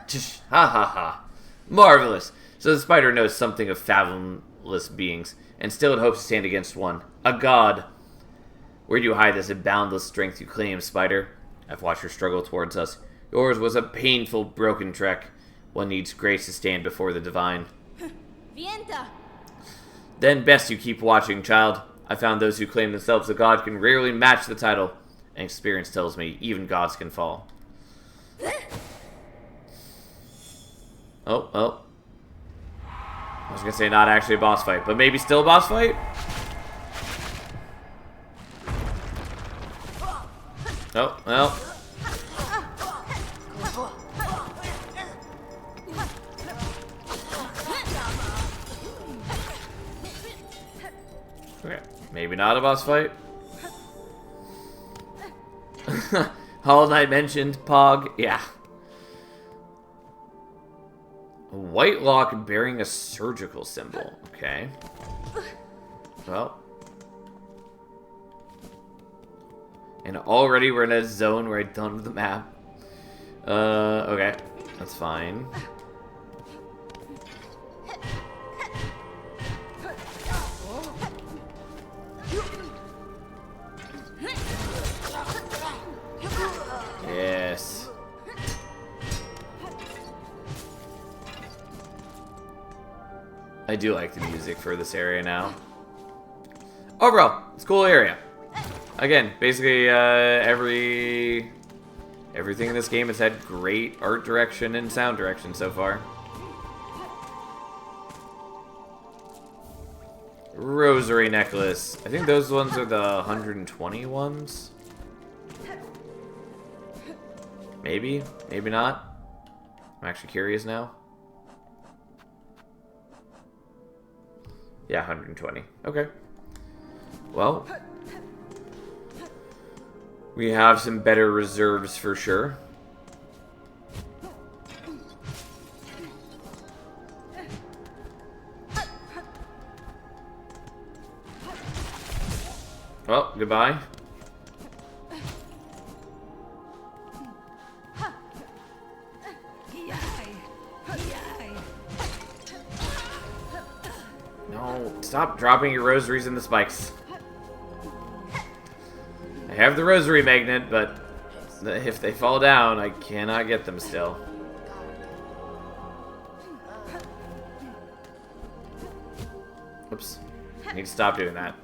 Tsh, ha ha ha. Marvelous. So the spider knows something of fathomless beings, and still it hopes to stand against one. A god. Where do you hide this boundless strength you claim, spider? I've watched your struggle towards us. Yours was a painful, broken trek. One needs grace to stand before the divine. Vienta. Then best you keep watching, child. I found those who claim themselves a god can rarely match the title. And experience tells me even gods can fall. Oh. I was gonna say not actually a boss fight, but maybe still a boss fight? Oh, well. Okay, maybe not a boss fight. Hollow Knight mentioned, Pog, yeah. A white lock bearing a surgical symbol. Okay. Well. And already we're in a zone where I don't know the map. Okay. That's fine. Yes. I do like the music for this area now. Overall, it's a cool area. Again, basically everything in this game has had great art direction and sound direction so far. Rosary necklace. I think those ones are the 120 ones. Maybe, maybe not. I'm actually curious now. Yeah, 120. Okay. Well, we have some better reserves for sure. Well, goodbye. No, stop dropping your rosaries in the spikes. I have the rosary magnet, but if they fall down, I cannot get them still. Oops. I need to stop doing that.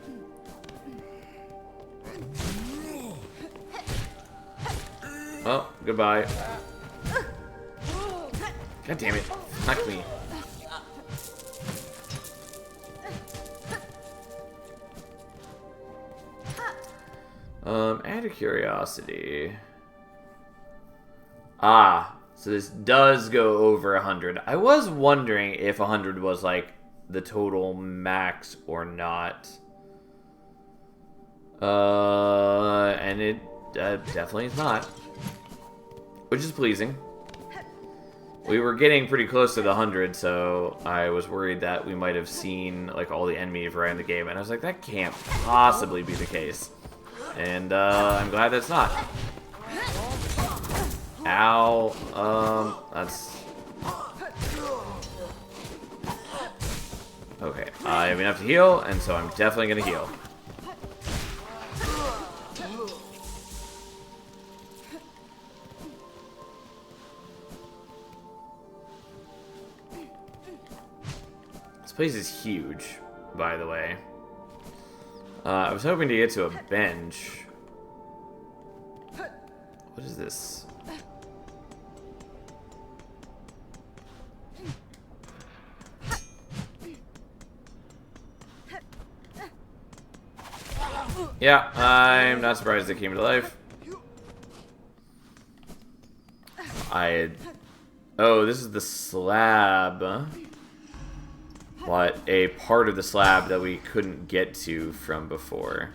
Oh, goodbye. God damn it. Fuck me. Out of curiosity. Ah, so this does go over 100. I was wondering if 100 was like the total max or not. And it definitely is not. Which is pleasing. We were getting pretty close to the 100, so I was worried that we might have seen like all the enemies around the game, and I was like, that can't possibly be the case. And I'm glad that's not. Ow. That's... Okay, I have enough to heal, and so I'm definitely gonna heal. This place is huge, by the way. I was hoping to get to a bench. What is this? Yeah, I'm not surprised it came to life. I Oh, this is the slab. But a part of the slab that we couldn't get to from before.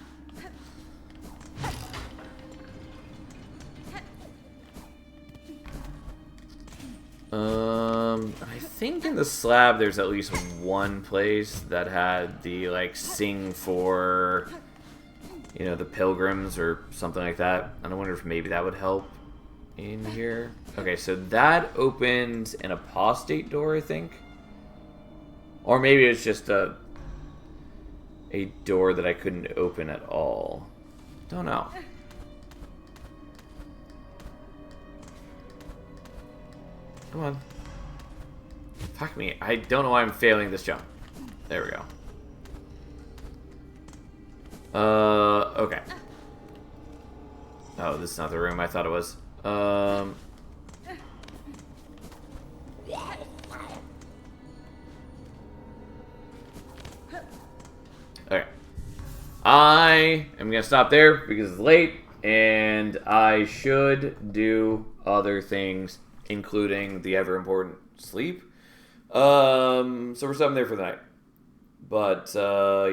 I think in the slab there's at least one place that had the, like, sing for, you know, the pilgrims or something like that. And I wonder if maybe that would help in here. Okay, so that opened an apostate door, I think. Or maybe it's just a door that I couldn't open at all. Don't know. Come on. Fuck me. I don't know why I'm failing this jump. There we go. Okay. Oh, this is not the room I thought it was. Okay. I am going to stop there because it's late, and I should do other things, including the ever-important sleep. So we're stopping there for the night. But,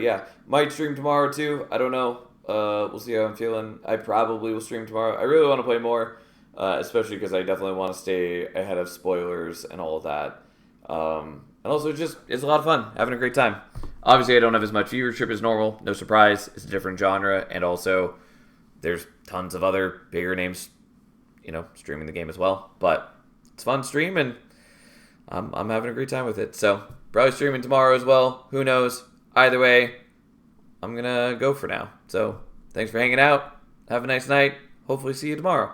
yeah. Might stream tomorrow, too. I don't know. We'll see how I'm feeling. I probably will stream tomorrow. I really want to play more, especially because I definitely want to stay ahead of spoilers and all of that. And also, it's a lot of fun. Having a great time. Obviously, I don't have as much viewership as normal. No surprise. It's a different genre. And also, there's tons of other bigger names, you know, streaming the game as well. But it's fun to stream, and I'm having a great time with it. So, probably streaming tomorrow as well. Who knows? Either way, I'm going to go for now. So, thanks for hanging out. Have a nice night. Hopefully see you tomorrow.